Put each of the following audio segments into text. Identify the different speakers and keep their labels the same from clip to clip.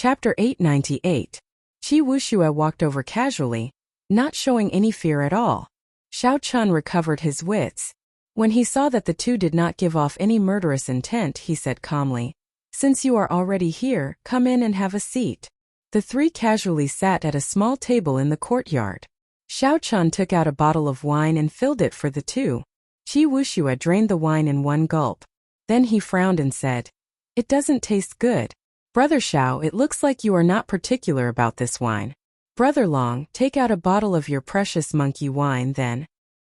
Speaker 1: Chapter 898. Qi Wuxia walked over casually, not showing any fear at all. Xiao Chun recovered his wits. When he saw that the two did not give off any murderous intent, he said calmly, "Since you are already here, come in and have a seat." The three casually sat at a small table in the courtyard. Xiao Chun took out a bottle of wine and filled it for the two. Qi Wuxia drained the wine in one gulp. Then he frowned and said, "It doesn't taste good. Brother Xiao, it looks like you are not particular about this wine. Brother Long, take out a bottle of your precious monkey wine then."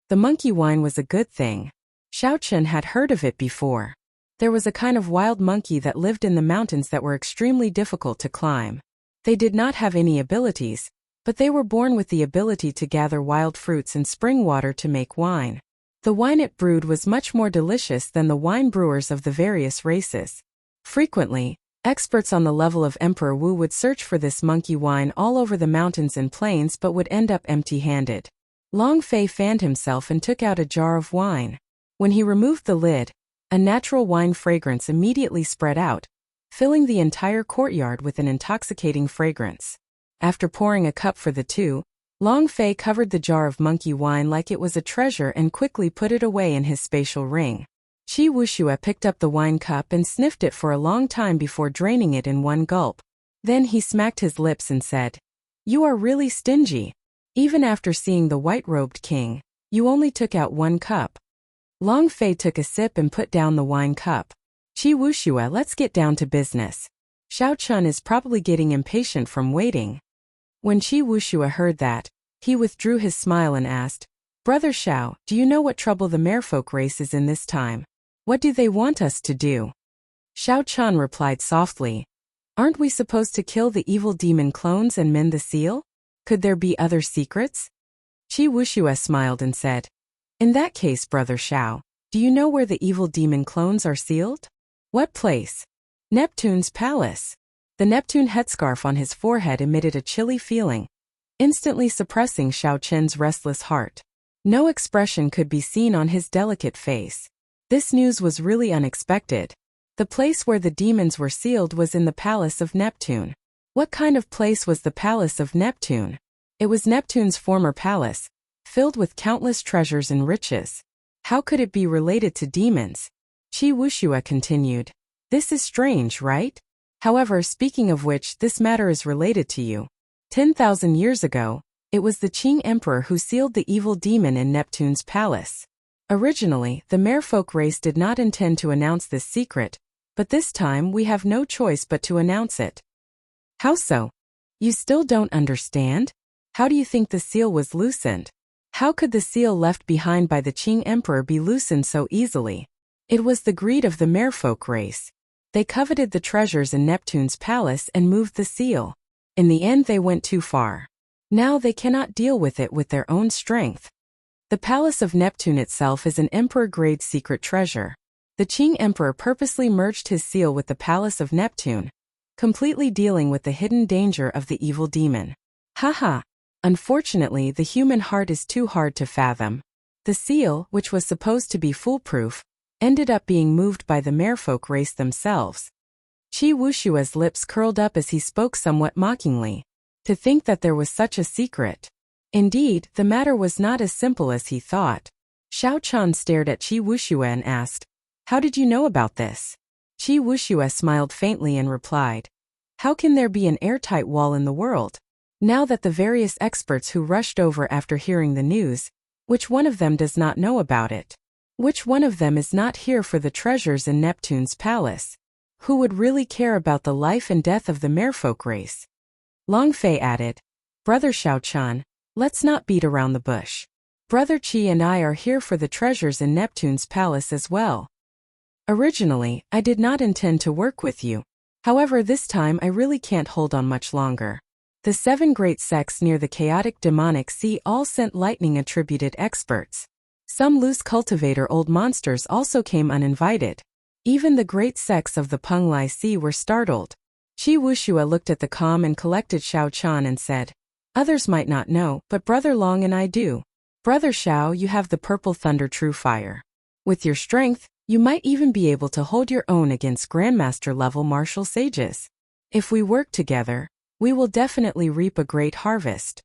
Speaker 1: The monkey wine was a good thing. Xiao Chun had heard of it before. There was a kind of wild monkey that lived in the mountains that were extremely difficult to climb. They did not have any abilities, but they were born with the ability to gather wild fruits and spring water to make wine. The wine it brewed was much more delicious than the wine brewers of the various races. Frequently, experts on the level of Emperor Wu would search for this monkey wine all over the mountains and plains but would end up empty-handed. Long Fei fanned himself and took out a jar of wine. When he removed the lid, a natural wine fragrance immediately spread out, filling the entire courtyard with an intoxicating fragrance. After pouring a cup for the two, Long Fei covered the jar of monkey wine like it was a treasure and quickly put it away in his spatial ring. Qi Wuxia picked up the wine cup and sniffed it for a long time before draining it in one gulp. Then he smacked his lips and said, "You are really stingy. Even after seeing the white-robed king, you only took out one cup." Long Fei took a sip and put down the wine cup. "Qi Wuxia, let's get down to business. Xiao Chun is probably getting impatient from waiting." When Qi Wuxia heard that, he withdrew his smile and asked, "Brother Xiao, do you know what trouble the merfolk race is in this time? What do they want us to do?" Xiao Chun replied softly, "Aren't we supposed to kill the evil demon clones and mend the seal? Could there be other secrets?" Qi Wuxia smiled and said, "In that case, Brother Xiao, do you know where the evil demon clones are sealed?" "What place?" "Neptune's palace." The Neptune headscarf on his forehead emitted a chilly feeling, instantly suppressing Xiao Chen's restless heart. No expression could be seen on his delicate face. This news was really unexpected. The place where the demons were sealed was in the palace of Neptune. What kind of place was the palace of Neptune? It was Neptune's former palace, filled with countless treasures and riches. How could it be related to demons? Qi Wuxia continued, "This is strange, right? However, speaking of which, this matter is related to you. 10,000 years ago, it was the Qing Emperor who sealed the evil demon in Neptune's palace. Originally, the merfolk race did not intend to announce this secret, but this time we have no choice but to announce it." "How so? You still don't understand? How do you think the seal was loosened? How could the seal left behind by the Qing Emperor be loosened so easily? It was the greed of the merfolk race. They coveted the treasures in Neptune's palace and moved the seal. In the end they went too far. Now they cannot deal with it with their own strength. The palace of Neptune itself is an emperor-grade secret treasure. The Qing Emperor purposely merged his seal with the palace of Neptune, completely dealing with the hidden danger of the evil demon. Haha. Unfortunately, the human heart is too hard to fathom. The seal, which was supposed to be foolproof, ended up being moved by the merfolk race themselves." Qi Wuxia's lips curled up as he spoke somewhat mockingly. To think that there was such a secret. Indeed, the matter was not as simple as he thought. Xiao Chun stared at Qi Wuxia and asked, "How did you know about this?" Qi Wuxia smiled faintly and replied, "How can there be an airtight wall in the world? Now that the various experts who rushed over after hearing the news, which one of them does not know about it? Which one of them is not here for the treasures in Neptune's palace? Who would really care about the life and death of the merfolk race?" Long Fei added, "Brother Xiao Chun, let's not beat around the bush. Brother Qi and I are here for the treasures in Neptune's palace as well. Originally, I did not intend to work with you. However, this time I really can't hold on much longer." The 7 great sects near the chaotic demonic sea all sent lightning-attributed experts. Some loose cultivator old monsters also came uninvited. Even the great sects of the Penglai Sea were startled. Qi Wuxia looked at the calm and collected Xiao Chun and said, "Others might not know, but Brother Long and I do. Brother Xiao, you have the purple thunder true fire. With your strength, you might even be able to hold your own against Grandmaster-level martial sages. If we work together, we will definitely reap a great harvest.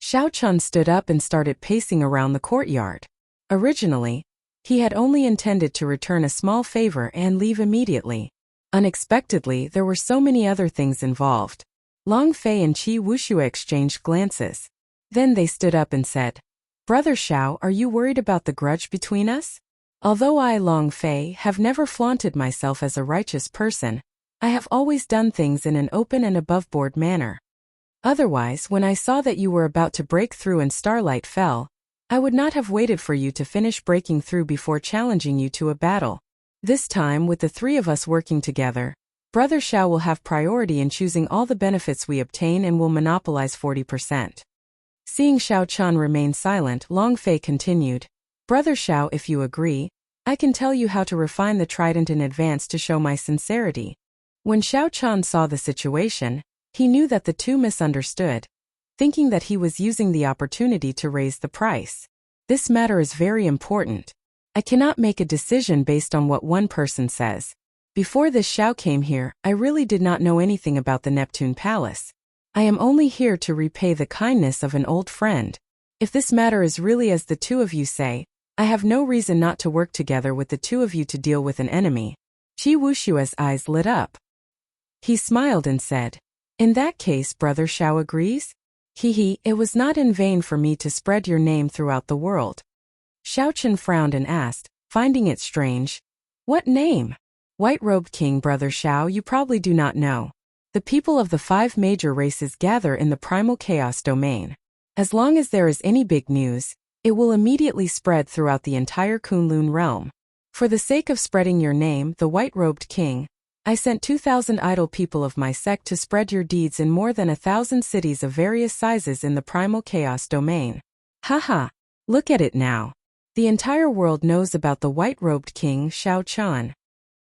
Speaker 1: Xiao Chun stood up and started pacing around the courtyard. Originally, he had only intended to return a small favor and leave immediately. Unexpectedly, there were so many other things involved. Long Fei and Qi Wuxia exchanged glances. Then they stood up and said, "Brother Xiao, are you worried about the grudge between us? Although I, Long Fei, have never flaunted myself as a righteous person, I have always done things in an open and above-board manner. Otherwise, when I saw that you were about to break through and starlight fell, I would not have waited for you to finish breaking through before challenging you to a battle. This time, with the three of us working together, Brother Xiao will have priority in choosing all the benefits we obtain and will monopolize 40%. Seeing Xiao Chun remain silent, Long Fei continued, "Brother Xiao, if you agree, I can tell you how to refine the trident in advance to show my sincerity." When Xiao Chun saw the situation, he knew that the two misunderstood, thinking that he was using the opportunity to raise the price. "This matter is very important. I cannot make a decision based on what one person says. Before this Xiao came here, I really did not know anything about the Neptune Palace. I am only here to repay the kindness of an old friend. If this matter is really as the two of you say, I have no reason not to work together with the two of you to deal with an enemy." Qi Wushua's eyes lit up. He smiled and said, "In that case, Brother Xiao agrees? It was not in vain for me to spread your name throughout the world." Xiao Chen frowned and asked, finding it strange, "What name?" "White-robed king, Brother Xiao, you probably do not know. The people of the 5 major races gather in the primal chaos domain. As long as there is any big news, it will immediately spread throughout the entire Kunlun realm. For the sake of spreading your name, the White-robed king, I sent 2,000 idle people of my sect to spread your deeds in more than 1,000 cities of various sizes in the primal chaos domain. Haha, look at it now. The entire world knows about the white-robed king, Xiao Chun."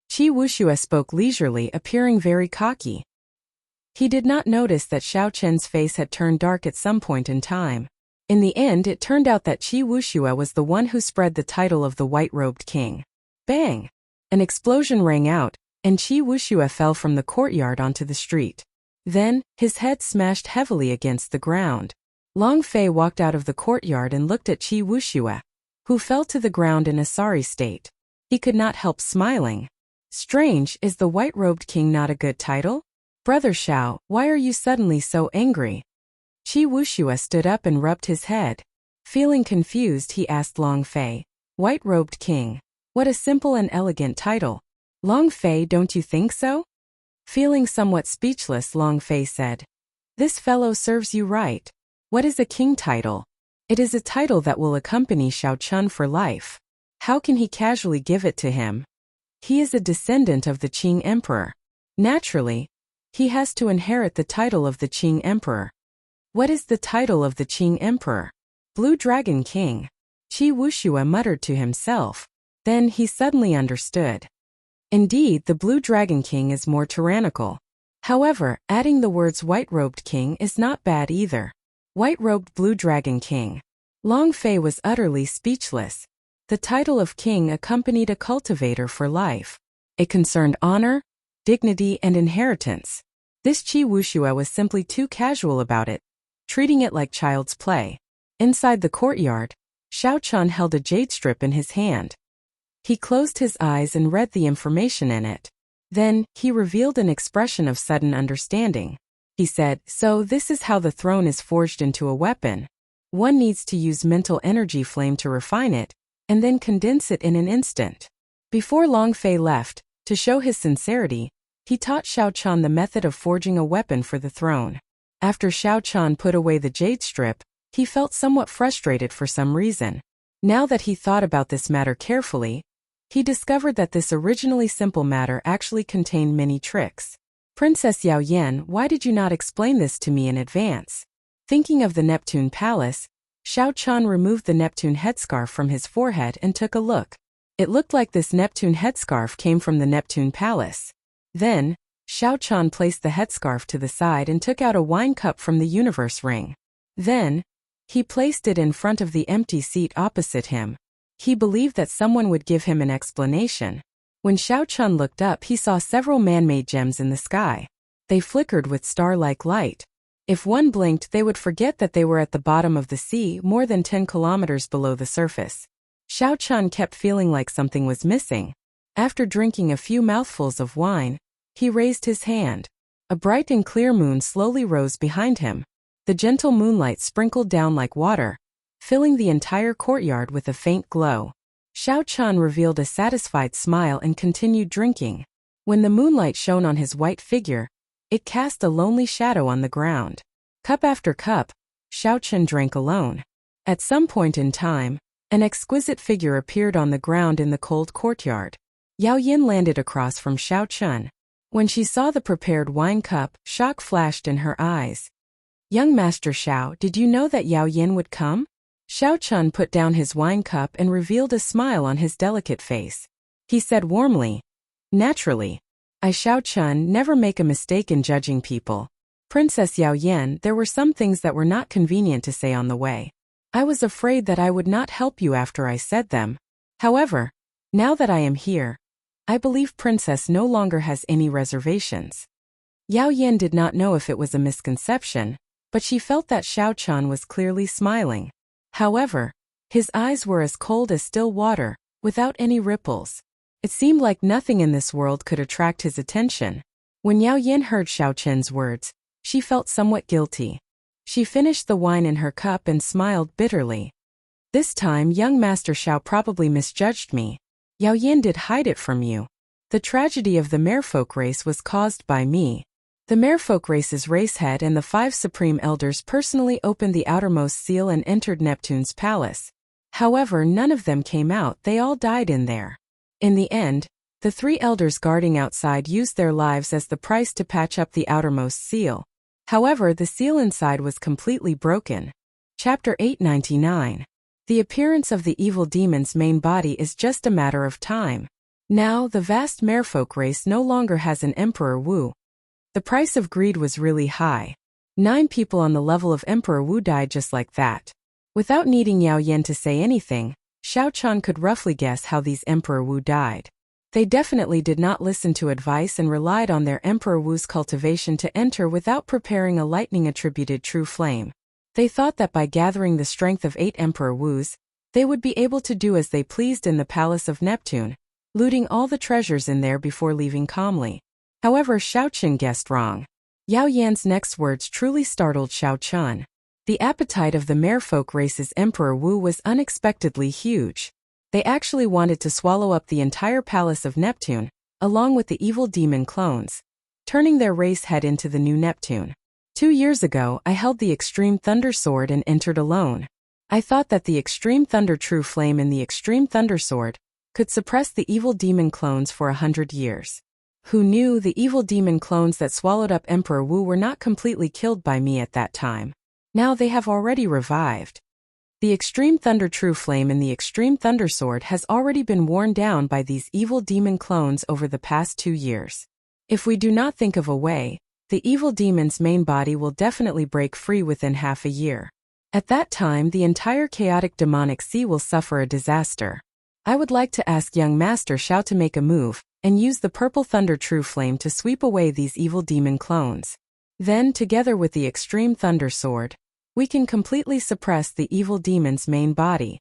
Speaker 1: Qi Wuxia spoke leisurely, appearing very cocky. He did not notice that Xiao Chen's face had turned dark at some point in time. In the end, it turned out that Qi Wuxia was the one who spread the title of the white-robed king. Bang! An explosion rang out, and Qi Wuxia fell from the courtyard onto the street. Then, his head smashed heavily against the ground. Long Fei walked out of the courtyard and looked at Qi Wuxia, who fell to the ground in a sorry state. He could not help smiling. Strange, is the white-robed king not a good title? Brother Xiao, why are you suddenly so angry? Qi Wuxia stood up and rubbed his head. Feeling confused, he asked Long Fei, "White-robed king. What a simple and elegant title. Long Fei, don't you think so?" Feeling somewhat speechless, Long Fei said, "This fellow serves you right. What is a king title? It is a title that will accompany Xiao Chun for life. How can he casually give it to him? He is a descendant of the Qing Emperor. Naturally, he has to inherit the title of the Qing Emperor." "What is the title of the Qing Emperor?" "Blue Dragon King." Qi Wuxia muttered to himself. Then he suddenly understood. Indeed, the Blue Dragon King is more tyrannical. However, adding the words white-robed king is not bad either. White-robed Blue Dragon King. Long Fei was utterly speechless. The title of king accompanied a cultivator for life. It concerned honor, dignity, and inheritance. This Qi Wuxia was simply too casual about it, treating it like child's play. Inside the courtyard, Xiao Chun held a jade strip in his hand. He closed his eyes and read the information in it. Then, he revealed an expression of sudden understanding. He said, "So this is how the throne is forged into a weapon. One needs to use mental energy flame to refine it, and then condense it in an instant." Before Long Fei left, to show his sincerity, he taught Xiao Chun the method of forging a weapon for the throne. After Xiao Chun put away the jade strip, he felt somewhat frustrated for some reason. Now that he thought about this matter carefully, he discovered that this originally simple matter actually contained many tricks. "Princess Yao Yan, why did you not explain this to me in advance?" Thinking of the Neptune Palace, Xiao Chun removed the Neptune headscarf from his forehead and took a look. It looked like this Neptune headscarf came from the Neptune Palace. Then, Xiao Chun placed the headscarf to the side and took out a wine cup from the universe ring. Then, he placed it in front of the empty seat opposite him. He believed that someone would give him an explanation. When Xiao Chun looked up, he saw several man-made gems in the sky. They flickered with star-like light. If one blinked, they would forget that they were at the bottom of the sea, more than 10 kilometers below the surface. Xiao Chun kept feeling like something was missing. After drinking a few mouthfuls of wine, he raised his hand. A bright and clear moon slowly rose behind him. The gentle moonlight sprinkled down like water, filling the entire courtyard with a faint glow. Xiao Chun revealed a satisfied smile and continued drinking. When the moonlight shone on his white figure, it cast a lonely shadow on the ground. Cup after cup, Xiao Chun drank alone. At some point in time, an exquisite figure appeared on the ground in the cold courtyard. Yao Yin landed across from Xiao Chun. When she saw the prepared wine cup, shock flashed in her eyes. "Young Master Xiao, did you know that Yao Yin would come?" Xiao Chun put down his wine cup and revealed a smile on his delicate face. He said warmly, "Naturally. I, Xiao Chun, never make a mistake in judging people. Princess Yao Yin, there were some things that were not convenient to say on the way. I was afraid that I would not help you after I said them. However, now that I am here, I believe Princess no longer has any reservations." Yao Yin did not know if it was a misconception, but she felt that Xiao Chun was clearly smiling. However, his eyes were as cold as still water, without any ripples. It seemed like nothing in this world could attract his attention. When Yao Yin heard Xiao Chun's words, she felt somewhat guilty. She finished the wine in her cup and smiled bitterly. "This time, young Master Xiao probably misjudged me. Yao Yin did hide it from you. The tragedy of the merfolk race was caused by me. The merfolk race's racehead and the 5 supreme elders personally opened the outermost seal and entered Neptune's palace. However, none of them came out, they all died in there. In the end, the 3 elders guarding outside used their lives as the price to patch up the outermost seal. However, the seal inside was completely broken." Chapter 899. The appearance of the evil demon's main body is just a matter of time. Now, the vast merfolk race no longer has an Emperor Wu. The price of greed was really high. 9 people on the level of Emperor Wu died just like that. Without needing Yao Yin to say anything, Xiao Chun could roughly guess how these Emperor Wu died. They definitely did not listen to advice and relied on their Emperor Wu's cultivation to enter without preparing a lightning-attributed true flame. They thought that by gathering the strength of 8 Emperor Wus, they would be able to do as they pleased in the palace of Neptune, looting all the treasures in there before leaving calmly. However, Xiao Chun guessed wrong. Yao Yan's next words truly startled Xiao Chun. The appetite of the merfolk race's Emperor Wu was unexpectedly huge. They actually wanted to swallow up the entire palace of Neptune, along with the evil demon clones, turning their race head into the new Neptune. 2 years ago, I held the Extreme Thunder Sword and entered alone. I thought that the Extreme Thunder True Flame in the Extreme Thunder Sword could suppress the evil demon clones for 100 years. Who knew the evil demon clones that swallowed up Emperor Wu were not completely killed by me at that time. Now they have already revived. The Extreme Thunder True Flame in the Extreme Thunder Sword has already been worn down by these evil demon clones over the past 2 years. If we do not think of a way, the evil demon's main body will definitely break free within half a year. At that time, the entire chaotic demonic sea will suffer a disaster. I would like to ask young Master Xiao to make a move and use the Purple Thunder True Flame to sweep away these evil demon clones. Then, together with the Extreme Thunder Sword, we can completely suppress the evil demon's main body.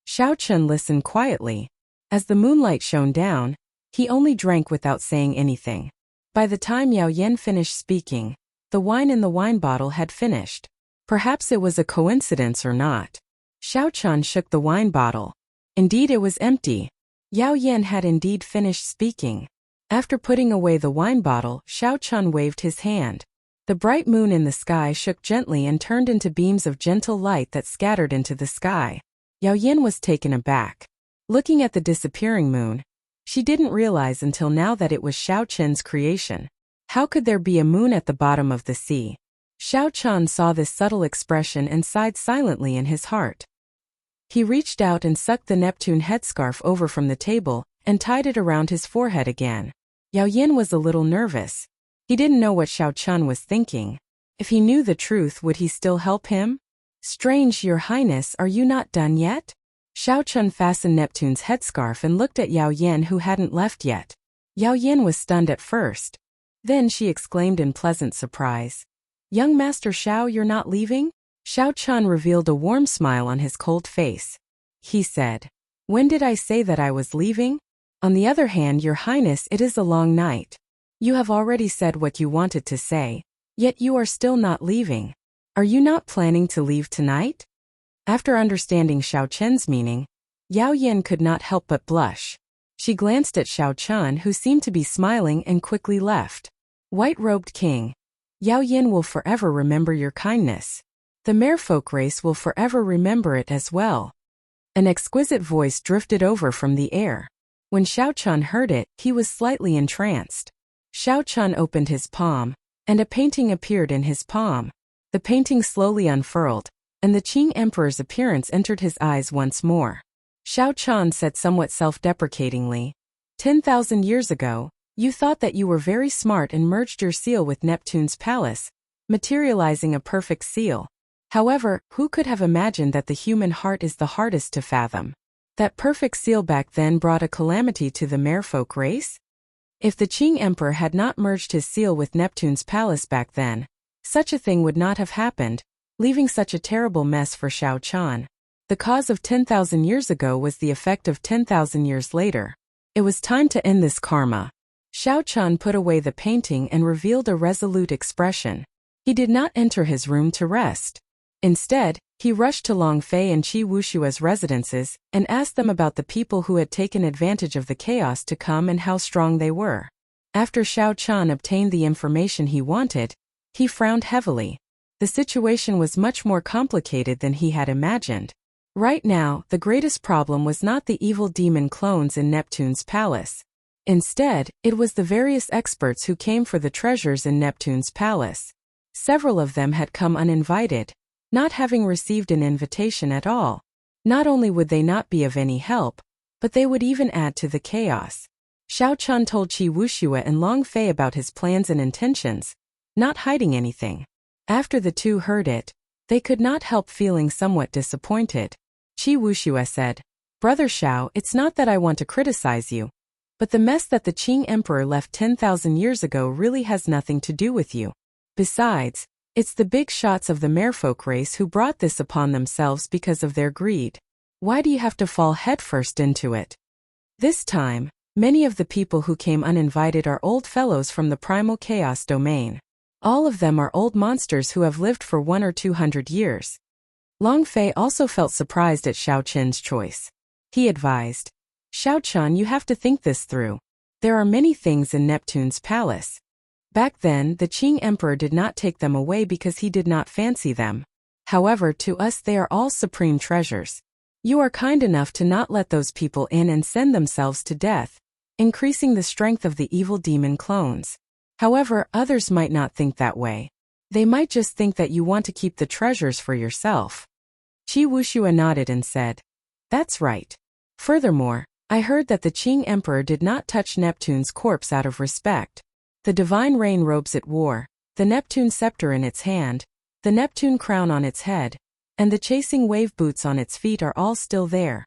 Speaker 1: Xiao Chun listened quietly. As the moonlight shone down, he only drank without saying anything. By the time Yao Yin finished speaking, the wine in the wine bottle had finished. Perhaps it was a coincidence or not. Xiao Chun shook the wine bottle. Indeed, it was empty. Yao Yin had indeed finished speaking. After putting away the wine bottle, Xiao Chun waved his hand. The bright moon in the sky shook gently and turned into beams of gentle light that scattered into the sky. Yao Yin was taken aback. Looking at the disappearing moon, she didn't realize until now that it was Xiao Chun's creation. How could there be a moon at the bottom of the sea? Xiao Chun saw this subtle expression and sighed silently in his heart. He reached out and sucked the Neptune headscarf over from the table and tied it around his forehead again. Yao Yin was a little nervous. He didn't know what Xiao Chun was thinking. If he knew the truth, would he still help him? Strange, Your Highness, are you not done yet? Xiao Chun fastened Neptune's headscarf and looked at Yao Yin, who hadn't left yet. Yao Yin was stunned at first. Then she exclaimed in pleasant surprise. Young Master Xiao, you're not leaving? Xiao Chun revealed a warm smile on his cold face. He said, when did I say that I was leaving? On the other hand, Your Highness, it is a long night. You have already said what you wanted to say, yet you are still not leaving. Are you not planning to leave tonight? After understanding Xiao Chen's meaning, Yao Yin could not help but blush. She glanced at Xiao Chun, who seemed to be smiling, and quickly left. White-robed king, Yao Yin will forever remember your kindness. The merfolk race will forever remember it as well. An exquisite voice drifted over from the air. When Xiao Chun heard it, he was slightly entranced. Xiao Chun opened his palm, and a painting appeared in his palm. The painting slowly unfurled, and the Qing Emperor's appearance entered his eyes once more. Xiao Chun said somewhat self-deprecatingly, 10,000 years ago, you thought that you were very smart and merged your seal with Neptune's palace, materializing a perfect seal. However, who could have imagined that the human heart is the hardest to fathom? That perfect seal back then brought a calamity to the merfolk race? If the Qing Emperor had not merged his seal with Neptune's palace back then, such a thing would not have happened, leaving such a terrible mess for Xiao Chun. The cause of 10,000 years ago was the effect of 10,000 years later. It was time to end this karma. Xiao Chun put away the painting and revealed a resolute expression. He did not enter his room to rest. Instead, he rushed to Long Fei and Qi Wushua's residences and asked them about the people who had taken advantage of the chaos to come and how strong they were. After Xiao Chun obtained the information he wanted, he frowned heavily. The situation was much more complicated than he had imagined. Right now, the greatest problem was not the evil demon clones in Neptune's palace. Instead, it was the various experts who came for the treasures in Neptune's palace. Several of them had come uninvited, not having received an invitation at all. Not only would they not be of any help, but they would even add to the chaos. Xiao Chun told Qi Wuxia and Long Fei about his plans and intentions, not hiding anything. After the two heard it, they could not help feeling somewhat disappointed. Qi Wuxia said, Brother Xiao, it's not that I want to criticize you, but the mess that the Qing Emperor left 10,000 years ago really has nothing to do with you. Besides, it's the big shots of the merfolk race who brought this upon themselves because of their greed. Why do you have to fall headfirst into it? This time, many of the people who came uninvited are old fellows from the primal chaos domain. All of them are old monsters who have lived for 100 or 200 years. Long Fei also felt surprised at Xiao Chen's choice. He advised, Xiao Chun, you have to think this through. There are many things in Neptune's palace. Back then, the Qing Emperor did not take them away because he did not fancy them. However, to us they are all supreme treasures. You are kind enough to not let those people in and send themselves to death, increasing the strength of the evil demon clones. However, others might not think that way. They might just think that you want to keep the treasures for yourself. Qi Wuxia nodded and said, That's right. Furthermore, I heard that the Qing Emperor did not touch Neptune's corpse out of respect. The divine rain robes it wore, the Neptune scepter in its hand, the Neptune crown on its head, and the chasing wave boots on its feet are all still there.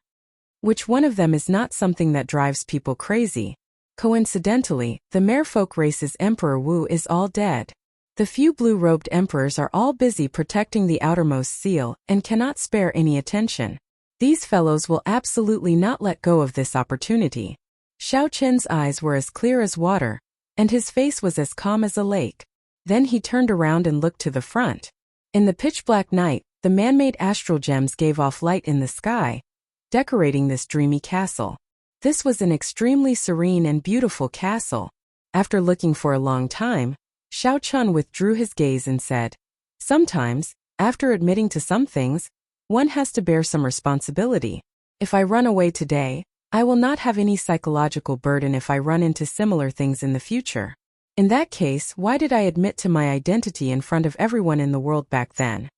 Speaker 1: Which one of them is not something that drives people crazy? Coincidentally, the merfolk race's Emperor Wu is all dead. The few blue-robed emperors are all busy protecting the outermost seal and cannot spare any attention. These fellows will absolutely not let go of this opportunity. Xiao Chen's eyes were as clear as water, and his face was as calm as a lake. Then he turned around and looked to the front. In the pitch-black night, the man-made astral gems gave off light in the sky, decorating this dreamy castle. This was an extremely serene and beautiful castle. After looking for a long time, Xiao Chun withdrew his gaze and said, Sometimes, after admitting to some things, one has to bear some responsibility. If I run away today, I will not have any psychological burden if I run into similar things in the future. In that case, why did I admit to my identity in front of everyone in the world back then?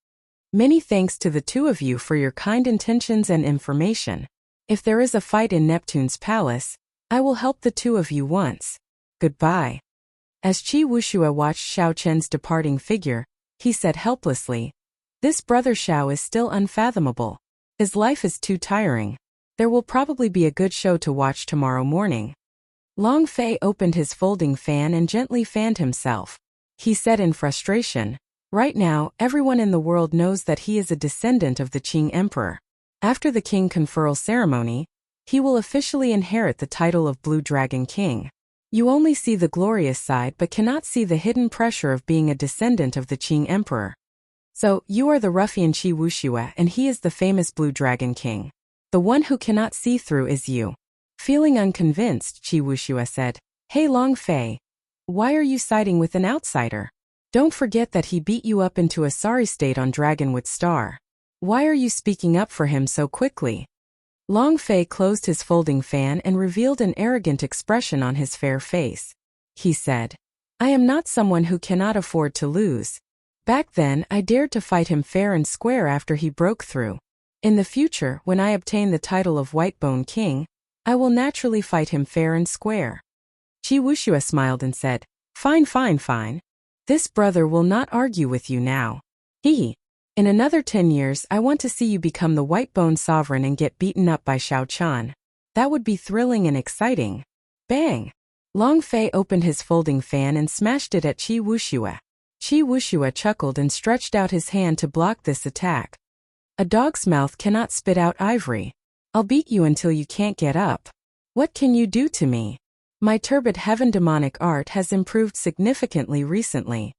Speaker 1: Many thanks to the two of you for your kind intentions and information. If there is a fight in Neptune's palace, I will help the two of you once. Goodbye. As Qi Wuxia watched Xiao Chen's departing figure, he said helplessly, This brother Xiao is still unfathomable. His life is too tiring. There will probably be a good show to watch tomorrow morning. Long Fei opened his folding fan and gently fanned himself. He said in frustration, "Right now, everyone in the world knows that he is a descendant of the Qing Emperor. After the king conferral ceremony, he will officially inherit the title of Blue Dragon King. You only see the glorious side but cannot see the hidden pressure of being a descendant of the Qing Emperor. So, you are the ruffian Qi Wuxia and he is the famous Blue Dragon King. The one who cannot see through is you." Feeling unconvinced, Qi Wuxia said, "Hey Long Fei, why are you siding with an outsider? Don't forget that he beat you up into a sorry state on Dragonwood Star. Why are you speaking up for him so quickly?" Long Fei closed his folding fan and revealed an arrogant expression on his fair face. He said, "I am not someone who cannot afford to lose. Back then, I dared to fight him fair and square after he broke through. In the future, when I obtain the title of Whitebone King, I will naturally fight him fair and square." Qi Wuxia smiled and said, Fine. This brother will not argue with you now. In another 10 years, I want to see you become the Whitebone Sovereign and get beaten up by Xiao Chun. That would be thrilling and exciting." Bang! Long Fei opened his folding fan and smashed it at Qi Wuxia. Qi Wuxia chuckled and stretched out his hand to block this attack. "A dog's mouth cannot spit out ivory. I'll beat you until you can't get up. What can you do to me? My turbid heaven demonic art has improved significantly recently."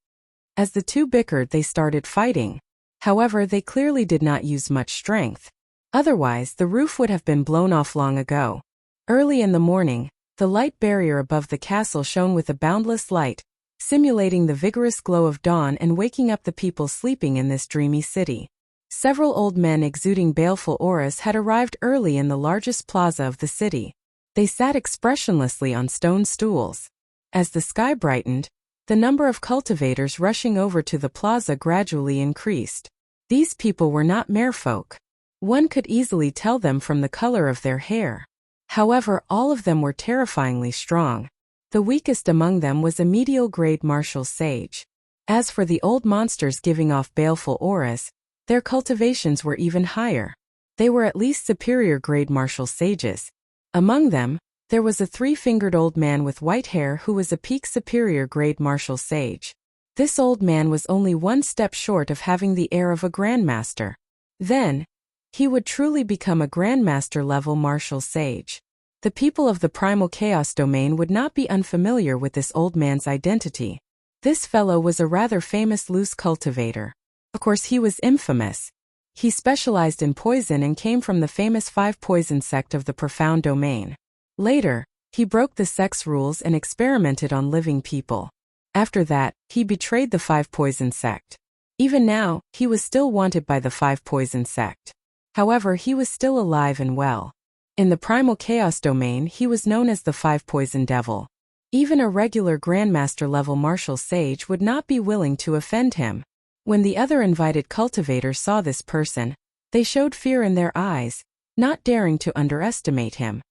Speaker 1: As the two bickered, they started fighting. However, they clearly did not use much strength. Otherwise, the roof would have been blown off long ago. Early in the morning, the light barrier above the castle shone with a boundless light, simulating the vigorous glow of dawn and waking up the people sleeping in this dreamy city. Several old men exuding baleful auras had arrived early in the largest plaza of the city. They sat expressionlessly on stone stools. As the sky brightened, the number of cultivators rushing over to the plaza gradually increased. These people were not merfolk. One could easily tell them from the color of their hair. However, all of them were terrifyingly strong. The weakest among them was a medial-grade martial sage. As for the old monsters giving off baleful auras, their cultivations were even higher. They were at least superior-grade martial sages. Among them, there was a three-fingered old man with white hair who was a peak superior-grade martial sage. This old man was only one step short of having the air of a grandmaster. Then, he would truly become a grandmaster-level martial sage. The people of the Primal Chaos domain would not be unfamiliar with this old man's identity. This fellow was a rather famous loose cultivator. Of course, he was infamous. He specialized in poison and came from the famous 5 Poison sect of the Profound Domain. Later, he broke the sect's rules and experimented on living people. After that, he betrayed the 5 Poison sect. Even now, he was still wanted by the 5 Poison sect. However, he was still alive and well. In the Primal Chaos domain, he was known as the 5 Poison Devil. Even a regular Grandmaster-level martial sage would not be willing to offend him. When the other invited cultivators saw this person, they showed fear in their eyes, not daring to underestimate him.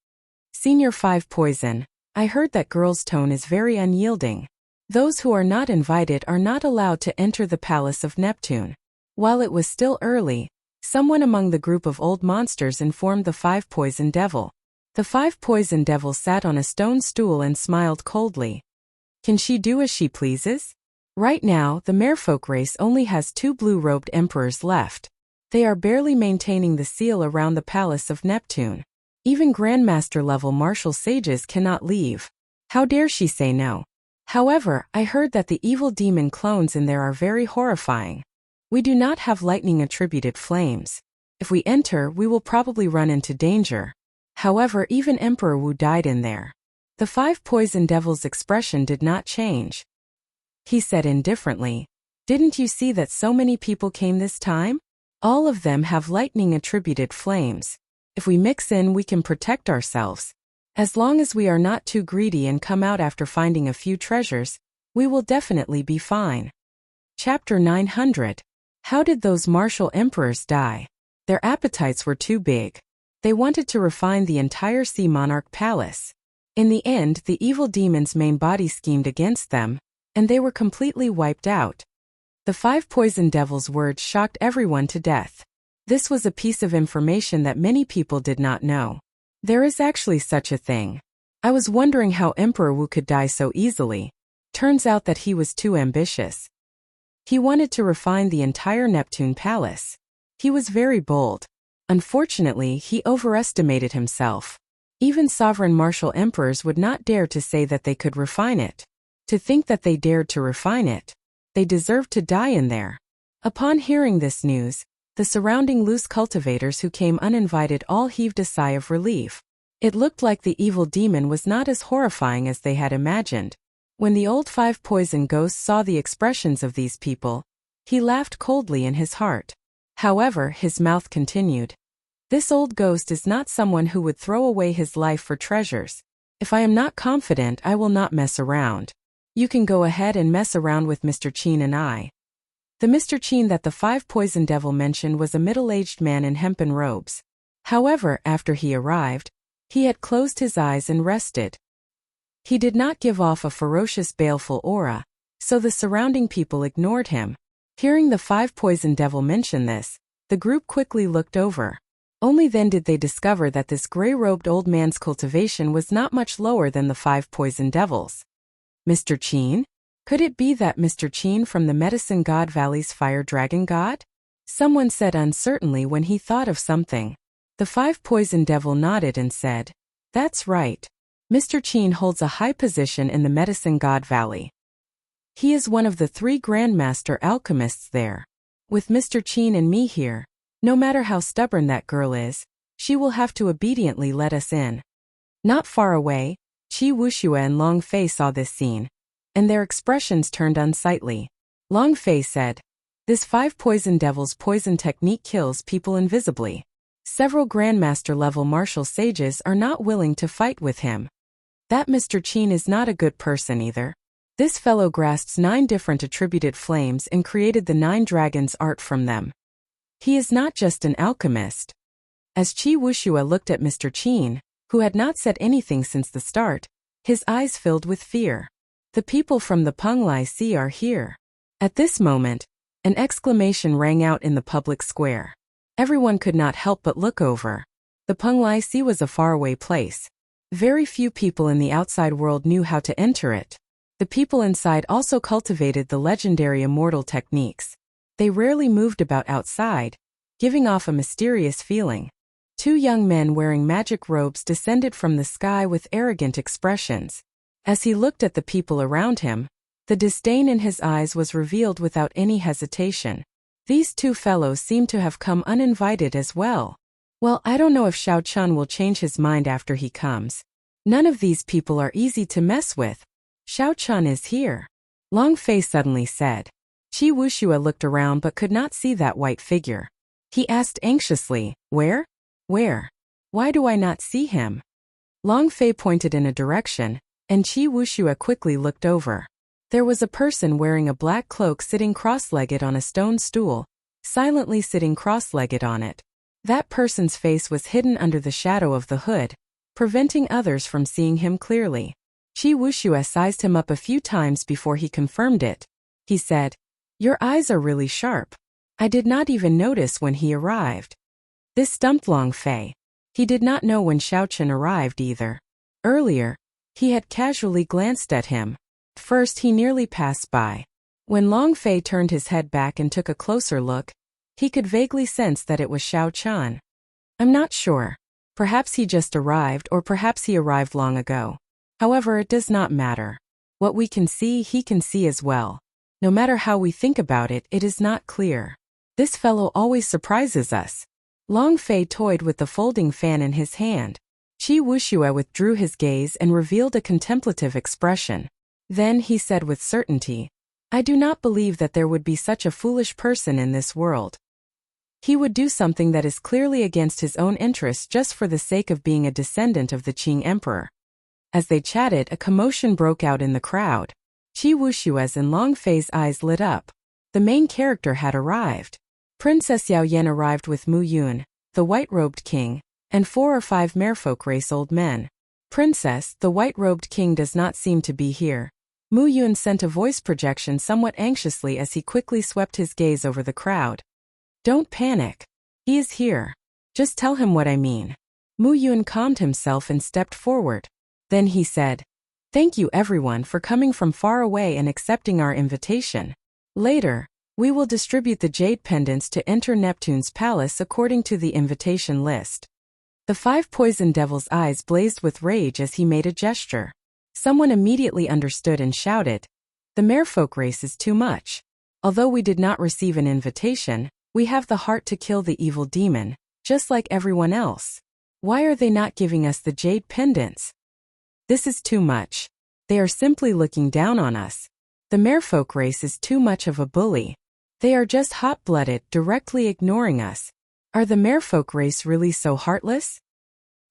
Speaker 1: "Senior 5 Poison, I heard that girl's tone is very unyielding. Those who are not invited are not allowed to enter the Palace of Neptune." While it was still early, someone among the group of old monsters informed the 5 Poison Devil. The 5 Poison Devil sat on a stone stool and smiled coldly. "Can she do as she pleases? Right now, the merfolk race only has 2 blue-robed emperors left. They are barely maintaining the seal around the Palace of Neptune. Even Grandmaster-level martial sages cannot leave. How dare she say no? However, I heard that the evil demon clones in there are very horrifying. We do not have lightning-attributed flames. If we enter, we will probably run into danger. However, even Emperor Wu died in there." The 5 Poison Devil's expression did not change. He said indifferently, "Didn't you see that so many people came this time? All of them have lightning-attributed flames. If we mix in, we can protect ourselves. As long as we are not too greedy and come out after finding a few treasures, we will definitely be fine." Chapter 900. How did those martial emperors die? Their appetites were too big. They wanted to refine the entire Sea Monarch Palace. In the end, the evil demon's main body schemed against them, and they were completely wiped out. The 5 Poison Devil's words shocked everyone to death. This was a piece of information that many people did not know. There is actually such a thing. I was wondering how Emperor Wu could die so easily. Turns out that he was too ambitious. He wanted to refine the entire Neptune Palace. He was very bold. Unfortunately, he overestimated himself. Even sovereign martial emperors would not dare to say that they could refine it. To think that they dared to refine it. They deserved to die in there. Upon hearing this news, the surrounding loose cultivators who came uninvited all heaved a sigh of relief. It looked like the evil demon was not as horrifying as they had imagined. When the old five poison ghost saw the expressions of these people, he laughed coldly in his heart. However, his mouth continued. This old ghost is not someone who would throw away his life for treasures. If I am not confident, I will not mess around. You can go ahead and mess around with Mr. Qin and I. The Mr. Qin that the five poison devil mentioned was a middle-aged man in hempen robes. However, after he arrived, he had closed his eyes and rested. He did not give off a ferocious, baleful aura, so the surrounding people ignored him. Hearing the five poison devil mention this, the group quickly looked over. Only then did they discover that this gray-robed old man's cultivation was not much lower than the five poison devils. Mr. Qin? Could it be that Mr. Qin from the Medicine God Valley's Fire Dragon God? Someone said uncertainly when he thought of something. The five poison devil nodded and said, "That's right. Mr. Qin holds a high position in the Medicine God Valley. He is one of the 3 Grandmaster alchemists there. With Mr. Qin and me here, no matter how stubborn that girl is, she will have to obediently let us in." Not far away, Wuxia and Long Fei saw this scene, and their expressions turned unsightly. Long Fei said, "This five poison devil's poison technique kills people invisibly. Several Grandmaster-level martial sages are not willing to fight with him. That Mr. Qin is not a good person either. This fellow grasps 9 different attributed flames and created the 9 dragons art from them. He is not just an alchemist." As Wuxia looked at Mr. Qin, who had not said anything since the start, his eyes filled with fear. "The people from the Penglai Sea are here." At this moment, an exclamation rang out in the public square. Everyone could not help but look over. The Penglai Sea was a faraway place. Very few people in the outside world knew how to enter it. The people inside also cultivated the legendary Immortal techniques. They rarely moved about outside, giving off a mysterious feeling. 2 young men wearing magic robes descended from the sky with arrogant expressions. As he looked at the people around him, the disdain in his eyes was revealed without any hesitation. These 2 fellows seemed to have come uninvited as well. Well, I don't know if Xiao Chun will change his mind after he comes. None of these people are easy to mess with. Xiao Chun is here. Long Fei suddenly said. Wuxia looked around but could not see that white figure. He asked anxiously, "Where? Where? Why do I not see him?" Long Fei pointed in a direction, and Wuxia quickly looked over. There was a person wearing a black cloak sitting cross-legged on a stone stool, silently sitting cross-legged on it. That person's face was hidden under the shadow of the hood, preventing others from seeing him clearly. Wuxia sized him up a few times before he confirmed it. He said, "Your eyes are really sharp. I did not even notice when he arrived." This stumped Long Fei. He did not know when Xiao Chun arrived either. Earlier, he had casually glanced at him. First, he nearly passed by. When Long Fei turned his head back and took a closer look, he could vaguely sense that it was Xiao Chun. "I'm not sure. Perhaps he just arrived, or perhaps he arrived long ago. However, it does not matter. What we can see, he can see as well. No matter how we think about it, it is not clear. This fellow always surprises us." Long Fei toyed with the folding fan in his hand. Wuxia withdrew his gaze and revealed a contemplative expression. Then he said with certainty, "I do not believe that there would be such a foolish person in this world. He would do something that is clearly against his own interests just for the sake of being a descendant of the Qing Emperor." As they chatted, a commotion broke out in the crowd. Wuxia's and Long Fei's eyes lit up. The main character had arrived. Princess Yao Yan arrived with Mu Yun, the white-robed king, and 4 or 5 merfolk race old men. "Princess, the white-robed king does not seem to be here." Mu Yun sent a voice projection somewhat anxiously as he quickly swept his gaze over the crowd. "Don't panic. He is here. Just tell him what I mean." Mu Yun calmed himself and stepped forward. Then he said, "Thank you everyone for coming from far away and accepting our invitation. Later, we will distribute the jade pendants to enter Neptune's palace according to the invitation list." The 5 poison devils' eyes blazed with rage as he made a gesture. Someone immediately understood and shouted, "The merfolk race is too much. Although we did not receive an invitation, we have the heart to kill the evil demon, just like everyone else. Why are they not giving us the jade pendants? This is too much. They are simply looking down on us. The merfolk race is too much of a bully. They are just hot-blooded, directly ignoring us. Are the merfolk race really so heartless?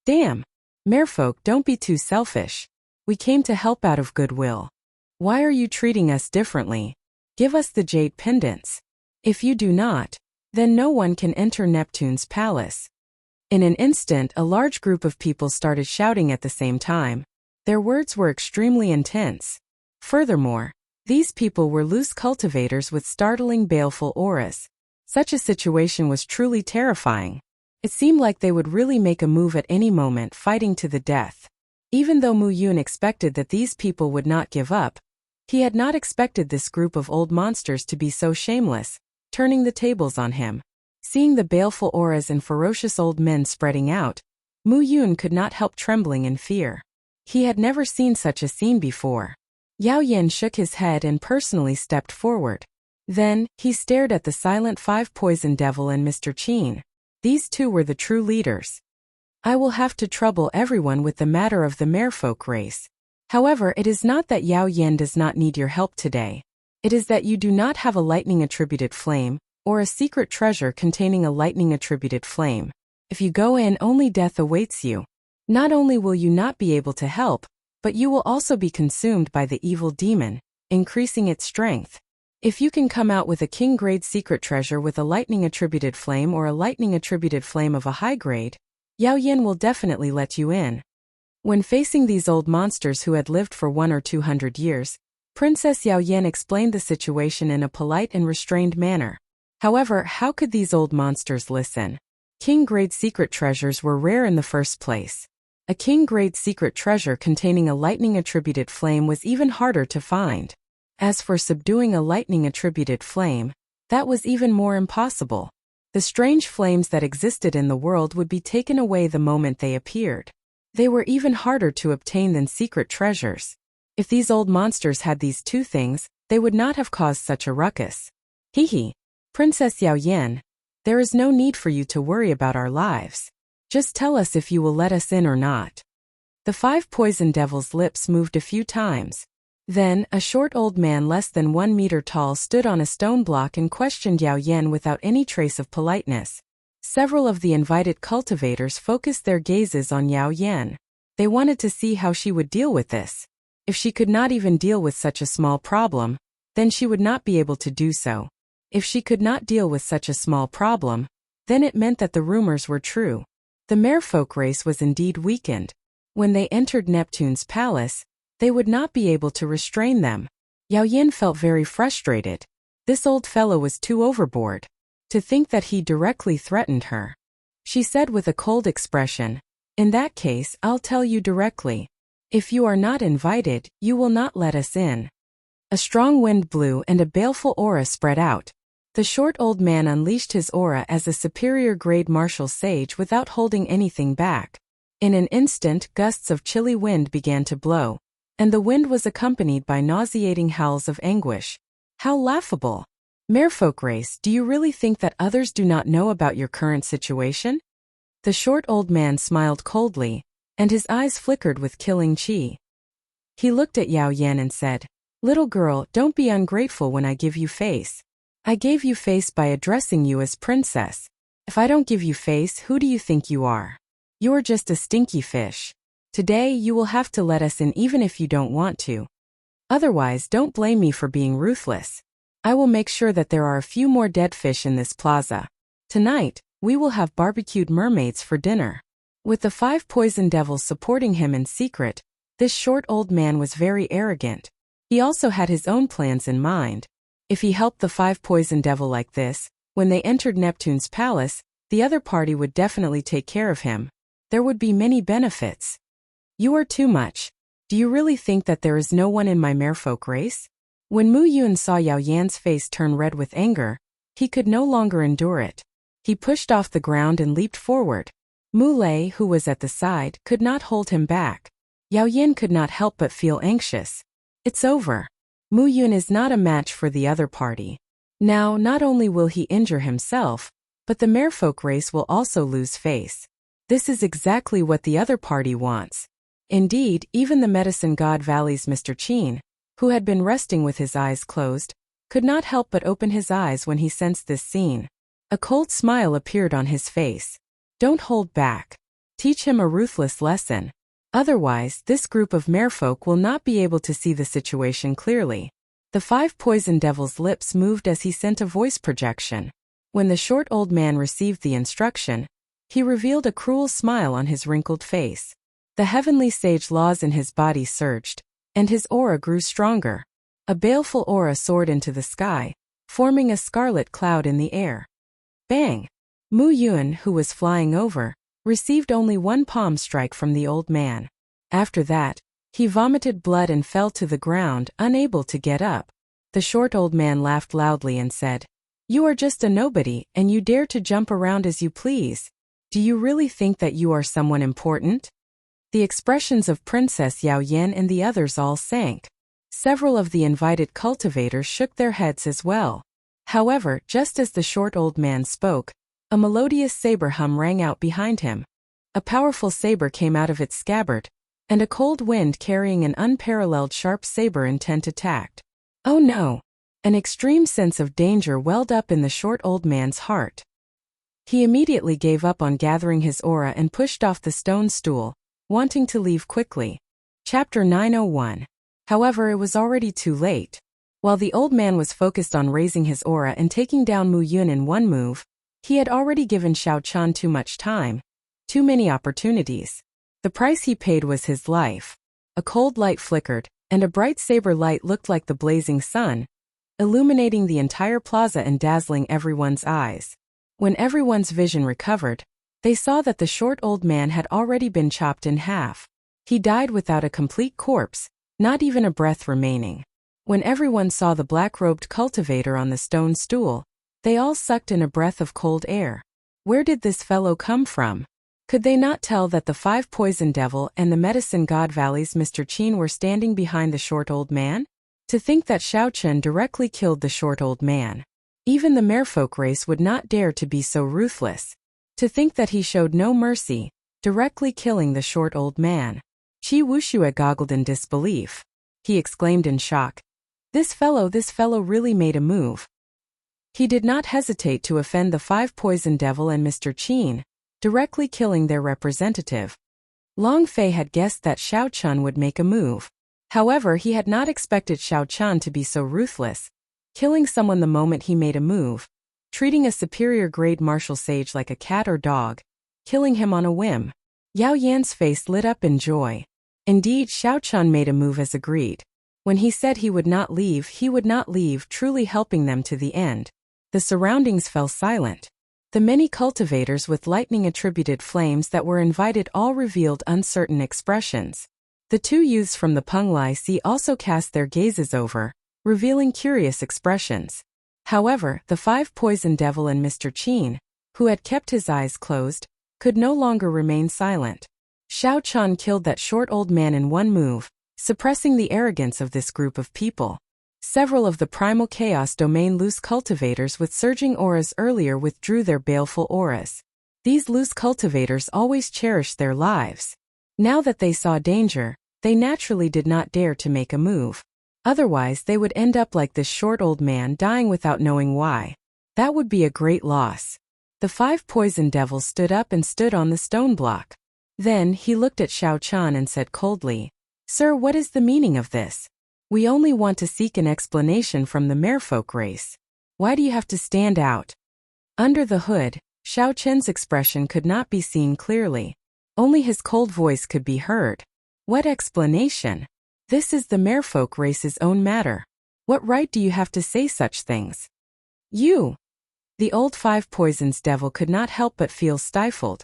Speaker 1: Damn! Merfolk, don't be too selfish. We came to help out of goodwill. Why are you treating us differently? Give us the jade pendants. If you do not, then no one can enter Neptune's palace." In an instant, a large group of people started shouting at the same time. Their words were extremely intense. Furthermore, these people were loose cultivators with startling baleful auras. Such a situation was truly terrifying. It seemed like they would really make a move at any moment, fighting to the death. Even though Mu Yun expected that these people would not give up, he had not expected this group of old monsters to be so shameless, turning the tables on him. Seeing the baleful auras and ferocious old men spreading out, Mu Yun could not help trembling in fear. He had never seen such a scene before. Yao Yan shook his head and personally stepped forward. Then, he stared at the silent 5 poison devil and Mr. Qin. These two were the true leaders. "I will have to trouble everyone with the matter of the merfolk race. However, it is not that Yao Yan does not need your help today. It is that you do not have a lightning-attributed flame, or a secret treasure containing a lightning-attributed flame. If you go in, only death awaits you. Not only will you not be able to help, but you will also be consumed by the evil demon, increasing its strength. If you can come out with a king-grade secret treasure with a lightning-attributed flame or a lightning-attributed flame of a high grade, Yao Yan will definitely let you in." When facing these old monsters who had lived for 100 or 200 years, Princess Yao Yan explained the situation in a polite and restrained manner. However, how could these old monsters listen? King-grade secret treasures were rare in the first place. A king-grade secret treasure containing a lightning-attributed flame was even harder to find. As for subduing a lightning-attributed flame, that was even more impossible. The strange flames that existed in the world would be taken away the moment they appeared. They were even harder to obtain than secret treasures. If these old monsters had these two things, they would not have caused such a ruckus. Hehe. Princess Yao Yan, there is no need for you to worry about our lives. Just tell us if you will let us in or not." The 5 poison devils' lips moved a few times. Then, a short old man less than 1 meter tall stood on a stone block and questioned Yao Yan without any trace of politeness. Several of the invited cultivators focused their gazes on Yao Yan. They wanted to see how she would deal with this. If she could not even deal with such a small problem, then she would not be able to do so. If she could not deal with such a small problem, then it meant that the rumors were true. The merfolk race was indeed weakened. When they entered Neptune's palace, they would not be able to restrain them. Yao Yan felt very frustrated. This old fellow was too overboard. To think that he directly threatened her. She said with a cold expression, "In that case, I'll tell you directly. If you are not invited, you will not let us in." A strong wind blew and a baleful aura spread out. The short old man unleashed his aura as a superior-grade martial sage without holding anything back. In an instant, gusts of chilly wind began to blow, and the wind was accompanied by nauseating howls of anguish. How laughable! Merfolk race, do you really think that others do not know about your current situation? The short old man smiled coldly, and his eyes flickered with killing chi. He looked at Yao Yan and said, "Little girl, don't be ungrateful when I give you face. I gave you face by addressing you as princess. If I don't give you face, who do you think you are? You're just a stinky fish. Today you will have to let us in even if you don't want to. Otherwise, don't blame me for being ruthless. I will make sure that there are a few more dead fish in this plaza. Tonight, we will have barbecued mermaids for dinner." With the 5 poison devils supporting him in secret, this short old man was very arrogant. He also had his own plans in mind. If he helped the 5 poison devil like this, when they entered Neptune's palace, the other party would definitely take care of him. There would be many benefits. "You are too much. Do you really think that there is no one in my merfolk race? When Mu Yun saw Yao Yan's face turn red with anger, he could no longer endure it. He pushed off the ground and leaped forward. Mu Lei, who was at the side, could not hold him back. Yao Yan could not help but feel anxious. It's over. Mu Yun is not a match for the other party. Now, not only will he injure himself, but the merfolk race will also lose face. This is exactly what the other party wants. Indeed, even the medicine god Valley's Mr. Qin, who had been resting with his eyes closed, could not help but open his eyes when he sensed this scene. A cold smile appeared on his face. Don't hold back. Teach him a ruthless lesson. Otherwise, this group of merfolk will not be able to see the situation clearly. The 5 poison devil's lips moved as he sent a voice projection. When the short old man received the instruction, he revealed a cruel smile on his wrinkled face. The heavenly sage laws in his body surged, and his aura grew stronger. A baleful aura soared into the sky, forming a scarlet cloud in the air. Bang! Mu Yun, who was flying over, received only one palm strike from the old man. After that, he vomited blood and fell to the ground, unable to get up. The short old man laughed loudly and said, "You are just a nobody, and you dare to jump around as you please. Do you really think that you are someone important?" The expressions of Princess Yao Yan and the others all sank. Several of the invited cultivators shook their heads as well. However, just as the short old man spoke, a melodious saber hum rang out behind him. A powerful saber came out of its scabbard, and a cold wind carrying an unparalleled sharp saber intent attacked. Oh no! An extreme sense of danger welled up in the short old man's heart. He immediately gave up on gathering his aura and pushed off the stone stool, wanting to leave quickly. Chapter 901. However, it was already too late. While the old man was focused on raising his aura and taking down Mu Yun in one move, he had already given Xiao Chan too much time, too many opportunities. The price he paid was his life. A cold light flickered, and a bright saber light looked like the blazing sun, illuminating the entire plaza and dazzling everyone's eyes. When everyone's vision recovered, they saw that the short old man had already been chopped in half. He died without a complete corpse, not even a breath remaining. When everyone saw the black-robed cultivator on the stone stool, they all sucked in a breath of cold air. Where did this fellow come from? Could they not tell that the 5 poison devil and the medicine god Valley's Mr. Qin were standing behind the short old man? To think that Xiao Chen directly killed the short old man. Even the merfolk race would not dare to be so ruthless. To think that he showed no mercy, directly killing the short old man. Wuxia goggled in disbelief. He exclaimed in shock. This fellow really made a move. He did not hesitate to offend the 5 poison devil and Mr. Qin, directly killing their representative. Long Fei had guessed that Xiao Chun would make a move. However, he had not expected Xiao Chun to be so ruthless, killing someone the moment he made a move, treating a superior grade martial sage like a cat or dog, killing him on a whim. Yao Yan's face lit up in joy. Indeed, Xiao Chun made a move as agreed. When he said he would not leave, truly helping them to the end. The surroundings fell silent. The many cultivators with lightning-attributed flames that were invited all revealed uncertain expressions. The 2 youths from the Penglai Sea also cast their gazes over, revealing curious expressions. However, the 5 poison devil and Mr. Qin, who had kept his eyes closed, could no longer remain silent. Xiao Chun killed that short old man in one move, suppressing the arrogance of this group of people. Several of the primal chaos domain loose cultivators with surging auras earlier withdrew their baleful auras. These loose cultivators always cherished their lives. Now that they saw danger, they naturally did not dare to make a move. Otherwise, they would end up like this short old man dying without knowing why. That would be a great loss. The 5 poison devils stood up and stood on the stone block. Then, he looked at Xiao Chan and said coldly, "Sir, what is the meaning of this? We only want to seek an explanation from the merfolk race. Why do you have to stand out?" Under the hood, Xiao Chen's expression could not be seen clearly. Only his cold voice could be heard. What explanation? This is the merfolk race's own matter. What right do you have to say such things? You! The old 5 poisons devil could not help but feel stifled.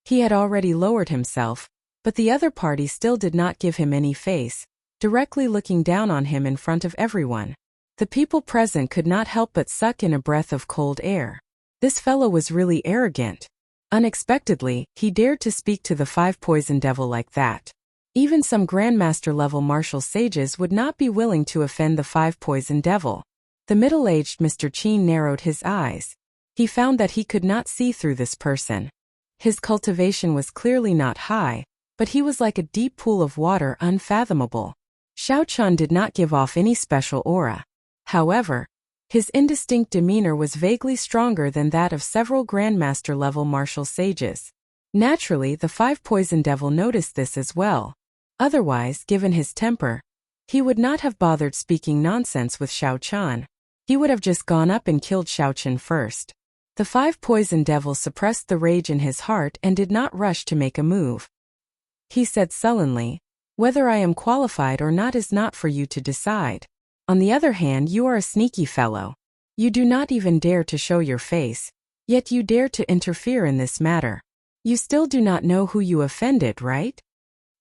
Speaker 1: He had already lowered himself, But the other party still did not give him any face, directly looking down on him in front of everyone. The people present could not help but suck in a breath of cold air. This fellow was really arrogant. Unexpectedly, he dared to speak to the 5 poison devil like that. Even some Grandmaster-level martial sages would not be willing to offend the 5 poison devil. The middle-aged Mr. Qin narrowed his eyes. He found that he could not see through this person. His cultivation was clearly not high, but he was like a deep pool of water unfathomable. Xiao Chun did not give off any special aura. However, his indistinct demeanor was vaguely stronger than that of several Grandmaster-level martial sages. Naturally, the 5 poison devil noticed this as well. Otherwise, given his temper, he would not have bothered speaking nonsense with Xiao Chun. He would have just gone up and killed Xiao Chun first. The 5 poison devil suppressed the rage in his heart and did not rush to make a move. He said sullenly, "Whether I am qualified or not is not for you to decide. On the other hand, you are a sneaky fellow. You do not even dare to show your face, yet you dare to interfere in this matter. You still do not know who you offended, right?"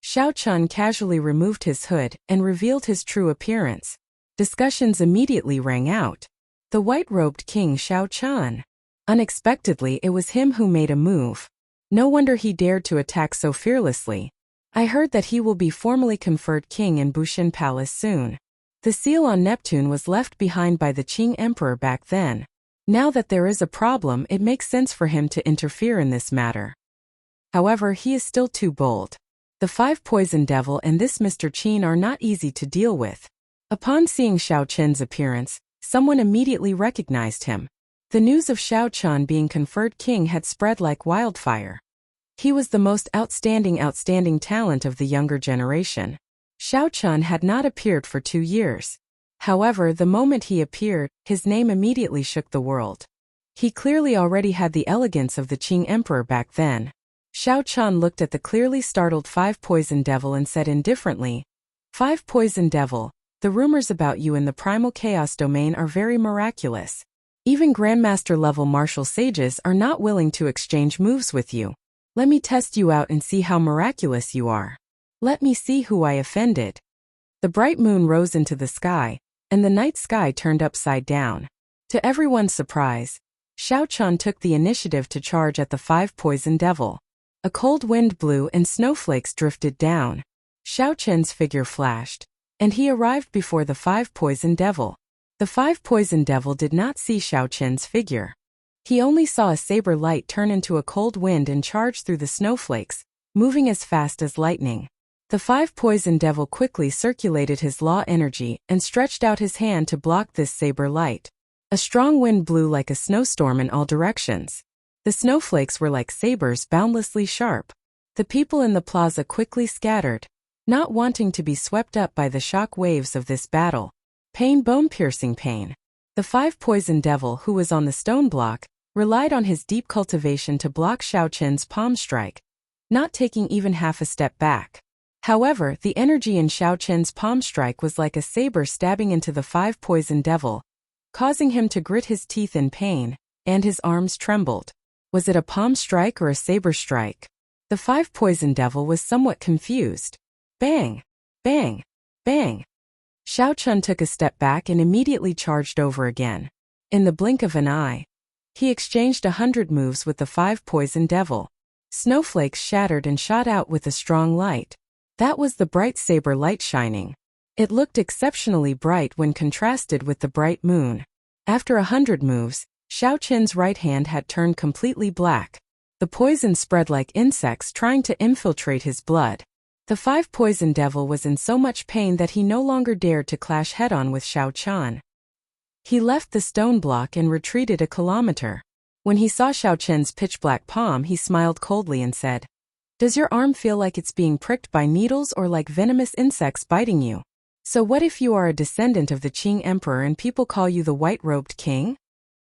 Speaker 1: Xiao Chun casually removed his hood and revealed his true appearance. Discussions immediately rang out. The white-robed king Xiao Chun. Unexpectedly, it was him who made a move. No wonder he dared to attack so fearlessly. I heard that he will be formally conferred king in Bushin Palace soon. The seal on Neptune was left behind by the Qing Emperor back then. Now that there is a problem, it makes sense for him to interfere in this matter. However, he is still too bold. The 5 poison devil and this Mr. Qin are not easy to deal with. Upon seeing Xiao Chun's appearance, someone immediately recognized him. The news of Xiao Chun being conferred king had spread like wildfire. He was the most outstanding talent of the younger generation. Xiao Chun had not appeared for 2 years. However, the moment he appeared, his name immediately shook the world. He clearly already had the elegance of the Qing Emperor back then. Xiao Chun looked at the clearly startled 5 poison devil and said indifferently, "5 poison devil, the rumors about you in the primal chaos domain are very miraculous. Even Grandmaster-level martial sages are not willing to exchange moves with you. Let me test you out and see how miraculous you are. Let me see who I offended." The bright moon rose into the sky, and the night sky turned upside down. To everyone's surprise, Xiao Chun took the initiative to charge at the 5 poison devil. A cold wind blew and snowflakes drifted down. Xiao Chun's figure flashed, and he arrived before the 5 poison devil. The 5 poison devil did not see Xiao Chun's figure. He only saw a saber light turn into a cold wind and charge through the snowflakes, moving as fast as lightning. The 5 poison devil quickly circulated his law energy and stretched out his hand to block this saber light. A strong wind blew like a snowstorm in all directions. The snowflakes were like sabers boundlessly sharp. The people in the plaza quickly scattered, not wanting to be swept up by the shock waves of this battle. Pain, bone-piercing pain. The 5 poison devil, who was on the stone block, relied on his deep cultivation to block Xiao Chun's palm strike, not taking even half a step back. However, the energy in Xiao Chun's palm strike was like a saber stabbing into the 5 poison devil, causing him to grit his teeth in pain, and his arms trembled. Was it a palm strike or a saber strike? The 5 poison devil was somewhat confused. Bang! Bang! Bang! Xiao Chun took a step back and immediately charged over again. In the blink of an eye, he exchanged 100 moves with the 5 poison devil. Snowflakes shattered and shot out with a strong light. That was the bright saber light shining. It looked exceptionally bright when contrasted with the bright moon. After 100 moves, Xiao Chun's right hand had turned completely black. The poison spread like insects trying to infiltrate his blood. The 5 poison devil was in so much pain that he no longer dared to clash head-on with Xiao Chun. He left the stone block and retreated a kilometer. When he saw Xiao Chun's pitch-black palm, he smiled coldly and said, "Does your arm feel like it's being pricked by needles or like venomous insects biting you? So what if you are a descendant of the Qing Emperor and people call you the white-robed king?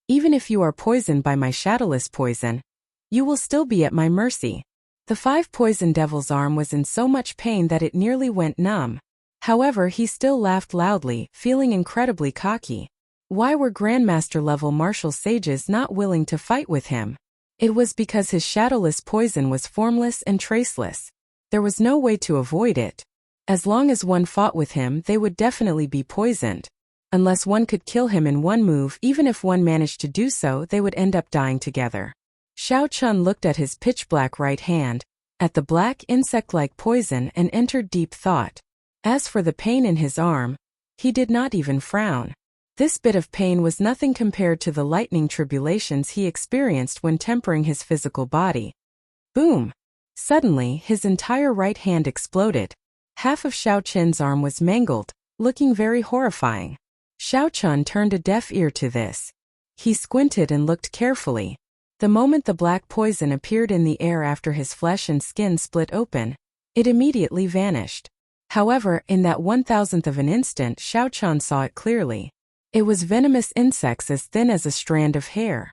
Speaker 1: Even if you are poisoned by my shadowless poison, you will still be at my mercy." The 5 poison devil's arm was in so much pain that it nearly went numb. However, he still laughed loudly, feeling incredibly cocky. Why were Grandmaster-level martial sages not willing to fight with him? It was because his shadowless poison was formless and traceless. There was no way to avoid it. As long as one fought with him, they would definitely be poisoned. Unless one could kill him in one move, even if one managed to do so, they would end up dying together. Xiao Chun looked at his pitch-black right hand, at the black insect-like poison, and entered deep thought. As for the pain in his arm, he did not even frown. This bit of pain was nothing compared to the lightning tribulations he experienced when tempering his physical body. Boom! Suddenly, his entire right hand exploded. Half of Xiao Chun's arm was mangled, looking very horrifying. Xiao Chun turned a deaf ear to this. He squinted and looked carefully. The moment the black poison appeared in the air after his flesh and skin split open, it immediately vanished. However, in that 1,000th of an instant, Xiao Chun saw it clearly. It was venomous insects as thin as a strand of hair.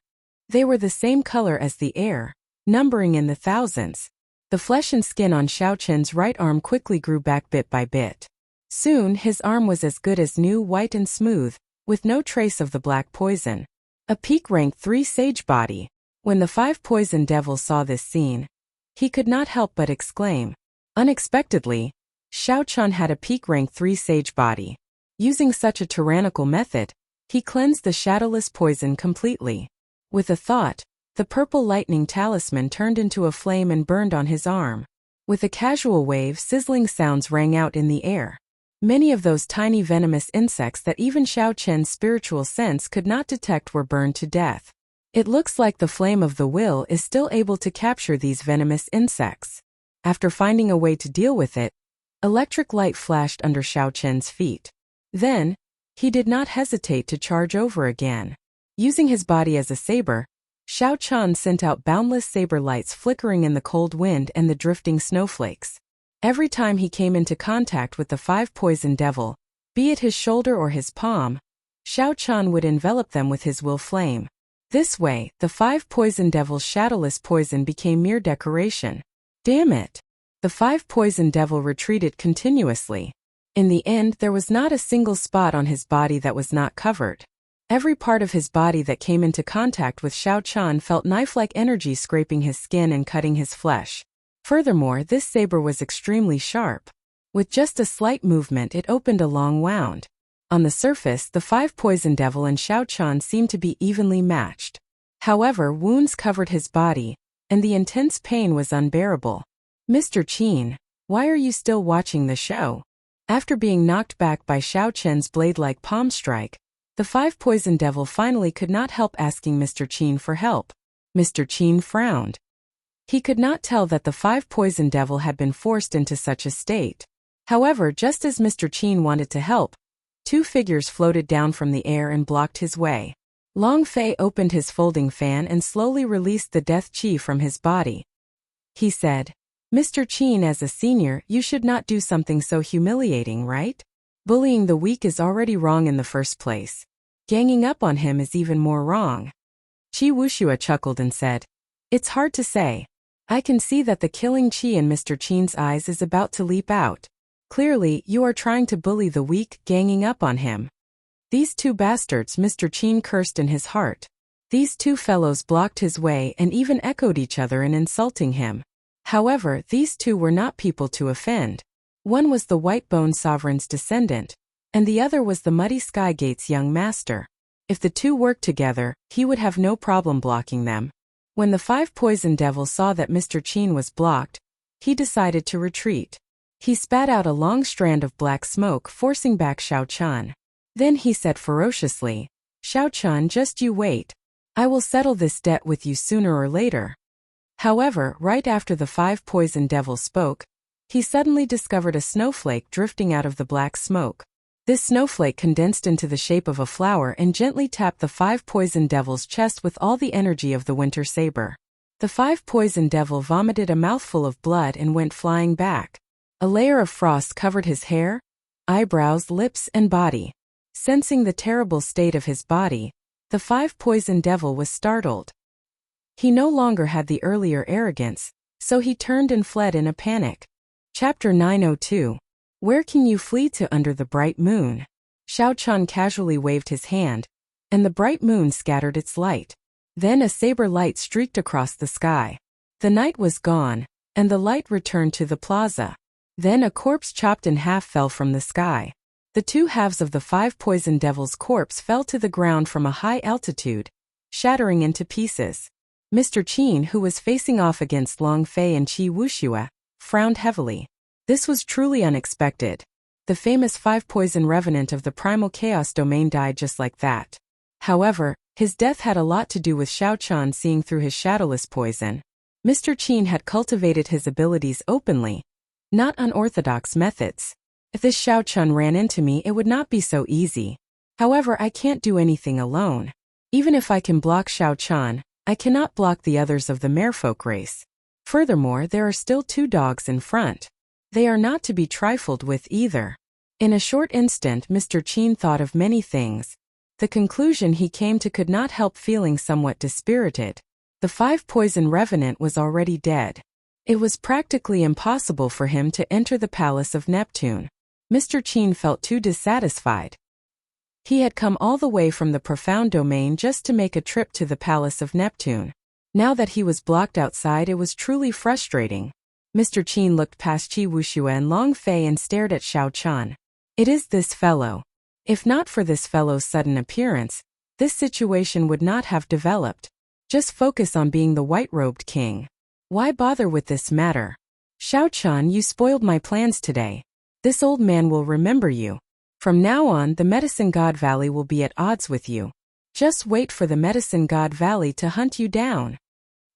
Speaker 1: They were the same color as the air, numbering in the thousands. The flesh and skin on Xiao Chun's right arm quickly grew back bit by bit. Soon, his arm was as good as new, white and smooth, with no trace of the black poison. A peak rank 3 sage body. When the 5 poison devils saw this scene, he could not help but exclaim. Unexpectedly, Xiao Chun had a peak rank 3 sage body. Using such a tyrannical method, he cleansed the shadowless poison completely. With a thought, the purple lightning talisman turned into a flame and burned on his arm. With a casual wave, sizzling sounds rang out in the air. Many of those tiny venomous insects that even Xiao Chun's spiritual sense could not detect were burned to death. It looks like the flame of the will is still able to capture these venomous insects. After finding a way to deal with it, electric light flashed under Xiao Chun's feet. Then, he did not hesitate to charge over again. Using his body as a saber, Xiao Chun sent out boundless saber lights flickering in the cold wind and the drifting snowflakes. Every time he came into contact with the 5 poison devil, be it his shoulder or his palm, Xiao Chun would envelop them with his will flame. This way, the 5 poison devil's shadowless poison became mere decoration. Damn it! The 5 poison devil retreated continuously. In the end, there was not a single spot on his body that was not covered. Every part of his body that came into contact with Xiao Chun felt knife-like energy scraping his skin and cutting his flesh. Furthermore, this saber was extremely sharp. With just a slight movement, it opened a long wound. On the surface, the 5 poison devil and Xiao Chun seemed to be evenly matched. However, wounds covered his body, and the intense pain was unbearable. Mr. Qin, why are you still watching the show? After being knocked back by Xiao Chun's blade-like palm strike, the 5 poison devil finally could not help asking Mr. Qin for help. Mr. Qin frowned. He could not tell that the 5 poison devil had been forced into such a state. However, just as Mr. Qin wanted to help, 2 figures floated down from the air and blocked his way. Long Fei opened his folding fan and slowly released the death qi from his body. He said, Mr. Qin, as a senior, you should not do something so humiliating, right? Bullying the weak is already wrong in the first place. Ganging up on him is even more wrong. Wuxia chuckled and said, It's hard to say. I can see that the killing qi in Mr. Qin's eyes is about to leap out. Clearly, you are trying to bully the weak, ganging up on him. These 2 bastards, Mr. Qin cursed in his heart. These 2 fellows blocked his way and even echoed each other in insulting him. However, these 2 were not people to offend. One was the White Bone Sovereign's descendant, and the other was the Muddy Sky Gate's young master. If the 2 worked together, he would have no problem blocking them. When the 5 poison devils saw that Mr. Qin was blocked, he decided to retreat. He spat out a long strand of black smoke, forcing back Xiao Chun. Then he said ferociously, Xiao Chun, just you wait. I will settle this debt with you sooner or later. However, right after the 5 poison devils spoke, he suddenly discovered a snowflake drifting out of the black smoke. This snowflake condensed into the shape of a flower and gently tapped the 5 poison devil's chest with all the energy of the winter saber. The 5 poison devil vomited a mouthful of blood and went flying back. A layer of frost covered his hair, eyebrows, lips, and body. Sensing the terrible state of his body, the 5 poison devil was startled. He no longer had the earlier arrogance, so he turned and fled in a panic. Chapter 902. Where can you flee to under the bright moon? Xiao Chun casually waved his hand, and the bright moon scattered its light. Then a saber light streaked across the sky. The night was gone, and the light returned to the plaza. Then a corpse chopped in half fell from the sky. The two halves of the 5 poison devil's corpse fell to the ground from a high altitude, shattering into pieces. Mr. Qin, who was facing off against Long Fei and Qi Wuxia, frowned heavily. This was truly unexpected. The famous 5 poison revenant of the primal chaos domain died just like that. However, his death had a lot to do with Xiao Chan seeing through his shadowless poison. Mr. Qin had cultivated his abilities openly, not unorthodox methods. If this Xiao Chan ran into me, it would not be so easy. However, I can't do anything alone. Even if I can block Xiao Chan, I cannot block the others of the merfolk race. Furthermore, there are still 2 dogs in front. They are not to be trifled with either. In a short instant, Mr. Qin thought of many things. The conclusion he came to could not help feeling somewhat dispirited. The 5 poison revenant was already dead. It was practically impossible for him to enter the palace of Neptune. Mr. Qin felt too dissatisfied. He had come all the way from the profound domain just to make a trip to the palace of Neptune. Now that he was blocked outside, it was truly frustrating. Mr. Qin looked past Qi Wuxia and Long Fei and stared at Xiao Chan. It is this fellow. If not for this fellow's sudden appearance, this situation would not have developed. Just focus on being the white-robed king. Why bother with this matter? Xiao Chan, you spoiled my plans today. This old man will remember you. From now on, the Medicine God Valley will be at odds with you. Just wait for the Medicine God Valley to hunt you down.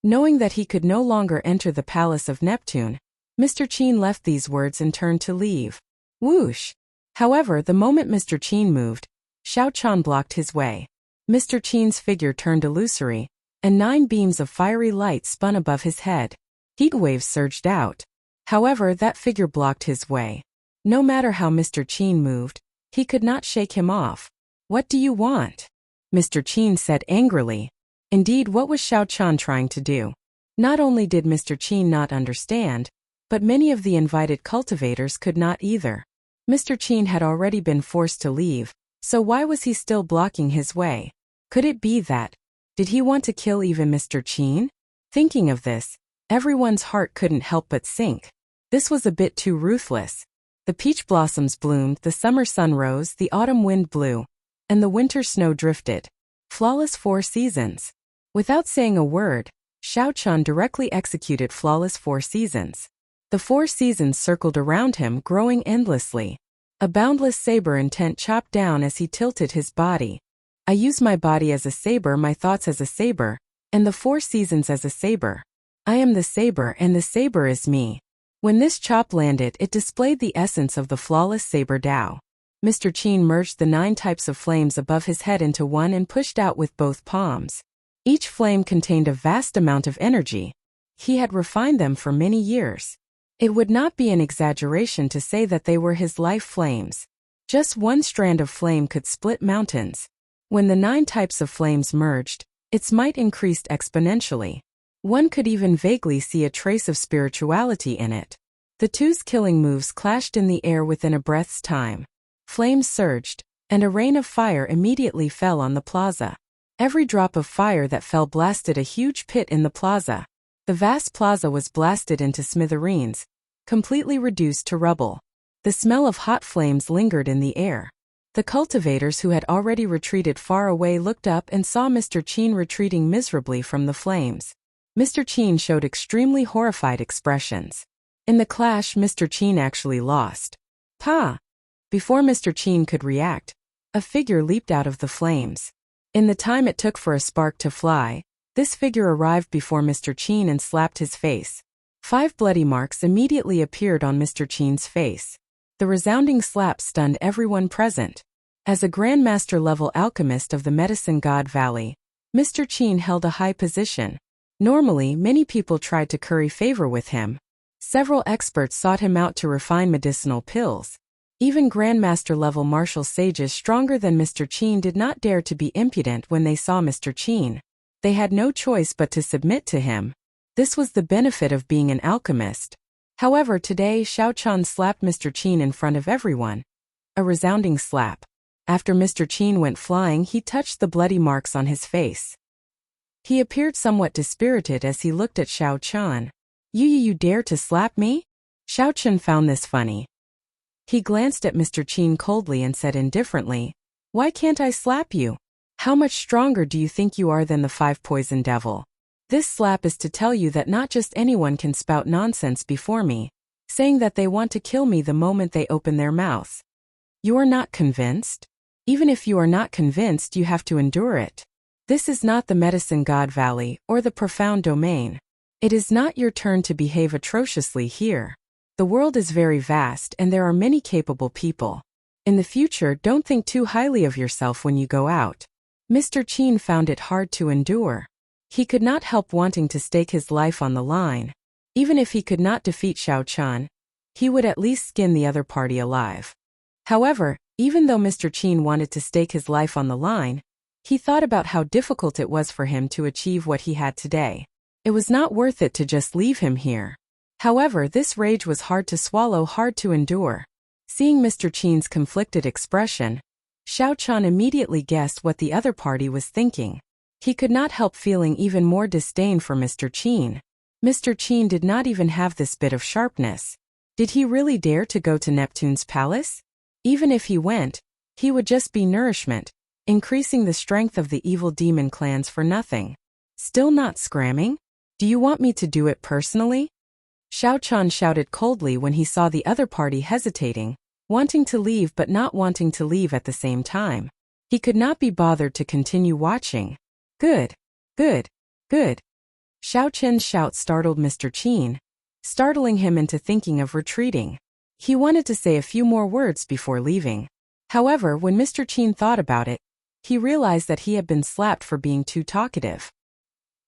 Speaker 1: Knowing that he could no longer enter the palace of Neptune, Mr. Qin left these words and turned to leave. Whoosh! However, the moment Mr. Qin moved, Xiao Chan blocked his way. Mr. Qin's figure turned illusory, and 9 beams of fiery light spun above his head. Heat waves surged out. However, that figure blocked his way. No matter how Mr. Qin moved, he could not shake him off. What do you want? Mr. Qin said angrily. Indeed, what was Xiao Chan trying to do? Not only did Mr. Qin not understand, but many of the invited cultivators could not either. Mr. Qin had already been forced to leave, so why was he still blocking his way? Could it be that? Did he want to kill even Mr. Qin? Thinking of this, everyone's heart couldn't help but sink. This was a bit too ruthless. The peach blossoms bloomed, the summer sun rose, the autumn wind blew, and the winter snow drifted. Flawless 4 seasons. Without saying a word, Xiao Chan directly executed flawless 4 seasons. The 4 seasons circled around him, growing endlessly. A boundless saber intent chopped down as he tilted his body. I use my body as a saber, my thoughts as a saber, and the 4 seasons as a saber. I am the saber and the saber is me. When this chop landed, it displayed the essence of the flawless saber Dao. Mr. Qin merged the 9 types of flames above his head into one and pushed out with both palms. Each flame contained a vast amount of energy. He had refined them for many years. It would not be an exaggeration to say that they were his life flames. Just one strand of flame could split mountains. When the 9 types of flames merged, its might increased exponentially. One could even vaguely see a trace of spirituality in it. The two's killing moves clashed in the air within a breath's time. Flames surged, and a rain of fire immediately fell on the plaza. Every drop of fire that fell blasted a huge pit in the plaza. The vast plaza was blasted into smithereens, completely reduced to rubble. The smell of hot flames lingered in the air. The cultivators who had already retreated far away looked up and saw Mr. Qin retreating miserably from the flames. Mr. Qin showed extremely horrified expressions. In the clash, Mr. Qin actually lost. Pa! Before Mr. Qin could react, a figure leaped out of the flames. In the time it took for a spark to fly, this figure arrived before Mr. Qin and slapped his face. 5 bloody marks immediately appeared on Mr. Qin's face. The resounding slap stunned everyone present. As a Grandmaster-level alchemist of the Medicine God Valley, Mr. Qin held a high position. Normally, many people tried to curry favor with him. Several experts sought him out to refine medicinal pills. Even Grandmaster-level martial sages stronger than Mr. Qin did not dare to be impudent when they saw Mr. Qin. They had no choice but to submit to him. This was the benefit of being an alchemist. However, today Xiao Chan slapped Mr. Qin in front of everyone. A resounding slap. After Mr. Qin went flying, he touched the bloody marks on his face. He appeared somewhat dispirited as he looked at Xiao Chan. You dare to slap me? Xiao Chun found this funny. He glanced at Mr. Qin coldly and said indifferently, "Why can't I slap you? How much stronger do you think you are than the 5 poison devil? This slap is to tell you that not just anyone can spout nonsense before me, saying that they want to kill me the moment they open their mouths. You are not convinced? Even if you are not convinced, you have to endure it. This is not the Medicine God Valley or the Profound Domain. It is not your turn to behave atrociously here. The world is very vast and there are many capable people. In the future, don't think too highly of yourself when you go out." Mr. Qin found it hard to endure. He could not help wanting to stake his life on the line. Even if he could not defeat Xiao Chun, he would at least skin the other party alive. However, even though Mr. Qin wanted to stake his life on the line, he thought about how difficult it was for him to achieve what he had today. It was not worth it to just leave him here. However, this rage was hard to swallow, hard to endure. Seeing Mr. Qin's conflicted expression, Xiao Chun immediately guessed what the other party was thinking. He could not help feeling even more disdain for Mr. Qin. Mr. Qin did not even have this bit of sharpness. Did he really dare to go to Neptune's palace? Even if he went, he would just be nourishment, increasing the strength of the evil demon clans for nothing. Still not scramming? Do you want me to do it personally? Xiao Chun shouted coldly when he saw the other party hesitating, wanting to leave but not wanting to leave at the same time. He could not be bothered to continue watching. Good. Good. Good. Xiao Chun's shout startled Mr. Qin, startling him into thinking of retreating. He wanted to say a few more words before leaving. However, when Mr. Qin thought about it, he realized that he had been slapped for being too talkative.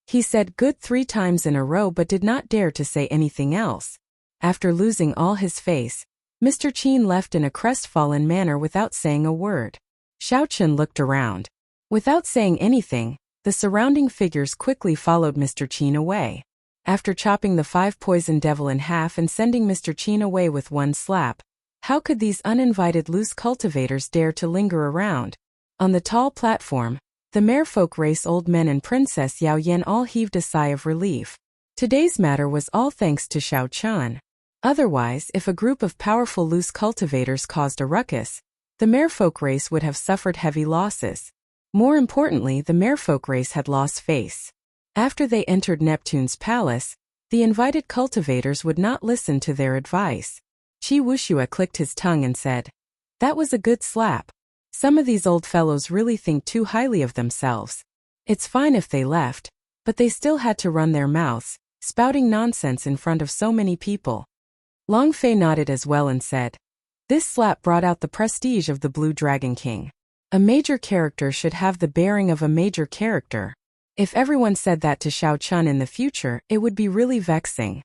Speaker 1: He said good 3 times in a row but did not dare to say anything else. After losing all his face, Mr. Qin left in a crestfallen manner without saying a word. Xiao Chun looked around. Without saying anything, the surrounding figures quickly followed Mr. Qin away. After chopping the 5 poison devil in half and sending Mr. Qin away with one slap, how could these uninvited loose cultivators dare to linger around? On the tall platform, the merfolk race old men and Princess Yao Yan all heaved a sigh of relief. Today's matter was all thanks to Xiao Chun. Otherwise, if a group of powerful loose cultivators caused a ruckus, the merfolk race would have suffered heavy losses. More importantly, the merfolk race had lost face. After they entered Neptune's palace, the invited cultivators would not listen to their advice. Wuxia clicked his tongue and said, "That was a good slap. Some of these old fellows really think too highly of themselves. It's fine if they left, but they still had to run their mouths, spouting nonsense in front of so many people." Long Fei nodded as well and said, "This slap brought out the prestige of the Blue Dragon King. A major character should have the bearing of a major character. If everyone said that to Xiao Chun in the future, it would be really vexing."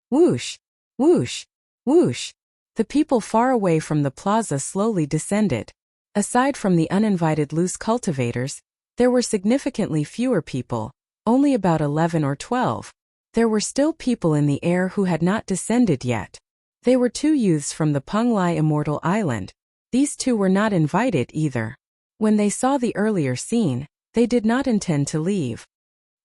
Speaker 1: Whoosh! Whoosh! Whoosh! The people far away from the plaza slowly descended. Aside from the uninvited loose cultivators, there were significantly fewer people, only about 11 or 12. There were still people in the air who had not descended yet. They were 2 youths from the Penglai Immortal Island. These 2 were not invited either. When they saw the earlier scene, they did not intend to leave.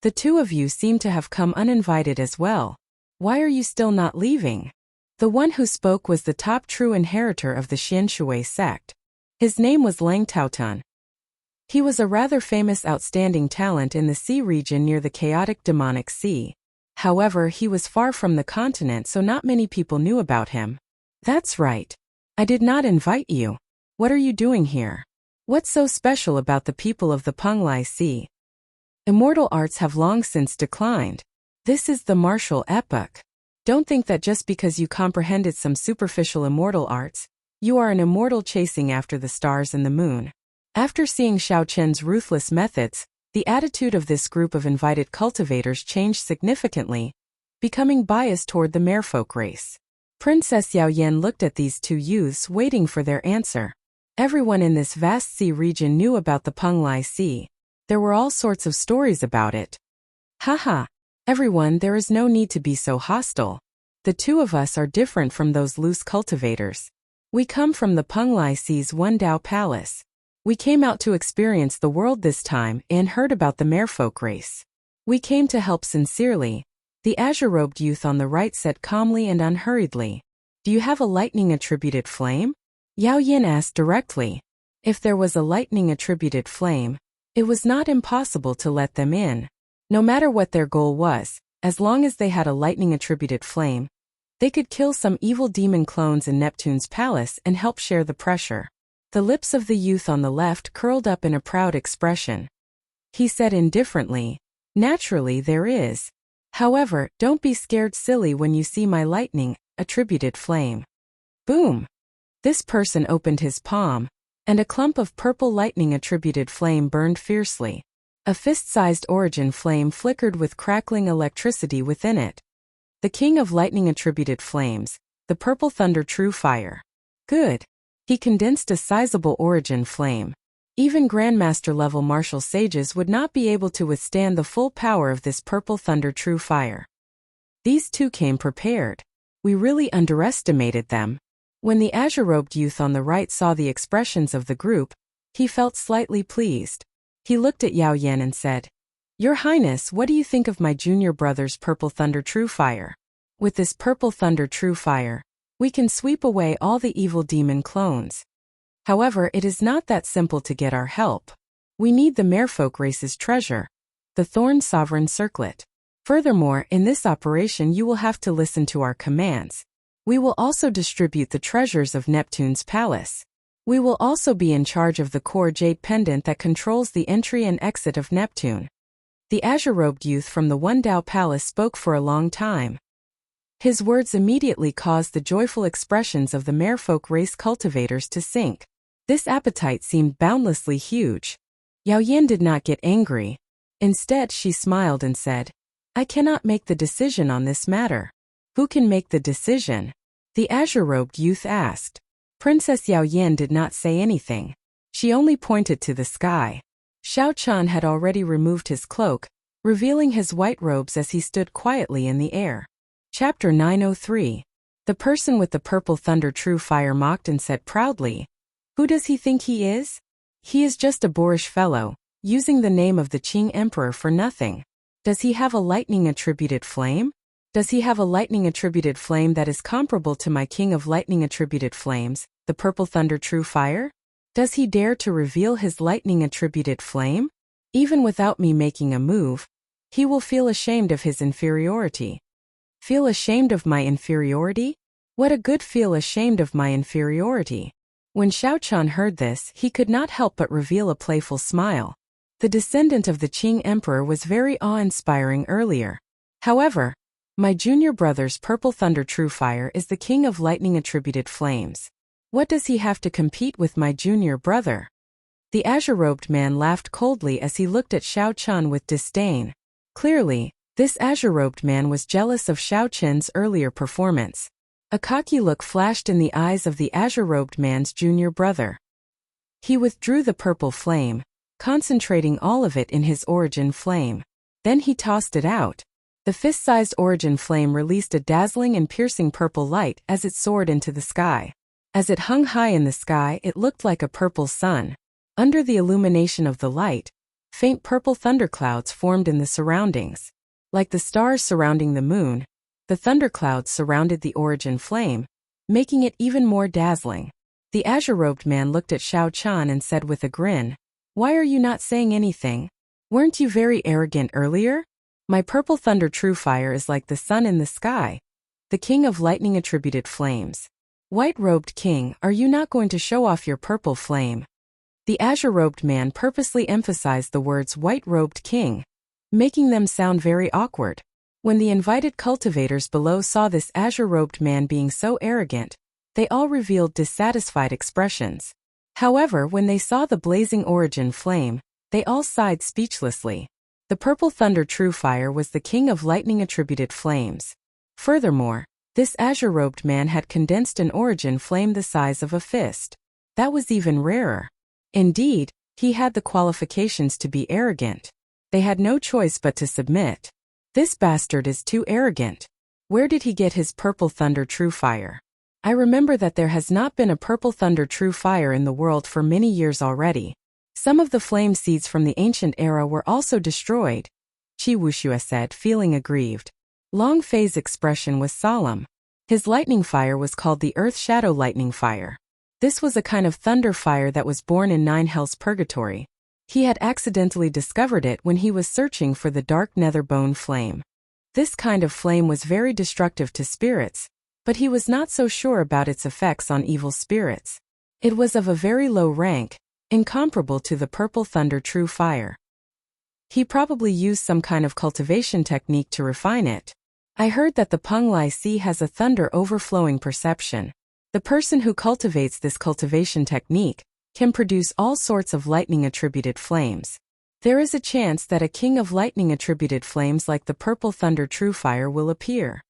Speaker 1: "The 2 of you seem to have come uninvited as well. Why are you still not leaving?" The one who spoke was the top true inheritor of the Xianshui sect. His name was Lang Taotun. He was a rather famous outstanding talent in the sea region near the chaotic demonic sea. However, he was far from the continent, so not many people knew about him. "That's right. I did not invite you. What are you doing here? What's so special about the people of the Penglai Sea? Immortal arts have long since declined. This is the martial epoch. Don't think that just because you comprehended some superficial immortal arts, you are an immortal chasing after the stars and the moon." After seeing Xiao Chun's ruthless methods, the attitude of this group of invited cultivators changed significantly, becoming biased toward the merfolk race. Princess Yao Yan looked at these 2 youths waiting for their answer. Everyone in this vast sea region knew about the Penglai Sea. There were all sorts of stories about it. "Haha. Everyone, there is no need to be so hostile. The 2 of us are different from those loose cultivators. We come from the Penglai Sea's One Dao Palace. We came out to experience the world this time and heard about the merfolk race. We came to help sincerely. The azure-robed youth on the right said calmly and unhurriedly. Do you have a lightning-attributed flame? Yao Yin asked directly. If there was a lightning-attributed flame, it was not impossible to let them in. No matter what their goal was, as long as they had a lightning-attributed flame, they could kill some evil demon clones in Neptune's palace and help share the pressure. The lips of the youth on the left curled up in a proud expression. He said indifferently, naturally there is. However, don't be scared silly when you see my lightning-attributed flame. Boom! This person opened his palm, and a clump of purple lightning-attributed flame burned fiercely. A fist-sized origin flame flickered with crackling electricity within it. The king of lightning-attributed flames, the purple thunder true fire. Good. He condensed a sizable origin flame. Even Grandmaster-level martial sages would not be able to withstand the full power of this purple thunder true fire. These two came prepared. We really underestimated them. When the azure-robed youth on the right saw the expressions of the group, he felt slightly pleased. He looked at Yao Yin and said, Your Highness, what do you think of my junior brother's purple thunder true fire? With this purple thunder true fire, we can sweep away all the evil demon clones. However, it is not that simple to get our help. We need the merfolk race's treasure, the Thorn Sovereign Circlet. Furthermore, in this operation you will have to listen to our commands. We will also distribute the treasures of Neptune's palace. We will also be in charge of the core jade pendant that controls the entry and exit of Neptune. The azure-robed youth from the One Dao Palace spoke for a long time. His words immediately caused the joyful expressions of the merfolk race cultivators to sink. This appetite seemed boundlessly huge. Yao Yin did not get angry. Instead, she smiled and said, I cannot make the decision on this matter. Who can make the decision? The azure-robed youth asked. Princess Yao Yin did not say anything. She only pointed to the sky. Xiao Chun had already removed his cloak, revealing his white robes as he stood quietly in the air. Chapter 903. The person with the purple thunder true fire mocked and said proudly, Who does he think he is? He is just a boorish fellow, using the name of the Qing Emperor for nothing. Does he have a lightning-attributed flame? Does he have a lightning-attributed flame that is comparable to my king of lightning-attributed flames, the purple thunder true fire? Does he dare to reveal his lightning-attributed flame? Even without me making a move, he will feel ashamed of his inferiority. Feel ashamed of my inferiority? What a good feel ashamed of my inferiority. When Xiao Chun heard this, he could not help but reveal a playful smile. The descendant of the Qing Emperor was very awe-inspiring earlier. However, my junior brother's purple thunder true fire is the king of lightning-attributed flames. What does he have to compete with my junior brother? The azure-robed man laughed coldly as he looked at Xiao Chun with disdain. Clearly, this azure-robed man was jealous of Xiao Chun's earlier performance. A cocky look flashed in the eyes of the azure-robed man's junior brother. He withdrew the purple flame, concentrating all of it in his origin flame. Then he tossed it out. The fist-sized origin flame released a dazzling and piercing purple light as it soared into the sky. As it hung high in the sky, it looked like a purple sun. Under the illumination of the light, faint purple thunderclouds formed in the surroundings. Like the stars surrounding the moon, the thunderclouds surrounded the origin flame, making it even more dazzling. The azure-robed man looked at Xiao Chun and said with a grin, Why are you not saying anything? Weren't you very arrogant earlier? My purple thunder true fire is like the sun in the sky, the king of lightning-attributed flames. White-robed king, are you not going to show off your purple flame? The azure-robed man purposely emphasized the words white-robed king, making them sound very awkward. When the invited cultivators below saw this azure-robed man being so arrogant, they all revealed dissatisfied expressions. However, when they saw the blazing origin flame, they all sighed speechlessly. The purple thunder true fire was the king of lightning-attributed flames. Furthermore, this azure-robed man had condensed an origin flame the size of a fist. That was even rarer. Indeed, he had the qualifications to be arrogant. They had no choice but to submit. This bastard is too arrogant. Where did he get his purple thunder true fire? I remember that there has not been a purple thunder true fire in the world for many years already. Some of the flame seeds from the ancient era were also destroyed, Wuxia said, feeling aggrieved. Long Fei's expression was solemn. His lightning fire was called the Earth Shadow Lightning Fire. This was a kind of thunder fire that was born in 9 Hells Purgatory. He had accidentally discovered it when he was searching for the dark nether bone flame. This kind of flame was very destructive to spirits, but he was not so sure about its effects on evil spirits. It was of a very low rank, incomparable to the purple thunder true fire. He probably used some kind of cultivation technique to refine it. I heard that the Peng Lai Sea has a thunder overflowing perception. The person who cultivates this cultivation technique can produce all sorts of lightning-attributed flames. There is a chance that a king of lightning-attributed flames like the purple thunder true fire will appear.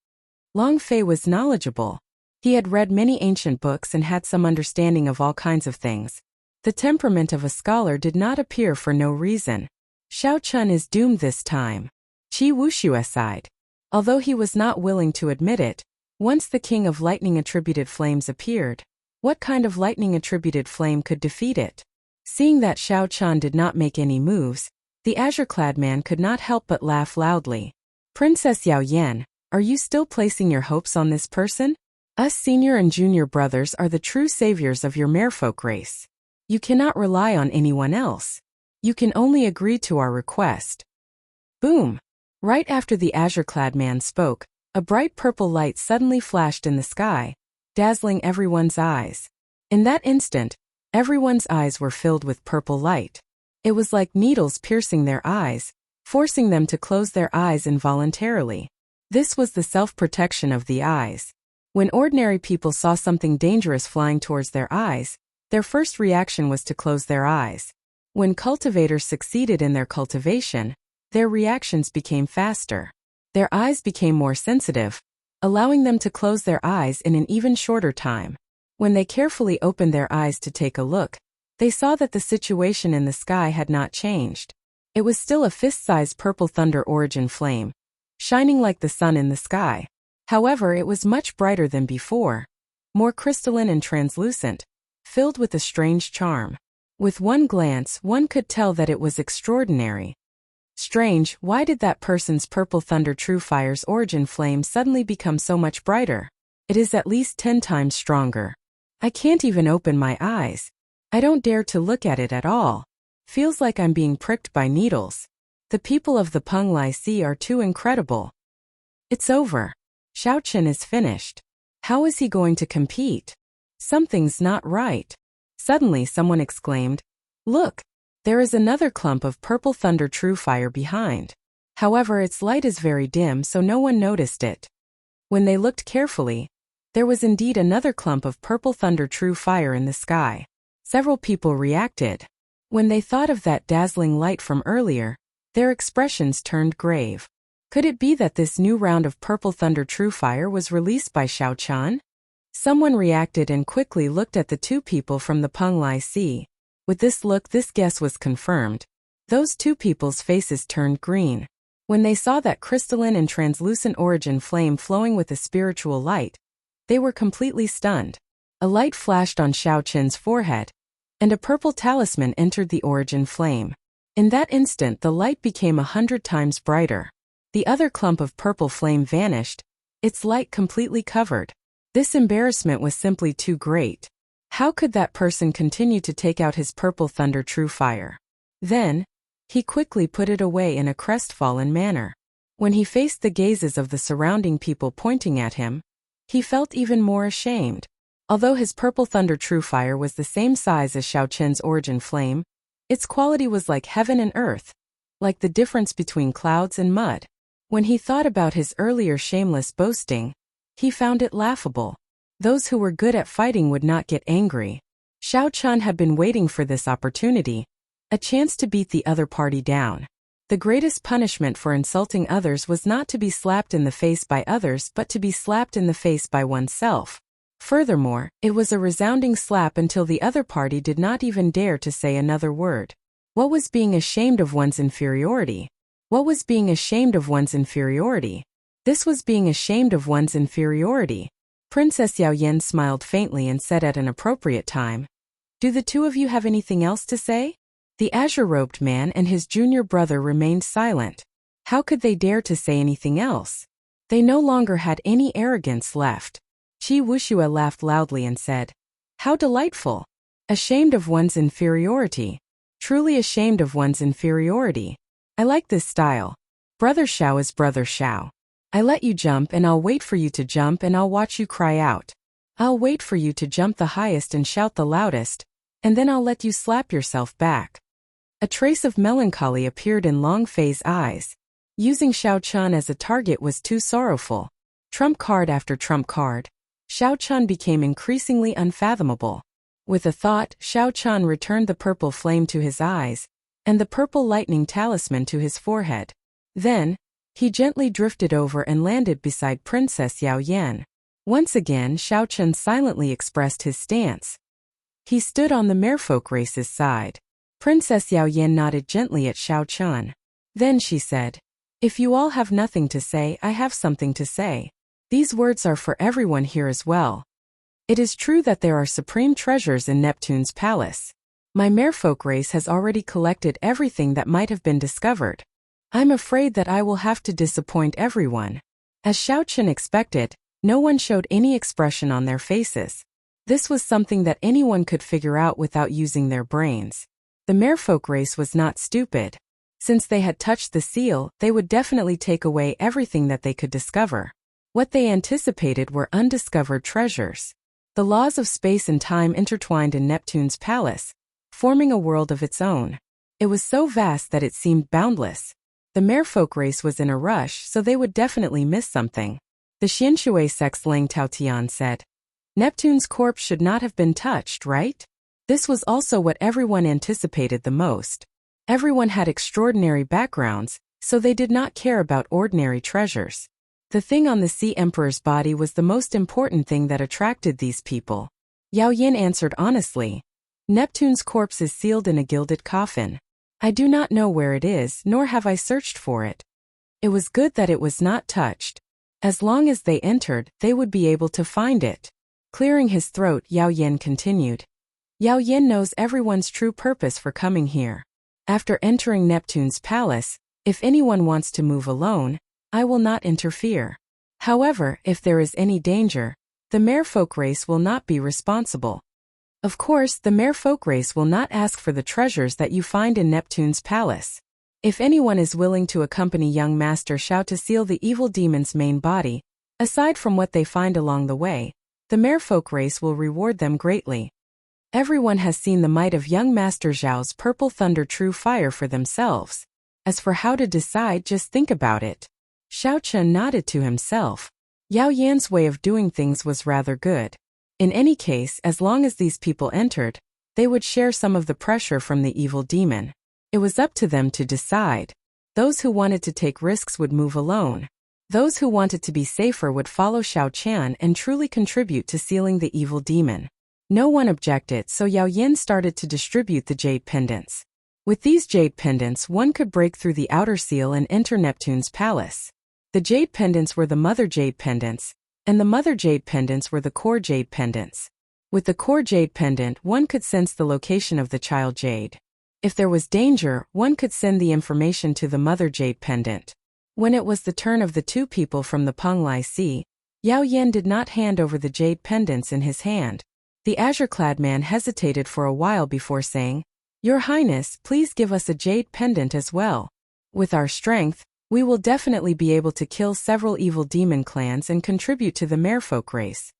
Speaker 1: Long Fei was knowledgeable. He had read many ancient books and had some understanding of all kinds of things. The temperament of a scholar did not appear for no reason. Xiao Chun is doomed this time. Qi Wuxia sighed. Although he was not willing to admit it, once the king of lightning-attributed flames appeared, what kind of lightning-attributed flame could defeat it? Seeing that Xiao Chun did not make any moves, the azure-clad man could not help but laugh loudly. Princess Yao Yan, are you still placing your hopes on this person? Us senior and junior brothers are the true saviors of your merfolk race. You cannot rely on anyone else. You can only agree to our request. Boom! Right after the azure-clad man spoke, a bright purple light suddenly flashed in the sky, dazzling everyone's eyes. In that instant, everyone's eyes were filled with purple light. It was like needles piercing their eyes, forcing them to close their eyes involuntarily. This was the self-protection of the eyes. When ordinary people saw something dangerous flying towards their eyes, their first reaction was to close their eyes. When cultivators succeeded in their cultivation, their reactions became faster. Their eyes became more sensitive, allowing them to close their eyes in an even shorter time. When they carefully opened their eyes to take a look, they saw that the situation in the sky had not changed. It was still a fist-sized purple thunder origin flame, shining like the sun in the sky. However, it was much brighter than before, more crystalline and translucent, filled with a strange charm. With one glance, one could tell that it was extraordinary. Strange, why did that person's purple thunder true fire's origin flame suddenly become so much brighter? It is at least 10 times stronger. I can't even open my eyes. I don't dare to look at it at all. Feels like I'm being pricked by needles. The people of the Peng Lai Sea are too incredible. It's over. Xiao Chun is finished. How is he going to compete? Something's not right. Suddenly someone exclaimed, "Look! There is another clump of purple thunder true fire behind." However, its light is very dim, so no one noticed it. When they looked carefully, there was indeed another clump of purple thunder true fire in the sky. Several people reacted. When they thought of that dazzling light from earlier, their expressions turned grave. Could it be that this new round of purple thunder true fire was released by Xiao Chun? Someone reacted and quickly looked at the 2 people from the Peng Lai Sea. With this look, this guess was confirmed. Those 2 people's faces turned green. When they saw that crystalline and translucent origin flame flowing with a spiritual light, they were completely stunned. A light flashed on Xiao Chun's forehead, and a purple talisman entered the origin flame. In that instant, the light became 100 times brighter. The other clump of purple flame vanished, its light completely covered. This embarrassment was simply too great. How could that person continue to take out his purple thunder true fire? Then, he quickly put it away in a crestfallen manner. When he faced the gazes of the surrounding people pointing at him, he felt even more ashamed. Although his purple thunder true fire was the same size as Xiao Chun's origin flame, its quality was like heaven and earth, like the difference between clouds and mud. When he thought about his earlier shameless boasting, he found it laughable. Those who were good at fighting would not get angry. Xiao Chun had been waiting for this opportunity, a chance to beat the other party down. The greatest punishment for insulting others was not to be slapped in the face by others but to be slapped in the face by oneself. Furthermore, it was a resounding slap until the other party did not even dare to say another word. What was being ashamed of one's inferiority? What was being ashamed of one's inferiority? This was being ashamed of one's inferiority. Princess Yao Yan smiled faintly and said at an appropriate time, "Do the 2 of you have anything else to say?" The azure-robed man and his junior brother remained silent. How could they dare to say anything else? They no longer had any arrogance left. Qi Wuxia laughed loudly and said, "How delightful! Ashamed of one's inferiority. Truly ashamed of one's inferiority. I like this style. Brother Xiao is Brother Xiao. I let you jump and I'll wait for you to jump and I'll watch you cry out. I'll wait for you to jump the highest and shout the loudest, and then I'll let you slap yourself back." A trace of melancholy appeared in Long Fei's eyes. Using Xiao Chun as a target was too sorrowful. Trump card after trump card. Xiao Chun became increasingly unfathomable. With a thought, Xiao Chun returned the purple flame to his eyes, and the purple lightning talisman to his forehead. Then, he gently drifted over and landed beside Princess Yao Yan. Once again, Xiao Chun silently expressed his stance. He stood on the merfolk race's side. Princess Yao Yan nodded gently at Xiao Chun. Then she said, "If you all have nothing to say, I have something to say. These words are for everyone here as well. It is true that there are supreme treasures in Neptune's palace. My merfolk race has already collected everything that might have been discovered. I'm afraid that I will have to disappoint everyone." As Xiao Chun expected, no one showed any expression on their faces. This was something that anyone could figure out without using their brains. The merfolk race was not stupid. Since they had touched the seal, they would definitely take away everything that they could discover. What they anticipated were undiscovered treasures. The laws of space and time intertwined in Neptune's palace, forming a world of its own. It was so vast that it seemed boundless. The merfolk race was in a rush, so they would definitely miss something. The Xianshui sect's Lang Taotian said, "Neptune's corpse should not have been touched, right?" This was also what everyone anticipated the most. Everyone had extraordinary backgrounds, so they did not care about ordinary treasures. The thing on the Sea Emperor's body was the most important thing that attracted these people. Yao Yin answered honestly, "Neptune's corpse is sealed in a gilded coffin. I do not know where it is, nor have I searched for it. It was good that it was not touched. As long as they entered, they would be able to find it." Clearing his throat, Yao Yin continued, "Yao Yin knows everyone's true purpose for coming here. After entering Neptune's palace, if anyone wants to move alone, I will not interfere. However, if there is any danger, the merfolk race will not be responsible. Of course, the merfolk race will not ask for the treasures that you find in Neptune's palace. If anyone is willing to accompany young Master Xiao to seal the evil demon's main body, aside from what they find along the way, the merfolk race will reward them greatly. Everyone has seen the might of young Master Zhao's purple thunder true fire for themselves. As for how to decide, just think about it." Xiao Chun nodded to himself. Yao Yan's way of doing things was rather good. In any case, as long as these people entered, they would share some of the pressure from the evil demon. It was up to them to decide. Those who wanted to take risks would move alone. Those who wanted to be safer would follow Xiao Chan and truly contribute to sealing the evil demon. No one objected, so Yao Yin started to distribute the jade pendants. With these jade pendants, one could break through the outer seal and enter Neptune's palace. The jade pendants were the mother jade pendants, and the mother jade pendants were the core jade pendants. With the core jade pendant, one could sense the location of the child jade. If there was danger, one could send the information to the mother jade pendant. When it was the turn of the two people from the Penglai Sea, Yao Yin did not hand over the jade pendants in his hand. The azure-clad man hesitated for a while before saying, "Your Highness, please give us a jade pendant as well. With our strength, we will definitely be able to kill several evil demon clans and contribute to the merfolk race."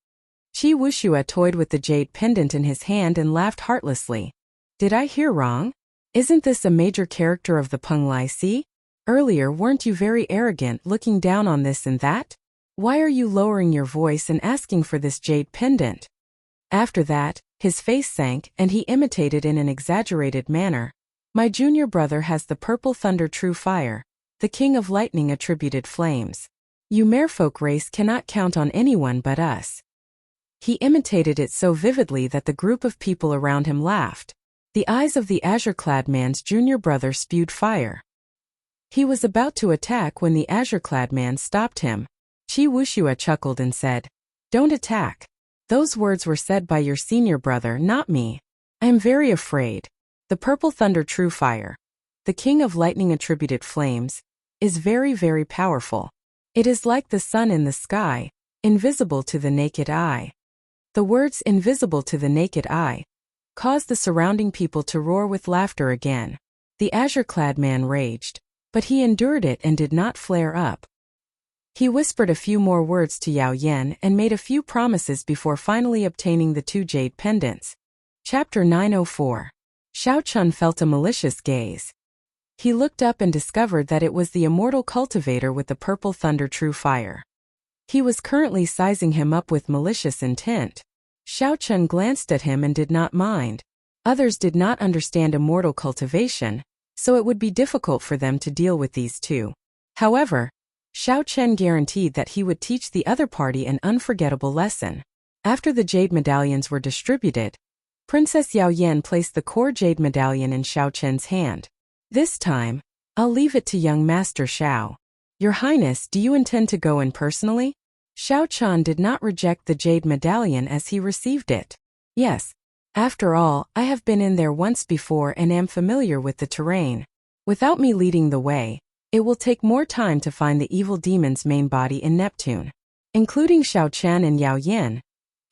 Speaker 1: Qi Wuxia toyed with the jade pendant in his hand and laughed heartlessly. "Did I hear wrong? Isn't this a major character of the Penglai Sea? Earlier, weren't you very arrogant, looking down on this and that? Why are you lowering your voice and asking for this jade pendant?" After that, his face sank, and he imitated in an exaggerated manner, "My junior brother has the purple thunder true fire, the king of lightning attributed flames. You merfolk race cannot count on anyone but us." He imitated it so vividly that the group of people around him laughed. The eyes of the azure-clad man's junior brother spewed fire. He was about to attack when the azure-clad man stopped him. Qi Wuxia chuckled and said, "Don't attack. Those words were said by your senior brother, not me. I am very afraid. The purple thunder true fire, the king of lightning attributed flames, is very, very powerful. It is like the sun in the sky, invisible to the naked eye. The words invisible to the naked eye caused the surrounding people to roar with laughter again. The azure-clad man raged, but he endured it and did not flare up. He whispered a few more words to Yao Yan and made a few promises before finally obtaining the 2 jade pendants. Chapter 904. Xiao Chun felt a malicious gaze. He looked up and discovered that it was the immortal cultivator with the purple thunder true fire. He was currently sizing him up with malicious intent. Xiao Chun glanced at him and did not mind. Others did not understand immortal cultivation, so it would be difficult for them to deal with these two. However, Xiao Chen guaranteed that he would teach the other party an unforgettable lesson. After the jade medallions were distributed, Princess Yao Yan placed the core jade medallion in Xiao Chen's hand. This time, I'll leave it to young Master Xiao. Your Highness, do you intend to go in personally? Xiao Chan did not reject the jade medallion as he received it. Yes. After all, I have been in there once before and am familiar with the terrain. Without me leading the way, it will take more time to find the evil demon's main body in Neptune. Including Xiao Chan and Yao Yan,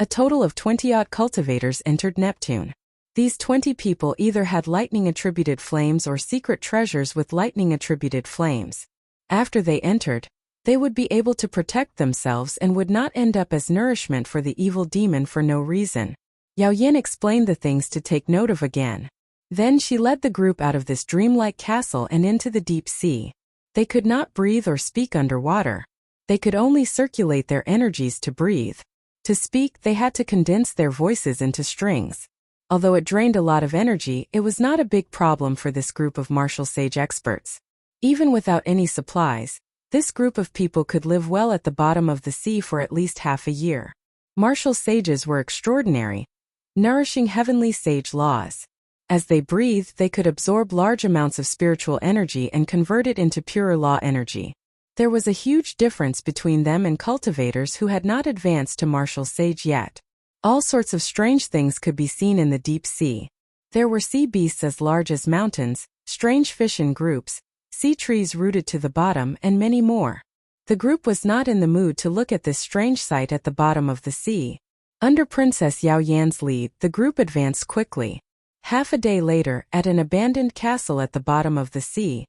Speaker 1: a total of 20-odd cultivators entered Neptune. These 20 people either had lightning-attributed flames or secret treasures with lightning-attributed flames. After they entered, they would be able to protect themselves and would not end up as nourishment for the evil demon for no reason. Yao Yan explained the things to take note of again. Then she led the group out of this dreamlike castle and into the deep sea. They could not breathe or speak underwater. They could only circulate their energies to breathe. To speak, they had to condense their voices into strings. Although it drained a lot of energy, it was not a big problem for this group of martial sage experts. Even without any supplies, this group of people could live well at the bottom of the sea for at least half a year. Martial sages were extraordinary, nourishing heavenly sage laws. As they breathed, they could absorb large amounts of spiritual energy and convert it into pure law energy. There was a huge difference between them and cultivators who had not advanced to martial sage yet. All sorts of strange things could be seen in the deep sea. There were sea beasts as large as mountains, strange fish in groups, sea trees rooted to the bottom, and many more. The group was not in the mood to look at this strange sight at the bottom of the sea. Under Princess Yao Yan's lead, the group advanced quickly. Half a day later, at an abandoned castle at the bottom of the sea,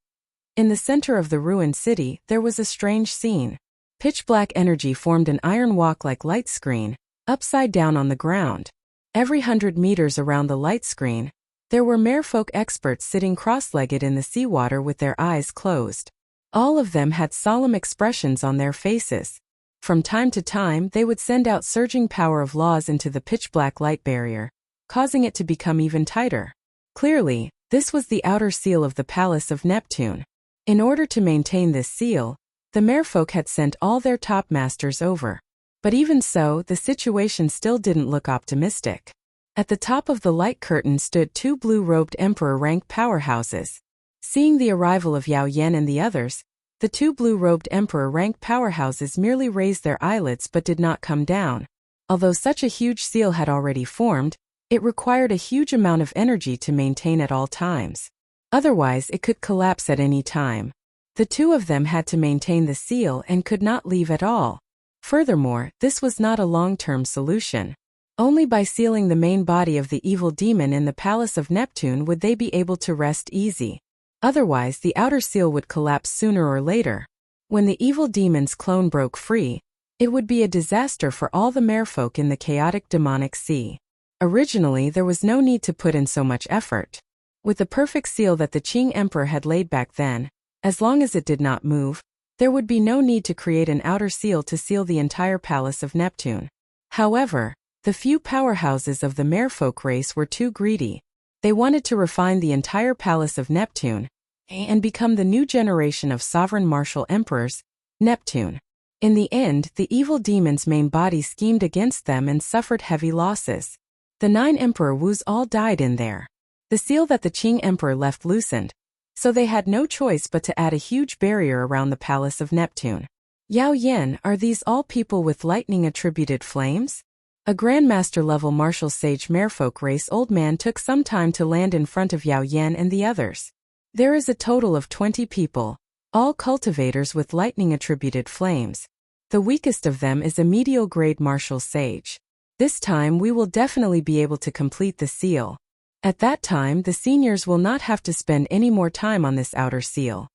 Speaker 1: in the center of the ruined city, there was a strange scene. Pitch-black energy formed an iron walk-like light screen, upside down on the ground. Every 100 meters around the light screen, there were merfolk experts sitting cross-legged in the seawater with their eyes closed. All of them had solemn expressions on their faces. From time to time, they would send out surging power of laws into the pitch-black light barrier, causing it to become even tighter. Clearly, this was the outer seal of the Palace of Neptune. In order to maintain this seal, the merfolk had sent all their top masters over. But even so, the situation still didn't look optimistic. At the top of the light curtain stood 2 blue-robed emperor-rank powerhouses. Seeing the arrival of Yao Yan and the others, the 2 blue-robed emperor-rank powerhouses merely raised their eyelids but did not come down. Although such a huge seal had already formed, it required a huge amount of energy to maintain at all times. Otherwise, it could collapse at any time. The 2 of them had to maintain the seal and could not leave at all. Furthermore, this was not a long-term solution. Only by sealing the main body of the evil demon in the Palace of Neptune would they be able to rest easy. Otherwise, the outer seal would collapse sooner or later. When the evil demon's clone broke free, it would be a disaster for all the merfolk in the chaotic demonic sea. Originally, there was no need to put in so much effort. With the perfect seal that the Qing Emperor had laid back then, as long as it did not move, there would be no need to create an outer seal to seal the entire Palace of Neptune. However, the few powerhouses of the merfolk race were too greedy. They wanted to refine the entire Palace of Neptune and become the new generation of sovereign martial emperors, Neptune. In the end, the evil demon's main body schemed against them and suffered heavy losses. The 9 Emperor Wus all died in there. The seal that the Qing Emperor left loosened, so they had no choice but to add a huge barrier around the Palace of Neptune. Yao Yan, are these all people with lightning-attributed flames? A Grandmaster-level martial sage merfolk race old man took some time to land in front of Yao Yan and the others. There is a total of 20 people. all cultivators with lightning-attributed flames. The weakest of them is a medial-grade martial sage. This time we will definitely be able to complete the seal. At that time the seniors will not have to spend any more time on this outer seal.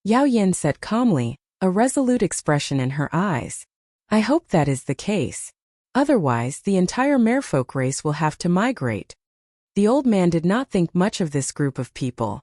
Speaker 1: Yao Yin said calmly, a resolute expression in her eyes. I hope that is the case. Otherwise the entire merfolk race will have to migrate. The old man did not think much of this group of people.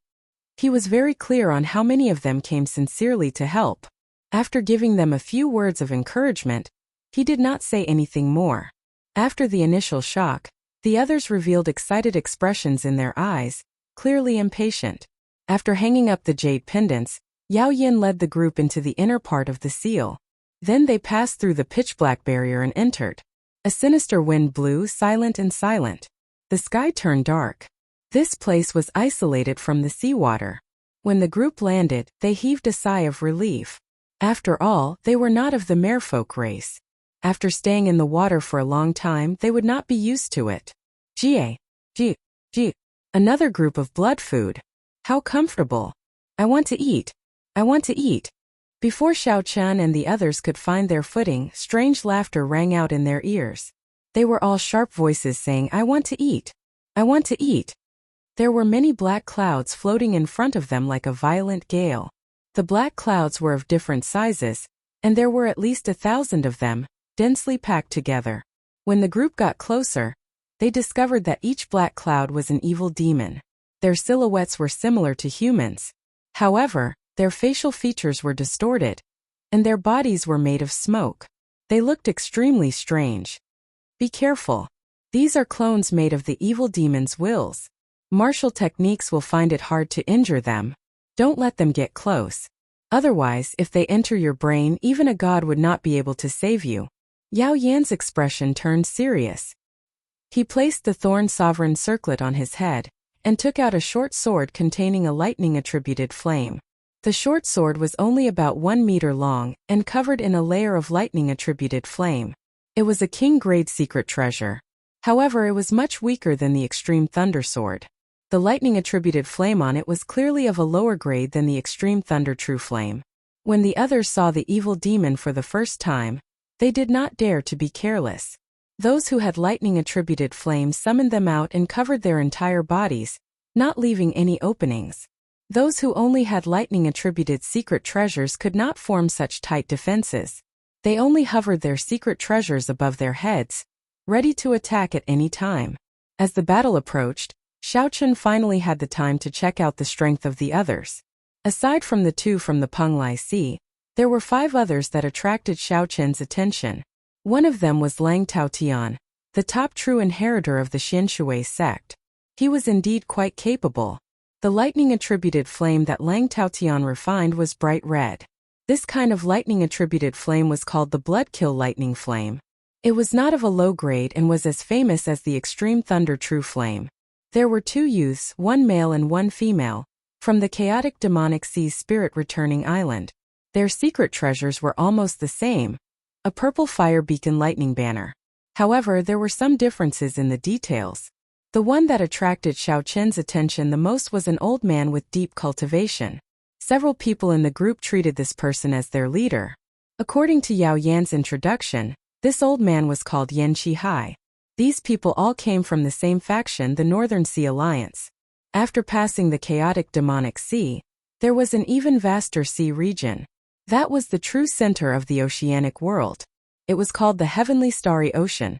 Speaker 1: He was very clear on how many of them came sincerely to help. After giving them a few words of encouragement, he did not say anything more. After the initial shock, the others revealed excited expressions in their eyes, clearly impatient. After hanging up the jade pendants, Yao Yin led the group into the inner part of the seal. Then they passed through the pitch-black barrier and entered. A sinister wind blew, silent and silent. The sky turned dark. This place was isolated from the seawater. When the group landed, they heaved a sigh of relief. After all, they were not of the merfolk race. After staying in the water for a long time, they would not be used to it. Jie. Another group of blood food. How comfortable. I want to eat. I want to eat. Before Xiao Chen and the others could find their footing, strange laughter rang out in their ears. They were all sharp voices saying, I want to eat. I want to eat. There were many black clouds floating in front of them like a violent gale. The black clouds were of different sizes, and there were at least 1,000 of them, densely packed together. When the group got closer, they discovered that each black cloud was an evil demon. Their silhouettes were similar to humans. However, their facial features were distorted, and their bodies were made of smoke. They looked extremely strange. Be careful. These are clones made of the evil demon's wills. Martial techniques will find it hard to injure them. Don't let them get close. Otherwise, if they enter your brain, even a god would not be able to save you. Yao Yan's expression turned serious. He placed the thorn sovereign circlet on his head, and took out a short sword containing a lightning-attributed flame. The short sword was only about 1 meter long, and covered in a layer of lightning-attributed flame. It was a king-grade secret treasure. However, it was much weaker than the extreme thunder sword. The lightning-attributed flame on it was clearly of a lower grade than the extreme thunder true flame. When the others saw the evil demon for the first time, they did not dare to be careless. Those who had lightning-attributed flames summoned them out and covered their entire bodies, not leaving any openings. Those who only had lightning-attributed secret treasures could not form such tight defenses. They only hovered their secret treasures above their heads, ready to attack at any time. As the battle approached, Xiao Chen finally had the time to check out the strength of the others. Aside from the 2 from the Penglai Sea, there were 5 others that attracted Xiao Chen's attention. One of them was Lang Taotian, the top true inheritor of the Xianshui sect. He was indeed quite capable. The lightning-attributed flame that Lang Taotian refined was bright red. This kind of lightning-attributed flame was called the Bloodkill Lightning Flame. It was not of a low grade and was as famous as the Extreme Thunder True Flame. There were 2 youths, 1 male and 1 female, from the chaotic demonic sea's spirit-returning island. Their secret treasures were almost the same, a purple fire beacon lightning banner. However, there were some differences in the details. The one that attracted Xiao Chen's attention the most was an old man with deep cultivation. Several people in the group treated this person as their leader. According to Yao Yan's introduction, this old man was called Yan Qihai. These people all came from the same faction, the Northern Sea Alliance. After passing the chaotic demonic sea, there was an even vaster sea region. That was the true center of the oceanic world. It was called the Heavenly Starry Ocean,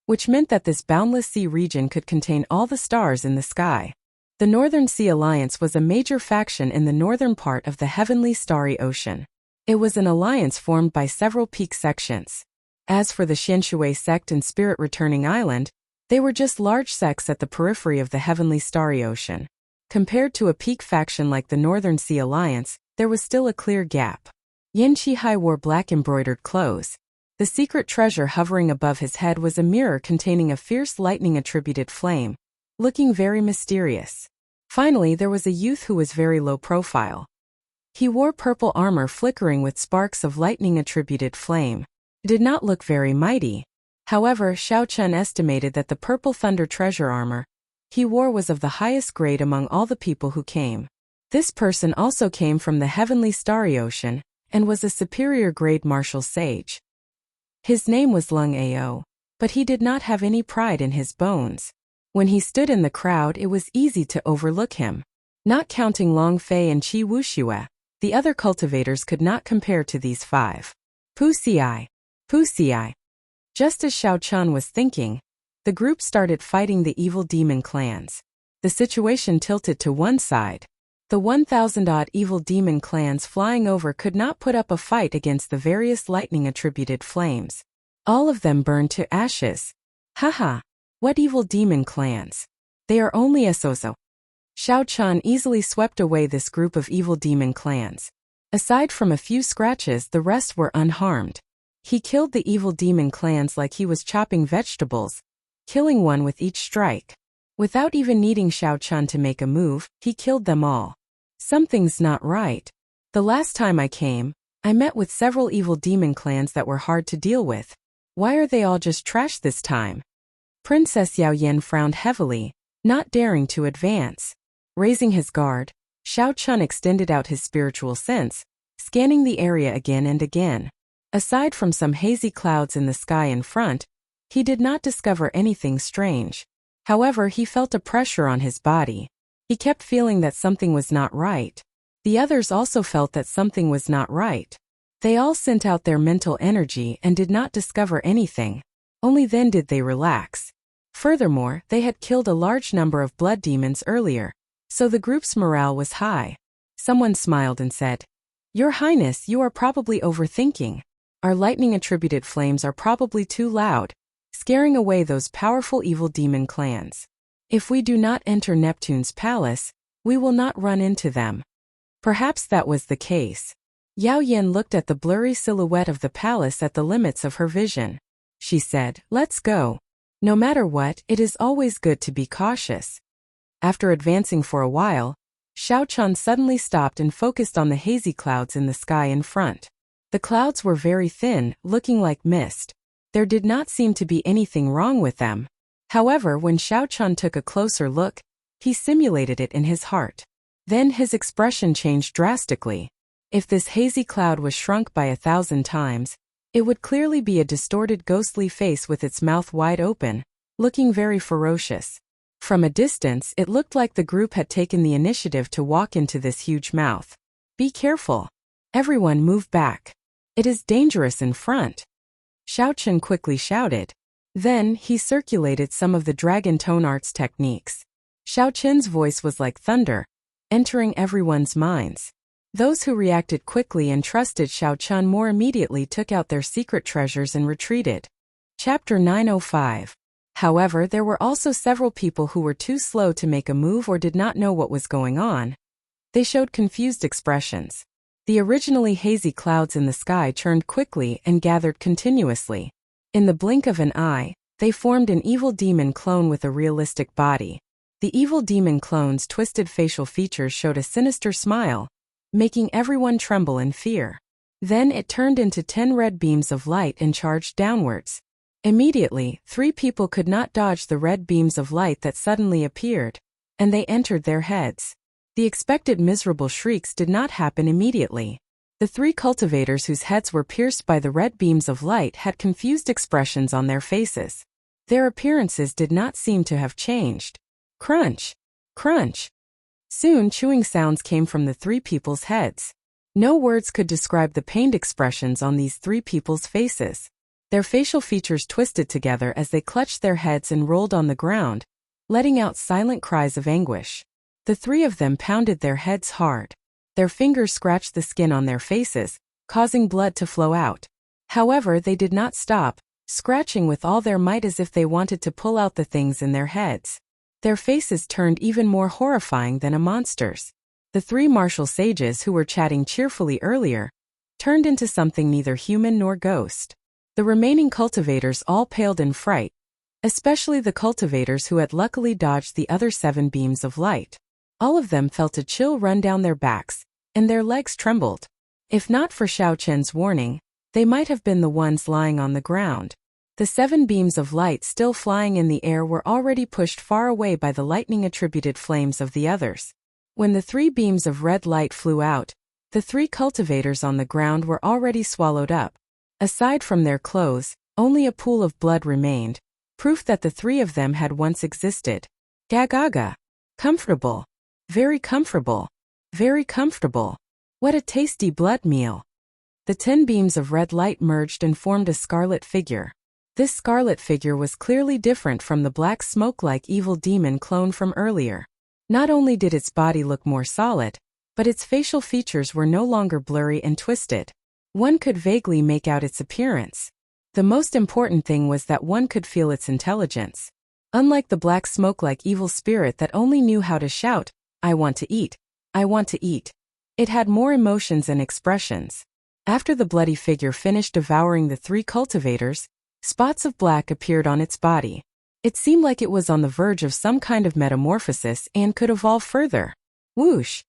Speaker 1: which meant that this boundless sea region could contain all the stars in the sky. The Northern Sea Alliance was a major faction in the northern part of the Heavenly Starry Ocean. It was an alliance formed by several peak sections. As for the Xianshui sect and Spirit Returning Island, they were just large sects at the periphery of the Heavenly Starry Ocean. Compared to a peak faction like the Northern Sea Alliance, there was still a clear gap. Yan Qihai wore black embroidered clothes. The secret treasure hovering above his head was a mirror containing a fierce lightning-attributed flame, looking very mysterious. Finally, there was a youth who was very low profile. He wore purple armor flickering with sparks of lightning-attributed flame. It did not look very mighty. However, Xiao Chen estimated that the purple thunder treasure armor he wore was of the highest grade among all the people who came. This person also came from the heavenly starry ocean and was a superior grade martial sage. His name was Lung Ao, but he did not have any pride in his bones. When he stood in the crowd, it was easy to overlook him. Not counting Long Fei and Qi Wuxia, the other cultivators could not compare to these five. Wuxia. Wuxia. Just as Xiao Chun was thinking, the group started fighting the evil demon clans. The situation tilted to one side. The 1,000-odd evil demon clans flying over could not put up a fight against the various lightning-attributed flames. All of them burned to ashes. Haha! What evil demon clans? They are only a so-so. Xiao Chun easily swept away this group of evil demon clans. Aside from a few scratches, the rest were unharmed. He killed the evil demon clans like he was chopping vegetables, killing one with each strike. Without even needing Xiao Chun to make a move, he killed them all. Something's not right. The last time I came, I met with several evil demon clans that were hard to deal with. Why are they all just trash this time? Princess Yao Yen frowned heavily, not daring to advance. Raising his guard, Xiao Chun extended out his spiritual sense, scanning the area again and again. Aside from some hazy clouds in the sky in front, he did not discover anything strange. However, he felt a pressure on his body. He kept feeling that something was not right. The others also felt that something was not right. They all sent out their mental energy and did not discover anything. Only then did they relax. Furthermore, they had killed a large number of blood demons earlier, so the group's morale was high. Someone smiled and said, "Your Highness, you are probably overthinking. Our lightning-attributed flames are probably too loud, scaring away those powerful evil demon clans. If we do not enter Neptune's palace, we will not run into them." Perhaps that was the case. Yao Yen looked at the blurry silhouette of the palace at the limits of her vision. She said, "Let's go. No matter what, it is always good to be cautious." After advancing for a while, Xiao Chun suddenly stopped and focused on the hazy clouds in the sky in front. The clouds were very thin, looking like mist. There did not seem to be anything wrong with them. However, when Xiao Chun took a closer look, he simulated it in his heart. Then his expression changed drastically. If this hazy cloud was shrunk by 1,000 times, it would clearly be a distorted ghostly face with its mouth wide open, looking very ferocious. From a distance, it looked like the group had taken the initiative to walk into this huge mouth. "Be careful. Everyone move back. It is dangerous in front." Xiao Chun quickly shouted. Then, he circulated some of the dragon tone arts techniques. Xiao Chun's voice was like thunder, entering everyone's minds. Those who reacted quickly and trusted Xiao Chun more immediately took out their secret treasures and retreated. Chapter 905. However, there were also several people who were too slow to make a move or did not know what was going on. They showed confused expressions. The originally hazy clouds in the sky churned quickly and gathered continuously. In the blink of an eye, they formed an evil demon clone with a realistic body. The evil demon clone's twisted facial features showed a sinister smile, making everyone tremble in fear. Then it turned into 10 red beams of light and charged downwards. Immediately, 3 people could not dodge the red beams of light that suddenly appeared, and they entered their heads. The expected miserable shrieks did not happen immediately. The 3 cultivators whose heads were pierced by the red beams of light had confused expressions on their faces. Their appearances did not seem to have changed. Crunch! Crunch! Soon chewing sounds came from the 3 people's heads. No words could describe the pained expressions on these 3 people's faces. Their facial features twisted together as they clutched their heads and rolled on the ground, letting out silent cries of anguish. The 3 of them pounded their heads hard. Their fingers scratched the skin on their faces, causing blood to flow out. However, they did not stop, scratching with all their might as if they wanted to pull out the things in their heads. Their faces turned even more horrifying than a monster's. The 3 martial sages who were chatting cheerfully earlier turned into something neither human nor ghost. The remaining cultivators all paled in fright, especially the cultivators who had luckily dodged the other 7 beams of light. All of them felt a chill run down their backs, and their legs trembled. If not for Xiao Chen's warning, they might have been the ones lying on the ground. The 7 beams of light still flying in the air were already pushed far away by the lightning-attributed flames of the others. When the 3 beams of red light flew out, the 3 cultivators on the ground were already swallowed up. Aside from their clothes, only a pool of blood remained, proof that the 3 of them had once existed. Gagaga. Comfortable. Very comfortable. Very comfortable. What a tasty blood meal. The 10 beams of red light merged and formed a scarlet figure. This scarlet figure was clearly different from the black smoke-like evil demon clone from earlier. Not only did its body look more solid, but its facial features were no longer blurry and twisted. One could vaguely make out its appearance. The most important thing was that one could feel its intelligence. Unlike the black smoke-like evil spirit that only knew how to shout, "I want to eat. I want to eat." It had more emotions and expressions. After the bloody figure finished devouring the 3 cultivators, spots of black appeared on its body. It seemed like it was on the verge of some kind of metamorphosis and could evolve further. Whoosh!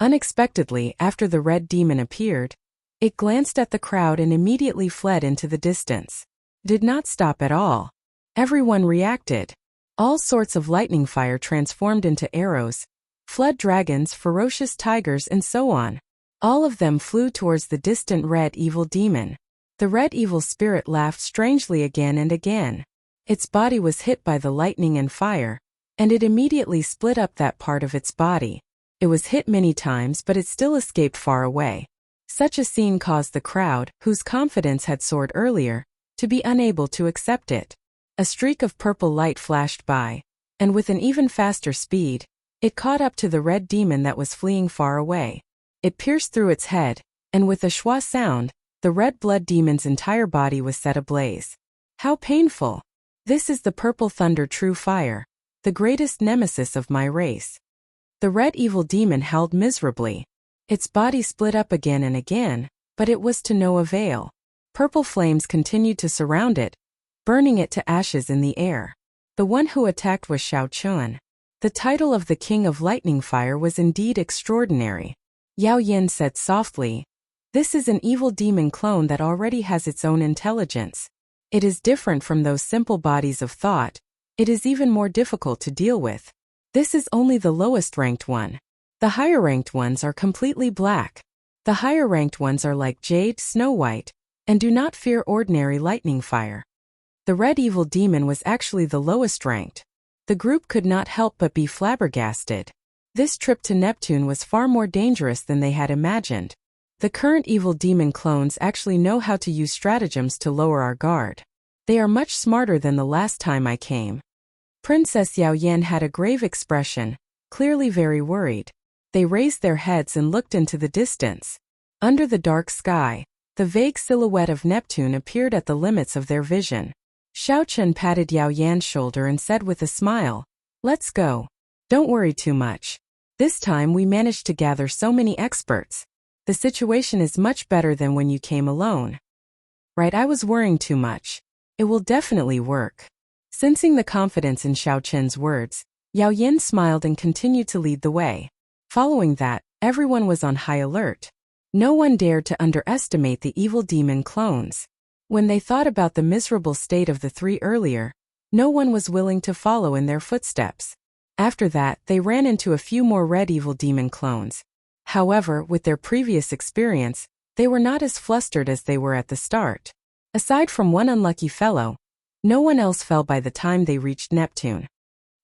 Speaker 1: Unexpectedly, after the red demon appeared, it glanced at the crowd and immediately fled into the distance. Did not stop at all. Everyone reacted. All sorts of lightning fire transformed into arrows, flood dragons, ferocious tigers, and so on. All of them flew towards the distant red evil demon. The red evil spirit laughed strangely again and again. Its body was hit by the lightning and fire, and it immediately split up that part of its body. It was hit many times, but it still escaped far away. Such a scene caused the crowd, whose confidence had soared earlier, to be unable to accept it. A streak of purple light flashed by, and with an even faster speed, it caught up to the red demon that was fleeing far away. It pierced through its head, and with a schwa sound, the red blood demon's entire body was set ablaze. How painful! This is the purple thunder, true fire, the greatest nemesis of my race. The red evil demon howled miserably. Its body split up again and again, but it was to no avail. Purple flames continued to surround it, burning it to ashes in the air. The one who attacked was Xiao Chun. The title of the King of Lightning Fire was indeed extraordinary. Yao Yin said softly, "This is an evil demon clone that already has its own intelligence. It is different from those simple bodies of thought. It is even more difficult to deal with. This is only the lowest ranked one. The higher ranked ones are completely black. The higher ranked ones are like jade, snow white, and do not fear ordinary lightning fire." The red evil demon was actually the lowest ranked. The group could not help but be flabbergasted. This trip to Neptune was far more dangerous than they had imagined. The current evil demon clones actually know how to use stratagems to lower our guard. They are much smarter than the last time I came. Princess Yao Yan had a grave expression, clearly very worried. They raised their heads and looked into the distance. Under the dark sky, the vague silhouette of Neptune appeared at the limits of their vision. Xiao Chun patted Yao Yan's shoulder and said with a smile, "Let's go. Don't worry too much. This time we managed to gather so many experts. The situation is much better than when you came alone." "Right, I was worrying too much. It will definitely work." Sensing the confidence in Xiao Chun's words, Yao Yin smiled and continued to lead the way. Following that, everyone was on high alert. No one dared to underestimate the evil demon clones. When they thought about the miserable state of the 3 earlier, no one was willing to follow in their footsteps. After that, they ran into a few more red evil demon clones. However, with their previous experience, they were not as flustered as they were at the start. Aside from one unlucky fellow, no one else fell by the time they reached Neptune.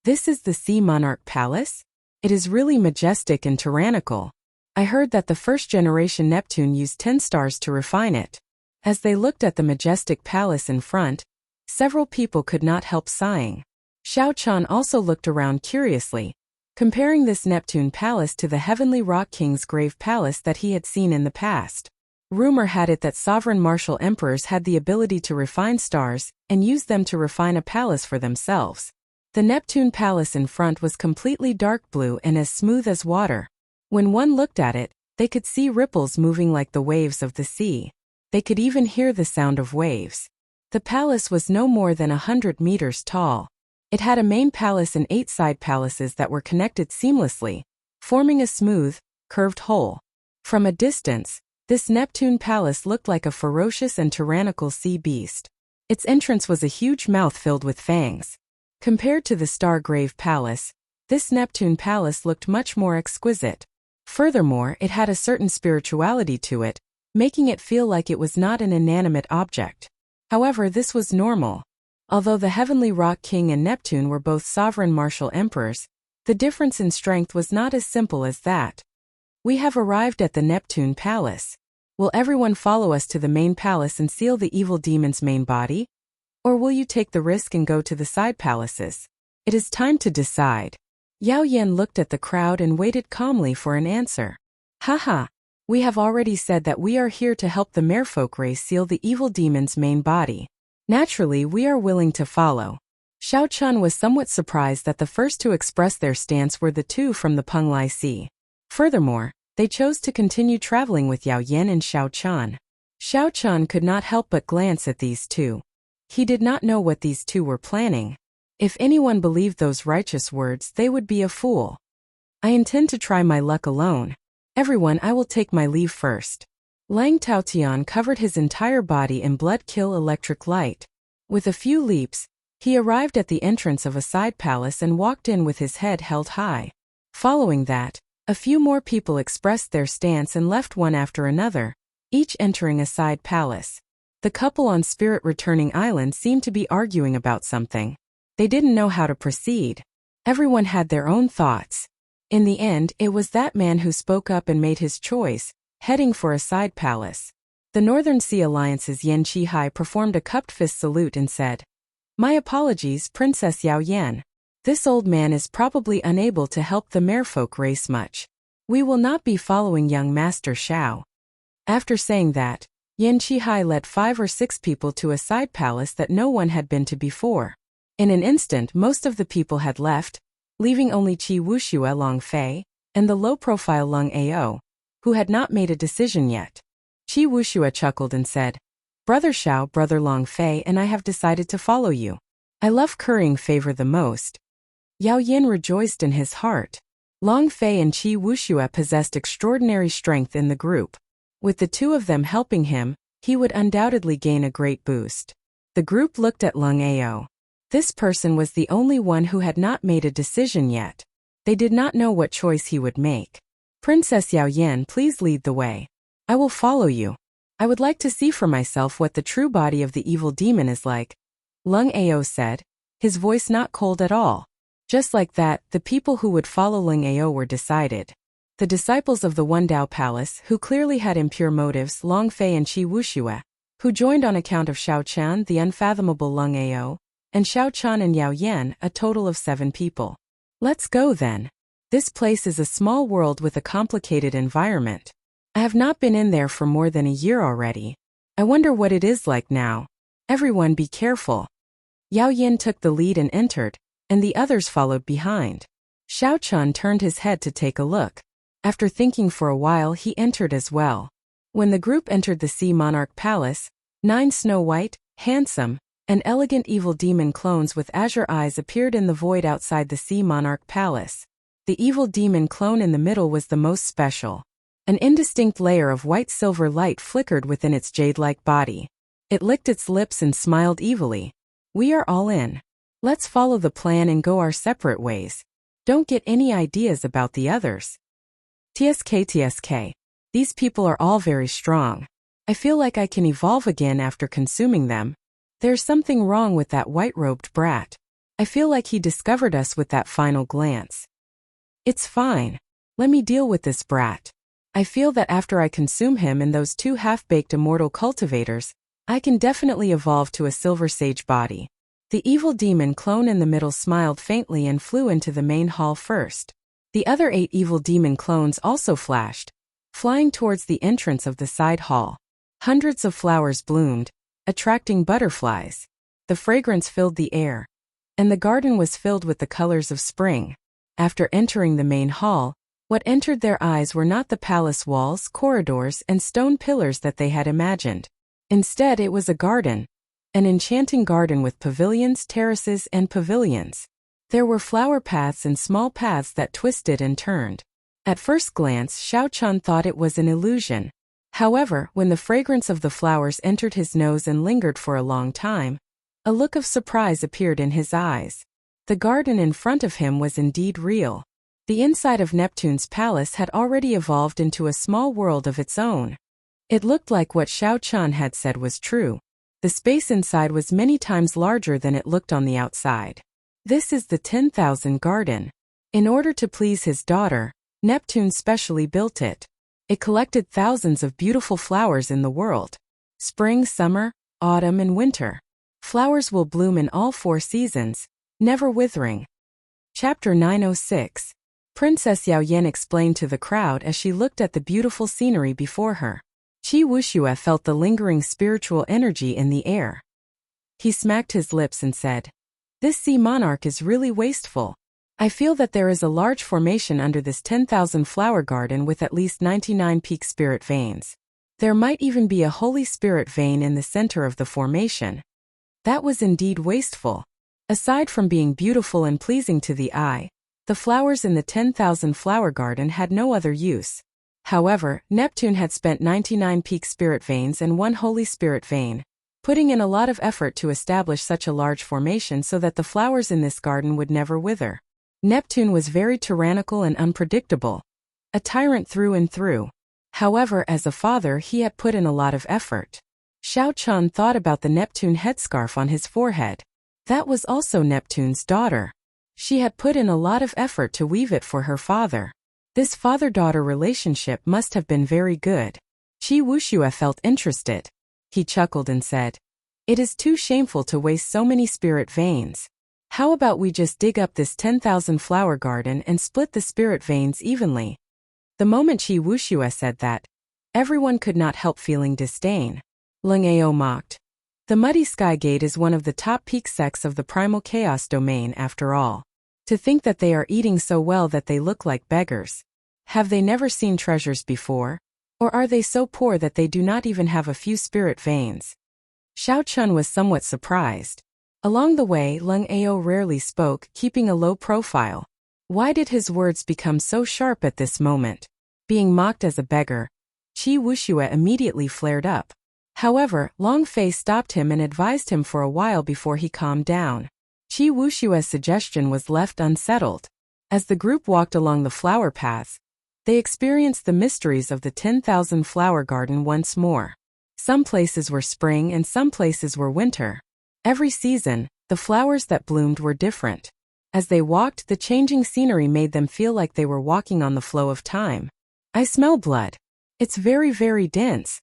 Speaker 1: This is the Sea Monarch Palace? It is really majestic and tyrannical. I heard that the first generation Neptune used 10 stars to refine it. As they looked at the majestic palace in front, several people could not help sighing. Xiao Chun also looked around curiously, comparing this Neptune palace to the Heavenly Rock King's grave palace that he had seen in the past. Rumor had it that sovereign martial emperors had the ability to refine stars and use them to refine a palace for themselves. The Neptune palace in front was completely dark blue and as smooth as water. When one looked at it, they could see ripples moving like the waves of the sea. They could even hear the sound of waves. The palace was no more than 100 meters tall. It had a main palace and 8 side palaces that were connected seamlessly, forming a smooth, curved whole. From a distance, this Neptune palace looked like a ferocious and tyrannical sea beast. Its entrance was a huge mouth filled with fangs. Compared to the Stargrave Palace, This Neptune palace looked much more exquisite. Furthermore, it had a certain spirituality to it, making it feel like it was not an inanimate object. However, this was normal. Although the Heavenly Rock King and Neptune were both sovereign martial emperors, the difference in strength was not as simple as that. We have arrived at the Neptune Palace. Will everyone follow us to the main palace and seal the evil demon's main body? Or will you take the risk and go to the side palaces? It is time to decide. Yao Yan looked at the crowd and waited calmly for an answer. Haha, we have already said that we are here to help the merfolk race seal the evil demon's main body. Naturally, we are willing to follow. Xiao Chun was somewhat surprised that the first to express their stance were the two from the Penglai Sea. Furthermore, they chose to continue traveling with Yao Yan and Xiao Chun. Xiao Chun could not help but glance at these two. He did not know what these two were planning. If anyone believed those righteous words, they would be a fool. I intend to try my luck alone. Everyone, I will take my leave first. Lang Taotian covered his entire body in blood-kill electric light. With a few leaps, he arrived at the entrance of a side palace and walked in with his head held high. Following that, a few more people expressed their stance and left one after another, each entering a side palace. The couple on Spirit Returning Island seemed to be arguing about something. They didn't know how to proceed. Everyone had their own thoughts. In the end, it was that man who spoke up and made his choice, heading for a side palace. The Northern Sea Alliance's Yan Qihai performed a cupped fist salute and said, "My apologies, Princess Yao Yan. This old man is probably unable to help the merfolk race much. We will not be following young Master Xiao." After saying that, Yan Qihai led 5 or 6 people to a side palace that no one had been to before. In an instant, most of the people had left, leaving only Qi Wuxia Long Fei and the low-profile Lung Ao, who had not made a decision yet. Qi Wuxia chuckled and said, "Brother Xiao, Brother Long Fei, and I have decided to follow you. I love currying favor the most." Yao Yan rejoiced in his heart. Long Fei and Qi Wuxia possessed extraordinary strength in the group. With the two of them helping him, he would undoubtedly gain a great boost. The group looked at Lung Ao. This person was the only one who had not made a decision yet. They did not know what choice he would make. "Princess Yao Yan, please lead the way. I will follow you. I would like to see for myself what the true body of the evil demon is like," Lung Ao said, his voice not cold at all. Just like that, the people who would follow Lung Ao were decided. The disciples of the One Dao Palace, who clearly had impure motives, Long Fei and Qi Wuxia, who joined on account of Xiao Chan, the unfathomable Lung Ao, and Xiao Chan and Yao Yan, a total of 7 people. Let's go then. This place is a small world with a complicated environment. I have not been in there for more than a year already. I wonder what it is like now. Everyone be careful. Yao Yan took the lead and entered, and the others followed behind. Xiao Chun turned his head to take a look. After thinking for a while, he entered as well. When the group entered the Sea Monarch Palace, 9 snow-white, handsome, and elegant evil demon clones with azure eyes appeared in the void outside the Sea Monarch Palace. The evil demon clone in the middle was the most special. An indistinct layer of white-silver light flickered within its jade-like body. It licked its lips and smiled evilly. "We are all in. Let's follow the plan and go our separate ways. Don't get any ideas about the others." TSK. These people are all very strong. I feel like I can evolve again after consuming them. There's something wrong with that white-robed brat. I feel like he discovered us with that final glance. It's fine. Let me deal with this brat. I feel that after I consume him and those 2 half-baked immortal cultivators, I can definitely evolve to a silver sage body. The evil demon clone in the middle smiled faintly and flew into the main hall first. The other 8 evil demon clones also flashed, flying towards the entrance of the side hall. Hundreds of flowers bloomed, attracting butterflies. The fragrance filled the air, and the garden was filled with the colors of spring. After entering the main hall, what entered their eyes were not the palace walls, corridors, and stone pillars that they had imagined. Instead, it was a garden, an enchanting garden with pavilions, terraces, and pavilions. There were flower paths and small paths that twisted and turned. At first glance, Xiao Chun thought it was an illusion. However, when the fragrance of the flowers entered his nose and lingered for a long time, a look of surprise appeared in his eyes. The garden in front of him was indeed real. The inside of Neptune's palace had already evolved into a small world of its own. It looked like what Xiao Chun had said was true. The space inside was many times larger than it looked on the outside. This is the 10,000 garden. In order to please his daughter, Neptune specially built it. It collected thousands of beautiful flowers in the world. Spring, summer, autumn, and winter. Flowers will bloom in all 4 seasons, never withering. Chapter 906. Princess Yao Yan explained to the crowd as she looked at the beautiful scenery before her. Qi Wuxia felt the lingering spiritual energy in the air. He smacked his lips and said, "This sea monarch is really wasteful. I feel that there is a large formation under this 10,000 flower garden with at least 99 peak spirit veins. There might even be a holy spirit vein in the center of the formation." That was indeed wasteful. Aside from being beautiful and pleasing to the eye, the flowers in the 10,000 flower garden had no other use. However, Neptune had spent 99 peak spirit veins and 1 holy spirit vein, putting in a lot of effort to establish such a large formation so that the flowers in this garden would never wither. Neptune was very tyrannical and unpredictable. A tyrant through and through. However, as a father he had put in a lot of effort. Xiao Chun thought about the Neptune headscarf on his forehead. That was also Neptune's daughter. She had put in a lot of effort to weave it for her father. This father-daughter relationship must have been very good. Qi Wuxia felt interested. He chuckled and said, "It is too shameful to waste so many spirit veins. How about we just dig up this 10,000 flower garden and split the spirit veins evenly?" The moment Qi Wuxia said that, everyone could not help feeling disdain. Leng Ao mocked. The Muddy Sky Gate is one of the top peak sects of the primal chaos domain after all. To think that they are eating so well that they look like beggars. Have they never seen treasures before? Or are they so poor that they do not even have a few spirit veins? Xiao Chun was somewhat surprised. Along the way, Leng Ao rarely spoke, keeping a low profile. Why did his words become so sharp at this moment? Being mocked as a beggar, Qi Wuxia immediately flared up. However, Long Fei stopped him and advised him for a while before he calmed down. Qi Wuxia's suggestion was left unsettled. As the group walked along the flower paths, they experienced the mysteries of the 10,000 flower garden once more. Some places were spring and some places were winter. Every season, the flowers that bloomed were different. As they walked, the changing scenery made them feel like they were walking on the flow of time. "I smell blood. It's very, very dense."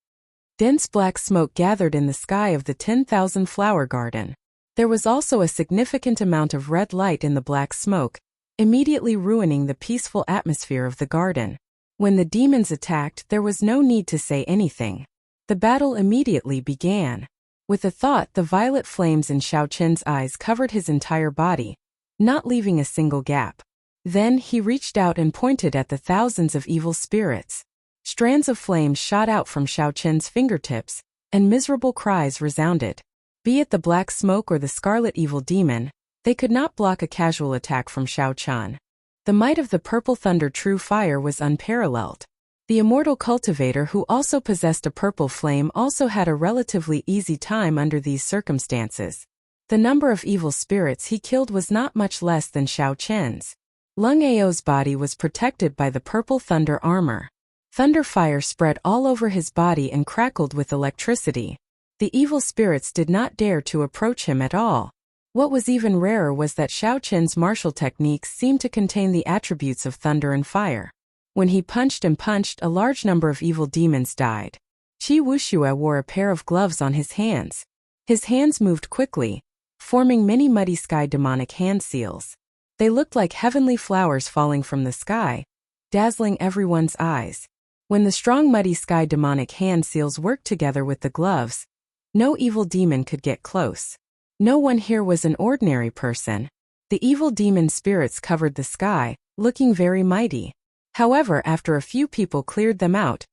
Speaker 1: Dense black smoke gathered in the sky of the 10,000 flower garden. There was also a significant amount of red light in the black smoke, immediately ruining the peaceful atmosphere of the garden. When the demons attacked, there was no need to say anything. The battle immediately began. With a thought, the violet flames in Xiao Chen's eyes covered his entire body, not leaving a single gap. Then he reached out and pointed at the thousands of evil spirits. Strands of flames shot out from Xiao Chen's fingertips, and miserable cries resounded. Be it the black smoke or the scarlet evil demon, they could not block a casual attack from Xiao Chun. The might of the purple thunder true fire was unparalleled. The immortal cultivator who also possessed a purple flame also had a relatively easy time under these circumstances. The number of evil spirits he killed was not much less than Xiao Chen's. Leng Ao's body was protected by the purple thunder armor. Thunder fire spread all over his body and crackled with electricity. The evil spirits did not dare to approach him at all. What was even rarer was that Xiao Chen's martial techniques seemed to contain the attributes of thunder and fire. When he punched and punched, a large number of evil demons died. Qi Wuxia wore a pair of gloves on his hands. His hands moved quickly, forming many muddy sky demonic hand seals. They looked like heavenly flowers falling from the sky, dazzling everyone's eyes. When the strong muddy sky demonic hand seals worked together with the gloves, no evil demon could get close. No one here was an ordinary person. The evil demon spirits covered the sky, looking very mighty. However, after a few people cleared them out,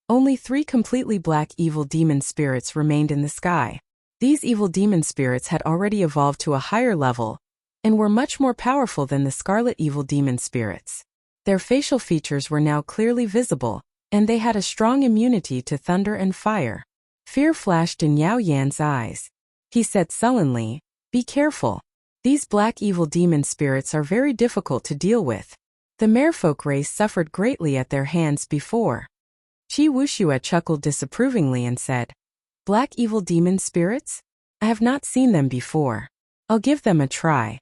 Speaker 1: only 3 completely black evil demon spirits remained in the sky. These evil demon spirits had already evolved to a higher level, and were much more powerful than the scarlet evil demon spirits. Their facial features were now clearly visible, and they had a strong immunity to thunder and fire. Fear flashed in Yao Yan's eyes. He said sullenly, "Be careful. These black evil demon spirits are very difficult to deal with. The merfolk race suffered greatly at their hands before. Wuxia chuckled disapprovingly and said, "Black evil demon spirits? I have not seen them before. I'll give them a try."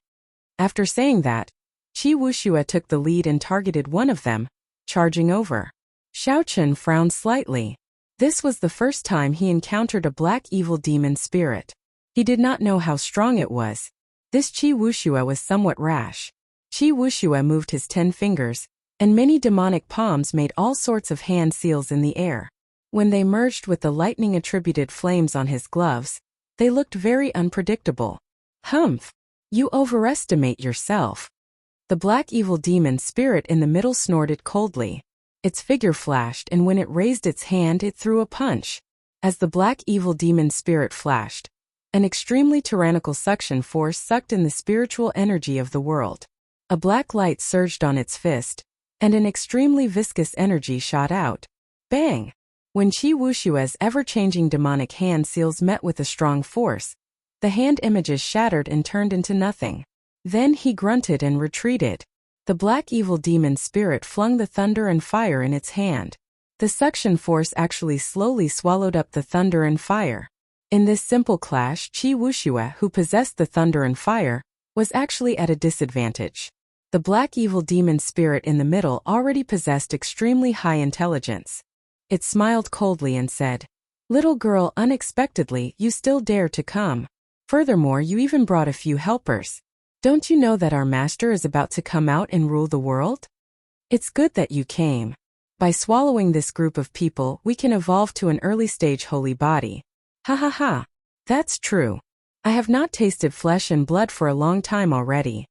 Speaker 1: After saying that, Wuxia took the lead and targeted one of them, charging over. Xiaochun frowned slightly. This was the first time he encountered a black evil demon spirit. He did not know how strong it was. This Wuxia was somewhat rash. Wuxia moved his 10 fingers, and many demonic palms made all sorts of hand seals in the air. When they merged with the lightning-attributed flames on his gloves, they looked very unpredictable. "Humph! You overestimate yourself." The black evil demon spirit in the middle snorted coldly. Its figure flashed, and when it raised its hand it threw a punch. As the black evil demon spirit flashed, an extremely tyrannical suction force sucked in the spiritual energy of the world. A black light surged on its fist, and an extremely viscous energy shot out. Bang! When Wuxia's ever-changing demonic hand seals met with a strong force, the hand images shattered and turned into nothing. Then he grunted and retreated. The black evil demon spirit flung the thunder and fire in its hand. The suction force actually slowly swallowed up the thunder and fire. In this simple clash, Wuxia, who possessed the thunder and fire, was actually at a disadvantage. The black evil demon spirit in the middle already possessed extremely high intelligence. It smiled coldly and said, "Little girl, unexpectedly, you still dare to come. Furthermore, you even brought a few helpers. Don't you know that our master is about to come out and rule the world? It's good that you came. By swallowing this group of people, we can evolve to an early-stage holy body." Ha ha ha. That's true. I have not tasted flesh and blood for a long time already.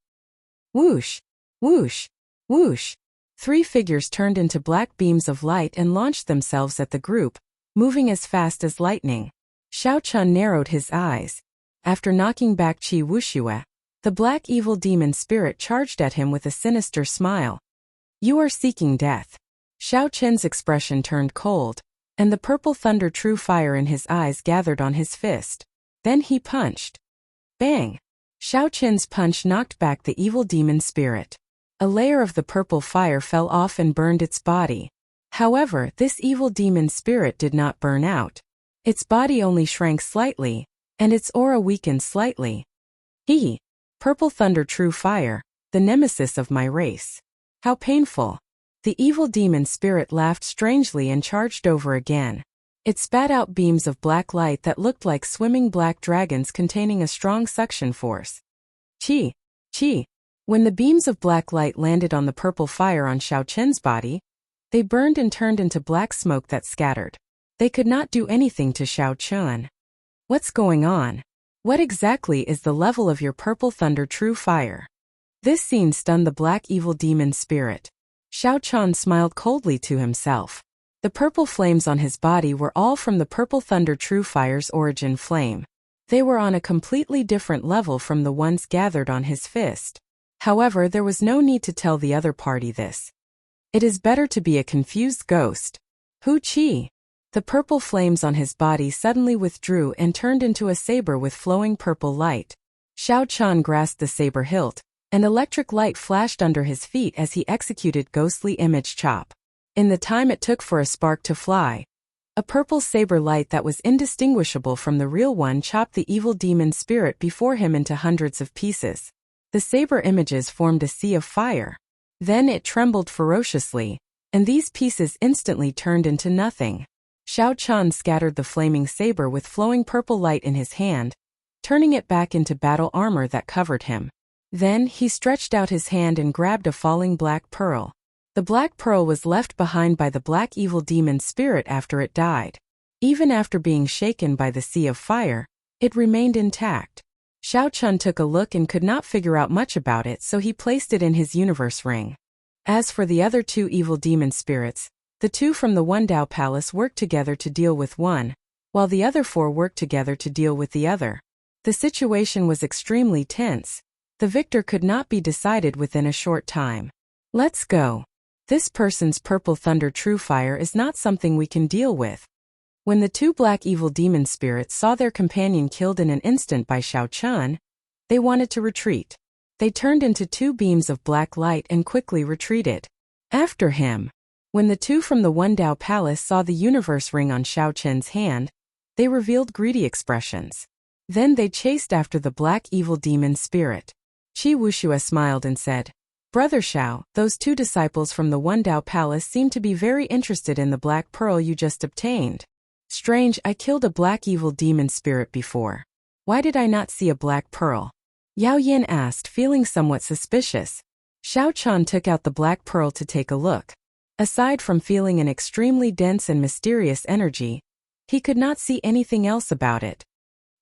Speaker 1: Whoosh, whoosh, whoosh. 3 figures turned into black beams of light and launched themselves at the group, moving as fast as lightning. Xiaochun narrowed his eyes. After knocking back Wuxia, the black evil demon spirit charged at him with a sinister smile. "You are seeking death." Xiaochun's expression turned cold, and the purple thunder true fire in his eyes gathered on his fist. Then he punched. Bang! Xiaochun's punch knocked back the evil demon spirit. A layer of the purple fire fell off and burned its body. However, this evil demon spirit did not burn out. Its body only shrank slightly, and its aura weakened slightly. He, purple thunder true fire, the nemesis of my race. How painful. The evil demon spirit laughed strangely and charged over again. It spat out beams of black light that looked like swimming black dragons containing a strong suction force. Chi! Chi! When the beams of black light landed on the purple fire on Xiaochun's body, they burned and turned into black smoke that scattered. They could not do anything to Xiaochun. What's going on? What exactly is the level of your purple thunder true fire? This scene stunned the black evil demon spirit. Xiaochun smiled coldly to himself. The purple flames on his body were all from the purple thunder true fire's origin flame. They were on a completely different level from the ones gathered on his fist. However, there was no need to tell the other party this. It is better to be a confused ghost. Hu Qi. The purple flames on his body suddenly withdrew and turned into a saber with flowing purple light. Xiaochun grasped the saber hilt, and electric light flashed under his feet as he executed ghostly image chop. In the time it took for a spark to fly, a purple saber light that was indistinguishable from the real one chopped the evil demon spirit before him into hundreds of pieces. The saber images formed a sea of fire. Then it trembled ferociously, and these pieces instantly turned into nothing. Xiaochun scattered the flaming saber with flowing purple light in his hand, turning it back into battle armor that covered him. Then he stretched out his hand and grabbed a falling black pearl. The black pearl was left behind by the black evil demon spirit after it died. Even after being shaken by the sea of fire, it remained intact. Xiaochun took a look and could not figure out much about it, so he placed it in his universe ring. As for the other 2 evil demon spirits, the 2 from the Wendao Palace worked together to deal with one, while the other 4 worked together to deal with the other. The situation was extremely tense. The victor could not be decided within a short time. Let's go. This person's purple thunder true fire is not something we can deal with. When the 2 black evil demon spirits saw their companion killed in an instant by Xiaochun, They wanted to retreat. They turned into two beams of black light and quickly retreated. After him. When the two from the One Dao Palace saw the universe ring on Xiao Chen's hand, they revealed greedy expressions. Then they chased after the black evil demon spirit. Qi Wuxia smiled and said, "Brother Xiao, those two disciples from the One Dao Palace seem to be very interested in the black pearl you just obtained. Strange, I killed a black evil demon spirit before. Why did I not see a black pearl?" Yao Yin asked, feeling somewhat suspicious. Xiao Chen took out the black pearl to take a look. Aside from feeling an extremely dense and mysterious energy, he could not see anything else about it.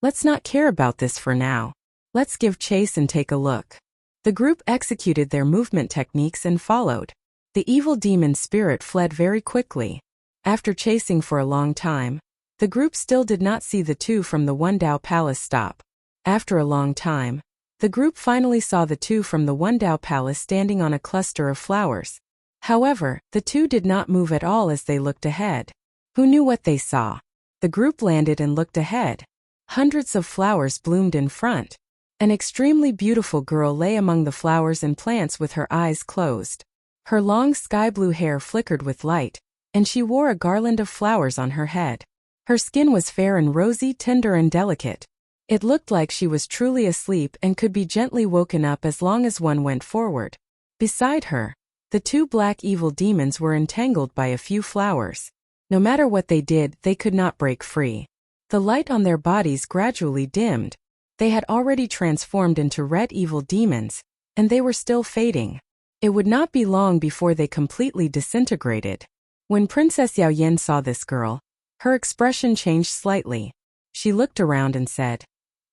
Speaker 1: Let's not care about this for now. Let's give chase and take a look. The group executed their movement techniques and followed. The evil demon spirit fled very quickly. After chasing for a long time, the group still did not see the two from the One Dao Palace stop. After a long time, the group finally saw the two from the One Dao Palace standing on a cluster of flowers. However, the two did not move at all as they looked ahead. Who knew what they saw? The group landed and looked ahead. Hundreds of flowers bloomed in front. An extremely beautiful girl lay among the flowers and plants with her eyes closed. Her long sky blue hair flickered with light, and she wore a garland of flowers on her head. Her skin was fair and rosy, tender and delicate. It looked like she was truly asleep and could be gently woken up as long as one went forward. Beside her, the two black evil demons were entangled by a few flowers. No matter what they did, they could not break free. The light on their bodies gradually dimmed. They had already transformed into red evil demons, and they were still fading. It would not be long before they completely disintegrated. When Princess Yao Yin saw this girl, her expression changed slightly. She looked around and said,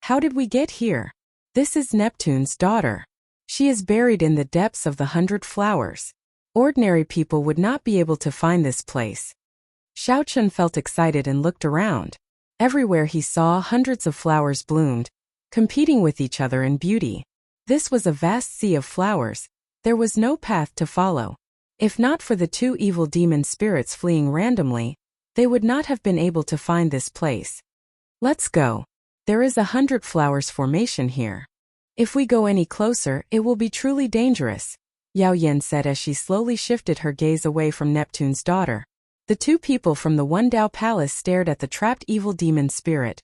Speaker 1: "How did we get here? This is Neptune's daughter. She is buried in the depths of the 100 flowers. Ordinary people would not be able to find this place." Xiao Chen felt excited and looked around. Everywhere he saw, hundreds of flowers bloomed, competing with each other in beauty. This was a vast sea of flowers. There was no path to follow. If not for the two evil demon spirits fleeing randomly, they would not have been able to find this place. "Let's go. There is 100 flowers formation here. If we go any closer, it will be truly dangerous," Yao Yin said as she slowly shifted her gaze away from Neptune's daughter. The two people from the One Dao Palace stared at the trapped evil demon spirit,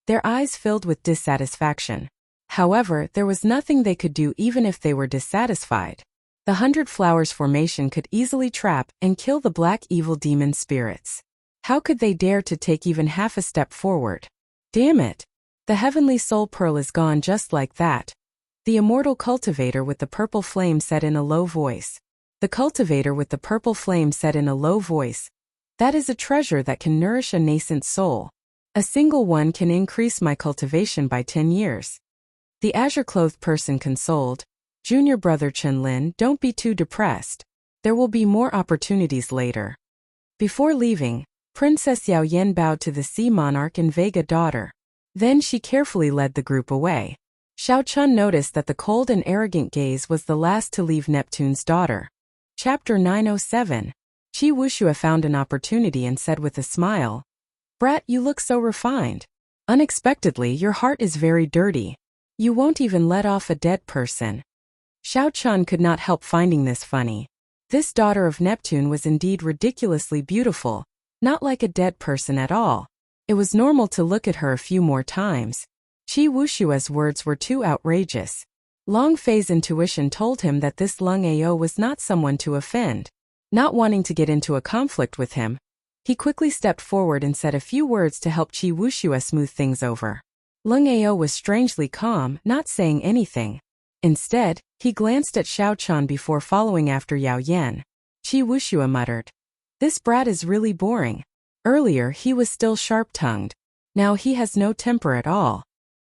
Speaker 1: their eyes filled with dissatisfaction. However, there was nothing they could do even if they were dissatisfied. The 100 flowers formation could easily trap and kill the black evil demon spirits. How could they dare to take even half a step forward? Damn it! The heavenly soul pearl is gone just like that. The immortal cultivator with the purple flame said in a low voice. The cultivator with the purple flame said in a low voice, "That is a treasure that can nourish a nascent soul. A single one can increase my cultivation by 10 years. The azure-clothed person consoled, "Junior brother Chen Lin, don't be too depressed. There will be more opportunities later." Before leaving, Princess Yao Yin bowed to the sea monarch and Vega daughter. Then she carefully led the group away. Xiao Chun noticed that the cold and arrogant gaze was the last to leave Neptune's daughter. Chapter 907. Qi Wuxia found an opportunity and said with a smile, "Brat, you look so refined. Unexpectedly, your heart is very dirty. You won't even let off a dead person." Xiao Chun could not help finding this funny. This daughter of Neptune was indeed ridiculously beautiful, not like a dead person at all. It was normal to look at her a few more times. Qi Wuxia's words were too outrageous. Long Fei's intuition told him that this Lung Ao was not someone to offend. Not wanting to get into a conflict with him, he quickly stepped forward and said a few words to help Qi Wuxia smooth things over. Lung Ao was strangely calm, not saying anything. Instead, he glanced at Xiao Chun before following after Yao Yin. Qi Wuxia muttered, "This brat is really boring. Earlier he was still sharp-tongued. Now he has no temper at all."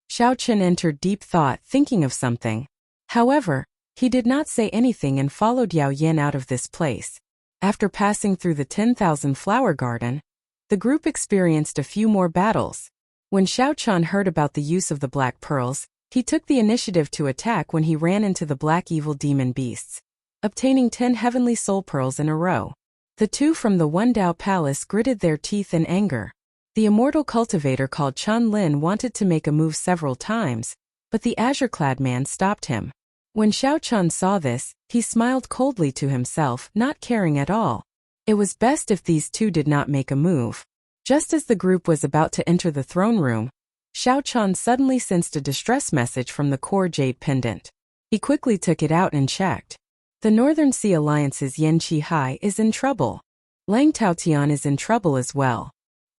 Speaker 1: Xiao Chen entered deep thought, thinking of something. However, he did not say anything and followed Yao Yin out of this place. After passing through the 10,000 flower garden, the group experienced a few more battles. When Xiao Chun heard about the use of the black pearls, he took the initiative to attack when he ran into the black evil demon beasts, obtaining 10 heavenly soul pearls in a row. The two from the One Dao Palace gritted their teeth in anger. The immortal cultivator called Chen Lin wanted to make a move several times, but the azure-clad man stopped him. When Xiao Chun saw this, he smiled coldly to himself, not caring at all. It was best if these two did not make a move. Just as the group was about to enter the throne room, Xiao Chun suddenly sensed a distress message from the core jade pendant. He quickly took it out and checked. The Northern Sea Alliance's Yan Qihai is in trouble. Lang Taotian is in trouble as well.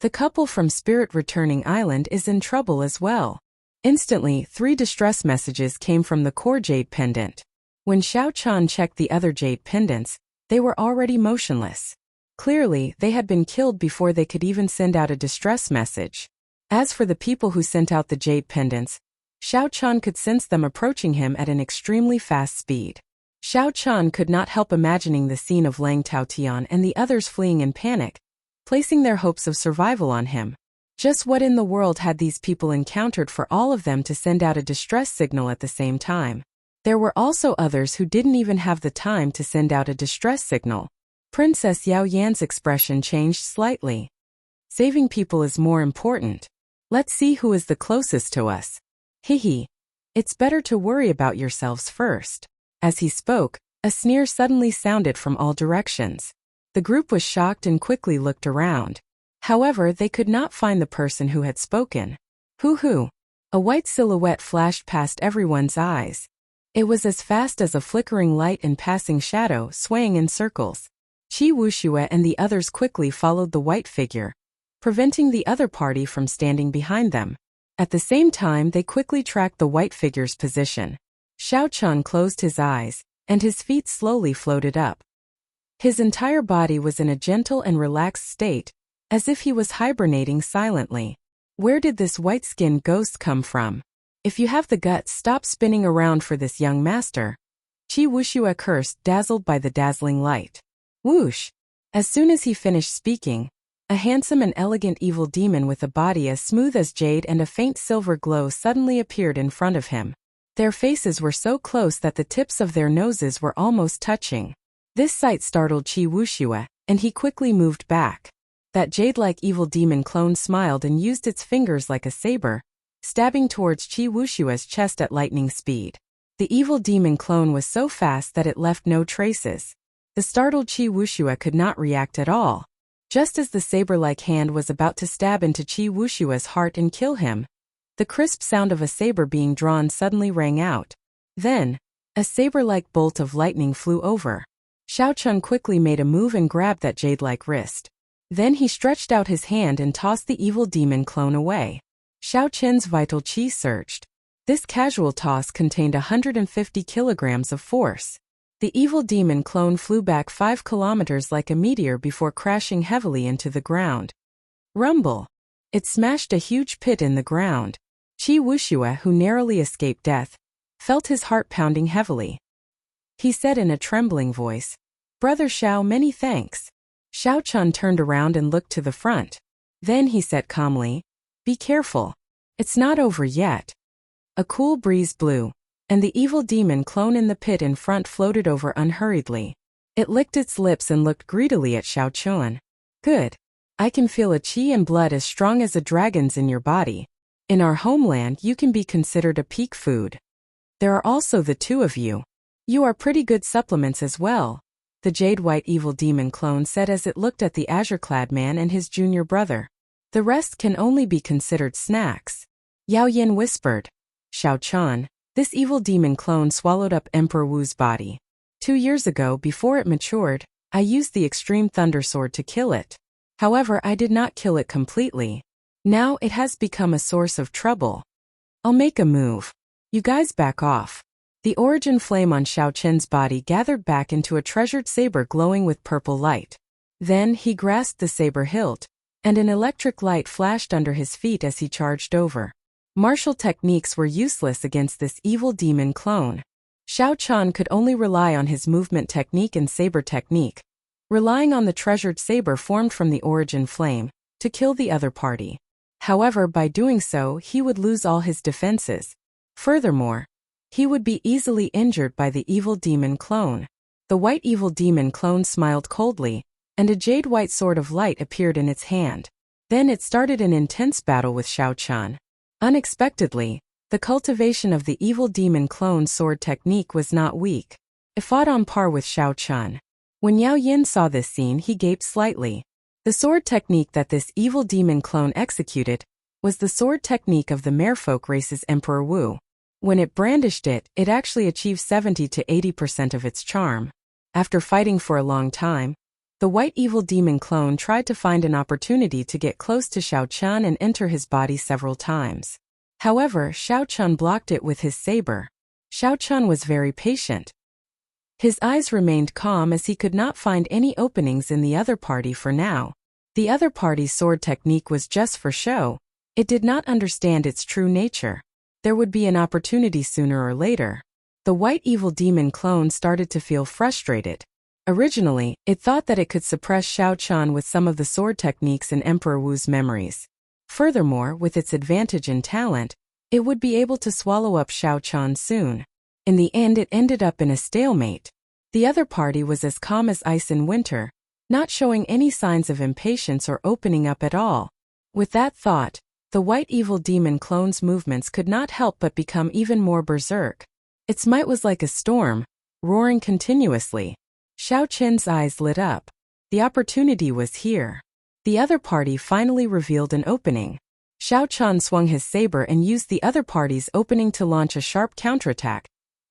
Speaker 1: The couple from Spirit Returning Island is in trouble as well. Instantly, 3 distress messages came from the core jade pendant. When Xiao Chun checked the other jade pendants, they were already motionless. Clearly, they had been killed before they could even send out a distress message. As for the people who sent out the jade pendants, Xiao Chun could sense them approaching him at an extremely fast speed. Xiao Chun could not help imagining the scene of Lang Taotian and the others fleeing in panic, placing their hopes of survival on him. Just what in the world had these people encountered for all of them to send out a distress signal at the same time? There were also others who didn't even have the time to send out a distress signal. Princess Yao Yan's expression changed slightly. Saving people is more important. Let's see who is the closest to us. Hihi. It's better to worry about yourselves first. As he spoke, a sneer suddenly sounded from all directions. The group was shocked and quickly looked around. However, they could not find the person who had spoken. Hoo-hoo. A white silhouette flashed past everyone's eyes. It was as fast as a flickering light and passing shadow, swaying in circles. Wuxia and the others quickly followed the white figure, preventing the other party from standing behind them. At the same time, they quickly tracked the white figure's position. Xiao Chun closed his eyes, and his feet slowly floated up. His entire body was in a gentle and relaxed state, as if he was hibernating silently. Where did this white-skinned ghost come from? If you have the guts, stop spinning around for this young master. Wuxia cursed, dazzled by the dazzling light. Whoosh! As soon as he finished speaking, a handsome and elegant evil demon with a body as smooth as jade and a faint silver glow suddenly appeared in front of him. Their faces were so close that the tips of their noses were almost touching. This sight startled Wuxia, and he quickly moved back. That jade-like evil demon clone smiled and used its fingers like a saber, stabbing towards Wuxia's chest at lightning speed. The evil demon clone was so fast that it left no traces. The startled Wuxia could not react at all. Just as the saber-like hand was about to stab into Wuxia's heart and kill him, the crisp sound of a saber being drawn suddenly rang out. Then, a saber-like bolt of lightning flew over. Xiao Chun quickly made a move and grabbed that jade-like wrist. Then he stretched out his hand and tossed the evil demon clone away. Xiao Chun's vital qi surged. This casual toss contained 150 kilograms of force. The evil demon clone flew back 5 kilometers like a meteor before crashing heavily into the ground. Rumble! It smashed a huge pit in the ground. Wuxia, who narrowly escaped death, felt his heart pounding heavily. He said in a trembling voice, "Brother Xiao, many thanks." Xiao Chun turned around and looked to the front. Then he said calmly, "Be careful. It's not over yet." A cool breeze blew, and the evil demon clone in the pit in front floated over unhurriedly. It licked its lips and looked greedily at Xiao Chun. "Good. I can feel a qi and blood as strong as a dragon's in your body. In our homeland, you can be considered a peak food. There are also the 2 of you. You are pretty good supplements as well," the jade-white evil demon clone said as it looked at the azure-clad man and his junior brother. "The rest can only be considered snacks." Yao Yan whispered. "Xiao Chun, this evil demon clone swallowed up Emperor Wu's body. 2 years ago, before it matured, I used the extreme thunder sword to kill it. However, I did not kill it completely. Now it has become a source of trouble. I'll make a move. You guys back off." The origin flame on Xiao Chun's body gathered back into a treasured saber glowing with purple light. Then he grasped the saber hilt, and an electric light flashed under his feet as he charged over. Martial techniques were useless against this evil demon clone. Xiao Chun could only rely on his movement technique and saber technique, relying on the treasured saber formed from the origin flame, to kill the other party. However, by doing so, he would lose all his defenses. Furthermore, he would be easily injured by the evil demon clone. The white evil demon clone smiled coldly, and a jade-white sword of light appeared in its hand. Then it started an intense battle with Xiao Chun. Unexpectedly, The cultivation of the evil demon clone sword technique was not weak. It fought on par with Xiao Chun. When Yao Yin saw this scene, he gaped slightly. The sword technique that this evil demon clone executed was the sword technique of the merfolk race's Emperor Wu. When it brandished it, it actually achieved 70 to 80% of its charm. After fighting for a long time, the white evil demon clone tried to find an opportunity to get close to Xiao Chun and enter his body several times. However, Xiao Chun blocked it with his saber. Xiao Chun was very patient. His eyes remained calm as he could not find any openings in the other party for now. The other party's sword technique was just for show. It did not understand its true nature. There would be an opportunity sooner or later. The white evil demon clone started to feel frustrated. Originally, it thought that it could suppress Xiao Chun with some of the sword techniques in Emperor Wu's memories. Furthermore, with its advantage in talent, it would be able to swallow up Xiao Chun soon. In the end, it ended up in a stalemate. The other party was as calm as ice in winter, not showing any signs of impatience or opening up at all. With that thought, the white evil demon clone's movements could not help but become even more berserk. Its might was like a storm, roaring continuously. Xiao Chun's eyes lit up. The opportunity was here. The other party finally revealed an opening. Xiao Chun swung his saber and used the other party's opening to launch a sharp counterattack,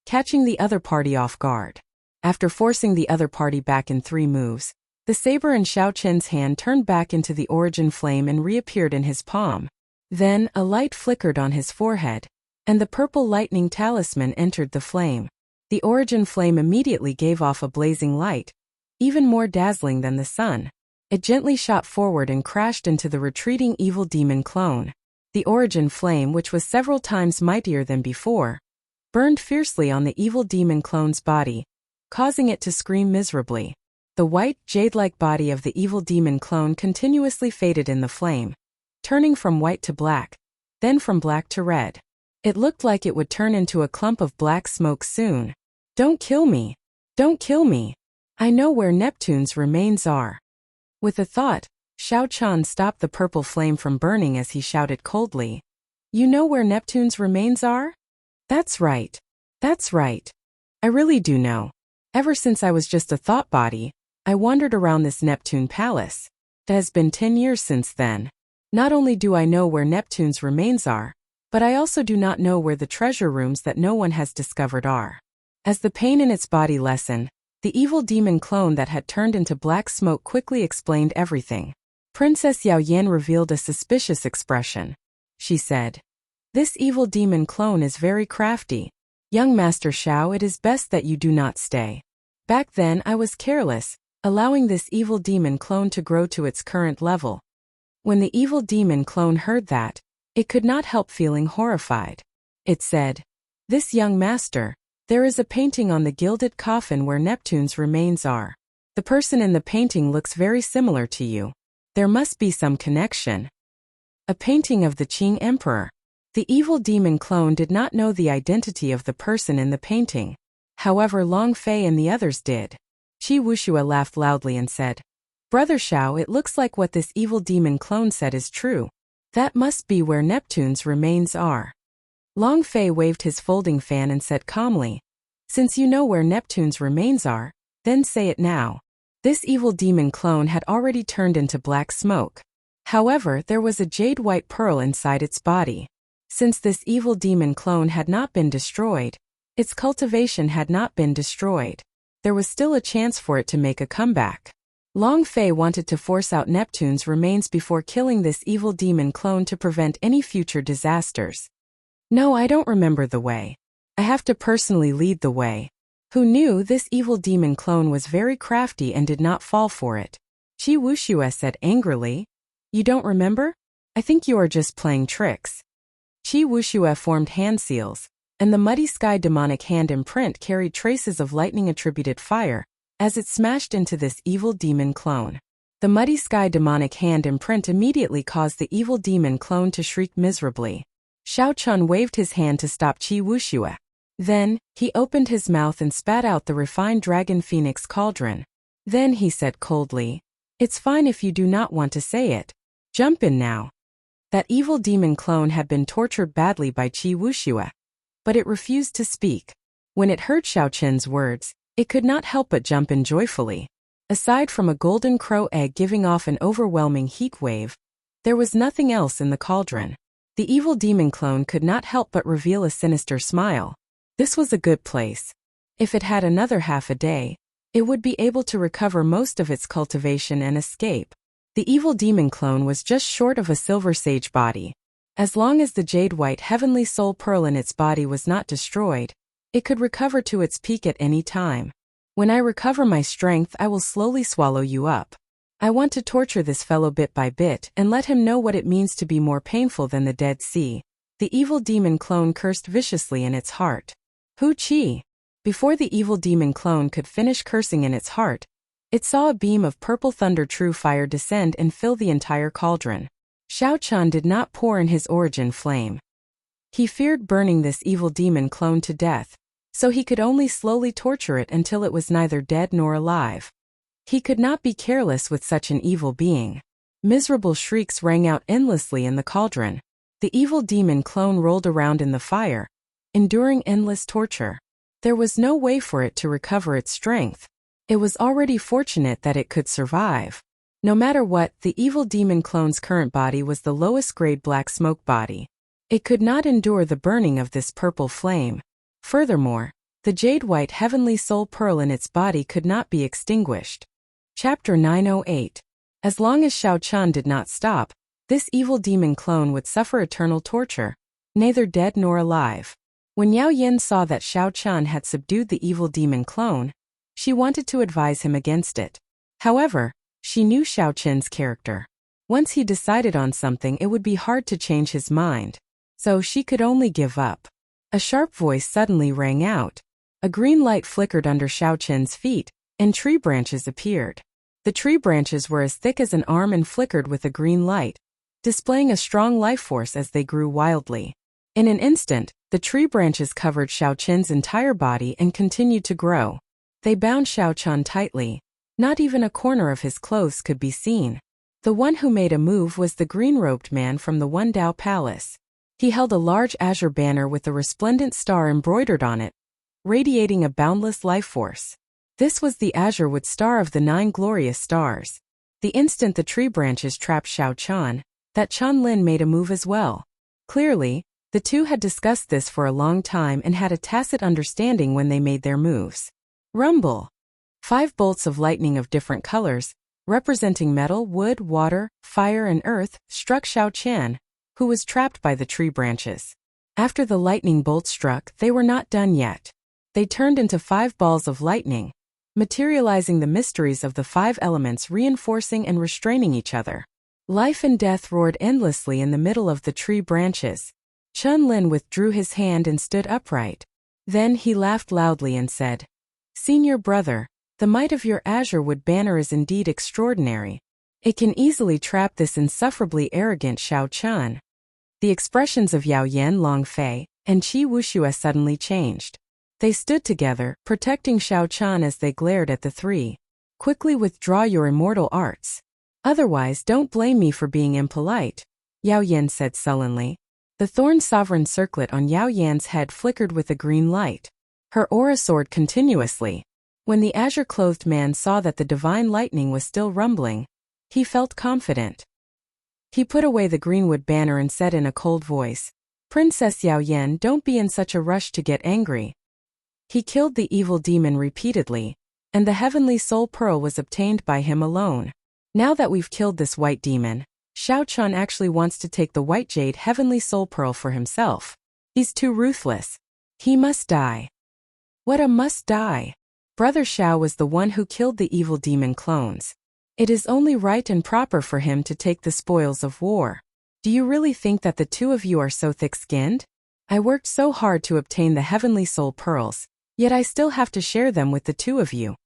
Speaker 1: catching the other party off guard. After forcing the other party back in 3 moves, the saber in Xiao Chun's hand turned back into the origin flame and reappeared in his palm. Then, a light flickered on his forehead, and the purple lightning talisman entered the flame. The origin flame immediately gave off a blazing light, even more dazzling than the sun. It gently shot forward and crashed into the retreating evil demon clone. The origin flame, which was several times mightier than before, burned fiercely on the evil demon clone's body, causing it to scream miserably. The white, jade-like body of the evil demon clone continuously faded in the flame, turning from white to black, then from black to red. It looked like it would turn into a clump of black smoke soon. "Don't kill me! Don't kill me! I know where Neptune's remains are." With a thought, Xiao Chun stopped the purple flame from burning as he shouted coldly, "You know where Neptune's remains are? That's right. That's right. I really do know. Ever since I was just a thought body, I wandered around this Neptune palace. It has been 10 years since then. Not only do I know where Neptune's remains are, but I also do not know where the treasure rooms that no one has discovered are." As the pain in its body lessened, the evil demon clone that had turned into black smoke quickly explained everything. Princess Yao Yan revealed a suspicious expression. She said, "This evil demon clone is very crafty. Young Master Xiao, it is best that you do not stay. Back then I was careless, allowing this evil demon clone to grow to its current level." When the evil demon clone heard that, it could not help feeling horrified. It said, "This young master, there is a painting on the gilded coffin where Neptune's remains are. The person in the painting looks very similar to you. There must be some connection." A painting of the Qing Emperor. The evil demon clone did not know the identity of the person in the painting. However, Long Fei and the others did. Qi Wuxia laughed loudly and said, "Brother Xiao, it looks like what this evil demon clone said is true. That must be where Neptune's remains are." Long Fei waved his folding fan and said calmly, "Since you know where Neptune's remains are, then say it now." This evil demon clone had already turned into black smoke. However, there was a jade-white pearl inside its body. Since this evil demon clone had not been destroyed, its cultivation had not been destroyed, there was still a chance for it to make a comeback. Long Fei wanted to force out Neptune's remains before killing this evil demon clone to prevent any future disasters. "No, I don't remember the way. I have to personally lead the way." Who knew this evil demon clone was very crafty and did not fall for it? Qi Wuxia said angrily, "You don't remember? I think you are just playing tricks." Qi Wuxia formed hand seals, and the muddy sky demonic hand imprint carried traces of lightning-attributed fire, as it smashed into this evil demon clone. The muddy sky demonic hand imprint immediately caused the evil demon clone to shriek miserably. Xiao Chun waved his hand to stop Qi Wuxia. Then, he opened his mouth and spat out the refined dragon phoenix cauldron. Then he said coldly, "It's fine if you do not want to say it. Jump in now." That evil demon clone had been tortured badly by Wuxia, but it refused to speak. When it heard Xiao Qin's words, it could not help but jump in joyfully. Aside from a golden crow egg giving off an overwhelming heat wave, there was nothing else in the cauldron. The evil demon clone could not help but reveal a sinister smile. This was a good place. If it had another half a day, it would be able to recover most of its cultivation and escape. The evil demon clone was just short of a silver sage body. As long as the jade-white heavenly soul pearl in its body was not destroyed, it could recover to its peak at any time. When I recover my strength, I will slowly swallow you up. I want to torture this fellow bit by bit and let him know what it means to be more painful than the Dead Sea. The evil demon clone cursed viciously in its heart. Hu Qi. Before the evil demon clone could finish cursing in its heart, it saw a beam of purple thunder true fire descend and fill the entire cauldron. Xiao Qin did not pour in his origin flame. He feared burning this evil demon clone to death, so he could only slowly torture it until it was neither dead nor alive. He could not be careless with such an evil being. Miserable shrieks rang out endlessly in the cauldron. The evil demon clone rolled around in the fire, enduring endless torture. There was no way for it to recover its strength. It was already fortunate that it could survive. No matter what, the evil demon clone's current body was the lowest grade black smoke body. It could not endure the burning of this purple flame. Furthermore, the jade-white heavenly soul pearl in its body could not be extinguished. Chapter 908. As long as Xiao Qin did not stop, this evil demon clone would suffer eternal torture, neither dead nor alive. When Yao Yin saw that Xiao Qin had subdued the evil demon clone, she wanted to advise him against it. However, she knew Xiao Qin's character. Once he decided on something, it would be hard to change his mind. So she could only give up. A sharp voice suddenly rang out. A green light flickered under Xiao Qin's feet, and tree branches appeared. The tree branches were as thick as an arm and flickered with a green light, displaying a strong life force as they grew wildly. In an instant, the tree branches covered Xiao Qin's entire body and continued to grow. They bound Xiao Qin tightly. Not even a corner of his clothes could be seen. The one who made a move was the green-robed man from the One Dao Palace. He held a large azure banner with a resplendent star embroidered on it, radiating a boundless life force. This was the azure wood star of the 9 glorious stars. The instant the tree branches trapped Xiao Qin, that Chen Lin made a move as well. Clearly, the two had discussed this for a long time and had a tacit understanding when they made their moves. Rumble. 5 bolts of lightning of different colors, representing metal, wood, water, fire, and earth, struck Xiao Qin, who was trapped by the tree branches. After the lightning bolt struck, they were not done yet. They turned into 5 balls of lightning, materializing the mysteries of the 5 elements, reinforcing and restraining each other. Life and death roared endlessly in the middle of the tree branches. Chen Lin withdrew his hand and stood upright. Then he laughed loudly and said, "Senior brother, the might of your azure wood banner is indeed extraordinary. It can easily trap this insufferably arrogant Xiao Qin." The expressions of Yao Yan, Long Fei, and Wuxia suddenly changed. They stood together, protecting Xiao Qin as they glared at the three. "Quickly withdraw your immortal arts. Otherwise, don't blame me for being impolite," Yao Yan said sullenly. The thorn sovereign circlet on Yao Yan's head flickered with a green light. Her aura soared continuously. When the azure-clothed man saw that the divine lightning was still rumbling, he felt confident. He put away the greenwood banner and said in a cold voice, "Princess Yao Yan, don't be in such a rush to get angry." He killed the evil demon repeatedly, and the heavenly soul pearl was obtained by him alone. Now that we've killed this white demon, Xiao Qin actually wants to take the white jade heavenly soul pearl for himself. He's too ruthless. He must die. What a must die. Brother Xiao was the one who killed the evil demon clones. It is only right and proper for him to take the spoils of war. Do you really think that the two of you are so thick-skinned? I worked so hard to obtain the heavenly soul pearls, yet I still have to share them with the two of you.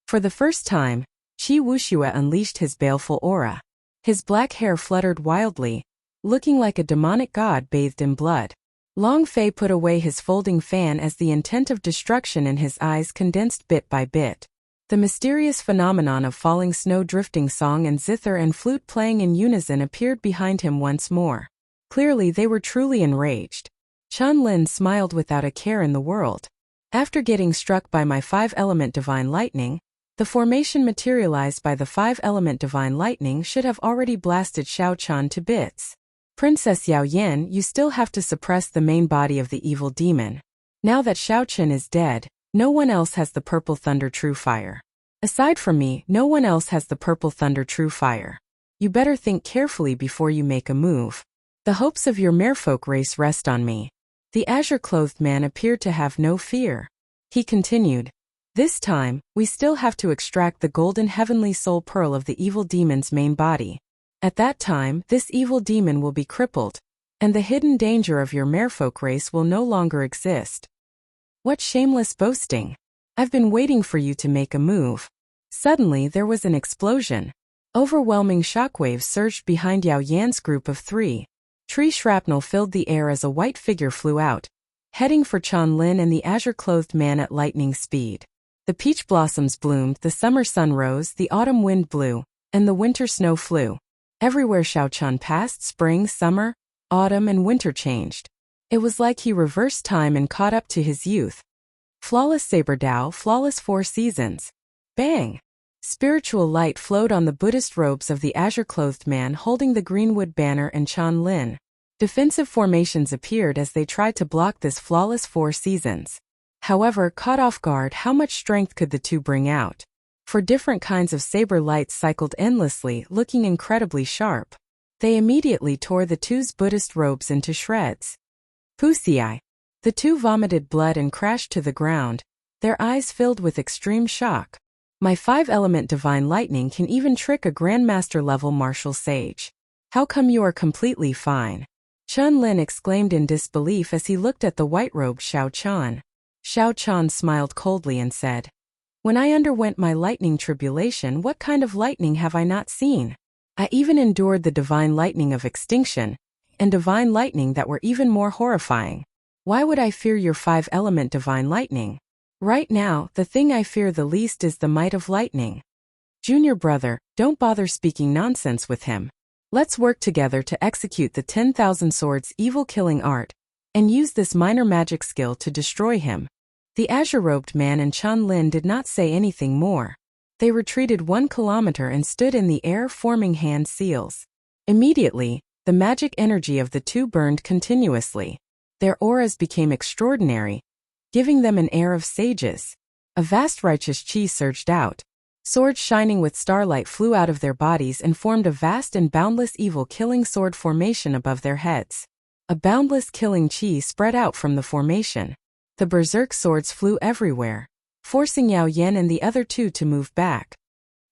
Speaker 1: For the first time, Wuxia unleashed his baleful aura. His black hair fluttered wildly, looking like a demonic god bathed in blood. Long Fei put away his folding fan as the intent of destruction in his eyes condensed bit by bit. The mysterious phenomenon of falling snow drifting song and zither and flute playing in unison appeared behind him once more. Clearly they were truly enraged. Chun Lin smiled without a care in the world. After getting struck by my 5-element divine lightning, the formation materialized by the 5-element divine lightning should have already blasted Xiao Chun to bits. Princess Yao Yan, you still have to suppress the main body of the evil demon. Now that Xiao Chun is dead, no one else has the Purple Thunder True Fire. Aside from me, no one else has the Purple Thunder True Fire. You better think carefully before you make a move. The hopes of your merfolk race rest on me. The azure-clothed man appeared to have no fear. He continued, this time, we still have to extract the golden heavenly soul pearl of the evil demon's main body. At that time, this evil demon will be crippled, and the hidden danger of your merfolk race will no longer exist. What shameless boasting! I've been waiting for you to make a move. Suddenly there was an explosion. Overwhelming shockwaves surged behind Yao Yan's group of 3. Tree shrapnel filled the air as a white figure flew out, heading for Chun Lin and the azure-clothed man at lightning speed. The peach blossoms bloomed, the summer sun rose, the autumn wind blew, and the winter snow flew. Everywhere Xiao Chun passed, spring, summer, autumn, and winter changed. It was like he reversed time and caught up to his youth. Flawless saber Dao, flawless 4 seasons. Bang! Spiritual light flowed on the Buddhist robes of the azure-clothed man holding the greenwood banner and Chun Lin. Defensive formations appeared as they tried to block this flawless 4 seasons. However, caught off guard, how much strength could the two bring out? 4 different kinds of saber lights cycled endlessly, looking incredibly sharp. They immediately tore the two's Buddhist robes into shreds. Wuxia. The 2 vomited blood and crashed to the ground, their eyes filled with extreme shock. My 5-element divine lightning can even trick a grandmaster-level martial sage. How come you are completely fine? Chun Lin exclaimed in disbelief as he looked at the white-robed Xiao Chun. Xiao Chun smiled coldly and said, when I underwent my lightning tribulation, what kind of lightning have I not seen? I even endured the divine lightning of extinction, and divine lightning that were even more horrifying. Why would I fear your 5-element divine lightning? Right now, the thing I fear the least is the might of lightning. Junior brother, don't bother speaking nonsense with him. Let's work together to execute the 10,000 swords evil killing art, and use this minor magic skill to destroy him. The azure-robed man and Chun Lin did not say anything more. They retreated 1 kilometer and stood in the air forming hand seals. Immediately, the magic energy of the 2 burned continuously. Their auras became extraordinary, giving them an air of sages. A vast righteous chi surged out. Swords shining with starlight flew out of their bodies and formed a vast and boundless evil killing sword formation above their heads. A boundless killing chi spread out from the formation. The berserk swords flew everywhere, forcing Yao Yan and the other 2 to move back.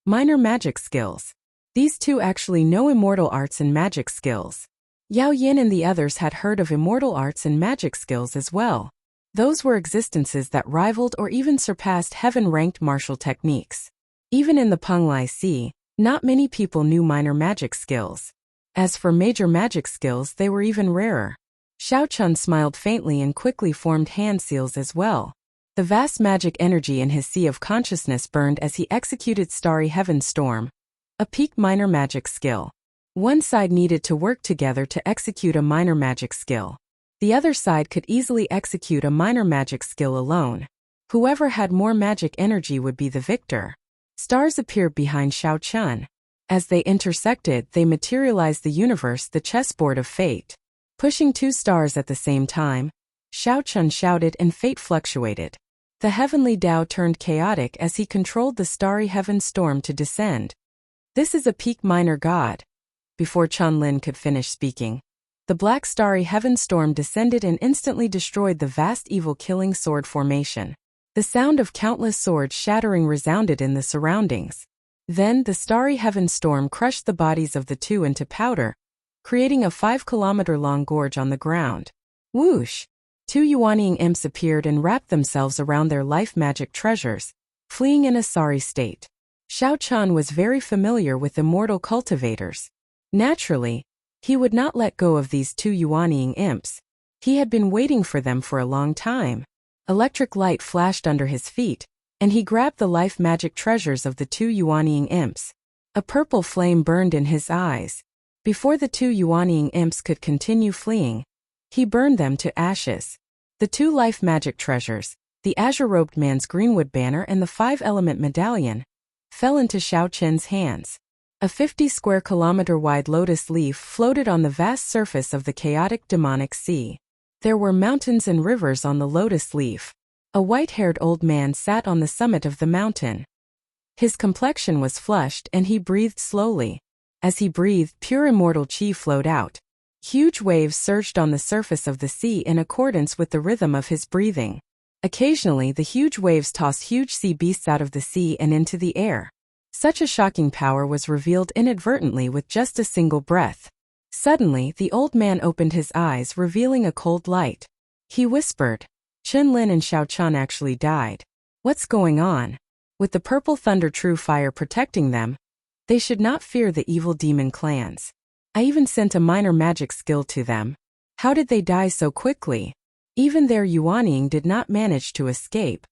Speaker 1: Minor magic skills. These 2 actually know immortal arts and magic skills. Yao Yan and the others had heard of immortal arts and magic skills as well. Those were existences that rivaled or even surpassed heaven-ranked martial techniques. Even in the Penglai Sea, not many people knew minor magic skills. As for major magic skills, they were even rarer. Xiao Chun smiled faintly and quickly formed hand seals as well. The vast magic energy in his sea of consciousness burned as he executed Starry Heaven Storm, a peak minor magic skill. One side needed to work together to execute a minor magic skill. The other side could easily execute a minor magic skill alone. Whoever had more magic energy would be the victor. Stars appeared behind Xiao Chun. As they intersected, they materialized the universe, the chessboard of fate. Pushing 2 stars at the same time, Xiao Chun shouted and fate fluctuated. The heavenly Tao turned chaotic as he controlled the starry heaven storm to descend. This is a peak minor god. Before Chun Lin could finish speaking, the black starry heaven storm descended and instantly destroyed the vast evil killing sword formation. The sound of countless swords shattering resounded in the surroundings. Then the starry heaven storm crushed the bodies of the 2 into powder, creating a 5-kilometer-long gorge on the ground. Whoosh! 2 Yuanying imps appeared and wrapped themselves around their life magic treasures, fleeing in a sorry state. Xiao Chun was very familiar with immortal cultivators. Naturally, he would not let go of these 2 Yuanying imps. He had been waiting for them for a long time. Electric light flashed under his feet, and he grabbed the life magic treasures of the two Yuanying imps. A purple flame burned in his eyes. Before the two Yuanying imps could continue fleeing, he burned them to ashes. The two life magic treasures, the azure-robed man's greenwood banner and the 5-element medallion, fell into Xiao Chen's hands. A 50-square-kilometer-wide lotus leaf floated on the vast surface of the chaotic demonic sea. There were mountains and rivers on the lotus leaf. A white-haired old man sat on the summit of the mountain. His complexion was flushed and he breathed slowly. As he breathed, pure immortal qi flowed out. Huge waves surged on the surface of the sea in accordance with the rhythm of his breathing. Occasionally, the huge waves tossed huge sea beasts out of the sea and into the air. Such a shocking power was revealed inadvertently with just a single breath. Suddenly, the old man opened his eyes, revealing a cold light. He whispered, "Chen Lin and Xiao Chan actually died. What's going on?" With the purple thunder true fire protecting them, they should not fear the evil demon clans. I even sent a minor magic skill to them. How did they die so quickly? Even their Yuanying did not manage to escape.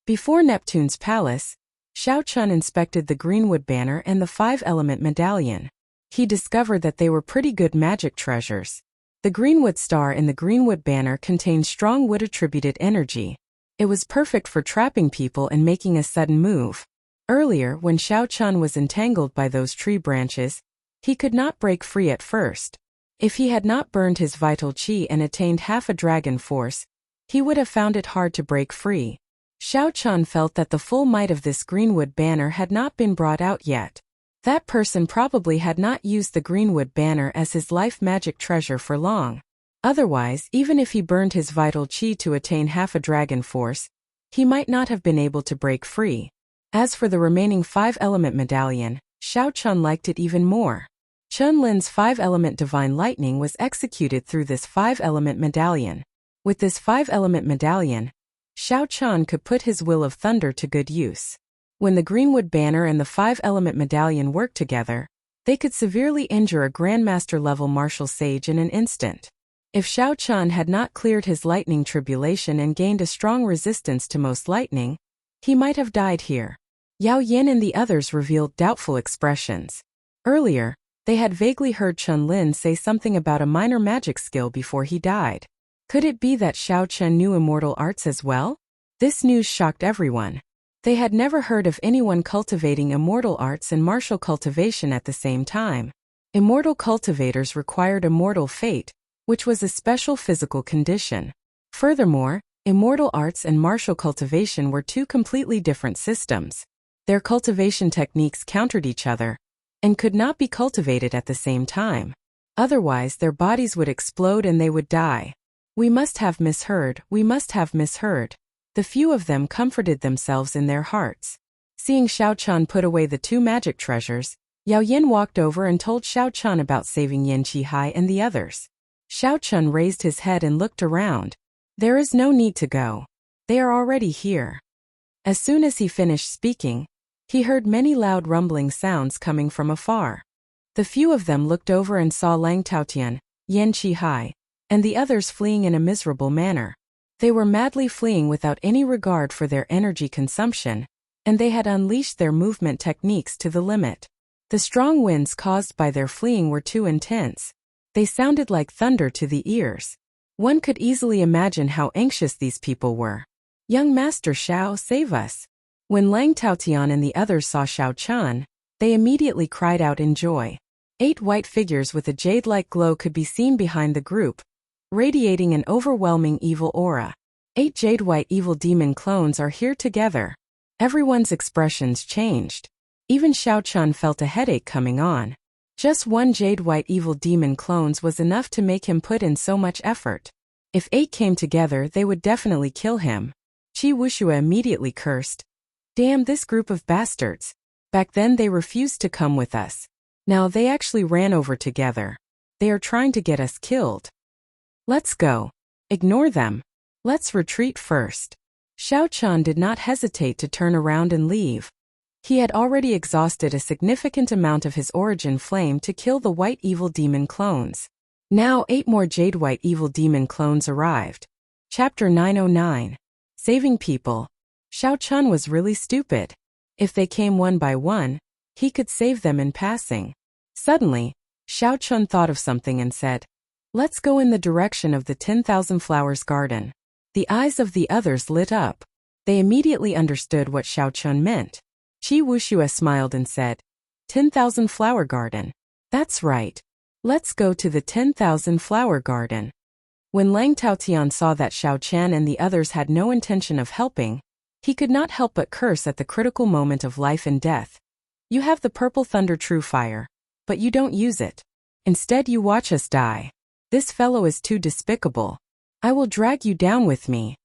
Speaker 1: Before Neptune's palace, Xiao Chun inspected the greenwood banner and the 5-element medallion. He discovered that they were pretty good magic treasures. The greenwood star in the greenwood banner contained strong wood-attributed energy. It was perfect for trapping people and making a sudden move. Earlier, when Xiao Chun was entangled by those tree branches, he could not break free at first. If he had not burned his vital qi and attained half a dragon force, he would have found it hard to break free. Xiao Chun felt that the full might of this greenwood banner had not been brought out yet. That person probably had not used the greenwood banner as his life magic treasure for long. Otherwise, even if he burned his vital qi to attain half a dragon force, he might not have been able to break free. As for the remaining 5-element medallion, Xiao Chun liked it even more. Chen Lin's 5-element divine lightning was executed through this 5-element medallion. With this 5-element medallion, Xiao Chun could put his will of thunder to good use. When the greenwood banner and the 5-element medallion worked together, they could severely injure a grandmaster-level martial sage in an instant. If Xiao Chun had not cleared his lightning tribulation and gained a strong resistance to most lightning, he might have died here. Yao Yin and the others revealed doubtful expressions. Earlier, they had vaguely heard Chen Lin say something about a minor magic skill before he died. Could it be that Xiao Chen knew immortal arts as well? This news shocked everyone. They had never heard of anyone cultivating immortal arts and martial cultivation at the same time. Immortal cultivators required immortal fate, which was a special physical condition. Furthermore, immortal arts and martial cultivation were two completely different systems. Their cultivation techniques countered each other and could not be cultivated at the same time. Otherwise, their bodies would explode and they would die. We must have misheard, we must have misheard. The few of them comforted themselves in their hearts. Seeing Xiao Chun put away the two magic treasures, Yao Yin walked over and told Xiao Chun about saving Yin Qihai and the others. Xiao Chun raised his head and looked around. There is no need to go. They are already here. As soon as he finished speaking, he heard many loud rumbling sounds coming from afar. The few of them looked over and saw Lang Taotian, Yin Qihai, and the others fleeing in a miserable manner. They were madly fleeing without any regard for their energy consumption, and they had unleashed their movement techniques to the limit. The strong winds caused by their fleeing were too intense. They sounded like thunder to the ears. One could easily imagine how anxious these people were. "Young Master Xiao, save us." When Lang Taotian and the others saw Xiao Chun, they immediately cried out in joy. 8 white figures with a jade-like glow could be seen behind the group, radiating an overwhelming evil aura. 8 jade-white evil demon clones are here together. Everyone's expressions changed. Even Xiao Chun felt a headache coming on. Just 1 jade-white evil demon clones was enough to make him put in so much effort. If 8 came together, they would definitely kill him. Wuxia immediately cursed. "Damn this group of bastards. Back then they refused to come with us. Now they actually ran over together. They are trying to get us killed. Let's go. Ignore them. Let's retreat first." Xiao Chun did not hesitate to turn around and leave. He had already exhausted a significant amount of his origin flame to kill the white evil demon clones. Now 8 more jade-white evil demon clones arrived. Chapter 909. Saving People. Xiao Chun was really stupid. If they came one by one, he could save them in passing. Suddenly, Xiao Chun thought of something and said, "Let's go in the direction of the 10,000 flowers garden." The eyes of the others lit up. They immediately understood what Xiao Chun meant. Qi Wuxia smiled and said, 10,000 flower garden. That's right. Let's go to the 10,000 flower garden. When Lang Taotian saw that Xiao Chan and the others had no intention of helping, he could not help but curse at the critical moment of life and death. You have the purple thunder true fire, but you don't use it. Instead you watch us die. This fellow is too despicable. I will drag you down with me.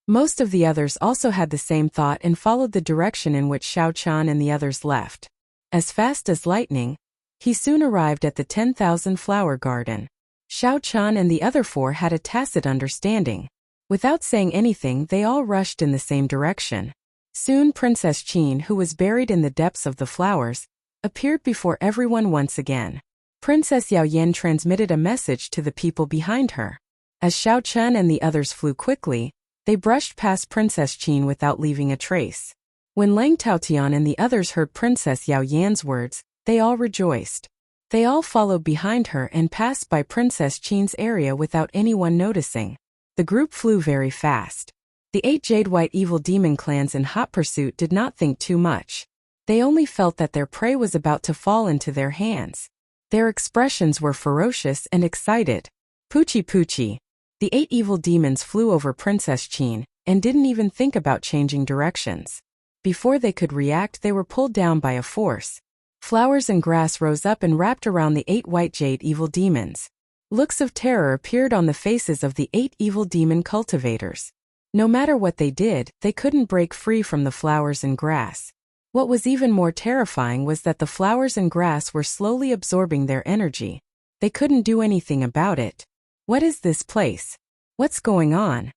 Speaker 1: Most of the others also had the same thought and followed the direction in which Xiao Chan and the others left. As fast as lightning, he soon arrived at the 10,000 flower garden. Xiao Chan and the other four had a tacit understanding. Without saying anything, they all rushed in the same direction. Soon Princess Qin, who was buried in the depths of the flowers, appeared before everyone once again. Princess Yao Yan transmitted a message to the people behind her. As Xiao Chen and the others flew quickly, they brushed past Princess Qin without leaving a trace. When Lang Taotian and the others heard Princess Yao Yan's words, they all rejoiced. They all followed behind her and passed by Princess Qin's area without anyone noticing. The group flew very fast. The 8 Jade White evil demon clans in hot pursuit did not think too much. They only felt that their prey was about to fall into their hands. Their expressions were ferocious and excited. Poochie poochie. The 8 evil demons flew over Princess Qin and didn't even think about changing directions. Before they could react, they were pulled down by a force. Flowers and grass rose up and wrapped around the 8 white jade evil demons. Looks of terror appeared on the faces of the 8 evil demon cultivators. No matter what they did, they couldn't break free from the flowers and grass. What was even more terrifying was that the flowers and grass were slowly absorbing their energy. They couldn't do anything about it. What is this place? What's going on?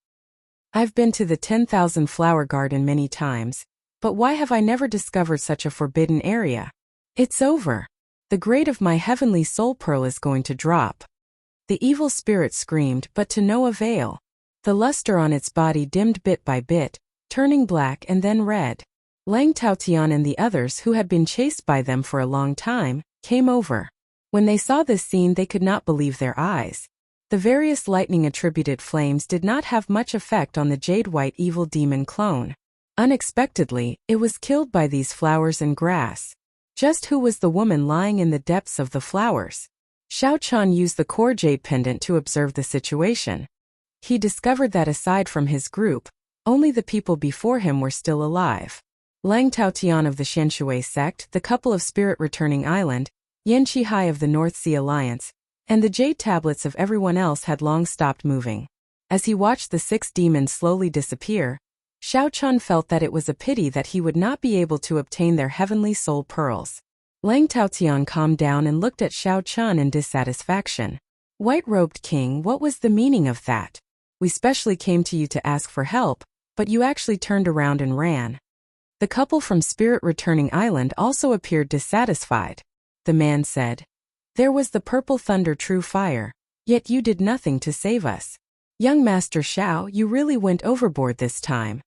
Speaker 1: I've been to the 10,000 flower garden many times, but why have I never discovered such a forbidden area? It's over. The grade of my heavenly soul pearl is going to drop. The evil spirit screamed, but to no avail. The luster on its body dimmed bit by bit, turning black and then red. Lang Taotian and the others, who had been chased by them for a long time, came over. When they saw this scene, they could not believe their eyes. The various lightning-attributed flames did not have much effect on the Jade White evil demon clone. Unexpectedly, it was killed by these flowers and grass. Just who was the woman lying in the depths of the flowers? Xiao Chun used the core jade pendant to observe the situation. He discovered that aside from his group, only the people before him were still alive. Lang Taotian of the Xianshui sect, the couple of Spirit Returning Island, Yan Qihai of the North Sea Alliance, and the jade tablets of everyone else had long stopped moving. As he watched the 6 demons slowly disappear, Xiao Chun felt that it was a pity that he would not be able to obtain their heavenly soul pearls. Lang Taotian calmed down and looked at Xiao Chun in dissatisfaction. White-robed king, what was the meaning of that? We specially came to you to ask for help, but you actually turned around and ran. The couple from Spirit Returning Island also appeared dissatisfied. The man said, "There was the purple thunder true fire, yet you did nothing to save us. Young Master Xiao, you really went overboard this time."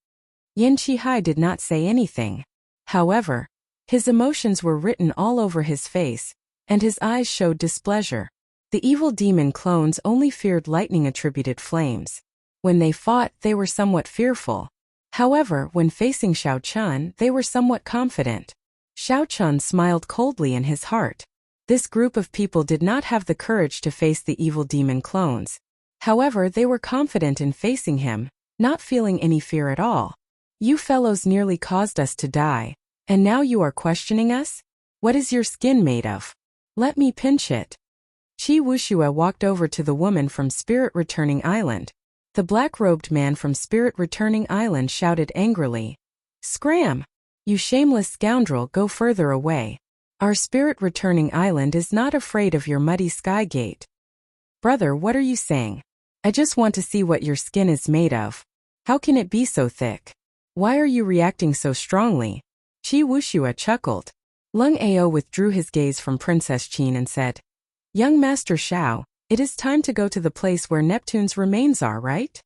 Speaker 1: Yan Qihai did not say anything. However, his emotions were written all over his face, and his eyes showed displeasure. The evil demon clones only feared lightning-attributed flames. When they fought, they were somewhat fearful. However, when facing Xiao Chun, they were somewhat confident. Xiao Chun smiled coldly in his heart. This group of people did not have the courage to face the evil demon clones. However, they were confident in facing him, not feeling any fear at all. You fellows nearly caused us to die, and now you are questioning us? What is your skin made of? Let me pinch it. Qi Wuxia walked over to the woman from Spirit Returning Island. The black-robed man from Spirit Returning Island shouted angrily, "Scram! You shameless scoundrel, go further away. Our Spirit Returning Island is not afraid of your muddy sky gate." "Brother, what are you saying? I just want to see what your skin is made of. How can it be so thick? Why are you reacting so strongly?" Qi Wuxia chuckled. Lung Ao withdrew his gaze from Princess Qin and said, "Young Master Xiao, it is time to go to the place where Neptune's remains are, right?"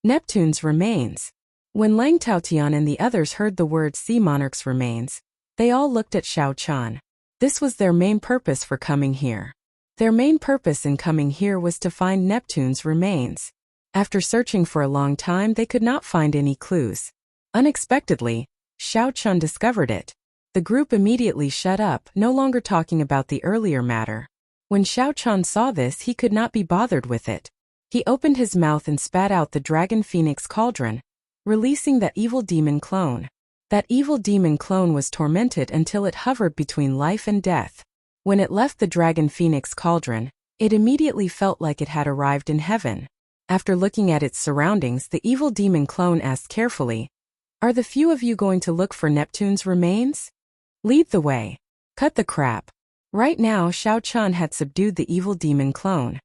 Speaker 1: "Neptune's remains? When Lang Taotian and the others heard the word Sea Monarch's remains, they all looked at Xiao Chun. This was their main purpose for coming here. Their main purpose in coming here was to find Neptune's remains. After searching for a long time, they could not find any clues. Unexpectedly, Xiao Chun discovered it. The group immediately shut up, no longer talking about the earlier matter. When Xiao Chun saw this, he could not be bothered with it. He opened his mouth and spat out the Dragon Phoenix Cauldron, releasing that evil demon clone. That evil demon clone was tormented until it hovered between life and death. When it left the Dragon Phoenix Cauldron, it immediately felt like it had arrived in heaven. After looking at its surroundings, the evil demon clone asked carefully, "Are the few of you going to look for Neptune's remains? Lead the way. Cut the crap." Right now, Xiao Chun had subdued the evil demon clone.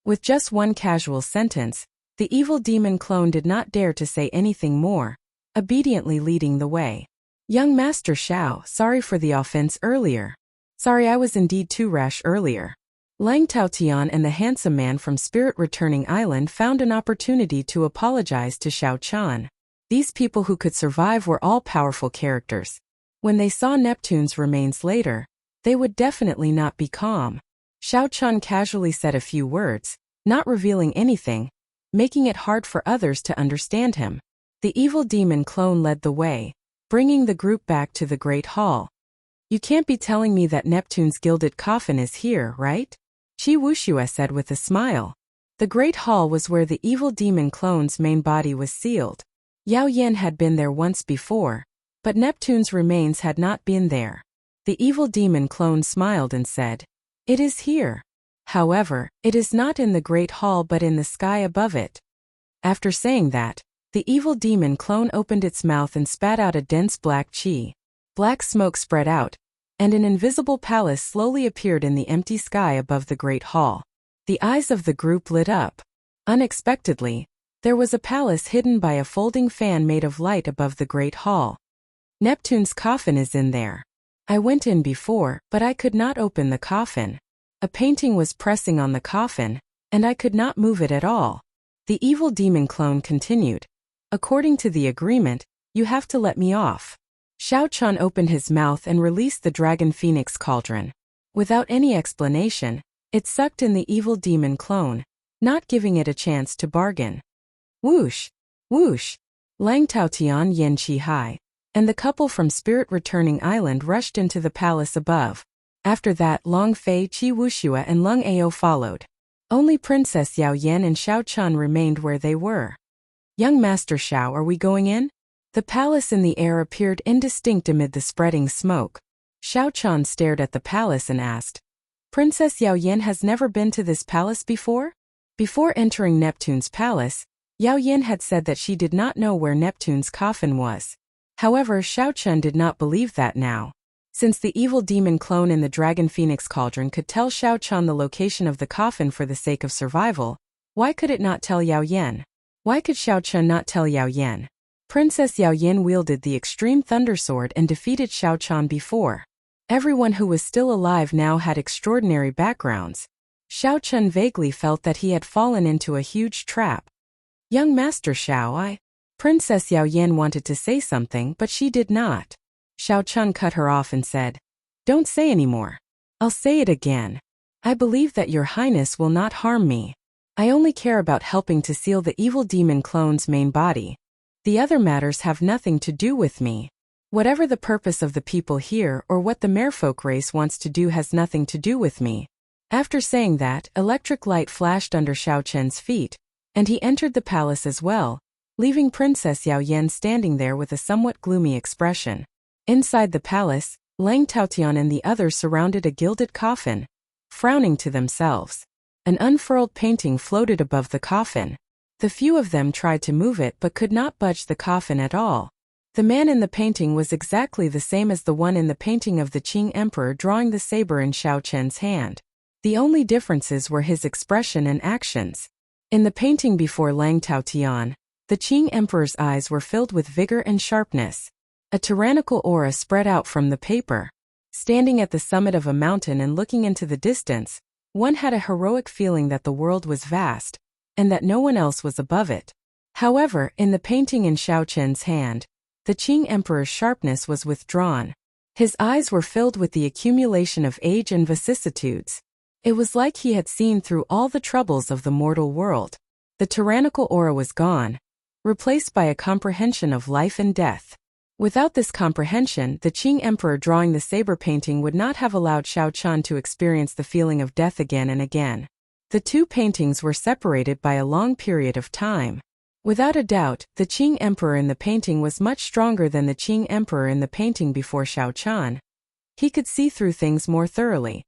Speaker 1: With just one casual sentence, the evil demon clone did not dare to say anything more, obediently leading the way. "Young Master Xiao, sorry for the offense earlier. Sorry, I was indeed too rash earlier." Lang Taotian and the handsome man from Spirit Returning Island found an opportunity to apologize to Xiao Chun. These people who could survive were all powerful characters. When they saw Neptune's remains later, they would definitely not be calm. Xiao Chun casually said a few words, not revealing anything, making it hard for others to understand him. The evil demon clone led the way, bringing the group back to the Great Hall. "You can't be telling me that Neptune's gilded coffin is here, right?" Wuxia said with a smile. The Great Hall was where the evil demon clone's main body was sealed. Yao Yan had been there once before, but Neptune's remains had not been there. The evil demon clone smiled and said, "It is here. However, it is not in the Great Hall but in the sky above it." After saying that, the evil demon clone opened its mouth and spat out a dense black qi. Black smoke spread out, and an invisible palace slowly appeared in the empty sky above the Great Hall. The eyes of the group lit up. Unexpectedly, there was a palace hidden by a folding fan made of light above the Great Hall. "Neptune's coffin is in there. I went in before, but I could not open the coffin. A painting was pressing on the coffin, and I could not move it at all." The evil demon clone continued, "According to the agreement, you have to let me off." Xiao Chun opened his mouth and released the Dragon Phoenix Cauldron. Without any explanation, it sucked in the evil demon clone, not giving it a chance to bargain. Whoosh! Whoosh! Lang Taotian Yen Chi Hai and the couple from Spirit Returning Island rushed into the palace above. After that, Long Fei, Wuxia and Lung Ao followed. Only Princess Yao Yan and Xiao Chun remained where they were. "Young Master Xiao, are we going in?" The palace in the air appeared indistinct amid the spreading smoke. Xiao Chun stared at the palace and asked, "Princess Yao Yan has never been to this palace before?" Before entering Neptune's palace, Yao Yan had said that she did not know where Neptune's coffin was. However, Xiao Chun did not believe that now. Since the evil demon clone in the Dragon Phoenix Cauldron could tell Xiao Chun the location of the coffin for the sake of survival, why could it not tell Yao Yan? Why could Xiao Chun not tell Yao Yan? Princess Yao Yan wielded the extreme thunder sword and defeated Xiao Chun before. Everyone who was still alive now had extraordinary backgrounds. Xiao Chun vaguely felt that he had fallen into a huge trap. "Young Master Xiao, Princess Yao Yan wanted to say something, but she did not. Xiao Chun cut her off and said, "Don't say any more. I'll say it again. I believe that your highness will not harm me. I only care about helping to seal the evil demon clone's main body. The other matters have nothing to do with me. Whatever the purpose of the people here or what the merfolk race wants to do has nothing to do with me." After saying that, electric light flashed under Xiao Chun's feet, and he entered the palace as well, leaving Princess Yao Yan standing there with a somewhat gloomy expression. Inside the palace, Lang Taotian and the others surrounded a gilded coffin, frowning to themselves. An unfurled painting floated above the coffin. The few of them tried to move it but could not budge the coffin at all. The man in the painting was exactly the same as the one in the painting of the Qing Emperor drawing the saber in Xiao Chen's hand. The only differences were his expression and actions. In the painting before Lang Taotian, the Qing Emperor's eyes were filled with vigor and sharpness. A tyrannical aura spread out from the paper. Standing at the summit of a mountain and looking into the distance, one had a heroic feeling that the world was vast, and that no one else was above it. However, in the painting in Xiao Chen's hand, the Qing Emperor's sharpness was withdrawn. His eyes were filled with the accumulation of age and vicissitudes. It was like he had seen through all the troubles of the mortal world. The tyrannical aura was gone, replaced by a comprehension of life and death. Without this comprehension, the Qing Emperor drawing the saber painting would not have allowed Xiao Chen to experience the feeling of death again and again. The two paintings were separated by a long period of time. Without a doubt, the Qing Emperor in the painting was much stronger than the Qing Emperor in the painting before Xiao Chen. He could see through things more thoroughly.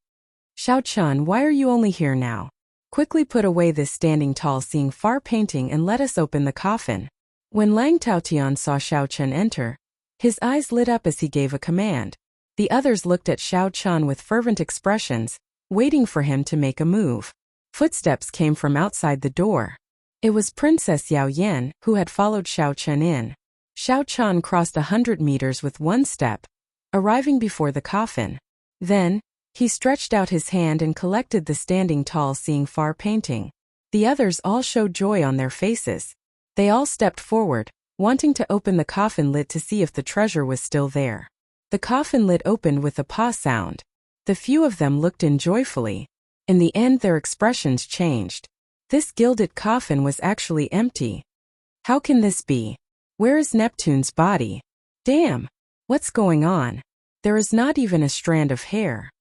Speaker 1: Xiao Chen, why are you only here now? Quickly put away this standing tall seeing far painting and let us open the coffin. When Lang Taotian saw Xiao Chen enter, his eyes lit up as he gave a command. The others looked at Xiao Chen with fervent expressions, waiting for him to make a move. Footsteps came from outside the door. It was Princess Yao Yan, who had followed Xiao Chen in. Xiao Chen crossed 100 meters with one step, arriving before the coffin. Then, he stretched out his hand and collected the standing tall seeing far painting. The others all showed joy on their faces. They all stepped forward, wanting to open the coffin lid to see if the treasure was still there. The coffin lid opened with a paw sound. The few of them looked in joyfully. In the end, their expressions changed. This gilded coffin was actually empty. How can this be? Where is Neptune's body? Damn! What's going on? There is not even a strand of hair.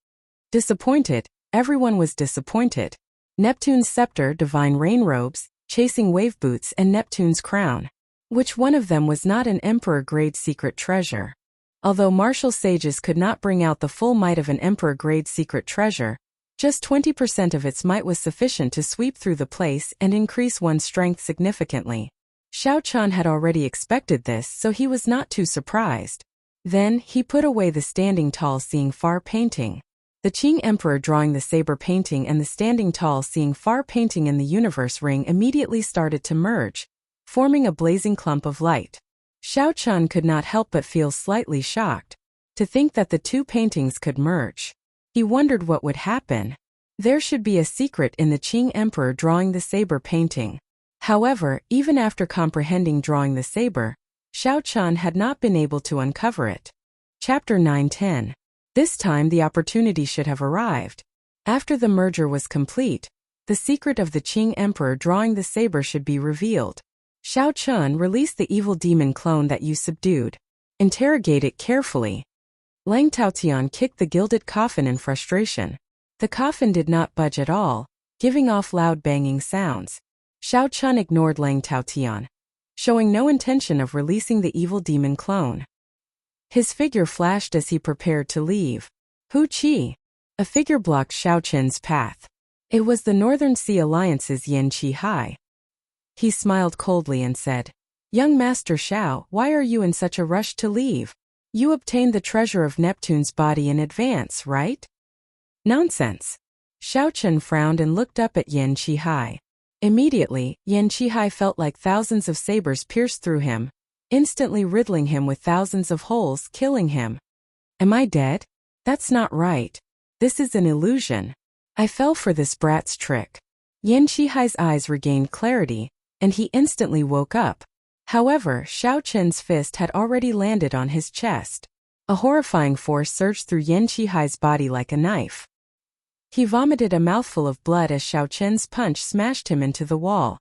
Speaker 1: Disappointed, everyone was disappointed. Neptune's scepter, divine rain robes, chasing wave boots, and Neptune's crown. Which one of them was not an emperor-grade secret treasure? Although martial sages could not bring out the full might of an emperor-grade secret treasure, just 20% of its might was sufficient to sweep through the place and increase one's strength significantly. Xiao Chen had already expected this, so he was not too surprised. Then, he put away the standing tall seeing far painting. The Qing Emperor drawing the saber painting and the standing tall seeing far painting in the universe ring immediately started to merge, forming a blazing clump of light. Xiao Chen could not help but feel slightly shocked to think that the two paintings could merge. He wondered what would happen. There should be a secret in the Qing Emperor drawing the saber painting. However, even after comprehending drawing the saber, Xiao Chen had not been able to uncover it. Chapter 9-10. This time the opportunity should have arrived. After the merger was complete, the secret of the Qing Emperor drawing the saber should be revealed. Xiao Chen, release the evil demon clone that you subdued. Interrogate it carefully. Lang Taotian kicked the gilded coffin in frustration. The coffin did not budge at all, giving off loud banging sounds. Xiao Chen ignored Lang Taotian, showing no intention of releasing the evil demon clone. His figure flashed as he prepared to leave. Hu Qi. A figure blocked Xiao Chen's path. It was the Northern Sea Alliance's Yan Qihai. He smiled coldly and said, "Young Master Xiao, why are you in such a rush to leave? You obtained the treasure of Neptune's body in advance, right?" "Nonsense." Xiao Chen frowned and looked up at Yan Qihai. Immediately, Yan Qihai felt like thousands of sabers pierced through him, instantly riddling him with thousands of holes, killing him. "Am I dead? That's not right. This is an illusion. I fell for this brat's trick." Yan Qihai's eyes regained clarity, and he instantly woke up. However, Xiao Chen's fist had already landed on his chest. A horrifying force surged through Yan Qihai's body like a knife. He vomited a mouthful of blood as Xiao Chen's punch smashed him into the wall.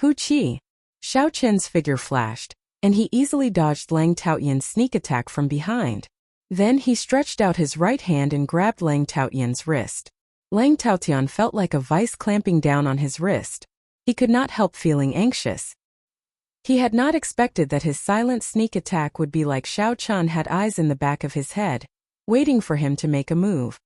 Speaker 1: Hu Qi. Xiao Chen's figure flashed, and he easily dodged Lang Taotian's sneak attack from behind. Then he stretched out his right hand and grabbed Lang Taotian's wrist. Lang Taotian felt like a vice clamping down on his wrist. He could not help feeling anxious. He had not expected that his silent sneak attack would be like Xiao Chen had eyes in the back of his head, waiting for him to make a move.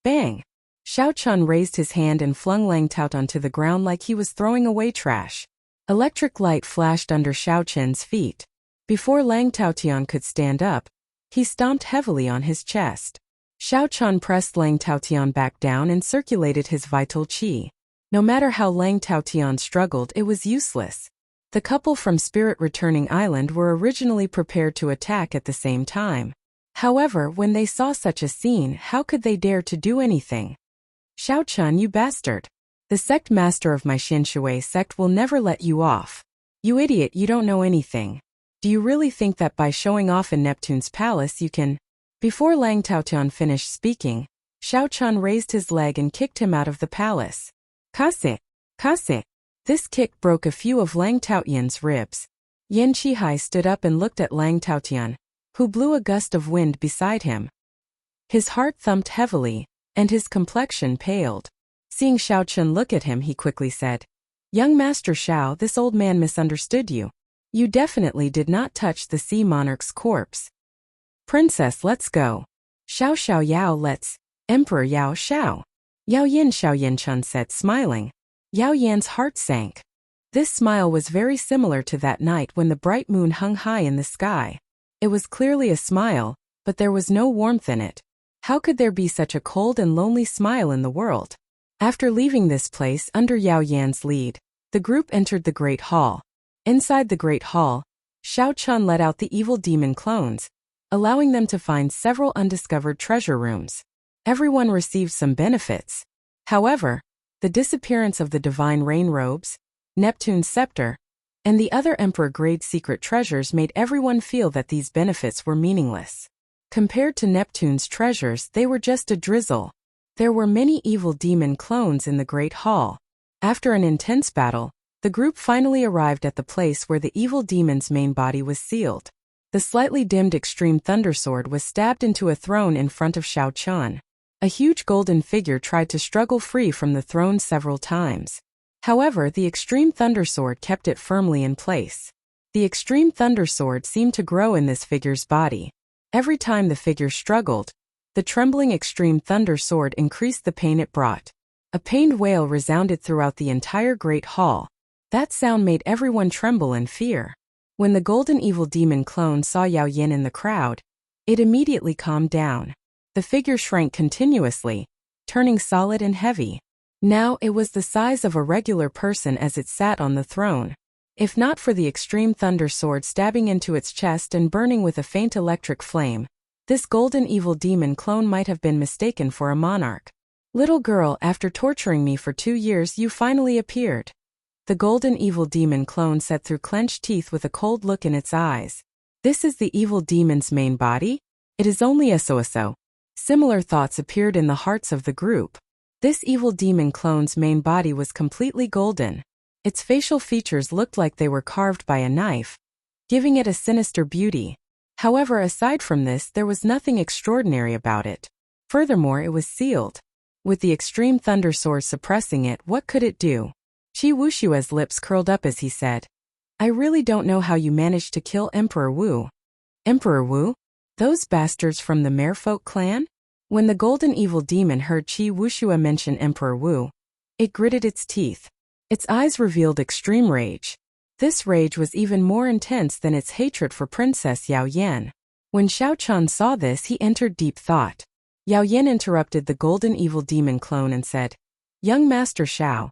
Speaker 1: Bang! Xiao Chen raised his hand and flung Lang Taotian to the ground like he was throwing away trash. Electric light flashed under Xiao Chen's feet. Before Lang Taotian could stand up, he stomped heavily on his chest. Xiao Chen pressed Lang Taotian back down and circulated his vital qi. No matter how Lang Taotian struggled, it was useless. The couple from Spirit Returning Island were originally prepared to attack at the same time. However, when they saw such a scene, how could they dare to do anything? "Xiao Chen, you bastard! The sect master of my Xinshui sect will never let you off." You idiot, you don't know anything. Do you really think that by showing off in Neptune's palace you can? Before Lang Taotian finished speaking, Xiao Chun raised his leg and kicked him out of the palace. Kase! Kase! This kick broke a few of Lang Taotian's ribs. Yan Qihai stood up and looked at Lang Taotian, who blew a gust of wind beside him. His heart thumped heavily, and his complexion paled. Seeing Xiao Chun look at him, he quickly said, "Young Master Xiao, this old man misunderstood you. You definitely did not touch the sea monarch's corpse." "Princess, let's go." "Xiao Xiao Yao, let's." "Emperor Yao Xiao." "Yao Yin," Xiao Yin Chun said, smiling. Yao Yan's heart sank. This smile was very similar to that night when the bright moon hung high in the sky. It was clearly a smile, but there was no warmth in it. How could there be such a cold and lonely smile in the world? After leaving this place under Yao Yan's lead, the group entered the Great Hall. Inside the Great Hall, Xiao Chun let out the evil demon clones, allowing them to find several undiscovered treasure rooms. Everyone received some benefits. However, the disappearance of the divine rain robes, Neptune's scepter, and the other emperor-grade secret treasures made everyone feel that these benefits were meaningless. Compared to Neptune's treasures, they were just a drizzle. There were many evil demon clones in the Great Hall. After an intense battle, the group finally arrived at the place where the evil demon's main body was sealed. The slightly dimmed extreme thunder sword was stabbed into a throne in front of Xiao Chun. A huge golden figure tried to struggle free from the throne several times. However, the extreme thunder sword kept it firmly in place. The extreme thunder sword seemed to grow in this figure's body. Every time the figure struggled, the trembling extreme thunder sword increased the pain it brought. A pained wail resounded throughout the entire Great Hall. That sound made everyone tremble in fear. When the golden evil demon clone saw Yao Yin in the crowd, it immediately calmed down. The figure shrank continuously, turning solid and heavy. Now it was the size of a regular person as it sat on the throne. If not for the extreme thunder sword stabbing into its chest and burning with a faint electric flame, this golden evil demon clone might have been mistaken for a monarch. "Little girl, after torturing me for 2 years you finally appeared," the golden evil demon clone said through clenched teeth with a cold look in its eyes. "This is the evil demon's main body? It is only a so-so." Similar thoughts appeared in the hearts of the group. This evil demon clone's main body was completely golden. Its facial features looked like they were carved by a knife, giving it a sinister beauty. However, aside from this, there was nothing extraordinary about it. Furthermore, it was sealed. With the extreme thunder sword suppressing it, what could it do? Qi Wushua's lips curled up as he said, "I really don't know how you managed to kill Emperor Wu." "Emperor Wu? Those bastards from the Merfolk clan?" When the golden evil demon heard Qi Wushua mention Emperor Wu, it gritted its teeth. Its eyes revealed extreme rage. This rage was even more intense than its hatred for Princess Yao Yan. When Xiao Chun saw this, he entered deep thought. Yao Yan interrupted the golden evil demon clone and said, "Young Master Xiao,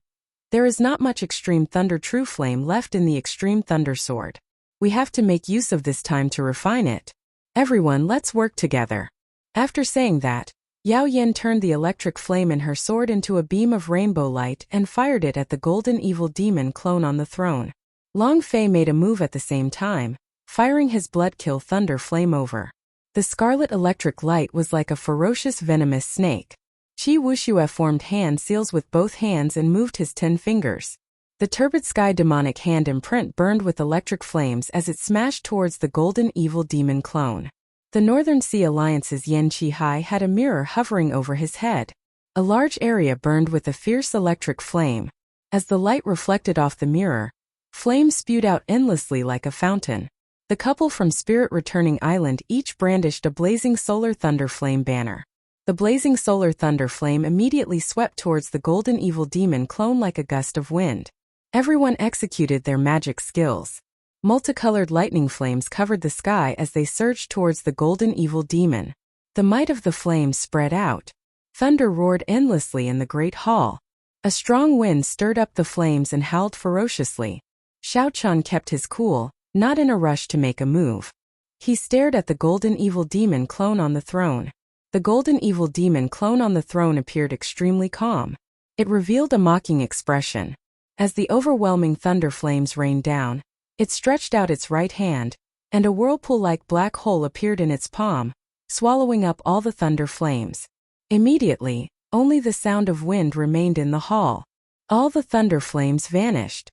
Speaker 1: there is not much extreme thunder true flame left in the extreme thunder sword. We have to make use of this time to refine it. Everyone, let's work together." After saying that, Yao Yan turned the electric flame in her sword into a beam of rainbow light and fired it at the golden evil demon clone on the throne. Long Fei made a move at the same time, firing his blood-kill thunder flame over. The scarlet electric light was like a ferocious venomous snake. Qi Wushua formed hand seals with both hands and moved his 10 fingers. The turbid sky demonic hand imprint burned with electric flames as it smashed towards the golden evil demon clone. The Northern Sea Alliance's Yan Qihai had a mirror hovering over his head. A large area burned with a fierce electric flame. As the light reflected off the mirror, flames spewed out endlessly like a fountain. The couple from Spirit Returning Island each brandished a blazing solar thunder flame banner. The blazing solar thunder flame immediately swept towards the golden evil demon clone like a gust of wind. Everyone executed their magic skills. Multicolored lightning flames covered the sky as they surged towards the golden evil demon. The might of the flames spread out. Thunder roared endlessly in the Great Hall. A strong wind stirred up the flames and howled ferociously. Xiao Chun kept his cool, not in a rush to make a move. He stared at the golden evil demon clone on the throne. The golden evil demon clone on the throne appeared extremely calm. It revealed a mocking expression. As the overwhelming thunder flames rained down, It stretched out its right hand, and a whirlpool-like black hole appeared in its palm, swallowing up all the thunder flames. Immediately, only the sound of wind remained in the hall. All the thunder flames vanished.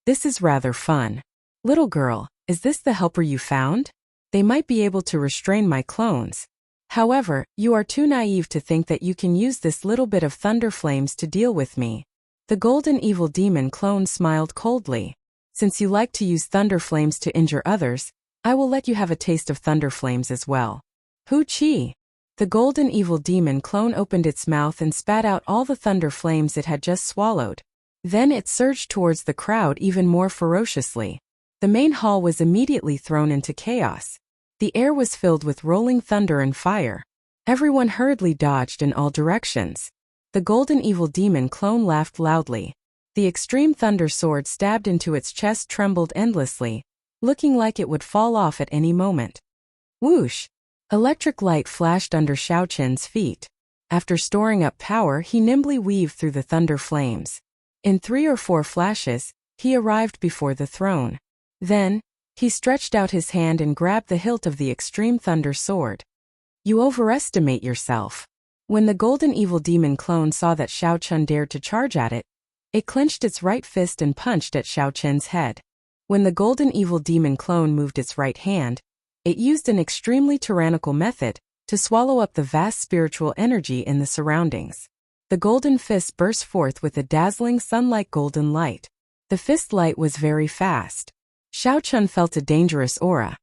Speaker 1: This is rather fun. Little girl, is this the helper you found? They might be able to restrain my clones. However, you are too naive to think that you can use this little bit of thunder flames to deal with me. The golden evil demon clone smiled coldly. Since you like to use thunder flames to injure others, I will let you have a taste of thunder flames as well. Hoo-chee! The golden evil demon clone opened its mouth and spat out all the thunder flames it had just swallowed. Then it surged towards the crowd even more ferociously. The main hall was immediately thrown into chaos. The air was filled with rolling thunder and fire. Everyone hurriedly dodged in all directions. The golden evil demon clone laughed loudly. The extreme thunder sword stabbed into its chest trembled endlessly, looking like it would fall off at any moment. Whoosh! Electric light flashed under Xiao Chen's feet. After storing up power, he nimbly weaved through the thunder flames. In 3 or 4 flashes, he arrived before the throne. Then, he stretched out his hand and grabbed the hilt of the extreme thunder sword. You overestimate yourself. When the golden evil demon clone saw that Xiao Chen dared to charge at it, it clenched its right fist and punched at Xiao Chen's head. When the golden evil demon clone moved its right hand, it used an extremely tyrannical method to swallow up the vast spiritual energy in the surroundings. The golden fist burst forth with a dazzling sun-like golden light. The fist light was very fast. Xiao Chen felt a dangerous aura.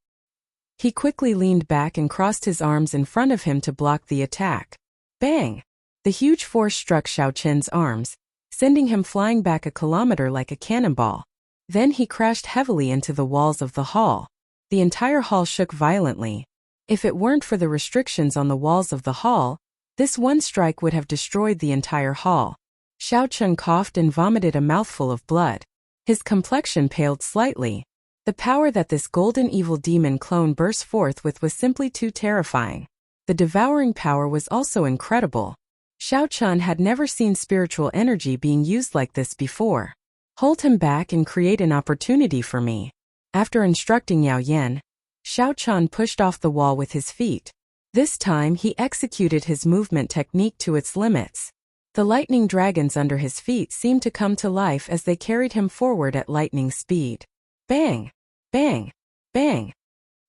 Speaker 1: He quickly leaned back and crossed his arms in front of him to block the attack. Bang! The huge force struck Xiao Chen's arms, sending him flying back a kilometer like a cannonball. Then he crashed heavily into the walls of the hall. The entire hall shook violently. If it weren't for the restrictions on the walls of the hall, this one strike would have destroyed the entire hall. Xiao Chen coughed and vomited a mouthful of blood. His complexion paled slightly. The power that this golden evil demon clone burst forth with was simply too terrifying. The devouring power was also incredible. Xiao Chen had never seen spiritual energy being used like this before. Hold him back and create an opportunity for me. After instructing Yao Yan, Xiao Chen pushed off the wall with his feet. This time he executed his movement technique to its limits. The lightning dragons under his feet seemed to come to life as they carried him forward at lightning speed. Bang! Bang! Bang!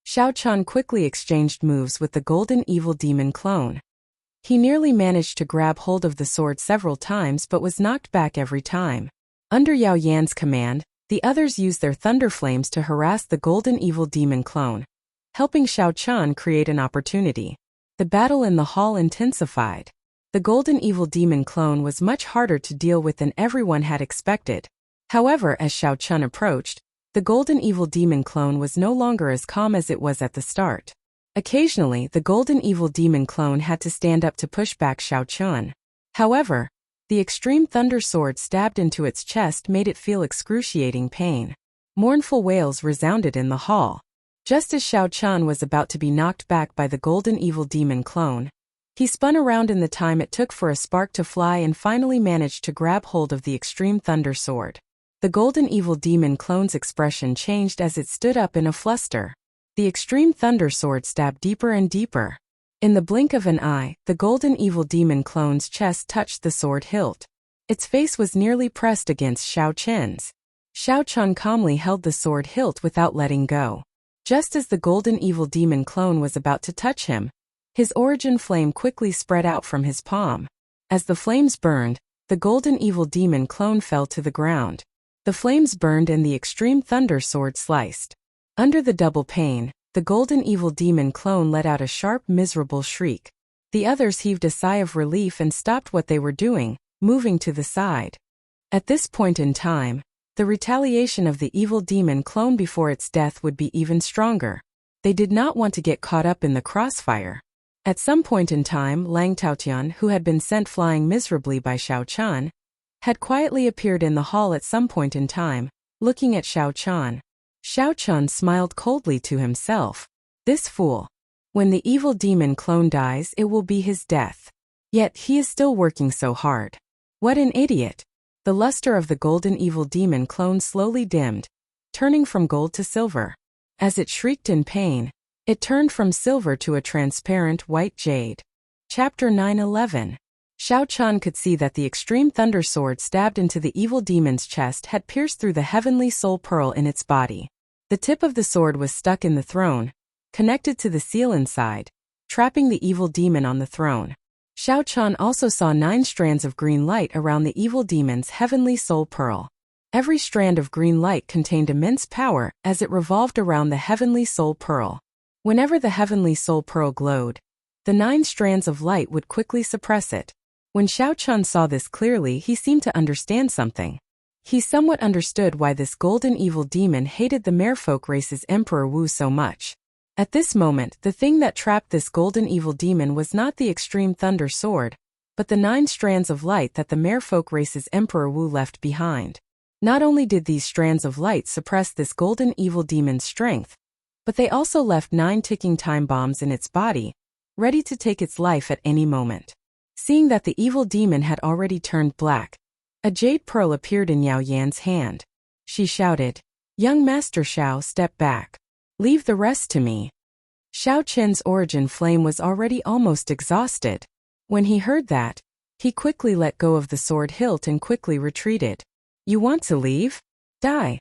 Speaker 1: Xiao Chen quickly exchanged moves with the golden evil demon clone. He nearly managed to grab hold of the sword several times but was knocked back every time. Under Yao Yan's command, the others used their thunder flames to harass the golden evil demon clone, helping Xiao Chen create an opportunity. The battle in the hall intensified. The golden evil demon clone was much harder to deal with than everyone had expected. However, as Xiao Chen approached, the golden evil demon clone was no longer as calm as it was at the start. Occasionally, the golden evil demon clone had to stand up to push back Xiao Chen. However, the extreme thunder sword stabbed into its chest made it feel excruciating pain. Mournful wails resounded in the hall. Just as Xiao Chen was about to be knocked back by the golden evil demon clone, he spun around in the time it took for a spark to fly and finally managed to grab hold of the extreme thunder sword. The golden evil demon clone's expression changed as it stood up in a fluster. The extreme thunder sword stabbed deeper and deeper. In the blink of an eye, the golden evil demon clone's chest touched the sword hilt. Its face was nearly pressed against Xiao Chen's. Xiao Chen calmly held the sword hilt without letting go. Just as the golden evil demon clone was about to touch him, his origin flame quickly spread out from his palm. As the flames burned, the golden evil demon clone fell to the ground. The flames burned and the extreme thunder sword sliced. Under the double pain, the golden evil demon clone let out a sharp, miserable shriek. The others heaved a sigh of relief and stopped what they were doing, moving to the side. At this point in time, the retaliation of the evil demon clone before its death would be even stronger. They did not want to get caught up in the crossfire. At some point in time, Lang Taotian, who had been sent flying miserably by Xiao Chen, had quietly appeared in the hall at some point in time, looking at Xiao Chen. Xiao Chen smiled coldly to himself. This fool. When the evil demon clone dies, it will be his death. Yet he is still working so hard. What an idiot. The luster of the golden evil demon clone slowly dimmed. turning from gold to silver. As it shrieked in pain, it turned from silver to a transparent white jade. Chapter 9:11. Shao Chun could see that the extreme thunder sword stabbed into the evil demon's chest had pierced through the heavenly soul pearl in its body. The tip of the sword was stuck in the throne, connected to the seal inside, trapping the evil demon on the throne. Shao Chun also saw 9 strands of green light around the evil demon's heavenly soul pearl. Every strand of green light contained immense power as it revolved around the heavenly soul pearl. Whenever the heavenly soul pearl glowed, the 9 strands of light would quickly suppress it. When Shao Chun saw this clearly, he seemed to understand something. He somewhat understood why this golden evil demon hated the merfolk race's Emperor Wu so much. At this moment, the thing that trapped this golden evil demon was not the extreme thunder sword, but the 9 strands of light that the merfolk race's Emperor Wu left behind. Not only did these strands of light suppress this golden evil demon's strength, but they also left 9 ticking time bombs in its body, ready to take its life at any moment. Seeing that the evil demon had already turned black, a jade pearl appeared in Yao Yan's hand. She shouted, "Young Master Shao, step back. Leave the rest to me." Shao Chen's origin flame was already almost exhausted. When he heard that, he quickly let go of the sword hilt and quickly retreated. "You want to leave? Die."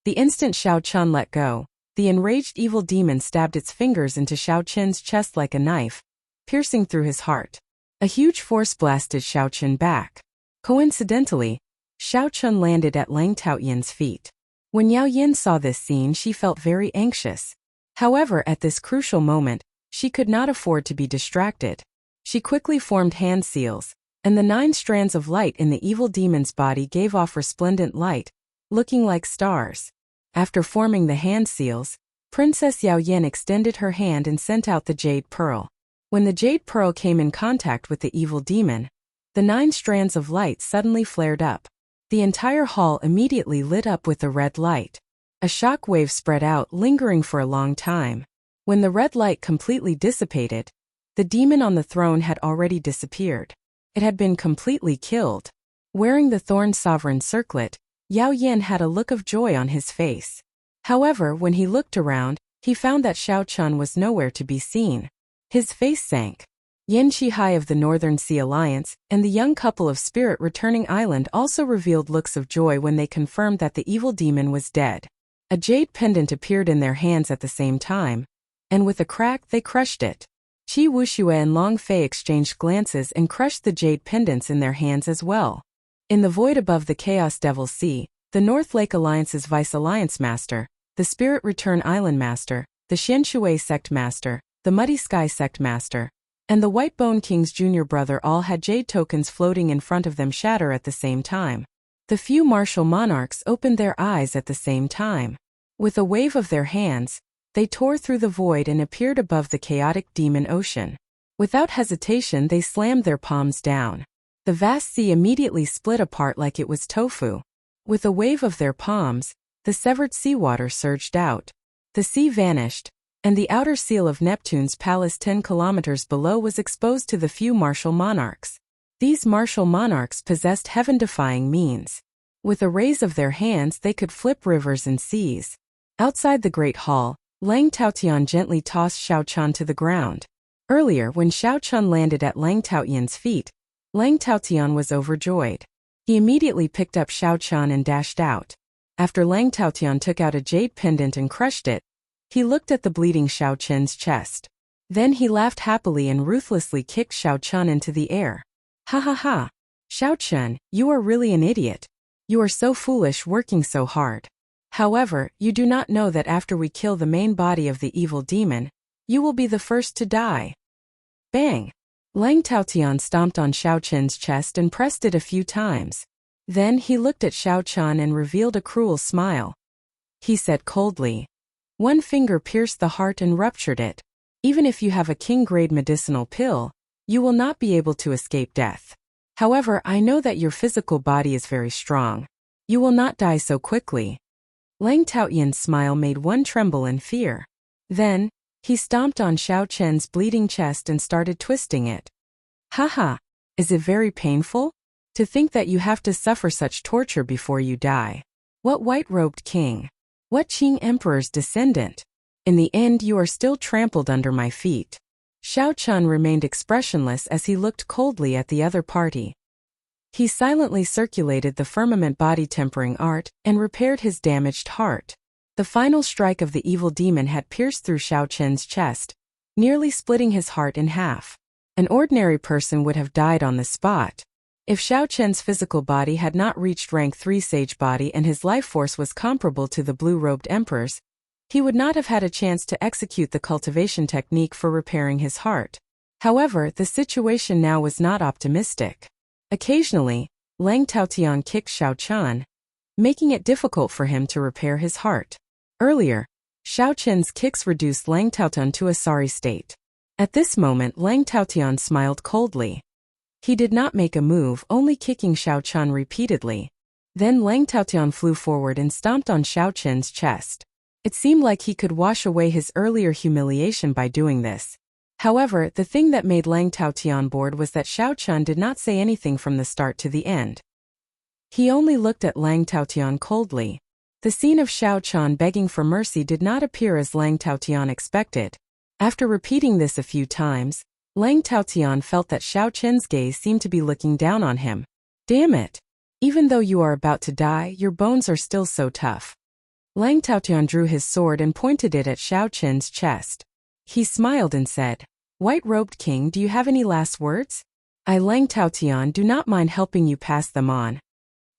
Speaker 1: The instant Shao Chun let go, the enraged evil demon stabbed its fingers into Shao Chen's chest like a knife, piercing through his heart. A huge force blasted Shao Chun back. Coincidentally, Shao Chun landed at Lang Taoyan's feet. When Yao Yan saw this scene, she felt very anxious. However, at this crucial moment, she could not afford to be distracted. She quickly formed hand seals, and the 9 strands of light in the evil demon's body gave off resplendent light, looking like stars. After forming the hand seals, Princess Yao Yan extended her hand and sent out the jade pearl. When the jade pearl came in contact with the evil demon, the 9 strands of light suddenly flared up. The entire hall immediately lit up with a red light. A shock wave spread out, lingering for a long time. When the red light completely dissipated, the demon on the throne had already disappeared. It had been completely killed. Wearing the Thorn Sovereign circlet, Yao Yan had a look of joy on his face. However, when he looked around, he found that Shao Chun was nowhere to be seen. His face sank. Yan Qihai of the Northern Sea Alliance and the young couple of Spirit Returning Island also revealed looks of joy when they confirmed that the evil demon was dead. A jade pendant appeared in their hands at the same time, and with a crack they crushed it. Qi Wuxia and Long Fei exchanged glances and crushed the jade pendants in their hands as well. In the void above the Chaos Devil Sea, the North Lake Alliance's Vice Alliance Master, the Spirit Return Island Master, the Xianshui Sect Master, the Muddy Sky Sect Master, and the White Bone King's junior brother all had jade tokens floating in front of them shatter at the same time. The few martial monarchs opened their eyes at the same time. With a wave of their hands, they tore through the void and appeared above the chaotic demon ocean. Without hesitation, they slammed their palms down. The vast sea immediately split apart like it was tofu. With a wave of their palms, the severed seawater surged out. The sea vanished, and the outer seal of Neptune's palace 10 kilometers below was exposed to the few martial monarchs. These martial monarchs possessed heaven-defying means. With a raise of their hands they could flip rivers and seas. Outside the Great Hall, Lang Taotian gently tossed Shao Chun to the ground. Earlier, when Shao Chun landed at Lang Taotian's feet, Lang Taotian was overjoyed. He immediately picked up Shao Chun and dashed out. After Lang Taotian took out a jade pendant and crushed it, he looked at the bleeding Shao Chun's chest. Then he laughed happily and ruthlessly kicked Shao Chun into the air. "Ha ha ha! Shao Chun, you are really an idiot. You are so foolish working so hard. However, you do not know that after we kill the main body of the evil demon, you will be the first to die." Bang! Lang Taotian stomped on Shao Chun's chest and pressed it a few times. Then he looked at Shao Chun and revealed a cruel smile. He said coldly, "One finger pierced the heart and ruptured it. Even if you have a king-grade medicinal pill, you will not be able to escape death. However, I know that your physical body is very strong. You will not die so quickly." Lang Taotian's smile made one tremble in fear. Then, he stomped on Shao Chun's bleeding chest and started twisting it. "Haha, is it very painful? To think that you have to suffer such torture before you die. What white-robed king? What Qing Emperor's descendant? In the end you are still trampled under my feet. Xiao Chun remained expressionless as he looked coldly at the other party. He silently circulated the firmament body tempering art and repaired his damaged heart. The final strike of the evil demon had pierced through Xiao Chun's chest, nearly splitting his heart in half. An ordinary person would have died on the spot. If Xiao Chun's physical body had not reached rank 3 sage body and his life force was comparable to the blue-robed emperor's, he would not have had a chance to execute the cultivation technique for repairing his heart. However, the situation now was not optimistic. Occasionally, Lang Taotian kicked Xiao Chun, making it difficult for him to repair his heart. Earlier, Xiao Chun's kicks reduced Lang Taotian to a sorry state. At this moment Lang Taotian smiled coldly. He did not make a move, only kicking Xiao Chun repeatedly. Then Lang Taotian flew forward and stomped on Xiao Chun's chest. It seemed like he could wash away his earlier humiliation by doing this. However, the thing that made Lang Taotian bored was that Xiao Chun did not say anything from the start to the end. He only looked at Lang Taotian coldly. The scene of Xiao Chun begging for mercy did not appear as Lang Taotian expected. After repeating this a few times, Lang Taotian felt that Xiao Chun's gaze seemed to be looking down on him. Damn it! Even though you are about to die, your bones are still so tough. Lang Taotian drew his sword and pointed it at Xiao Chun's chest. He smiled and said, "White-robed king, do you have any last words? I, Lang Taotian, do not mind helping you pass them on."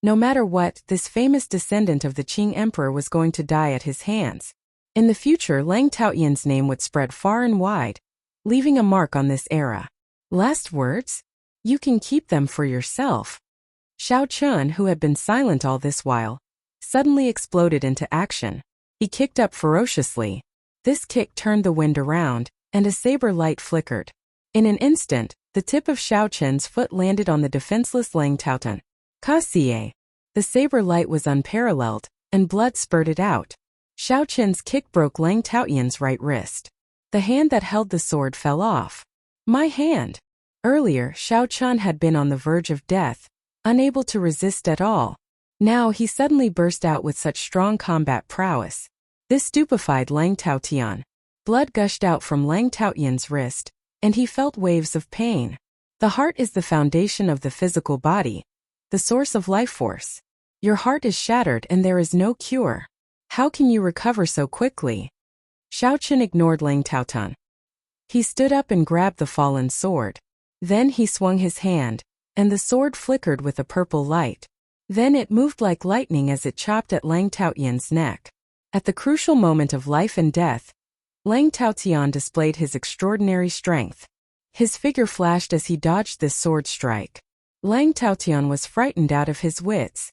Speaker 1: No matter what, this famous descendant of the Qing emperor was going to die at his hands. In the future, Lang Taotian's name would spread far and wide, leaving a mark on this era. Last words? You can keep them for yourself. Xiao Chun, who had been silent all this while, suddenly exploded into action. He kicked up ferociously. This kick turned the wind around, and a saber light flickered. In an instant, the tip of Xiao Chun's foot landed on the defenseless Lang Taotian. Kasie. The saber light was unparalleled, and blood spurted out. Xiao Chun's kick broke Lang Taotian's right wrist. The hand that held the sword fell off. My hand! Earlier, Xiao Chun had been on the verge of death, unable to resist at all. Now he suddenly burst out with such strong combat prowess. This stupefied Lang Taotian. Blood gushed out from Lang Taotian's wrist, and he felt waves of pain. The heart is the foundation of the physical body, the source of life force. Your heart is shattered and there is no cure. How can you recover so quickly? Xiao Chun ignored Lang Taotian. He stood up and grabbed the fallen sword. Then he swung his hand, and the sword flickered with a purple light. Then it moved like lightning as it chopped at Lang Taotian's neck. At the crucial moment of life and death, Lang Taotian displayed his extraordinary strength. His figure flashed as he dodged this sword strike. Lang Taotian was frightened out of his wits.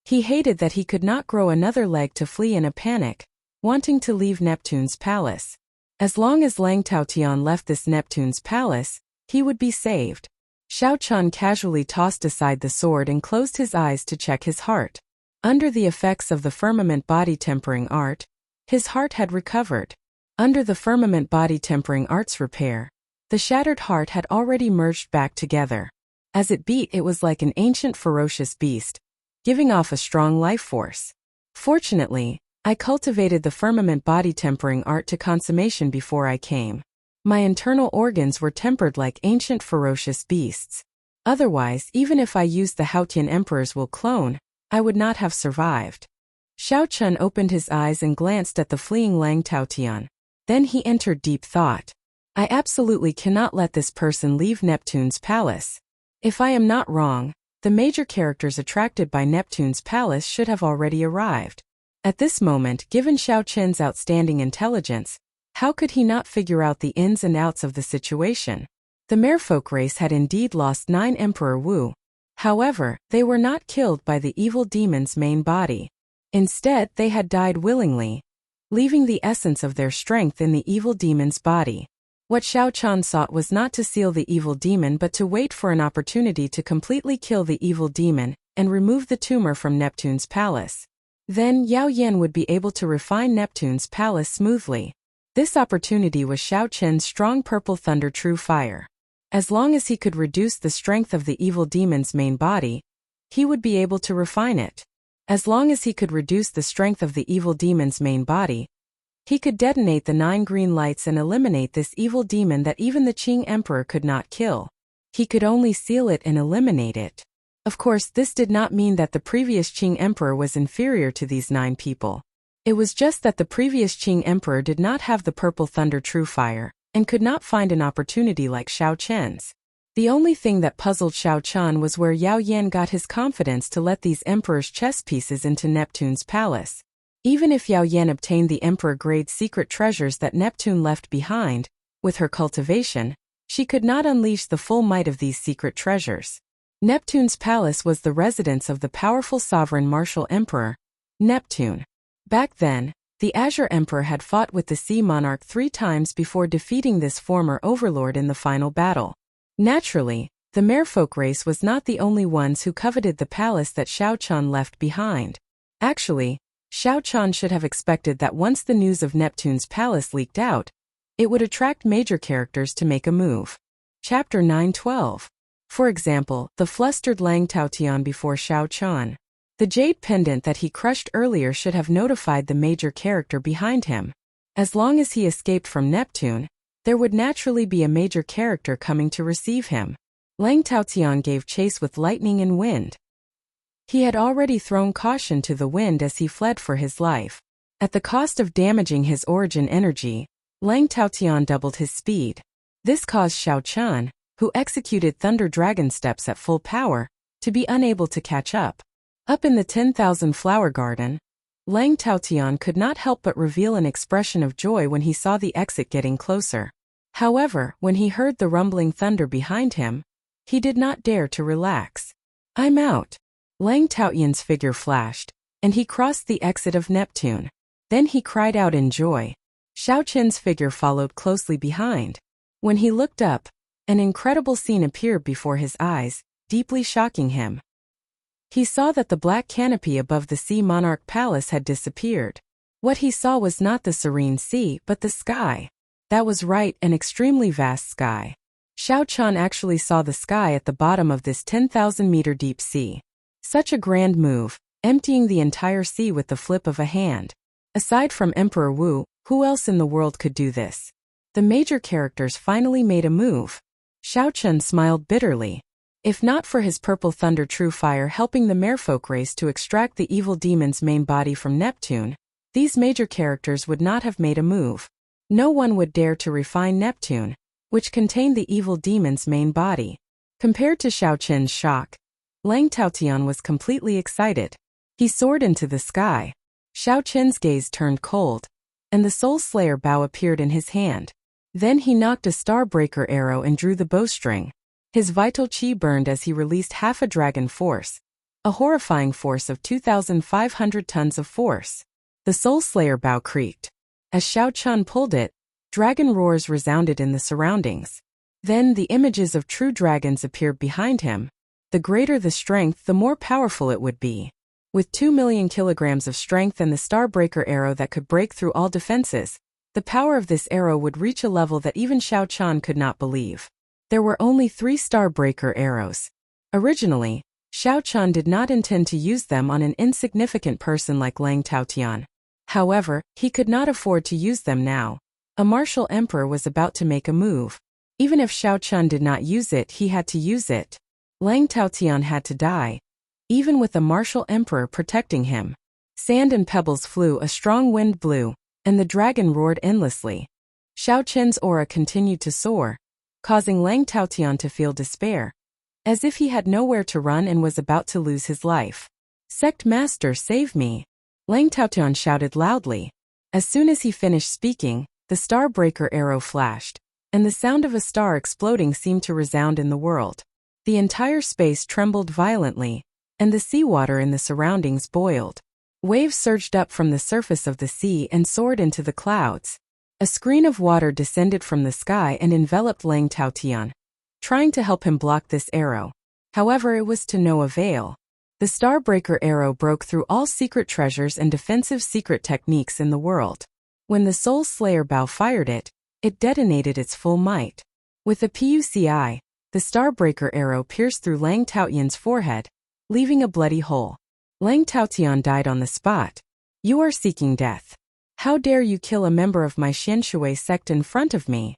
Speaker 1: He hated that he could not grow another leg to flee in a panic, wanting to leave Neptune's palace. As long as Lang Taotian left this Neptune's palace, he would be saved. Xiao Chun casually tossed aside the sword and closed his eyes to check his heart. Under the effects of the firmament body tempering art, his heart had recovered. Under the firmament body tempering art's repair, the shattered heart had already merged back together. As it beat, it was like an ancient ferocious beast, giving off a strong life force. Fortunately, I cultivated the firmament body tempering art to consummation before I came. My internal organs were tempered like ancient ferocious beasts. Otherwise, even if I used the Haotian Emperor's will clone, I would not have survived. Xiao Chun opened his eyes and glanced at the fleeing Lang Taotian. Then he entered deep thought. I absolutely cannot let this person leave Neptune's palace. If I am not wrong, the major characters attracted by Neptune's palace should have already arrived. At this moment, given Xiao Chun's outstanding intelligence, how could he not figure out the ins and outs of the situation? The merfolk race had indeed lost 9 Emperor Wu. However, they were not killed by the evil demon's main body. Instead, they had died willingly, leaving the essence of their strength in the evil demon's body. What Xiao Chun sought was not to seal the evil demon but to wait for an opportunity to completely kill the evil demon and remove the tumor from Neptune's palace. Then Yao Yan would be able to refine Neptune's palace smoothly. This opportunity was Xiao Chun's strong purple thunder true fire. As long as he could reduce the strength of the evil demon's main body, he would be able to refine it. As long as he could reduce the strength of the evil demon's main body, he could detonate the 9 green lights and eliminate this evil demon that even the Qing Emperor could not kill. He could only seal it and eliminate it. Of course, this did not mean that the previous Qing Emperor was inferior to these 9 people. It was just that the previous Qing Emperor did not have the Purple Thunder True Fire, and could not find an opportunity like Xiao Chen's. The only thing that puzzled Xiao Chen was where Yao Yan got his confidence to let these Emperor's chess pieces into Neptune's palace. Even if Yao Yan obtained the Emperor-grade secret treasures that Neptune left behind, with her cultivation, she could not unleash the full might of these secret treasures. Neptune's palace was the residence of the powerful sovereign martial emperor, Neptune. Back then, the Azure Emperor had fought with the Sea Monarch 3 times before defeating this former overlord in the final battle. Naturally, the merfolk race was not the only ones who coveted the palace that Xiao Chen left behind. Actually, Xiao Chen should have expected that once the news of Neptune's palace leaked out, it would attract major characters to make a move. Chapter 9:12. For example, the flustered Lang Taotian before Xiao Chen. The jade pendant that he crushed earlier should have notified the major character behind him. As long as he escaped from Neptune, there would naturally be a major character coming to receive him. Lang Taotian gave chase with lightning and wind. He had already thrown caution to the wind as he fled for his life. At the cost of damaging his origin energy, Lang Taotian doubled his speed. This caused Xiao Chen, who executed Thunder Dragon steps at full power, to be unable to catch up. Up in the 10,000 flower garden, Lang Taotian could not help but reveal an expression of joy when he saw the exit getting closer. However, when he heard the rumbling thunder behind him, he did not dare to relax. "I'm out." Lang Taotian's figure flashed, and he crossed the exit of Neptune. Then he cried out in joy. Xiao Chen's figure followed closely behind. When he looked up, an incredible scene appeared before his eyes, deeply shocking him. He saw that the black canopy above the Sea Monarch Palace had disappeared. What he saw was not the serene sea but the sky. That was right, an extremely vast sky. Xiao Chen actually saw the sky at the bottom of this 10,000-meter deep sea. Such a grand move, emptying the entire sea with the flip of a hand. Aside from Emperor Wu, who else in the world could do this? The major characters finally made a move. Xiao Chen smiled bitterly. If not for his Purple Thunder True Fire helping the merfolk race to extract the evil demon's main body from Neptune, these major characters would not have made a move. No one would dare to refine Neptune, which contained the evil demon's main body. Compared to Xiao Chen's shock, Lang Taotian was completely excited. He soared into the sky. Xiao Chen's gaze turned cold, and the Soul Slayer bow appeared in his hand. Then he knocked a Starbreaker arrow and drew the bowstring. His vital qi burned as he released half a dragon force, a horrifying force of 2,500 tons of force. The Soul Slayer bow creaked. As Xiao Chen pulled it, dragon roars resounded in the surroundings. Then the images of true dragons appeared behind him. The greater the strength, the more powerful it would be. With 2 million kilograms of strength and the Starbreaker arrow that could break through all defenses, the power of this arrow would reach a level that even Xiao Chen could not believe. There were only 3 Starbreaker arrows. Originally, Xiao Chen did not intend to use them on an insignificant person like Lang Taotian. However, he could not afford to use them now. A martial emperor was about to make a move. Even if Xiao Chen did not use it, he had to use it. Lang Taotian had to die, even with a martial emperor protecting him. Sand and pebbles flew, a strong wind blew, and the dragon roared endlessly. Xiao Chen's aura continued to soar, causing Lang Taotian to feel despair, as if he had nowhere to run and was about to lose his life. "Sect Master, save me!" Lang Taotian shouted loudly. As soon as he finished speaking, the Starbreaker arrow flashed, and the sound of a star exploding seemed to resound in the world. The entire space trembled violently, and the seawater in the surroundings boiled. Waves surged up from the surface of the sea and soared into the clouds. A screen of water descended from the sky and enveloped Lang Taotian, trying to help him block this arrow. However, it was to no avail. The Starbreaker arrow broke through all secret treasures and defensive secret techniques in the world. When the Soul Slayer bow fired it, it detonated its full might. With a PUCI, the Starbreaker arrow pierced through Lang Taotian's forehead, leaving a bloody hole. Lang Taotian died on the spot. You are seeking death. How dare you kill a member of my Xianshui sect in front of me?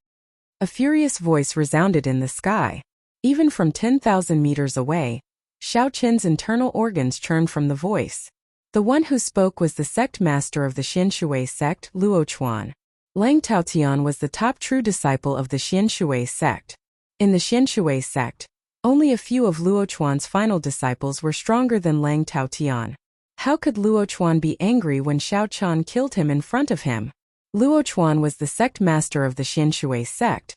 Speaker 1: A furious voice resounded in the sky. Even from 10,000 meters away, Xiao Qin's internal organs churned from the voice. The one who spoke was the sect master of the Xianshui sect, Luochuan. Lang Taotian was the top true disciple of the Xianshui sect. In the Xianshui sect, only a few of Luochuan's final disciples were stronger than Lang Taotian. How could Luochuan be angry when Xiao Qian killed him in front of him? Luochuan was the sect master of the Xianshui sect,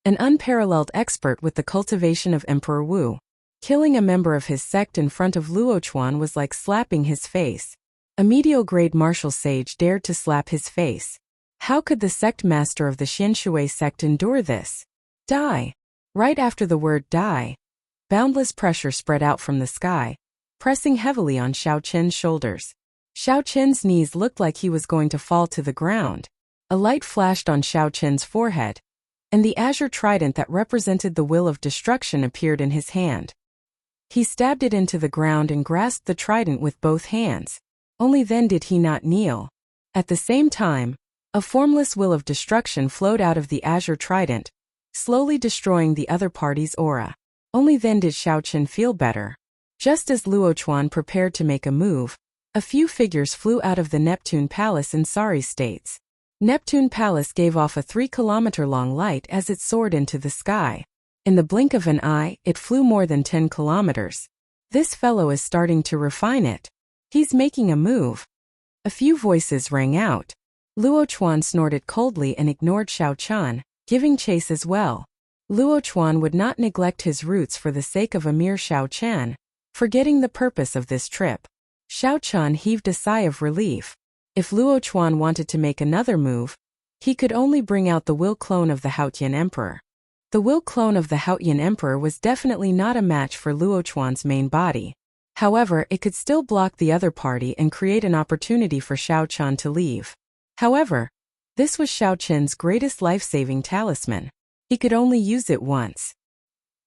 Speaker 1: an unparalleled expert with the cultivation of Emperor Wu. Killing a member of his sect in front of Luochuan was like slapping his face. A medial-grade martial sage dared to slap his face. How could the sect master of the Xianshui sect endure this? Die! Right after the word die, boundless pressure spread out from the sky, pressing heavily on Xiao Qin's shoulders. Xiao Qin's knees looked like he was going to fall to the ground. A light flashed on Xiao Qin's forehead, and the azure trident that represented the will of destruction appeared in his hand. He stabbed it into the ground and grasped the trident with both hands. Only then did he not kneel. At the same time, a formless will of destruction flowed out of the azure trident, slowly destroying the other party's aura. Only then did Xiao Qin feel better. Just as Luochuan prepared to make a move, a few figures flew out of the Neptune Palace in sorry states. Neptune Palace gave off a 3-kilometer-long light as it soared into the sky. In the blink of an eye, it flew more than 10 kilometers. This fellow is starting to refine it. He's making a move. A few voices rang out. Luochuan snorted coldly and ignored Xiao Qian, giving chase as well. Luochuan would not neglect his roots for the sake of a mere Xiao Qian, forgetting the purpose of this trip. Xiao Qian heaved a sigh of relief. If Luochuan wanted to make another move, he could only bring out the will clone of the Haotian Emperor. The will clone of the Haotian Emperor was definitely not a match for Luochuan's main body. However, it could still block the other party and create an opportunity for Xiao Qian to leave. However, this was Xiao Qin's greatest life-saving talisman. He could only use it once.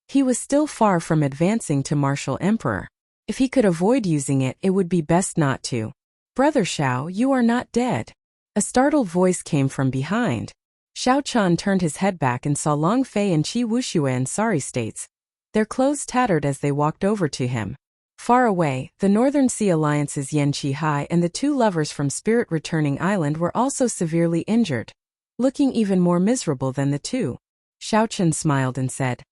Speaker 1: He was still far from advancing to martial emperor. If he could avoid using it, it would be best not to. Brother Xiao, you are not dead. A startled voice came from behind. Xiao Qian turned his head back and saw Long Fei and Qi Wuxia in sorry states, their clothes tattered as they walked over to him. Far away, the Northern Sea Alliance's Yan Qihai and the two lovers from Spirit Returning Island were also severely injured, looking even more miserable than the two. Xiao Qian smiled and said,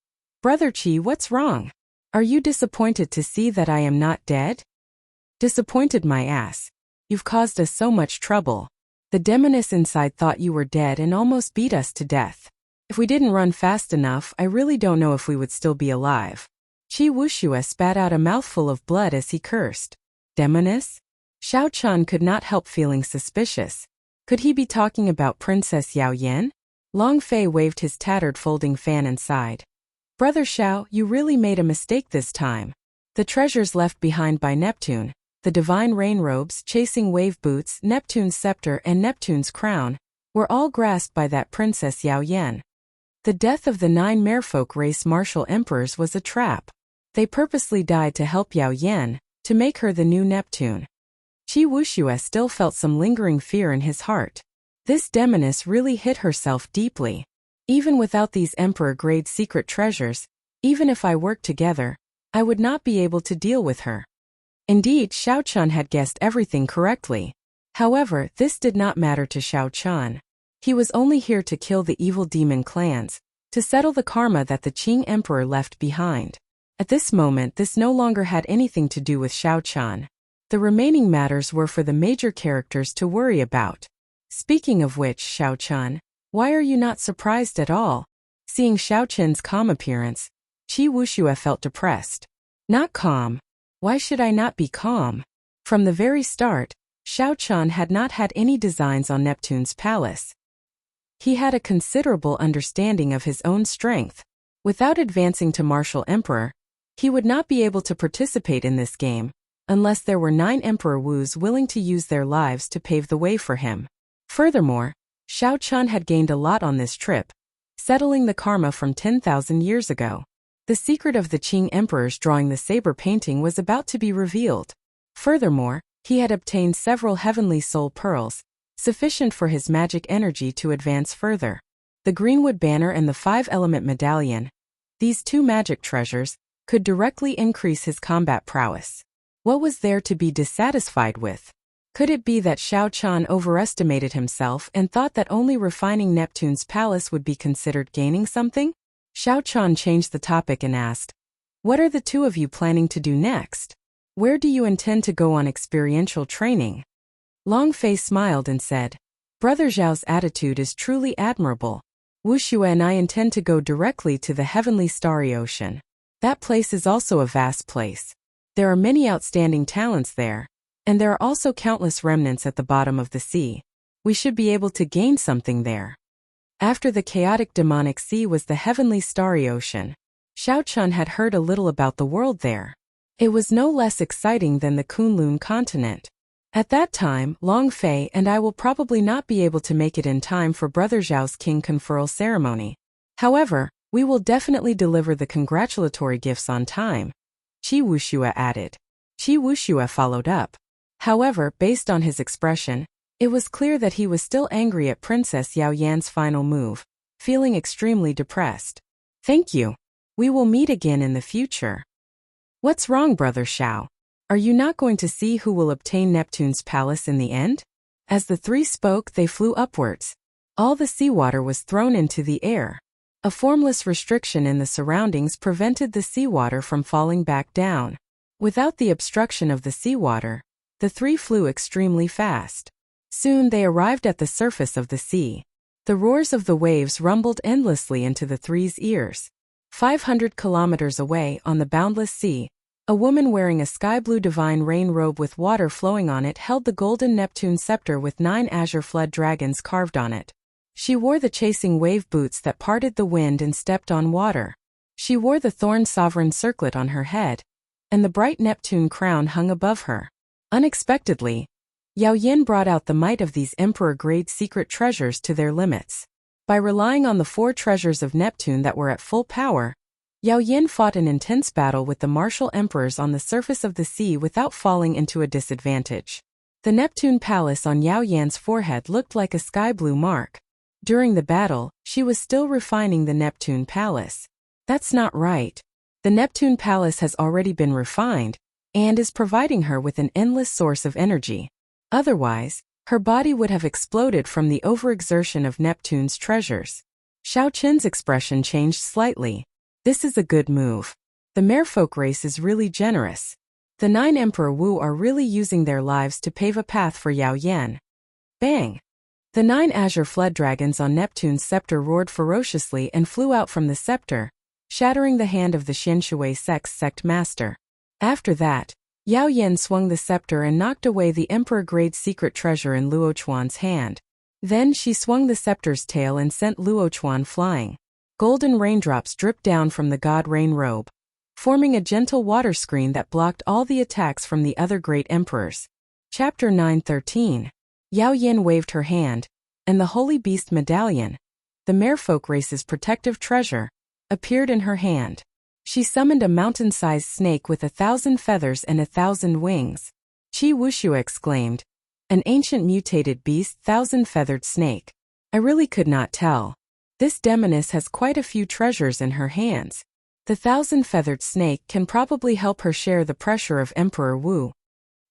Speaker 1: Brother Qi, what's wrong? Are you disappointed to see that I am not dead? Disappointed my ass. You've caused us so much trouble. The demoness inside thought you were dead and almost beat us to death. If we didn't run fast enough, I really don't know if we would still be alive. Qi Wuxia spat out a mouthful of blood as he cursed. Demoness? Xiao Qian could not help feeling suspicious. Could he be talking about Princess Yao Yan? Long Fei waved his tattered folding fan and sighed. Brother Xiao, you really made a mistake this time. The treasures left behind by Neptune, the divine rain robes, chasing wave boots, Neptune's scepter and Neptune's crown, were all grasped by that Princess Yao Yan. The death of the 9 merfolk race martial emperors was a trap. They purposely died to help Yao Yan, to make her the new Neptune. Qi Wuxia still felt some lingering fear in his heart. This demoness really hid herself deeply. Even without these emperor-grade secret treasures, even if I worked together, I would not be able to deal with her. Indeed, Xiao Qian had guessed everything correctly. However, this did not matter to Xiao Qian. He was only here to kill the evil demon clans, to settle the karma that the Qing Emperor left behind. At this moment, this no longer had anything to do with Xiao Qian. The remaining matters were for the major characters to worry about. Speaking of which, Xiao Qian, why are you not surprised at all? Seeing Xiao Qian's calm appearance, Qi Wuxia felt depressed. Not calm. Why should I not be calm? From the very start, Xiao Qian had not had any designs on Neptune's palace. He had a considerable understanding of his own strength. Without advancing to martial emperor, he would not be able to participate in this game, unless there were 9 Emperor Wus willing to use their lives to pave the way for him. Furthermore, Xiao Qian had gained a lot on this trip, settling the karma from 10,000 years ago. The secret of the Qing emperors drawing the saber painting was about to be revealed. Furthermore, he had obtained several heavenly soul pearls, sufficient for his magic energy to advance further. The Greenwood Banner and the 5-element medallion, these 2 magic treasures, could directly increase his combat prowess. What was there to be dissatisfied with? Could it be that Xiao Chan overestimated himself and thought that only refining Neptune's palace would be considered gaining something? Xiao Chan changed the topic and asked, "What are the 2 of you planning to do next? Where do you intend to go on experiential training?" Long Fei smiled and said, "Brother Zhao's attitude is truly admirable. Wuxia and I intend to go directly to the heavenly starry ocean. That place is also a vast place. There are many outstanding talents there, and there are also countless remnants at the bottom of the sea. We should be able to gain something there." After the chaotic demonic sea was the heavenly starry ocean. Xiao Chun had heard a little about the world there. It was no less exciting than the Kunlun continent. At that time, Long Fei and I will probably not be able to make it in time for Brother Zhao's king conferral ceremony. However, we will definitely deliver the congratulatory gifts on time, Qi Wuxia added. Qi Wuxia followed up. However, based on his expression, it was clear that he was still angry at Princess Yao Yan's final move, feeling extremely depressed. "Thank you. We will meet again in the future." "What's wrong, Brother Xiao? Are you not going to see who will obtain Neptune's palace in the end?" As the 3 spoke, they flew upwards. All the seawater was thrown into the air. A formless restriction in the surroundings prevented the seawater from falling back down. Without the obstruction of the seawater, the 3 flew extremely fast. Soon they arrived at the surface of the sea. The roars of the waves rumbled endlessly into the 3's ears. 500 kilometers away on the boundless sea, a woman wearing a sky-blue divine rain robe with water flowing on it held the golden Neptune scepter with 9 azure flood dragons carved on it. She wore the chasing wave boots that parted the wind and stepped on water. She wore the thorn sovereign circlet on her head, and the bright Neptune crown hung above her. Unexpectedly, Yao Yin brought out the might of these emperor-grade secret treasures to their limits. By relying on the 4 treasures of Neptune that were at full power, Yao Yin fought an intense battle with the martial emperors on the surface of the sea without falling into a disadvantage. The Neptune palace on Yao Yan's forehead looked like a sky-blue mark. During the battle, she was still refining the Neptune palace. That's not right. The Neptune palace has already been refined, and is providing her with an endless source of energy. Otherwise, her body would have exploded from the overexertion of Neptune's treasures. Xiao Qin's expression changed slightly. This is a good move. The merfolk race is really generous. The 9 Emperor Wu are really using their lives to pave a path for Yao Yan. Bang! The 9 azure flood dragons on Neptune's scepter roared ferociously and flew out from the scepter, shattering the hand of the Xinshui sect master. After that, Yao Yan swung the scepter and knocked away the emperor-grade secret treasure in Luo Chuan's hand. Then she swung the scepter's tail and sent Luo Chuan flying. Golden raindrops dripped down from the god rain robe, forming a gentle water screen that blocked all the attacks from the other great emperors. Chapter 9:13. Yao Yin waved her hand, and the Holy Beast Medallion, the merfolk race's protective treasure, appeared in her hand. She summoned a mountain-sized snake with 1,000 feathers and 1,000 wings. Qi Wuxia exclaimed, "An ancient mutated beast, 1,000-feathered snake. I really could not tell. This demoness has quite a few treasures in her hands. The 1,000-feathered snake can probably help her share the pressure of Emperor Wu."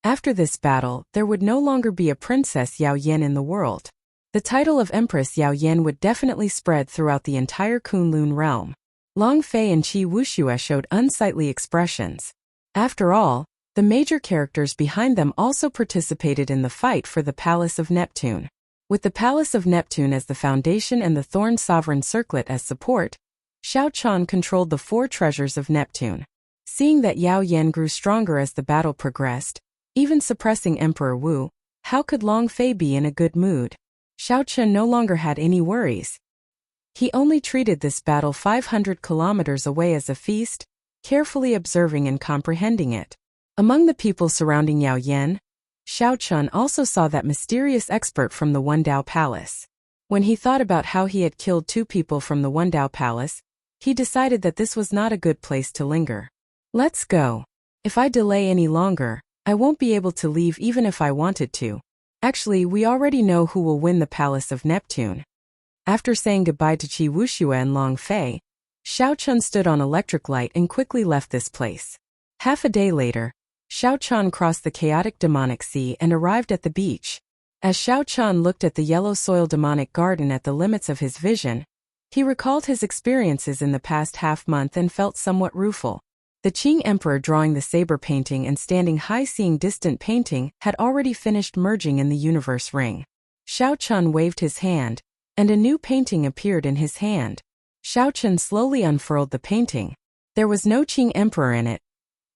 Speaker 1: After this battle, there would no longer be a Princess Yao Yan in the world. The title of Empress Yao Yan would definitely spread throughout the entire Kunlun realm. Long Fei and Qi Wuxia showed unsightly expressions. After all, the major characters behind them also participated in the fight for the Palace of Neptune. With the Palace of Neptune as the foundation and the Thorn Sovereign Circlet as support, Xiao Chan controlled the 4 treasures of Neptune. Seeing that Yao Yan grew stronger as the battle progressed, even suppressing Emperor Wu, how could Long Fei be in a good mood? Xiao Chen no longer had any worries. He only treated this battle 500 kilometers away as a feast, carefully observing and comprehending it. Among the people surrounding Yao Yan, Xiao Chen also saw that mysterious expert from the Wendao Palace. When he thought about how he had killed 2 people from the Wendao Palace, he decided that this was not a good place to linger. "Let's go. If I delay any longer, I won't be able to leave even if I wanted to. Actually, we already know who will win the Palace of Neptune. After saying goodbye to Qi Wuxia and Long Fei, Xiao Chun stood on electric light and quickly left this place. Half a day later, Xiao Chun crossed the chaotic demonic sea and arrived at the beach. As Xiao Chun looked at the yellow soil demonic garden at the limits of his vision, he recalled his experiences in the past half-month and felt somewhat rueful. The Qing Emperor drawing the saber painting and standing high seeing distant painting had already finished merging in the universe ring. Xiao Chun waved his hand, and a new painting appeared in his hand. Xiao Chun slowly unfurled the painting. There was no Qing Emperor in it,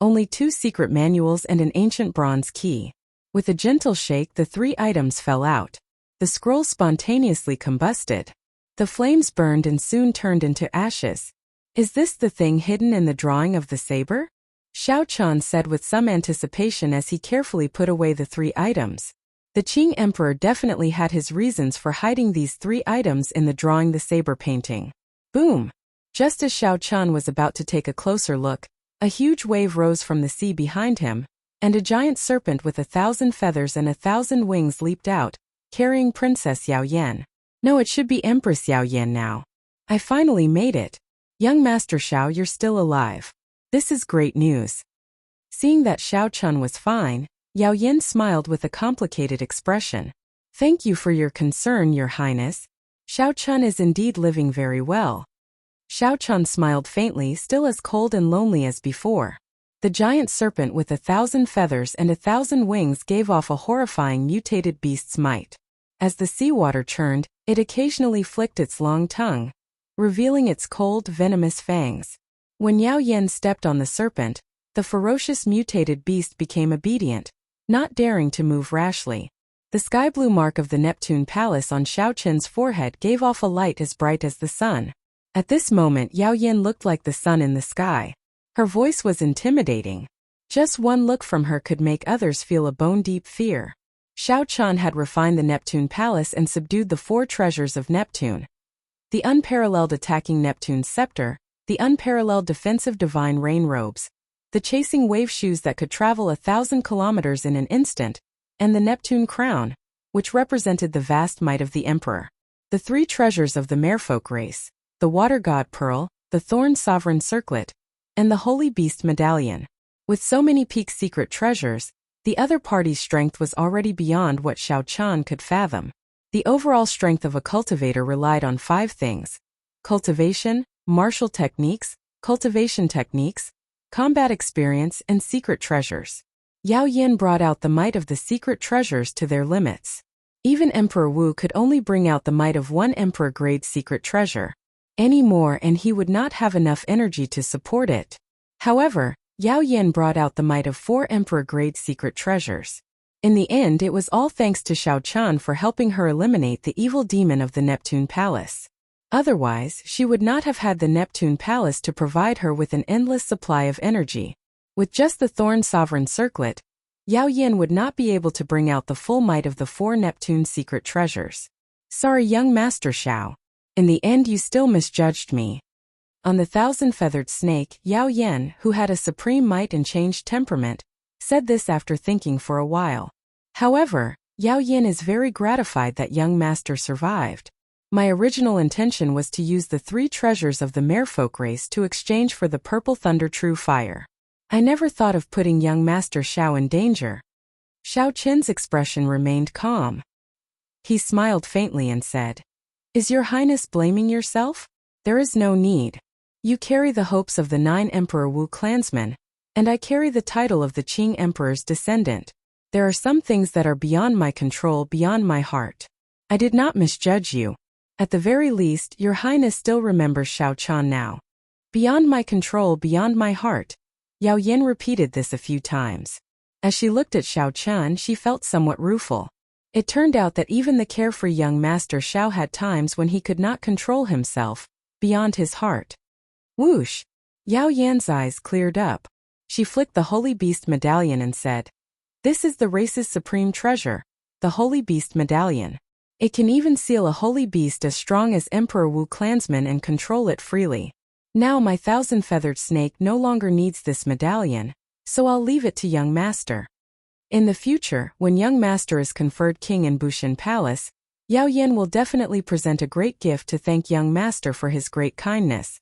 Speaker 1: only 2 secret manuals and an ancient bronze key. With a gentle shake, the 3 items fell out. The scroll spontaneously combusted. The flames burned and soon turned into ashes. Is this the thing hidden in the drawing of the saber? Xiao Chun said with some anticipation as he carefully put away the 3 items. The Qing Emperor definitely had his reasons for hiding these 3 items in the drawing the saber painting. Boom! Just as Xiao Chun was about to take a closer look, a huge wave rose from the sea behind him, and a giant serpent with 1,000 feathers and 1,000 wings leaped out, carrying Princess Yao Yan. No, it should be Empress Yao Yan now. I finally made it. Young Master Xiao, you're still alive. This is great news. Seeing that Xiao Chun was fine, Yao Yan smiled with a complicated expression. Thank you for your concern, Your Highness. Xiao Chun is indeed living very well. Xiao Chun smiled faintly, still as cold and lonely as before. The giant serpent with 1,000 feathers and 1,000 wings gave off a horrifying mutated beast's might. As the seawater churned, it occasionally flicked its long tongue, revealing its cold, venomous fangs. When Yao Yan stepped on the serpent, the ferocious mutated beast became obedient, not daring to move rashly. The sky-blue mark of the Neptune Palace on Xiao Chun's forehead gave off a light as bright as the sun. At this moment, Yao Yan looked like the sun in the sky. Her voice was intimidating. Just one look from her could make others feel a bone-deep fear. Xiao Chun had refined the Neptune Palace and subdued the 4 treasures of Neptune. The unparalleled attacking Neptune scepter, the unparalleled defensive divine rain robes, the chasing wave shoes that could travel 1,000 kilometers in an instant, and the Neptune crown, which represented the vast might of the emperor. The 3 treasures of the merfolk race, the water god pearl, the thorn sovereign circlet, and the holy beast medallion. With so many peak secret treasures, the other party's strength was already beyond what Xiao Chun could fathom. The overall strength of a cultivator relied on 5 things: cultivation, martial techniques, cultivation techniques, combat experience, and secret treasures. Yao Yan brought out the might of the secret treasures to their limits. Even Emperor Wu could only bring out the might of 1 emperor-grade secret treasure. Any more and he would not have enough energy to support it. However, Yao Yan brought out the might of 4 emperor-grade secret treasures. In the end, it was all thanks to Xiao Chun for helping her eliminate the evil demon of the Neptune Palace. Otherwise, she would not have had the Neptune Palace to provide her with an endless supply of energy. With just the Thorn Sovereign Circlet, Yao Yan would not be able to bring out the full might of the 4 Neptune secret treasures. Sorry, young Master Xiao. In the end, you still misjudged me. On the 1,000-feathered snake, Yao Yan, who had a supreme might and changed temperament, said this after thinking for a while. However, Yao Yan is very gratified that young master survived. My original intention was to use the 3 treasures of the merfolk race to exchange for the purple thunder true fire. I never thought of putting young Master Xiao in danger. Xiao Qin's expression remained calm. He smiled faintly and said, "Is your highness blaming yourself? There is no need. You carry the hopes of the 9 Emperor Wu clansmen, and I carry the title of the Qing Emperor's descendant. There are some things that are beyond my control, beyond my heart. I did not misjudge you. At the very least, your highness still remembers Xiao Chun now. Beyond my control, beyond my heart." Yao Yan repeated this a few times. As she looked at Xiao Chun, she felt somewhat rueful. It turned out that even the carefree young Master Xiao had times when he could not control himself, beyond his heart. Whoosh! Yao Yan's eyes cleared up. She flicked the Holy Beast Medallion and said, "This is the race's supreme treasure, the Holy Beast Medallion. It can even seal a holy beast as strong as Emperor Wu clansmen and control it freely. Now my 1,000-feathered snake no longer needs this medallion, so I'll leave it to young master." In the future, when young master is conferred king in Bushan Palace, Yao Yan will definitely present a great gift to thank young master for his great kindness.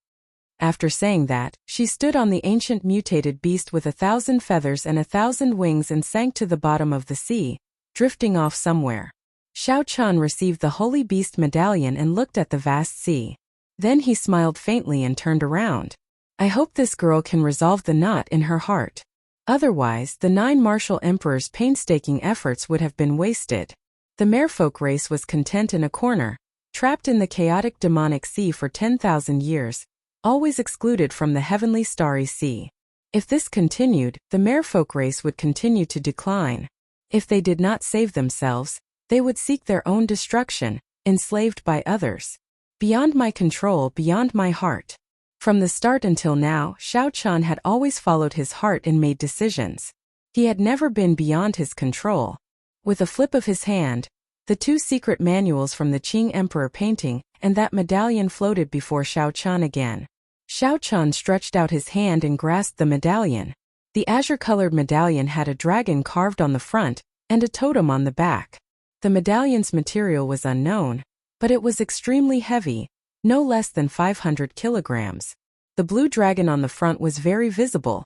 Speaker 1: After saying that, she stood on the ancient mutated beast with 1,000 feathers and 1,000 wings and sank to the bottom of the sea, drifting off somewhere. Xiao Chun received the holy beast medallion and looked at the vast sea. Then he smiled faintly and turned around. I hope this girl can resolve the knot in her heart. Otherwise, the 9 martial emperors' painstaking efforts would have been wasted. The merfolk race was content in a corner, trapped in the chaotic demonic sea for 10,000 years, always excluded from the heavenly starry sea. If this continued, the merfolk race would continue to decline. If they did not save themselves, they would seek their own destruction, enslaved by others. Beyond my control, beyond my heart. From the start until now, Xiao Chun had always followed his heart and made decisions. He had never been beyond his control. With a flip of his hand, the 2 secret manuals from the Qing Emperor painting and that medallion floated before Xiao Chun again. Xiao Chun stretched out his hand and grasped the medallion. The azure-colored medallion had a dragon carved on the front and a totem on the back. The medallion's material was unknown, but it was extremely heavy, no less than 500 kilograms. The blue dragon on the front was very visible,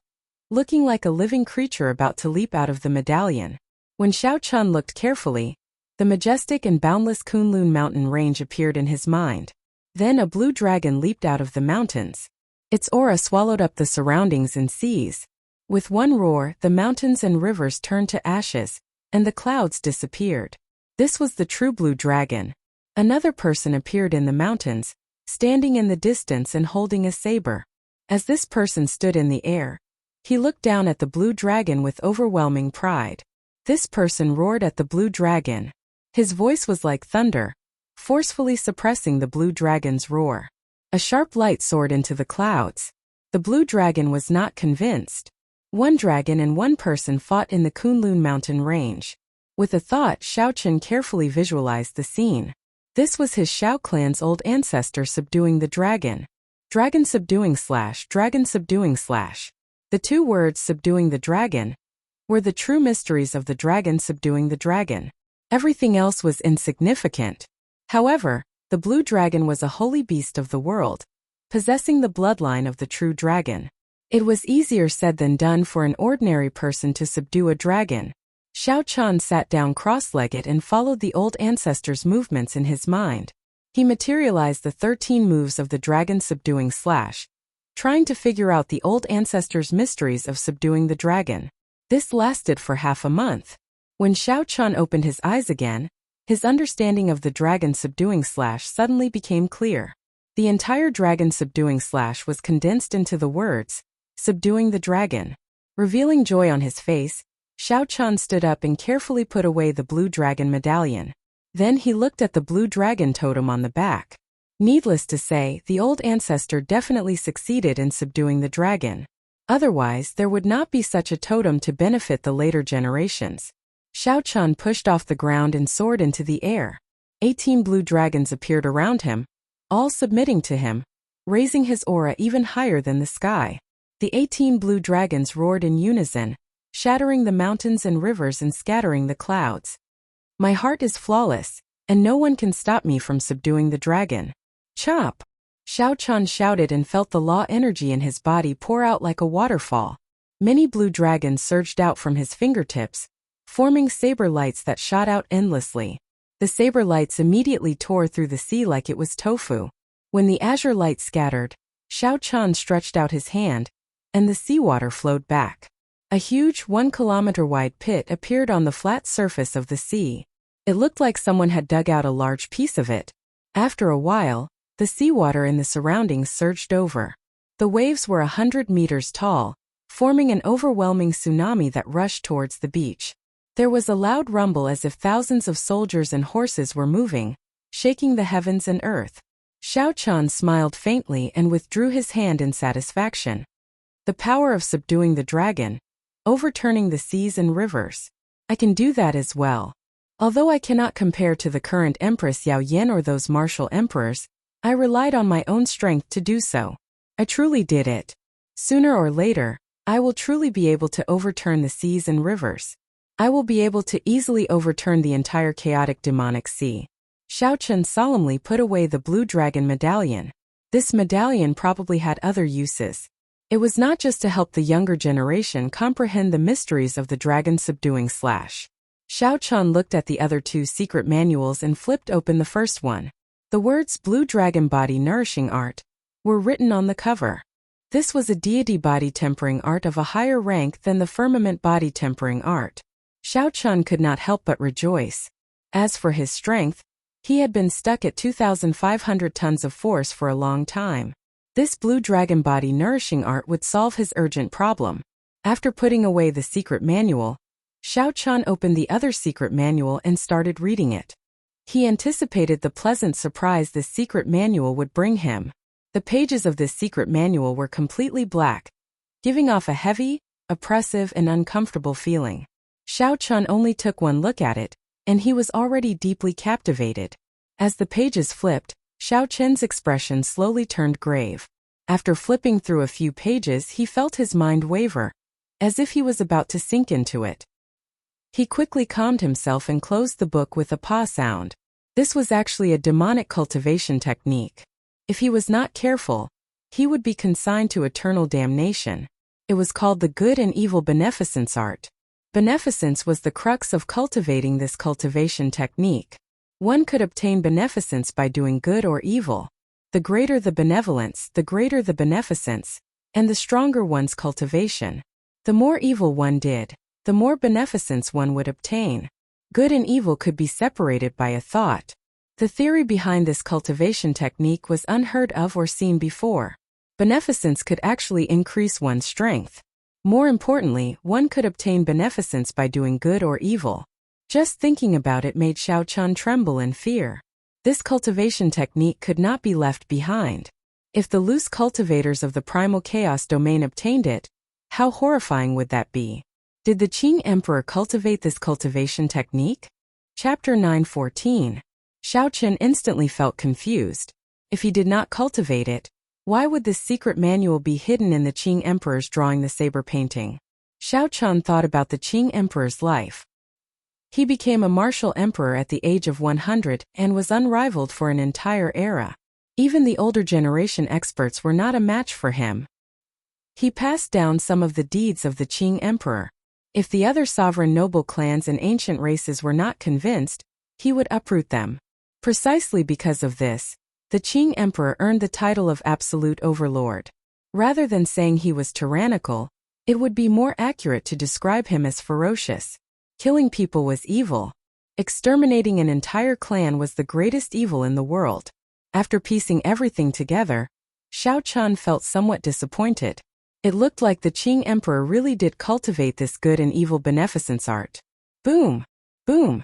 Speaker 1: looking like a living creature about to leap out of the medallion. When Xiao Chun looked carefully, the majestic and boundless Kunlun mountain range appeared in his mind. Then a blue dragon leaped out of the mountains. Its aura swallowed up the surroundings and seas. With one roar, the mountains and rivers turned to ashes, and the clouds disappeared. This was the true blue dragon. Another person appeared in the mountains, standing in the distance and holding a saber. As this person stood in the air, he looked down at the blue dragon with overwhelming pride. This person roared at the blue dragon. His voice was like thunder, forcefully suppressing the blue dragon's roar. A sharp light soared into the clouds. The blue dragon was not convinced. One dragon and one person fought in the Kunlun mountain range. With a thought, Xiao Chun carefully visualized the scene. This was his Xiao clan's old ancestor subduing the dragon. Dragon subduing / dragon subduing / The 2 words subduing the dragon were the true mysteries of the dragon subduing the dragon. Everything else was insignificant. However, the blue dragon was a holy beast of the world, possessing the bloodline of the true dragon. It was easier said than done for an ordinary person to subdue a dragon. Xiao Chun sat down cross-legged and followed the old ancestor's movements in his mind. He materialized the 13 moves of the dragon subduing / trying to figure out the old ancestor's mysteries of subduing the dragon. This lasted for half a month. When Xiao Chun opened his eyes again, his understanding of the dragon subduing / suddenly became clear. The entire dragon subduing / was condensed into the words, subduing the dragon. Revealing joy on his face, Xiao Chun stood up and carefully put away the blue dragon medallion. Then he looked at the blue dragon totem on the back. Needless to say, the old ancestor definitely succeeded in subduing the dragon. Otherwise, there would not be such a totem to benefit the later generations. Xiao Chun pushed off the ground and soared into the air. 18 blue dragons appeared around him, all submitting to him, raising his aura even higher than the sky. The 18 blue dragons roared in unison, shattering the mountains and rivers and scattering the clouds. My heart is flawless, and no one can stop me from subduing the dragon. Chop! Xiao Chun shouted and felt the law energy in his body pour out like a waterfall. Many blue dragons surged out from his fingertips, forming saber lights that shot out endlessly. The saber lights immediately tore through the sea like it was tofu. When the azure light scattered, Xiao Chun stretched out his hand, and the seawater flowed back. A huge 1-kilometer-wide pit appeared on the flat surface of the sea. It looked like someone had dug out a large piece of it. After a while, the seawater in the surroundings surged over. The waves were 100 meters tall, forming an overwhelming tsunami that rushed towards the beach. There was a loud rumble as if thousands of soldiers and horses were moving, shaking the heavens and earth. Xiao Chun smiled faintly and withdrew his hand in satisfaction. The power of subduing the dragon, overturning the seas and rivers. I can do that as well. Although I cannot compare to the current Empress Yao Yan or those martial emperors, I relied on my own strength to do so. I truly did it. Sooner or later, I will truly be able to overturn the seas and rivers. I will be able to easily overturn the entire chaotic demonic sea. Xiao Chun solemnly put away the blue dragon medallion. This medallion probably had other uses. It was not just to help the younger generation comprehend the mysteries of the dragon subduing slash. Xiao Chun looked at the other two secret manuals and flipped open the first one. The words Blue Dragon Body Nourishing Art were written on the cover. This was a deity body tempering art of a higher rank than the firmament body tempering art. Xiao Chun could not help but rejoice. As for his strength, he had been stuck at 2,500 tons of force for a long time. This Blue Dragon Body Nourishing Art would solve his urgent problem. After putting away the secret manual, Xiao Chun opened the other secret manual and started reading it. He anticipated the pleasant surprise this secret manual would bring him. The pages of this secret manual were completely black, giving off a heavy, oppressive and uncomfortable feeling. Xiao Chun only took one look at it, and he was already deeply captivated. As the pages flipped, Xiao Chun's expression slowly turned grave. After flipping through a few pages, he felt his mind waver, as if he was about to sink into it. He quickly calmed himself and closed the book with a paw sound. This was actually a demonic cultivation technique. If he was not careful, he would be consigned to eternal damnation. It was called the Good and Evil Beneficence Art. Beneficence was the crux of cultivating this cultivation technique. One could obtain beneficence by doing good or evil. The greater the benevolence, the greater the beneficence, and the stronger one's cultivation. The more evil one did, the more beneficence one would obtain. Good and evil could be separated by a thought. The theory behind this cultivation technique was unheard of or seen before. Beneficence could actually increase one's strength. More importantly, one could obtain beneficence by doing good or evil. Just thinking about it made Xiao Chun tremble in fear. This cultivation technique could not be left behind. If the loose cultivators of the primal chaos domain obtained it, how horrifying would that be? Did the Qing Emperor cultivate this cultivation technique? Chapter 9:14. Xiao Chun instantly felt confused. If he did not cultivate it, why would this secret manual be hidden in the Qing Emperor's drawing the saber painting? Xiao Chun thought about the Qing Emperor's life. He became a martial emperor at the age of 100 and was unrivaled for an entire era. Even the older generation experts were not a match for him. He passed down some of the deeds of the Qing Emperor. If the other sovereign noble clans and ancient races were not convinced, he would uproot them. Precisely because of this, the Qing Emperor earned the title of absolute overlord. Rather than saying he was tyrannical, it would be more accurate to describe him as ferocious. Killing people was evil. Exterminating an entire clan was the greatest evil in the world. After piecing everything together, Xiao Chun felt somewhat disappointed. It looked like the Qing Emperor really did cultivate this good and evil beneficence art. Boom! Boom!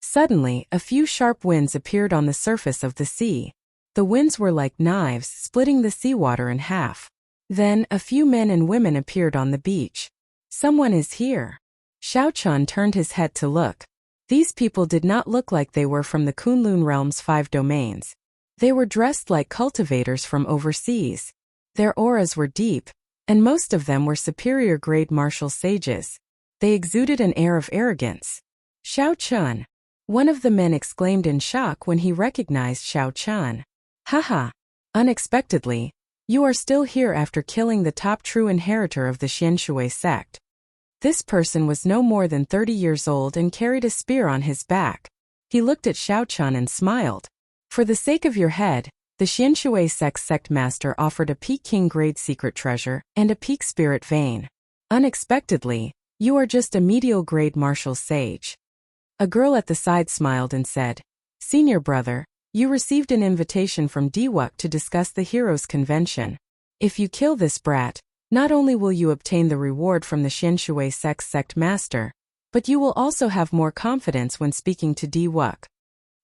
Speaker 1: Suddenly, a few sharp winds appeared on the surface of the sea. The winds were like knives, splitting the seawater in half. Then, a few men and women appeared on the beach. Someone is here. Xiao Chun turned his head to look. These people did not look like they were from the Kunlun realm's 5 domains. They were dressed like cultivators from overseas. Their auras were deep, and most of them were superior-grade martial sages. They exuded an air of arrogance. Xiao Chun. One of the men exclaimed in shock when he recognized Xiao Chun. Haha! Unexpectedly, you are still here after killing the top true inheritor of the Xianshui sect. This person was no more than 30 years old and carried a spear on his back. He looked at Xiao Chun and smiled. For the sake of your head, the Xianshui sect master offered a Peking grade secret treasure and a peak spirit vein. Unexpectedly, you are just a medial grade martial sage. A girl at the side smiled and said, Senior brother, you received an invitation from Diwuk to discuss the Heroes Convention. If you kill this brat, not only will you obtain the reward from the Xianshui sect master, but you will also have more confidence when speaking to Diwuk.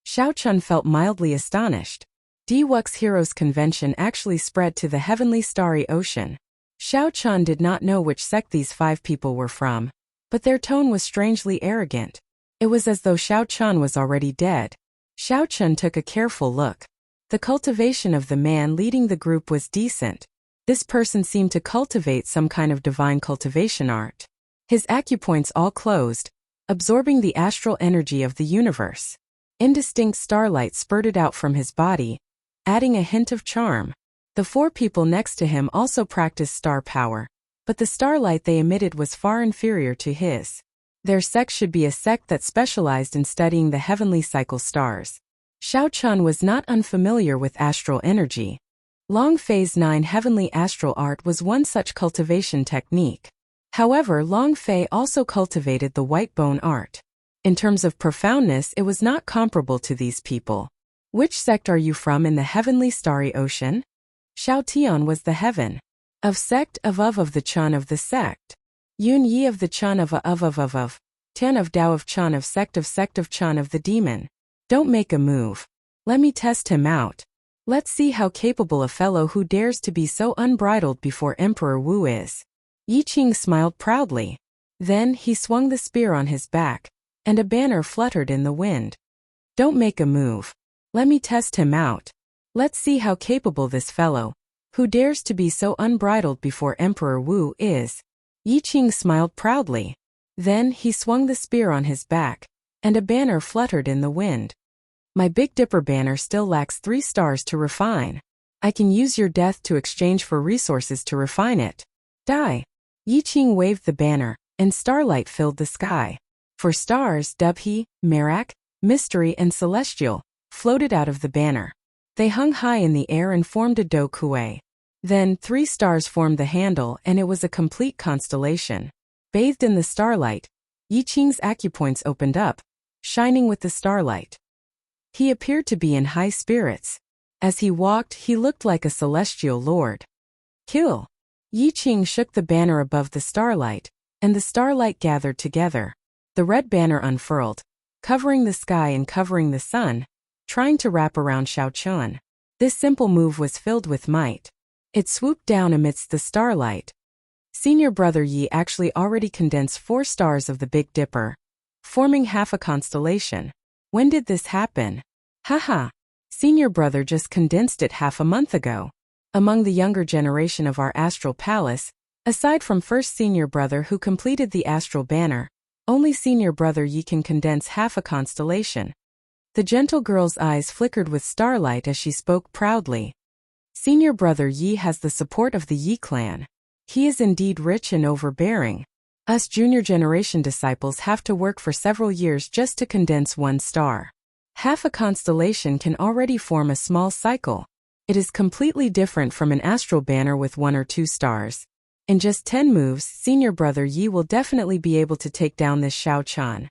Speaker 1: Xiao Chun felt mildly astonished. Diwuk's Heroes Convention actually spread to the heavenly starry ocean. Xiao Chun did not know which sect these 5 people were from, but their tone was strangely arrogant. It was as though Xiao Chun was already dead. Xiao Chun took a careful look. The cultivation of the man leading the group was decent. This person seemed to cultivate some kind of divine cultivation art. His acupoints all closed, absorbing the astral energy of the universe. Indistinct starlight spurted out from his body, adding a hint of charm. The 4 people next to him also practiced star power, but the starlight they emitted was far inferior to his. Their sect should be a sect that specialized in studying the heavenly cycle stars. Xiao Chun was not unfamiliar with astral energy. Long Fei's 9 heavenly astral art was one such cultivation technique. However, Long Fei also cultivated the white bone art. In terms of profoundness, it was not comparable to these people. Which sect are you from in the heavenly starry ocean? Xiao Tian was the heaven of sect of the Chun of the sect. Yun Yi of the Chun of Tian of Dao of Chun of sect of Chun of the demon. Don't make a move. Let me test him out. Let's see how capable a fellow who dares to be so unbridled before Emperor Wu is. Yi Qing smiled proudly. Then he swung the spear on his back, and a banner fluttered in the wind. Don't make a move. Let me test him out. Let's see how capable this fellow, who dares to be so unbridled before Emperor Wu is. Yi Qing smiled proudly. Then he swung the spear on his back, and a banner fluttered in the wind. My Big Dipper banner still lacks 3 stars to refine. I can use your death to exchange for resources to refine it. Die. Yi Qing waved the banner, and starlight filled the sky. 4 stars, Dubhe, Merak, Mystery and Celestial, floated out of the banner. They hung high in the air and formed a do kuei. Then 3 stars formed the handle and it was a complete constellation. Bathed in the starlight, Yi Qing's acupoints opened up, shining with the starlight. He appeared to be in high spirits. As he walked, he looked like a celestial lord. Kill! Yi Qing shook the banner above the starlight, and the starlight gathered together. The red banner unfurled, covering the sky and covering the sun, trying to wrap around Xiao Chun. This simple move was filled with might. It swooped down amidst the starlight. Senior brother Yi actually already condensed 4 stars of the Big Dipper, forming half a constellation. When did this happen? Haha. Senior brother just condensed it half a month ago. Among the younger generation of our astral palace, aside from first senior brother who completed the astral banner, only senior brother Yi can condense half a constellation. The gentle girl's eyes flickered with starlight as she spoke proudly. Senior brother Yi has the support of the Yi clan. He is indeed rich and overbearing. Us junior generation disciples have to work for several years just to condense 1 star. Half a constellation can already form a small cycle. It is completely different from an astral banner with 1 or 2 stars. In just 10 moves, senior brother Yi will definitely be able to take down this Xiao Chun.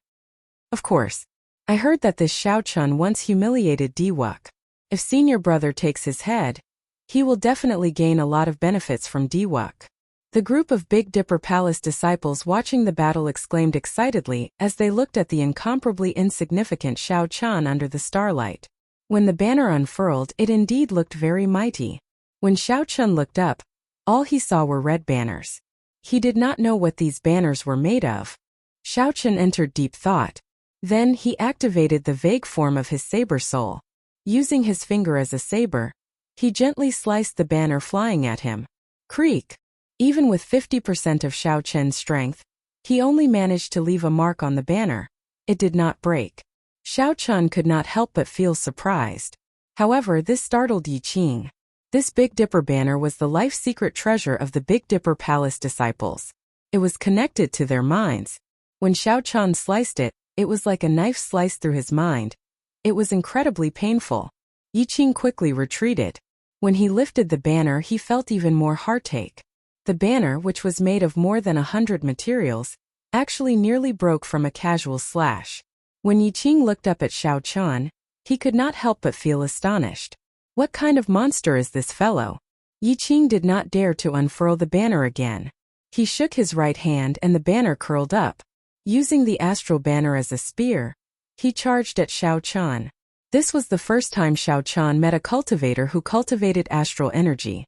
Speaker 1: Of course, I heard that this Xiao Chun once humiliated Diwuk. If senior brother takes his head, he will definitely gain a lot of benefits from Diwuk. The group of Big Dipper Palace disciples watching the battle exclaimed excitedly as they looked at the incomparably insignificant Xiao Chun under the starlight. When the banner unfurled, it indeed looked very mighty. When Xiao Chun looked up, all he saw were red banners. He did not know what these banners were made of. Xiao Chun entered deep thought. Then he activated the vague form of his saber soul. Using his finger as a saber, he gently sliced the banner flying at him. Creak! Even with 50% of Xiao Chun's strength, he only managed to leave a mark on the banner. It did not break. Xiao Chun could not help but feel surprised. However, this startled Yi Qing. This Big Dipper banner was the life secret treasure of the Big Dipper Palace disciples. It was connected to their minds. When Xiao Chun sliced it, it was like a knife sliced through his mind. It was incredibly painful. Yi Qing quickly retreated. When he lifted the banner, he felt even more heartache. The banner, which was made of more than 100 materials, actually nearly broke from a casual slash. When Yi Qing looked up at Xiao Chun, he could not help but feel astonished. What kind of monster is this fellow? Yi Qing did not dare to unfurl the banner again. He shook his right hand and the banner curled up. Using the astral banner as a spear, he charged at Xiao Chun. This was the first time Xiao Chun met a cultivator who cultivated astral energy.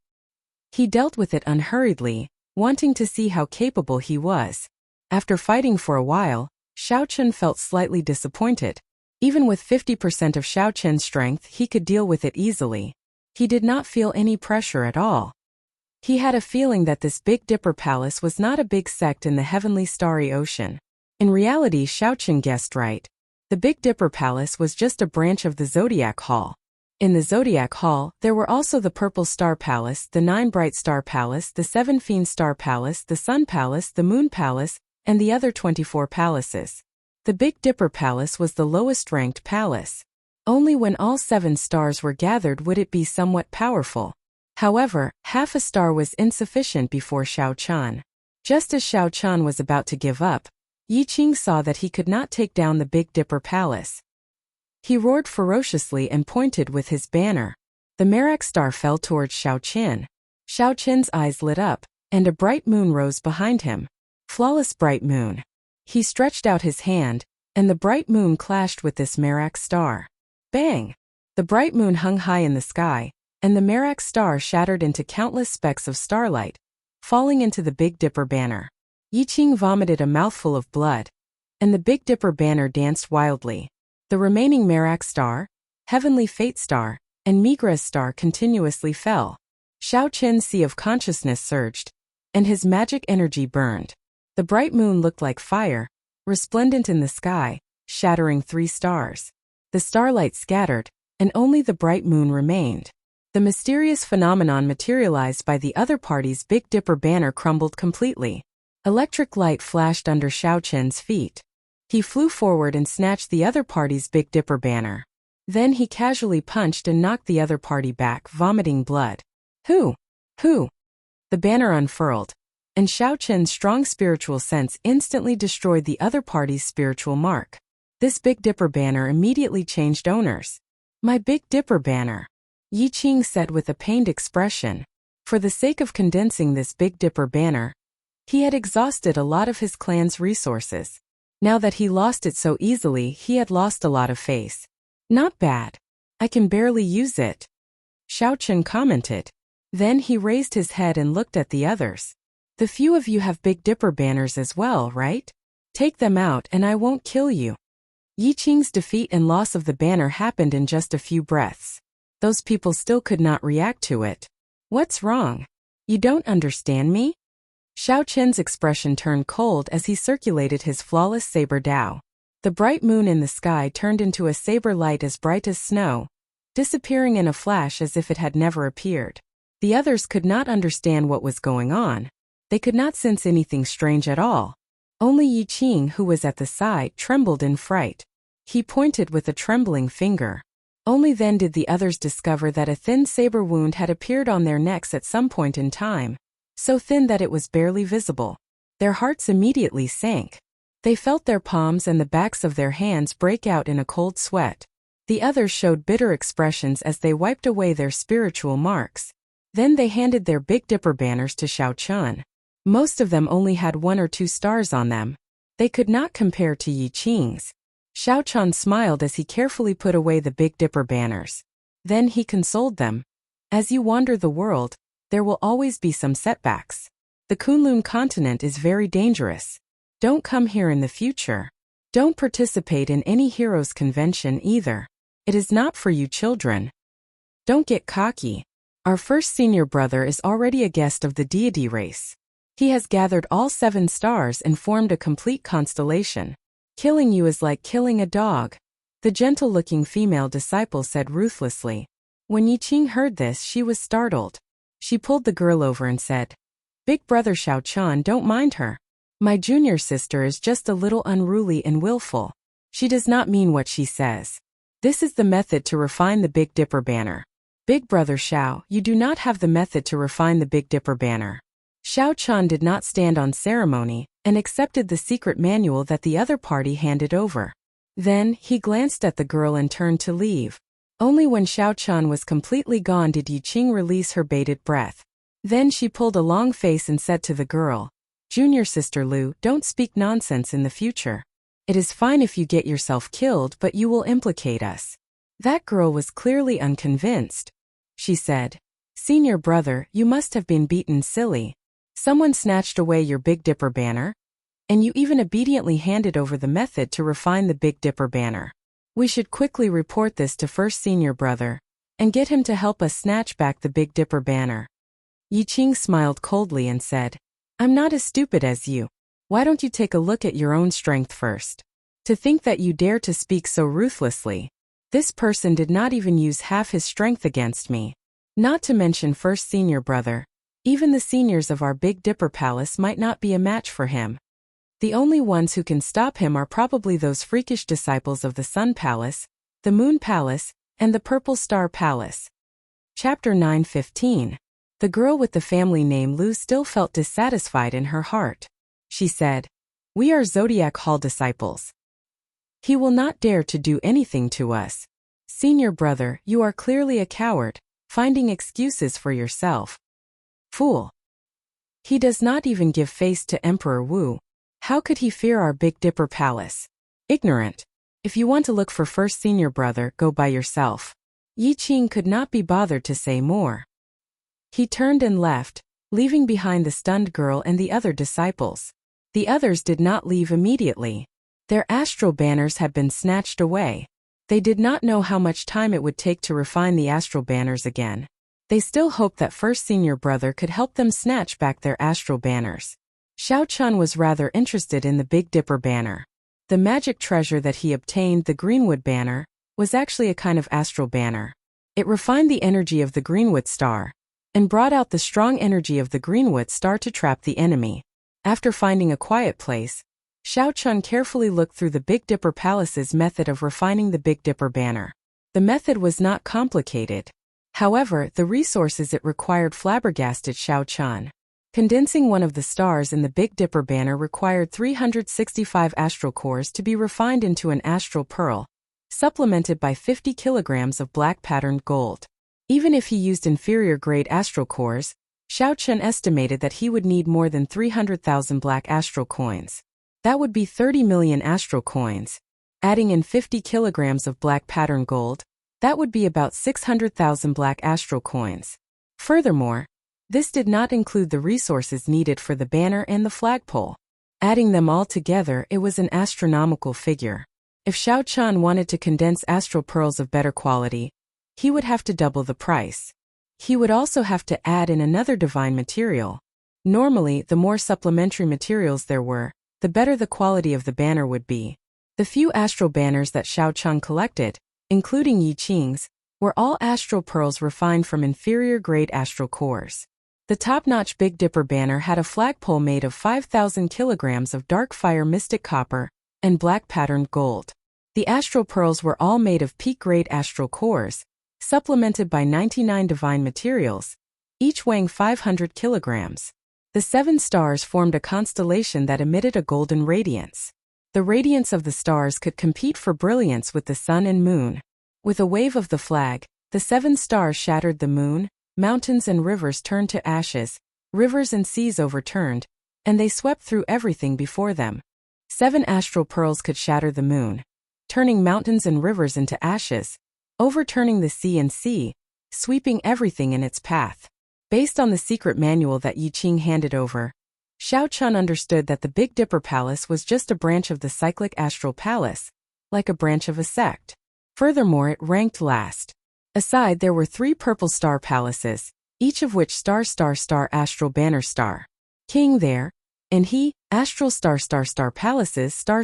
Speaker 1: He dealt with it unhurriedly, wanting to see how capable he was. After fighting for a while, Xiao Chun felt slightly disappointed. Even with 50% of Xiao Chun's strength, he could deal with it easily. He did not feel any pressure at all. He had a feeling that this Big Dipper Palace was not a big sect in the heavenly starry ocean. In reality, Xiaochen guessed right. The Big Dipper Palace was just a branch of the Zodiac Hall. In the Zodiac Hall, there were also the Purple Star Palace, the 9 Bright Star Palace, the 7 Fiend Star Palace, the Sun Palace, the Moon Palace, and the other 24 palaces. The Big Dipper Palace was the lowest-ranked palace. Only when all 7 stars were gathered would it be somewhat powerful. However, half a star was insufficient before Xiaochen. Just as Xiaochen was about to give up, Yi Qing saw that he could not take down the Big Dipper Palace. He roared ferociously and pointed with his banner. The Merak star fell towards Xiaochen. Xiaochen's eyes lit up, and a bright moon rose behind him. Flawless bright moon. He stretched out his hand, and the bright moon clashed with this Merak star. Bang! The bright moon hung high in the sky, and the Merak star shattered into countless specks of starlight, falling into the Big Dipper banner. Yi Qing vomited a mouthful of blood, and the Big Dipper banner danced wildly. The remaining Merak star, Heavenly Fate star, and Migra's star continuously fell. Xiaochen's sea of consciousness surged, and his magic energy burned. The bright moon looked like fire, resplendent in the sky, shattering 3 stars. The starlight scattered, and only the bright moon remained. The mysterious phenomenon materialized by the other party's Big Dipper banner crumbled completely. Electric light flashed under Xiaochen's feet. He flew forward and snatched the other party's Big Dipper banner. Then he casually punched and knocked the other party back, vomiting blood. Who? The banner unfurled, and Xiaochen's strong spiritual sense instantly destroyed the other party's spiritual mark. This Big Dipper banner immediately changed owners. My Big Dipper banner, Yi Qing said with a pained expression. For the sake of condensing this Big Dipper banner, he had exhausted a lot of his clan's resources. Now that he lost it so easily, he had lost a lot of face. Not bad. I can barely use it, Xiaochen commented. Then he raised his head and looked at the others. The few of you have Big Dipper banners as well, right? Take them out and I won't kill you. Yi Qing's defeat and loss of the banner happened in just a few breaths. Those people still could not react to it. What's wrong? You don't understand me? Xiaochen's expression turned cold as he circulated his flawless saber Dao. The bright moon in the sky turned into a saber light as bright as snow, disappearing in a flash as if it had never appeared. The others could not understand what was going on. They could not sense anything strange at all. Only Yi Qing, who was at the side, trembled in fright. He pointed with a trembling finger. Only then did the others discover that a thin saber wound had appeared on their necks at some point in time, so thin that it was barely visible. Their hearts immediately sank. They felt their palms and the backs of their hands break out in a cold sweat. The others showed bitter expressions as they wiped away their spiritual marks. Then they handed their Big Dipper banners to Xiaochen. Most of them only had 1 or 2 stars on them. They could not compare to Yi Qing's. Xiaochen smiled as he carefully put away the Big Dipper banners. Then he consoled them. As you wander the world, there will always be some setbacks. The Kunlun continent is very dangerous. Don't come here in the future. Don't participate in any heroes' convention either. It is not for you children. Don't get cocky. Our first senior brother is already a guest of the deity race. He has gathered all 7 stars and formed a complete constellation. Killing you is like killing a dog, the gentle-looking female disciple said ruthlessly. When Yi Qing heard this, she was startled. She pulled the girl over and said, Big brother Xiaochen, don't mind her. My junior sister is just a little unruly and willful. She does not mean what she says. This is the method to refine the Big Dipper banner. Big brother Xiao, you do not have the method to refine the Big Dipper banner. Xiaochen did not stand on ceremony and accepted the secret manual that the other party handed over. Then, he glanced at the girl and turned to leave. Only when Xiaochen was completely gone did Yi Qing release her bated breath. Then she pulled a long face and said to the girl, Junior sister Lu, don't speak nonsense in the future. It is fine if you get yourself killed, but you will implicate us. That girl was clearly unconvinced. She said, Senior brother, you must have been beaten silly. Someone snatched away your Big Dipper banner? And you even obediently handed over the method to refine the Big Dipper banner. We should quickly report this to first senior brother, and get him to help us snatch back the Big Dipper banner. Yi Qing smiled coldly and said, I'm not as stupid as you. Why don't you take a look at your own strength first? To think that you dare to speak so ruthlessly. This person did not even use half his strength against me. Not to mention first senior brother. Even the seniors of our Big Dipper Palace might not be a match for him. The only ones who can stop him are probably those freakish disciples of the Sun Palace, the Moon Palace, and the Purple Star Palace. Chapter 9:15. The girl with the family name Lu still felt dissatisfied in her heart. She said, "We are Zodiac Hall disciples. He will not dare to do anything to us. Senior brother, you are clearly a coward, finding excuses for yourself. Fool. He does not even give face to Emperor Wu. How could he fear our Big Dipper Palace? Ignorant. If you want to look for first senior brother, go by yourself." Yi Qing could not be bothered to say more. He turned and left, leaving behind the stunned girl and the other disciples. The others did not leave immediately. Their astral banners had been snatched away. They did not know how much time it would take to refine the astral banners again. They still hoped that first senior brother could help them snatch back their astral banners. Xiao Chun was rather interested in the Big Dipper banner. The magic treasure that he obtained, the Greenwood banner, was actually a kind of astral banner. It refined the energy of the Greenwood star, and brought out the strong energy of the Greenwood star to trap the enemy. After finding a quiet place, Xiao Chun carefully looked through the Big Dipper Palace's method of refining the Big Dipper banner. The method was not complicated. However, the resources it required flabbergasted Xiao Chun. Condensing one of the stars in the Big Dipper banner required 365 astral cores to be refined into an astral pearl, supplemented by 50 kilograms of black patterned gold. Even if he used inferior grade astral cores, Xiao Chun estimated that he would need more than 300,000 black astral coins. That would be 30 million astral coins. Adding in 50 kilograms of black pattern gold, that would be about 600,000 black astral coins. Furthermore, this did not include the resources needed for the banner and the flagpole. Adding them all together, it was an astronomical figure. If Xiao Chun wanted to condense astral pearls of better quality, he would have to double the price. He would also have to add in another divine material. Normally, the more supplementary materials there were, the better the quality of the banner would be. The few astral banners that Xiao Chun collected, including Yi Qing's, were all astral pearls refined from inferior grade astral cores. The top-notch Big Dipper banner had a flagpole made of 5,000 kilograms of dark fire mystic copper and black patterned gold. The astral pearls were all made of peak-grade astral cores, supplemented by 99 divine materials, each weighing 500 kilograms. The 7 stars formed a constellation that emitted a golden radiance. The radiance of the stars could compete for brilliance with the sun and moon. With a wave of the flag, the 7 stars shattered the moon, mountains and rivers turned to ashes, rivers and seas overturned, and they swept through everything before them. 7 astral pearls could shatter the moon, turning mountains and rivers into ashes, overturning the sea, sweeping everything in its path. Based on the secret manual that Yi Qing handed over, Xiao Chun understood that the Big Dipper Palace was just a branch of the cyclic astral palace, like a branch of a sect. Furthermore, it ranked last. Aside, there were 3 purple star palaces, each of which star astral banner star. King there, and he, astral star palaces star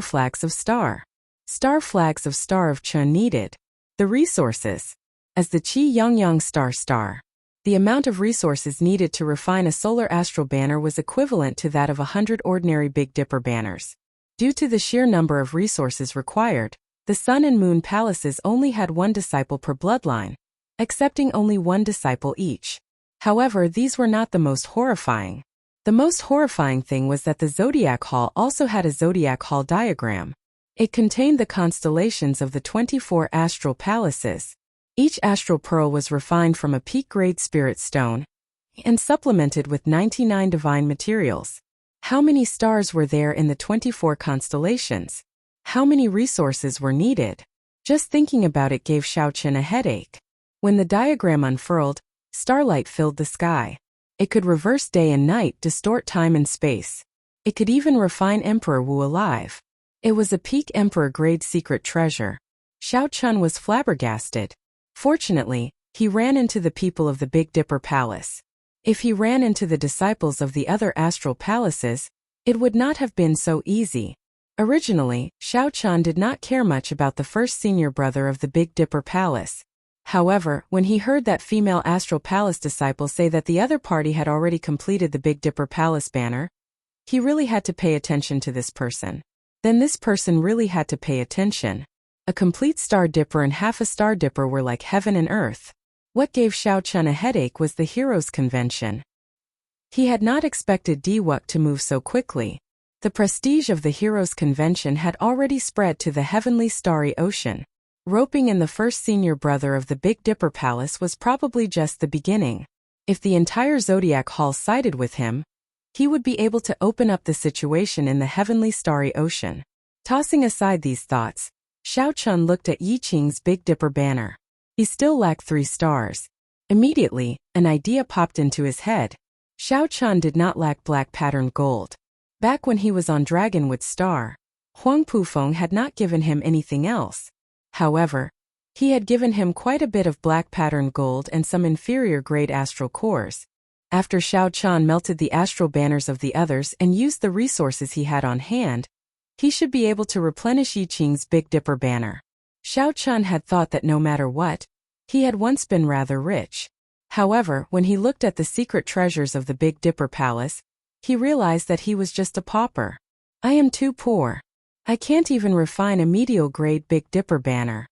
Speaker 1: flags of star. Star flags of star of Chun needed. The resources. As the Qi Yangyang star. The amount of resources needed to refine a solar astral banner was equivalent to that of 100 ordinary Big Dipper banners. Due to the sheer number of resources required, the Sun and Moon palaces only had 1 disciple per bloodline, accepting only 1 disciple each. However, these were not the most horrifying. The most horrifying thing was that the Zodiac Hall also had a Zodiac Hall diagram. It contained the constellations of the 24 astral palaces. Each astral pearl was refined from a peak-grade spirit stone and supplemented with 99 divine materials. How many stars were there in the 24 constellations? How many resources were needed? Just thinking about it gave Xiao Chun a headache. When the diagram unfurled, starlight filled the sky. It could reverse day and night, distort time and space. It could even refine Emperor Wu alive. It was a peak Emperor-grade secret treasure. Xiao Chun was flabbergasted. Fortunately, he ran into the people of the Big Dipper Palace. If he ran into the disciples of the other astral palaces, it would not have been so easy. Originally, Xiao Chun did not care much about the first senior brother of the Big Dipper Palace. However, when he heard that female astral palace disciple say that the other party had already completed the Big Dipper Palace banner, he really had to pay attention to this person. Then this person really had to pay attention. A complete Star Dipper and half a Star Dipper were like heaven and earth. What gave Xiao Chun a headache was the Heroes Convention. He had not expected Diwuk to move so quickly. The prestige of the Heroes Convention had already spread to the heavenly starry ocean. Roping in the first senior brother of the Big Dipper Palace was probably just the beginning. If the entire Zodiac Hall sided with him, he would be able to open up the situation in the heavenly starry ocean. Tossing aside these thoughts, Xiao Chun looked at Yi Qing's Big Dipper banner. He still lacked 3 stars. Immediately, an idea popped into his head. Xiao Chun did not lack black patterned gold. Back when he was on Dragonwood Star, Huang Pufeng had not given him anything else. However, he had given him quite a bit of black patterned gold and some inferior grade astral cores. After Xiao Chun melted the astral banners of the others and used the resources he had on hand, he should be able to replenish Yi Qing's Big Dipper banner. Xiao Chun had thought that no matter what, he had once been rather rich. However, when he looked at the secret treasures of the Big Dipper Palace, he realized that he was just a pauper. I am too poor. I can't even refine a medial-grade Big Dipper banner.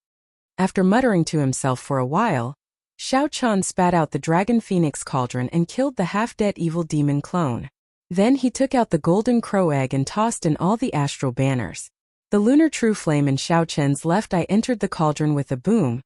Speaker 1: After muttering to himself for a while, Xiao Chun spat out the Dragon Phoenix Cauldron and killed the half-dead evil demon clone. Then he took out the Golden Crow Egg and tossed in all the astral banners. The lunar true flame in Xiao Chun's left eye entered the cauldron with a boom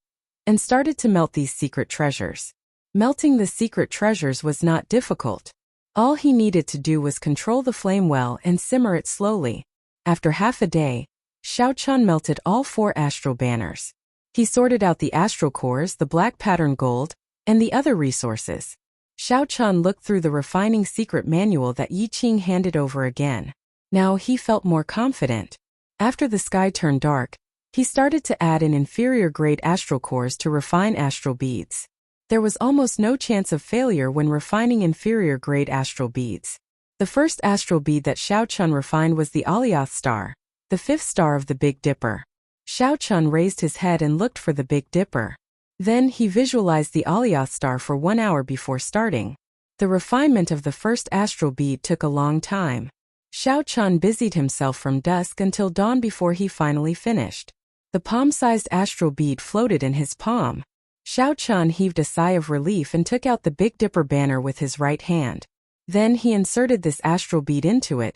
Speaker 1: and started to melt these secret treasures. Melting the secret treasures was not difficult. All he needed to do was control the flame well and simmer it slowly. After half a day, Xiao Chun melted all 4 astral banners. He sorted out the astral cores, the black pattern gold, and the other resources. Xiao Chun looked through the refining secret manual that Yi Qing handed over again. Now he felt more confident. After the sky turned dark, he started to add in inferior grade astral cores to refine astral beads. There was almost no chance of failure when refining inferior grade astral beads. The first astral bead that Xiao Chun refined was the Alioth star, the 5th star of the Big Dipper. Xiao Chun raised his head and looked for the Big Dipper. Then he visualized the Alioth star for 1 hour before starting. The refinement of the first astral bead took a long time. Xiao Chun busied himself from dusk until dawn before he finally finished. The palm-sized astral bead floated in his palm. Xiao Chun heaved a sigh of relief and took out the Big Dipper banner with his right hand. Then he inserted this astral bead into it,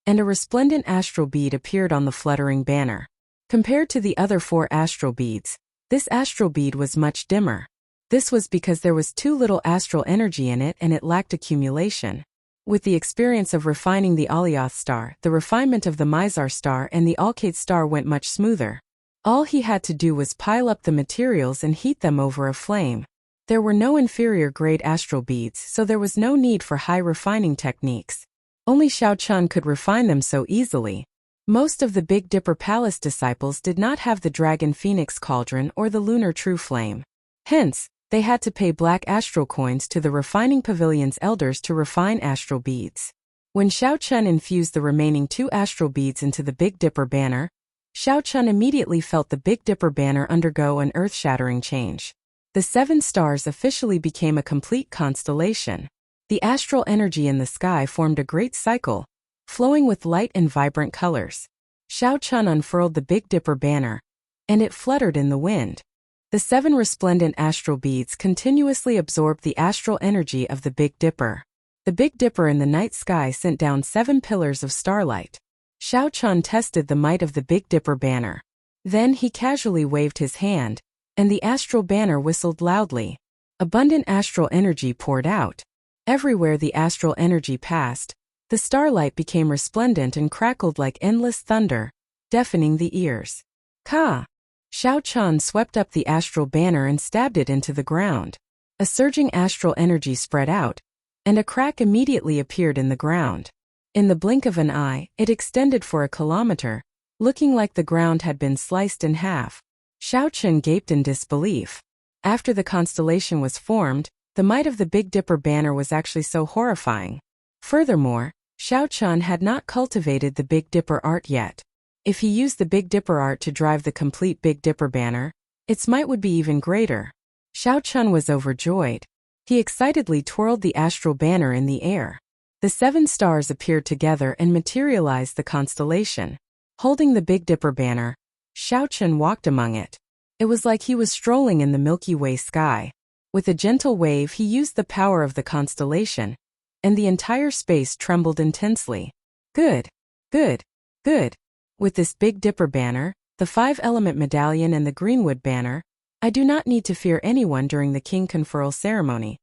Speaker 1: and a resplendent astral bead appeared on the fluttering banner. Compared to the other 4 astral beads, this astral bead was much dimmer. This was because there was too little astral energy in it and it lacked accumulation. With the experience of refining the Alioth star, the refinement of the Mizar star and the Alkate star went much smoother. All he had to do was pile up the materials and heat them over a flame. There were no inferior grade astral beads, so there was no need for high refining techniques. Only Xiao Chun could refine them so easily. Most of the Big Dipper Palace disciples did not have the Dragon Phoenix Cauldron or the Lunar True Flame. Hence, they had to pay black astral coins to the refining pavilion's elders to refine astral beads. When Xiao Chun infused the remaining 2 astral beads into the Big Dipper banner, Xiao Chun immediately felt the Big Dipper banner undergo an earth-shattering change. The 7 stars officially became a complete constellation. The astral energy in the sky formed a great cycle, flowing with light and vibrant colors. Xiao Chun unfurled the Big Dipper banner, and it fluttered in the wind. The 7 resplendent astral beads continuously absorbed the astral energy of the Big Dipper. The Big Dipper in the night sky sent down 7 pillars of starlight. Xiao Chun tested the might of the Big Dipper banner. Then he casually waved his hand, and the astral banner whistled loudly. Abundant astral energy poured out. Everywhere the astral energy passed, the starlight became resplendent and crackled like endless thunder, deafening the ears. Ka! Xiao Chun swept up the astral banner and stabbed it into the ground. A surging astral energy spread out, and a crack immediately appeared in the ground. In the blink of an eye, it extended for a kilometer, looking like the ground had been sliced in half. Xiao Chun gaped in disbelief. After the constellation was formed, The might of the Big Dipper banner was actually so horrifying. Furthermore, Xiao Chun had not cultivated the Big Dipper art yet. If he used the Big Dipper art to drive the complete Big Dipper banner, its might would be even greater. Xiao Chun was overjoyed. He excitedly twirled the astral banner in the air. The 7 stars appeared together and materialized the constellation. Holding the Big Dipper banner, Xiao Chun walked among it. It was like he was strolling in the Milky Way sky. With a gentle wave he used the power of the constellation, and the entire space trembled intensely. Good, good, good. With this Big Dipper banner, the 5-element medallion and the Greenwood banner, I do not need to fear anyone during the king conferral ceremony.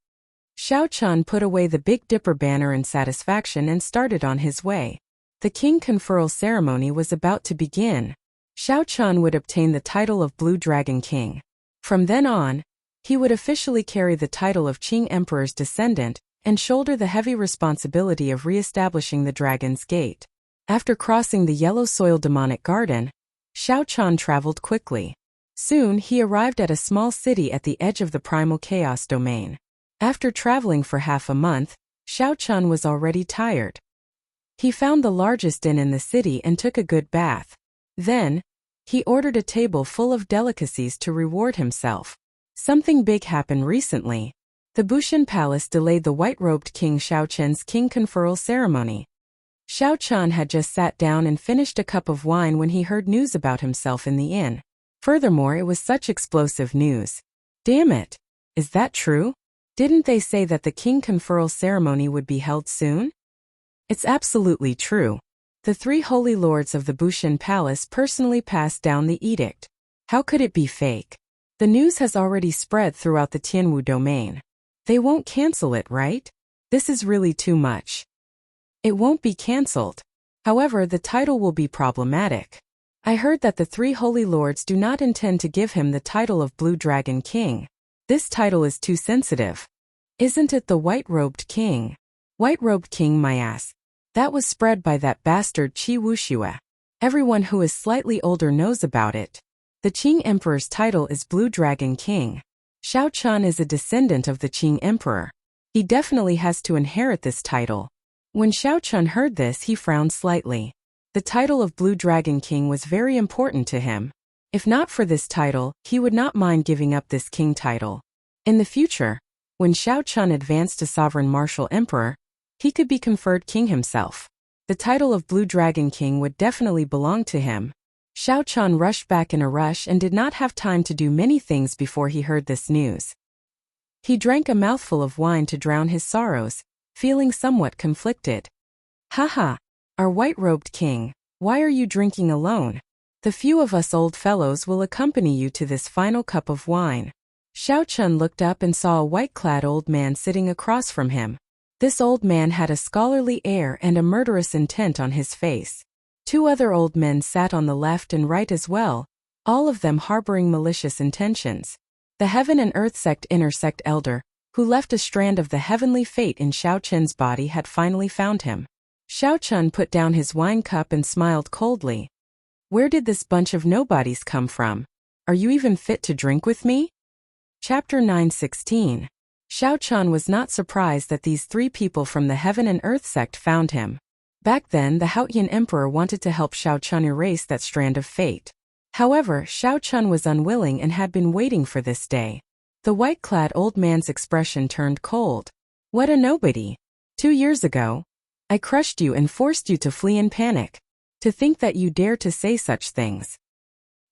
Speaker 1: Xiao Chun put away the Big Dipper banner in satisfaction and started on his way. The king conferral ceremony was about to begin. Xiao Chun would obtain the title of Blue Dragon King. From then on, he would officially carry the title of Qing Emperor's descendant and shoulder the heavy responsibility of re-establishing the Dragon's Gate. After crossing the Yellow Soil Demonic Garden, Xiao Chun traveled quickly. Soon he arrived at a small city at the edge of the Primal Chaos domain. After traveling for half a month, Xiao Chun was already tired. He found the largest inn in the city and took a good bath. Then, he ordered a table full of delicacies to reward himself. Something big happened recently. The Bushan Palace delayed the white-robed King Xiao Chun's king conferral ceremony. Xiao Chun had just sat down and finished a cup of wine when he heard news about himself in the inn. Furthermore, it was such explosive news. Damn it! Is that true? Didn't they say that the king conferral ceremony would be held soon? It's absolutely true. The 3 holy lords of the Bushan Palace personally passed down the edict. How could it be fake? The news has already spread throughout the Tianwu domain. They won't cancel it, right? This is really too much. It won't be cancelled. However, the title will be problematic. I heard that the 3 holy lords do not intend to give him the title of Blue Dragon King. This title is too sensitive. Isn't it the white-robed king? White-robed king, my ass. That was spread by that bastard Qi Wuxia. Everyone who is slightly older knows about it. The Qing Emperor's title is Blue Dragon King. Xiao Chun is a descendant of the Qing Emperor. He definitely has to inherit this title. When Xiao Chun heard this, he frowned slightly. The title of Blue Dragon King was very important to him. If not for this title, he would not mind giving up this king title. In the future, when Xiao Chun advanced to Sovereign Martial Emperor, he could be conferred king himself. The title of Blue Dragon King would definitely belong to him. Xiao Chun rushed back in a rush and did not have time to do many things before he heard this news. He drank a mouthful of wine to drown his sorrows, feeling somewhat conflicted. Haha, our white-robed king, why are you drinking alone? The few of us old fellows will accompany you to this final cup of wine. Xiao Chun looked up and saw a white-clad old man sitting across from him. This old man had a scholarly air and a murderous intent on his face. 2 other old men sat on the left and right as well, all of them harboring malicious intentions. The Heaven and Earth Sect Intersect Elder, who left a strand of the heavenly fate in Xiao Chun's body, had finally found him. Xiao Chun put down his wine cup and smiled coldly. Where did this bunch of nobodies come from? Are you even fit to drink with me? Chapter 9:16. Xiao Chun was not surprised that these 3 people from the Heaven and Earth Sect found him. Back then, the Haotian Emperor wanted to help Xiao Chun erase that strand of fate. However, Xiao Chun was unwilling and had been waiting for this day. The white-clad old man's expression turned cold. What a nobody! 2 years ago, I crushed you and forced you to flee in panic. To think that you dare to say such things.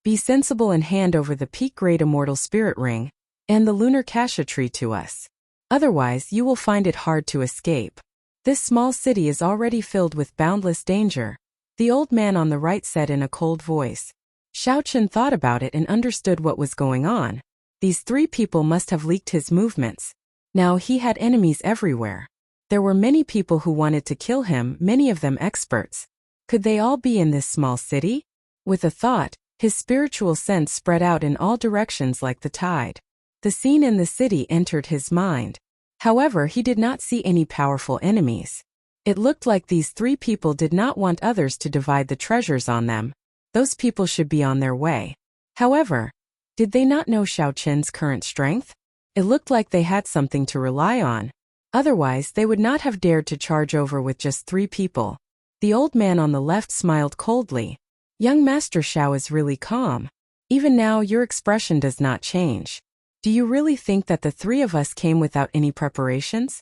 Speaker 1: Be sensible and hand over the peak-grade Immortal Spirit Ring and the Lunar Cassia Tree to us. Otherwise, you will find it hard to escape. This small city is already filled with boundless danger, the old man on the right said in a cold voice. Xiao Chun thought about it and understood what was going on. These 3 people must have leaked his movements. Now he had enemies everywhere. There were many people who wanted to kill him, many of them experts. Could they all be in this small city? With a thought, his spiritual sense spread out in all directions like the tide. The scene in the city entered his mind. However, he did not see any powerful enemies. It looked like these 3 people did not want others to divide the treasures on them. Those people should be on their way. However, did they not know Xiao Chun's current strength? It looked like they had something to rely on. Otherwise, they would not have dared to charge over with just 3 people. The old man on the left smiled coldly. Young Master Xiao is really calm. Even now, your expression does not change. Do you really think that the 3 of us came without any preparations?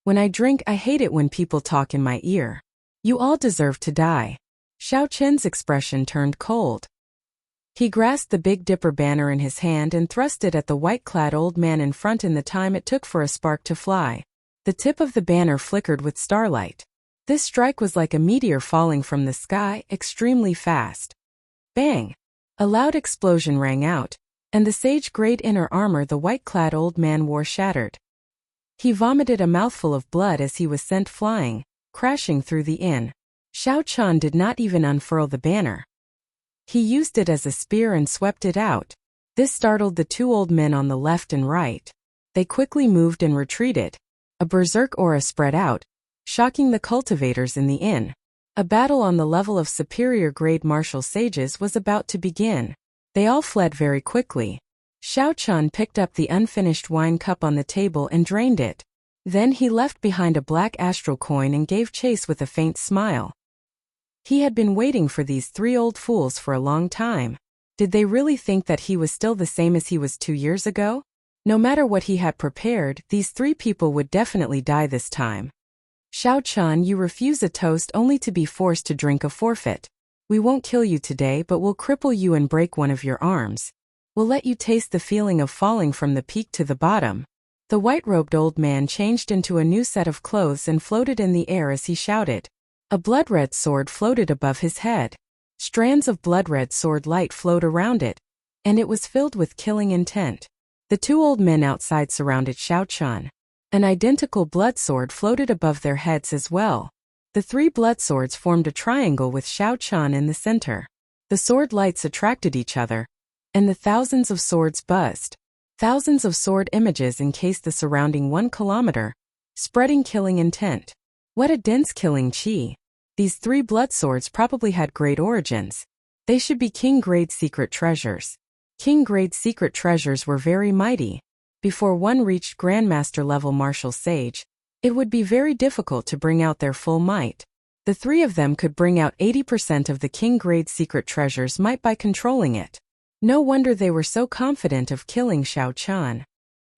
Speaker 1: When I drink, I hate it when people talk in my ear. You all deserve to die. Xiao Chen's expression turned cold. He grasped the Big Dipper banner in his hand and thrust it at the white-clad old man in front in the time it took for a spark to fly. The tip of the banner flickered with starlight. This strike was like a meteor falling from the sky, extremely fast. Bang! A loud explosion rang out, and the sage-grade inner armor the white-clad old man wore shattered. He vomited a mouthful of blood as he was sent flying, crashing through the inn. Xiao Chan did not even unfurl the banner. He used it as a spear and swept it out. This startled the 2 old men on the left and right. They quickly moved and retreated. A berserk aura spread out, shocking the cultivators in the inn. A battle on the level of superior grade martial sages was about to begin. They all fled very quickly. Xiao Chan picked up the unfinished wine cup on the table and drained it. Then he left behind a black astral coin and gave chase with a faint smile. He had been waiting for these 3 old fools for a long time. Did they really think that he was still the same as he was 2 years ago? No matter what he had prepared, these 3 people would definitely die this time. Xiao Chan, you refuse a toast only to be forced to drink a forfeit. We won't kill you today, but we'll cripple you and break one of your arms. We'll let you taste the feeling of falling from the peak to the bottom. The white-robed old man changed into a new set of clothes and floated in the air as he shouted. A blood-red sword floated above his head. Strands of blood-red sword light flowed around it, and it was filled with killing intent. The 2 old men outside surrounded Xiao Chan. An identical blood sword floated above their heads as well. The 3 blood swords formed a triangle with Xiao Chan in the center. The sword lights attracted each other, and the thousands of swords buzzed. Thousands of sword images encased the surrounding 1 kilometer, spreading killing intent. What a dense killing chi. These 3 blood swords probably had great origins. They should be king-grade secret treasures. King-grade secret treasures were very mighty. Before one reached Grandmaster-level martial sage, it would be very difficult to bring out their full might. The 3 of them could bring out 80% of the king-grade secret treasure's might by controlling it. No wonder they were so confident of killing Xiao Chan.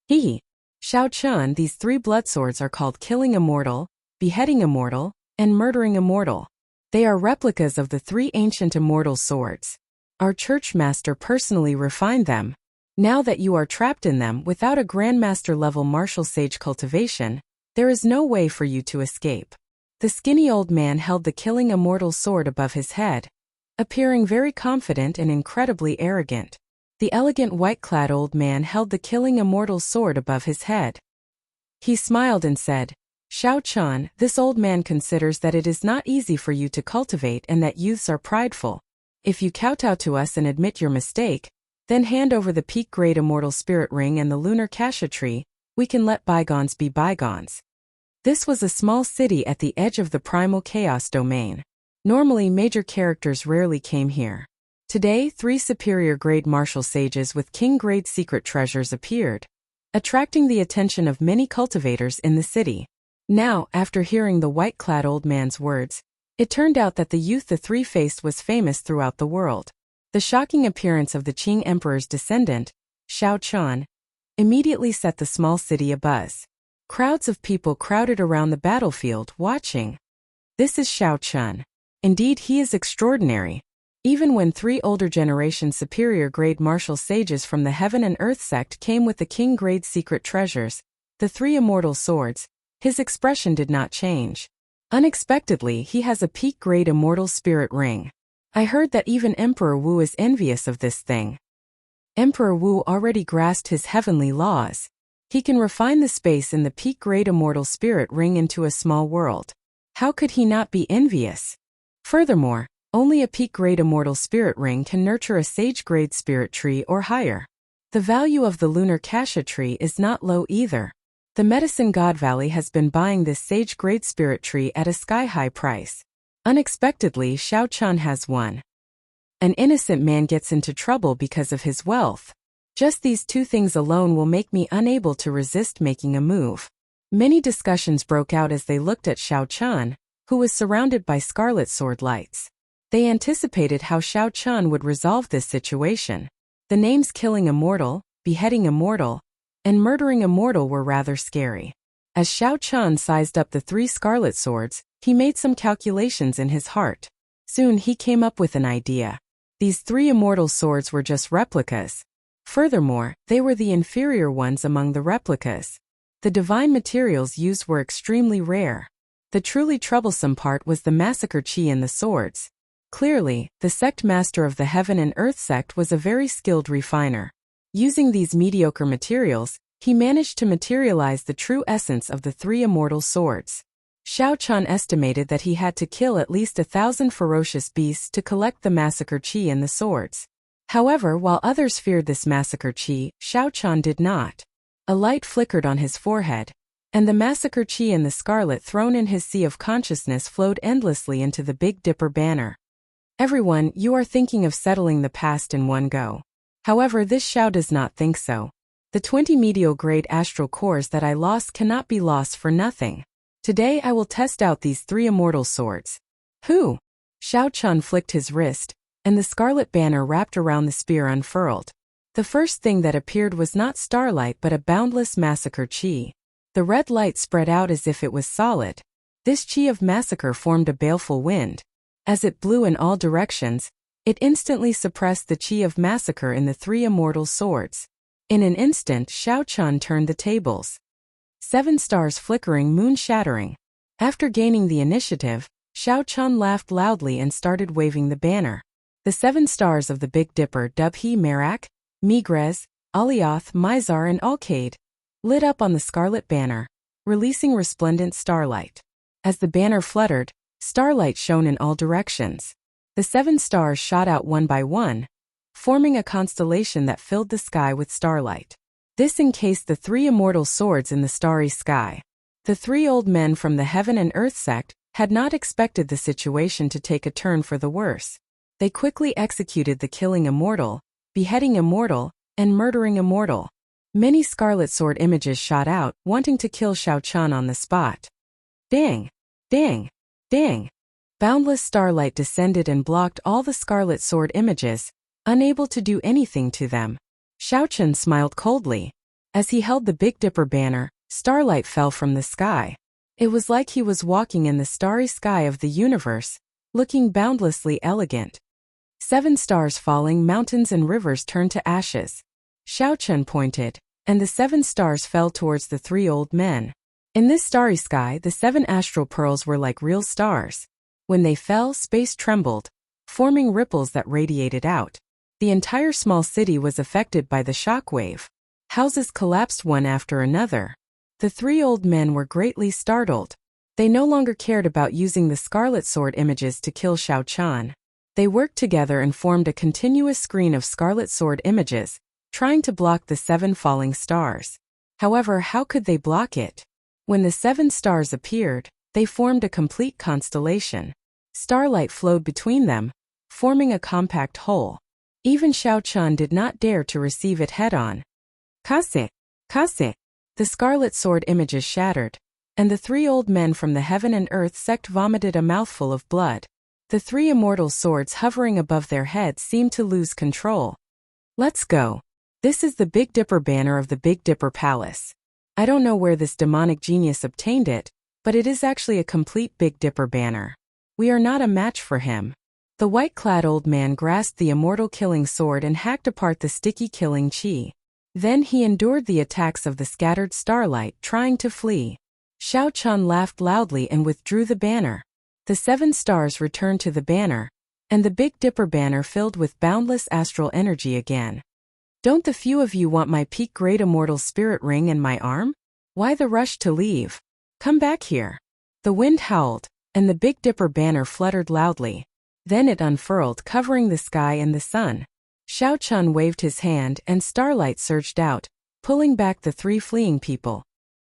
Speaker 1: Xiao Chan, these 3 blood swords are called Killing Immortal, Beheading Immortal, and Murdering Immortal. They are replicas of the 3 ancient immortal swords. Our church master personally refined them. Now that you are trapped in them without a grandmaster-level martial sage cultivation, there is no way for you to escape. The skinny old man held the Killing Immortal sword above his head, appearing very confident and incredibly arrogant. The elegant white-clad old man held the Killing Immortal sword above his head. He smiled and said, Xiao Chan, this old man considers that it is not easy for you to cultivate and that youths are prideful. If you kowtow to us and admit your mistake, then hand over the peak-grade immortal spirit ring and the lunar cassia tree, we can let bygones be bygones. This was a small city at the edge of the primal chaos domain. Normally major characters rarely came here. Today 3 superior-grade martial sages with king-grade secret treasures appeared, attracting the attention of many cultivators in the city. Now, after hearing the white-clad old man's words, it turned out that the youth the 3 faced was famous throughout the world. The shocking appearance of the Qing Emperor's descendant, Xiao Chan, immediately set the small city abuzz. Crowds of people crowded around the battlefield, watching. This is Xiao Chan. Indeed, he is extraordinary. Even when 3 older generation superior-grade martial sages from the Heaven and Earth sect came with the king-grade secret treasures, the 3 immortal swords, his expression did not change. Unexpectedly, he has a peak-grade immortal spirit ring. I heard that even Emperor Wu is envious of this thing. Emperor Wu already grasped his heavenly laws. He can refine the space in the peak-grade immortal spirit ring into a small world. How could he not be envious? Furthermore, only a peak-grade immortal spirit ring can nurture a sage-grade spirit tree or higher. The value of the lunar cassia tree is not low either. The Medicine God Valley has been buying this sage-grade spirit tree at a sky-high price. Unexpectedly, Xiao Chan has one. An innocent man gets into trouble because of his wealth. Just these two things alone will make me unable to resist making a move. Many discussions broke out as they looked at Xiao Chun, who was surrounded by scarlet sword lights. They anticipated how Xiao Chun would resolve this situation. The names killing immortal, beheading immortal, and murdering immortal were rather scary. As Xiao Chun sized up the 3 scarlet swords, he made some calculations in his heart. Soon he came up with an idea. These 3 immortal swords were just replicas. Furthermore, they were the inferior ones among the replicas. The divine materials used were extremely rare. The truly troublesome part was the massacre chi in the swords. Clearly, the sect master of the Heaven and Earth sect was a very skilled refiner. Using these mediocre materials, he managed to materialize the true essence of the 3 immortal swords. Xiao Chun estimated that he had to kill at least 1,000 ferocious beasts to collect the massacre chi in the swords. However, while others feared this massacre chi, Xiao Chun did not. A light flickered on his forehead, and the massacre chi in the scarlet throne in his sea of consciousness flowed endlessly into the Big Dipper banner. Everyone, you are thinking of settling the past in one go. However, this Xiao does not think so. The 20 medial-grade astral cores that I lost cannot be lost for nothing. Today I will test out these 3 immortal swords. Who? Xiao Chun flicked his wrist, and the scarlet banner wrapped around the spear unfurled. The first thing that appeared was not starlight but a boundless massacre chi. The red light spread out as if it was solid. This chi of massacre formed a baleful wind. As it blew in all directions, it instantly suppressed the chi of massacre in the 3 immortal swords. In an instant, Xiao Chun turned the tables. 7 stars flickering, moon shattering. After gaining the initiative, Xiao Chun laughed loudly and started waving the banner. The 7 stars of the Big Dipper, Dubhe, Merak, Megrez, Alioth, Mizar and Alcade, lit up on the scarlet banner, releasing resplendent starlight. As the banner fluttered, starlight shone in all directions. The 7 stars shot out one by one, forming a constellation that filled the sky with starlight. This encased the 3 immortal swords in the starry sky. The 3 old men from the Heaven and Earth sect had not expected the situation to take a turn for the worse. They quickly executed the killing immortal, beheading immortal, and murdering immortal. Many scarlet sword images shot out, wanting to kill Xiao Chun on the spot. Ding! Ding! Ding! Boundless starlight descended and blocked all the scarlet sword images, unable to do anything to them. Xiao Chun smiled coldly. As he held the Big Dipper banner, starlight fell from the sky. It was like he was walking in the starry sky of the universe, looking boundlessly elegant. 7 stars falling, mountains and rivers turned to ashes. Xiao Chun pointed, and the 7 stars fell towards the 3 old men. In this starry sky, the 7 astral pearls were like real stars. When they fell, space trembled, forming ripples that radiated out. The entire small city was affected by the shock wave. Houses collapsed one after another. The 3 old men were greatly startled. They no longer cared about using the scarlet sword images to kill Xiao Chun. They worked together and formed a continuous screen of scarlet sword images, trying to block the 7 falling stars. However, how could they block it? When the 7 stars appeared, they formed a complete constellation. Starlight flowed between them, forming a compact whole. Even Xiao Chun did not dare to receive it head-on. Kase! Kase! The scarlet sword images shattered, and the 3 old men from the Heaven and Earth sect vomited a mouthful of blood. The 3 immortal swords hovering above their heads seemed to lose control. Let's go. This is the Big Dipper banner of the Big Dipper Palace. I don't know where this demonic genius obtained it, but it is actually a complete Big Dipper banner. We are not a match for him. The white-clad old man grasped the immortal killing sword and hacked apart the sticky killing chi. Then he endured the attacks of the scattered starlight, trying to flee. Xiao Chun laughed loudly and withdrew the banner. The 7 stars returned to the banner, and the Big Dipper banner filled with boundless astral energy again. Don't the few of you want my peak great immortal spirit ring and my arm? Why the rush to leave? Come back here. The wind howled, and the Big Dipper banner fluttered loudly. Then it unfurled, covering the sky and the sun. Xiao Chun waved his hand and starlight surged out, pulling back the 3 fleeing people.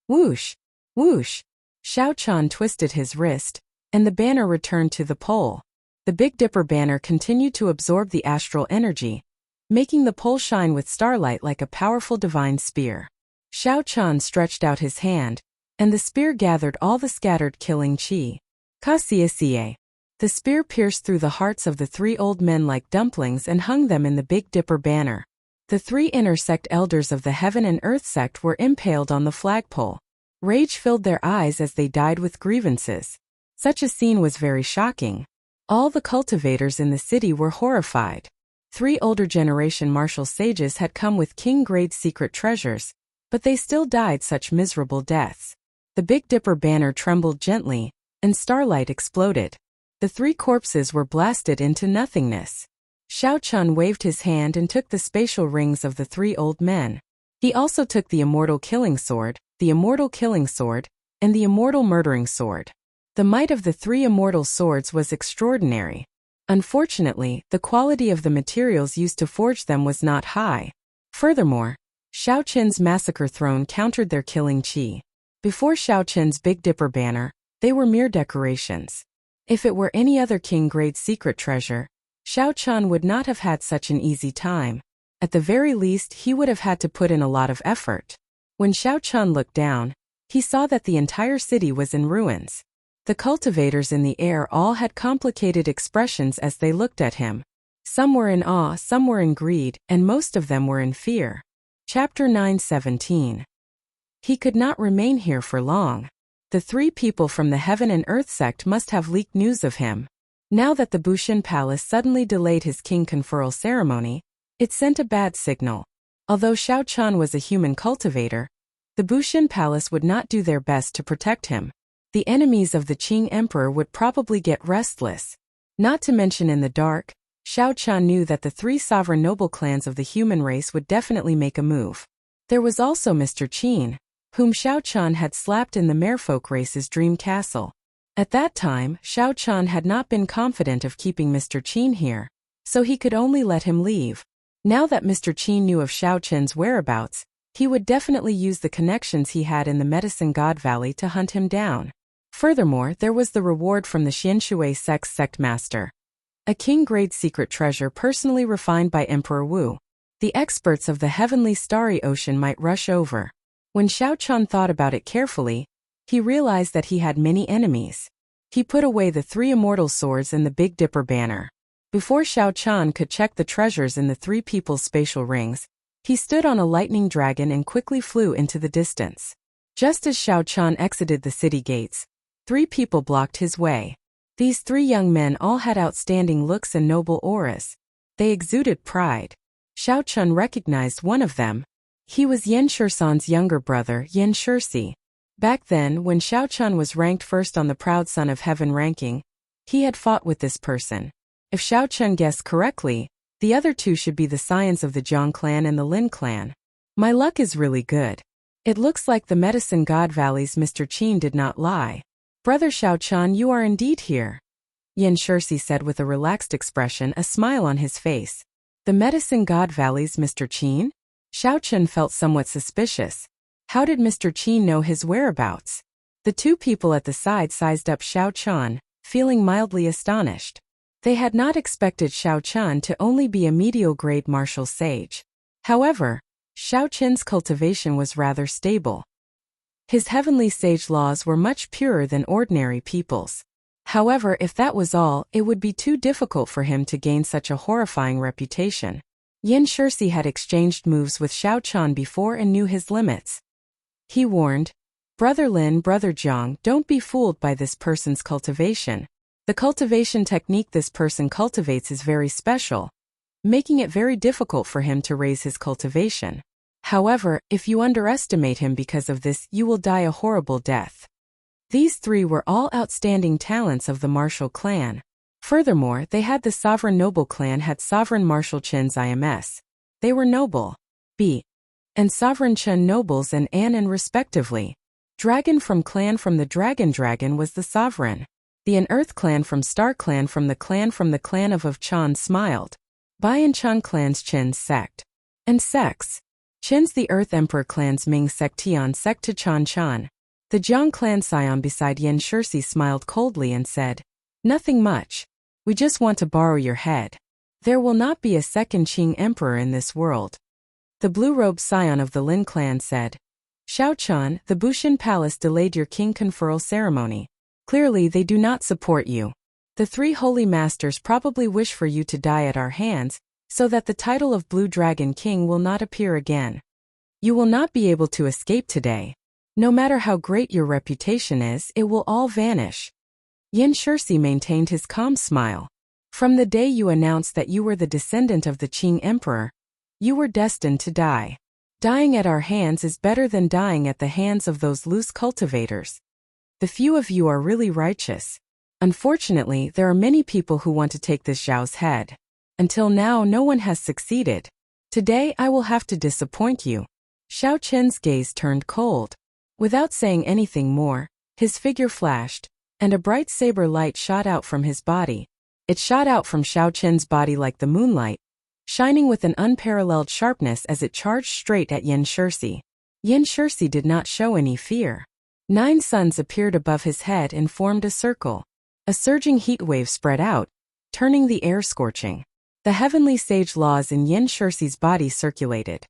Speaker 1: Whoosh! Whoosh! Xiao Chun twisted his wrist, and the banner returned to the pole. The Big Dipper banner continued to absorb the astral energy, making the pole shine with starlight like a powerful divine spear. Xiao Chun stretched out his hand, and the spear gathered all the scattered killing qi. Ka-sia-sia. The spear pierced through the hearts of the 3 old men like dumplings and hung them in the Big Dipper banner. The 3 inner sect elders of the Heaven and Earth sect were impaled on the flagpole. Rage filled their eyes as they died with grievances. Such a scene was very shocking. All the cultivators in the city were horrified. 3 older generation martial sages had come with king-grade secret treasures, but they still died such miserable deaths. The Big Dipper banner trembled gently, and starlight exploded. The 3 corpses were blasted into nothingness. Xiao Chun waved his hand and took the spatial rings of the 3 old men. He also took the Immortal Killing Sword, the Immortal Killing Sword, and the Immortal Murdering Sword. The might of the 3 immortal swords was extraordinary. Unfortunately, the quality of the materials used to forge them was not high. Furthermore, Xiao Chun's massacre throne countered their killing qi. Before Xiao Chun's Big Dipper banner, they were mere decorations. If it were any other king-grade secret treasure, Xiao Chun would not have had such an easy time. At the very least, he would have had to put in a lot of effort. When Xiao Chun looked down, he saw that the entire city was in ruins. The cultivators in the air all had complicated expressions as they looked at him. Some were in awe, some were in greed, and most of them were in fear. Chapter 9:17. He could not remain here for long. The 3 people from the Heaven and Earth sect must have leaked news of him. Now that the Bushin Palace suddenly delayed his king conferral ceremony, it sent a bad signal. Although Xiao Chun was a human cultivator, the Bushin Palace would not do their best to protect him. The enemies of the Qing Emperor would probably get restless. Not to mention in the dark, Xiao Chun knew that the 3 sovereign noble clans of the human race would definitely make a move. There was also Mr. Qin, whom Xiao Chun had slapped in the merfolk race's dream castle. At that time, Xiao Chun had not been confident of keeping Mr. Qin here, so he could only let him leave. Now that Mr. Qin knew of Xiao Chun's whereabouts, he would definitely use the connections he had in the Medicine God Valley to hunt him down. Furthermore, there was the reward from the Xianshui sect master. A king-grade secret treasure personally refined by Emperor Wu. The experts of the heavenly starry ocean might rush over. When Xiao Chun thought about it carefully, he realized that he had many enemies. He put away the 3 immortal swords and the Big Dipper banner. Before Xiao Chun could check the treasures in the 3 people's spatial rings, he stood on a lightning dragon and quickly flew into the distance. Just as Xiao Chun exited the city gates, 3 people blocked his way. These 3 young men all had outstanding looks and noble auras. They exuded pride. Xiao Chun recognized one of them. He was Yan Shursan's younger brother, Yan Shursi. Back then, when Xiao Chun was ranked first on the Proud Son of Heaven ranking, he had fought with this person. If Xiao Chun guessed correctly, the other 2 should be the scions of the Zhang clan and the Lin clan. My luck is really good. It looks like the Medicine God Valley's Mr. Qin did not lie. Brother Xiao Chun, you are indeed here, Yan Shursi said with a relaxed expression, a smile on his face. The Medicine God Valley's Mr. Qin? Xiao Chun felt somewhat suspicious. How did Mr. Qin know his whereabouts? The 2 people at the side sized up Xiao Chun, feeling mildly astonished. They had not expected Xiao Chun to only be a medial-grade martial sage. However, Xiao Chun's cultivation was rather stable. His heavenly sage laws were much purer than ordinary people's. However, if that was all, it would be too difficult for him to gain such a horrifying reputation. Yan Shursi had exchanged moves with Xiao Chun before and knew his limits. He warned, Brother Lin, Brother Zhang, don't be fooled by this person's cultivation. The cultivation technique this person cultivates is very special, making it very difficult for him to raise his cultivation. However, if you underestimate him because of this, you will die a horrible death. These 3 were all outstanding talents of the martial clan. Furthermore, they had the sovereign noble clan had sovereign martial Chen's IMS. They were noble B and sovereign Chen nobles and An respectively. Dragon from the Dragon was the sovereign. The Unearth clan from Star clan from the clan of Chan smiled. Bai and Chan clan's Chen's sect. And sects. Chen's the Earth Emperor clan's Ming sect Tian sect to Chan Chan. The Jiang clan scion beside Yan Shursi smiled coldly and said, Nothing much. We just want to borrow your head. There will not be a second Qing emperor in this world. The blue-robed scion of the Lin clan said. Xiao Chun, the Bushin Palace delayed your king conferral ceremony. Clearly they do not support you. The three holy masters probably wish for you to die at our hands, so that the title of Blue Dragon King will not appear again. You will not be able to escape today. No matter how great your reputation is, it will all vanish. Yin Shirsi maintained his calm smile. From the day you announced that you were the descendant of the Qing emperor, you were destined to die. Dying at our hands is better than dying at the hands of those loose cultivators. The few of you are really righteous. Unfortunately, there are many people who want to take this Zhao's head. Until now, no one has succeeded. Today, I will have to disappoint you. Xiao Chen's gaze turned cold. Without saying anything more, his figure flashed, and a bright saber light shot out from his body. It shot out from Xiao Chen's body like the moonlight, shining with an unparalleled sharpness as it charged straight at Yin Shirsi. Yin Shirsi did not show any fear. 9 suns appeared above his head and formed a circle. A surging heat wave spread out, turning the air scorching. The heavenly sage laws in Yin Shirsi's body circulated.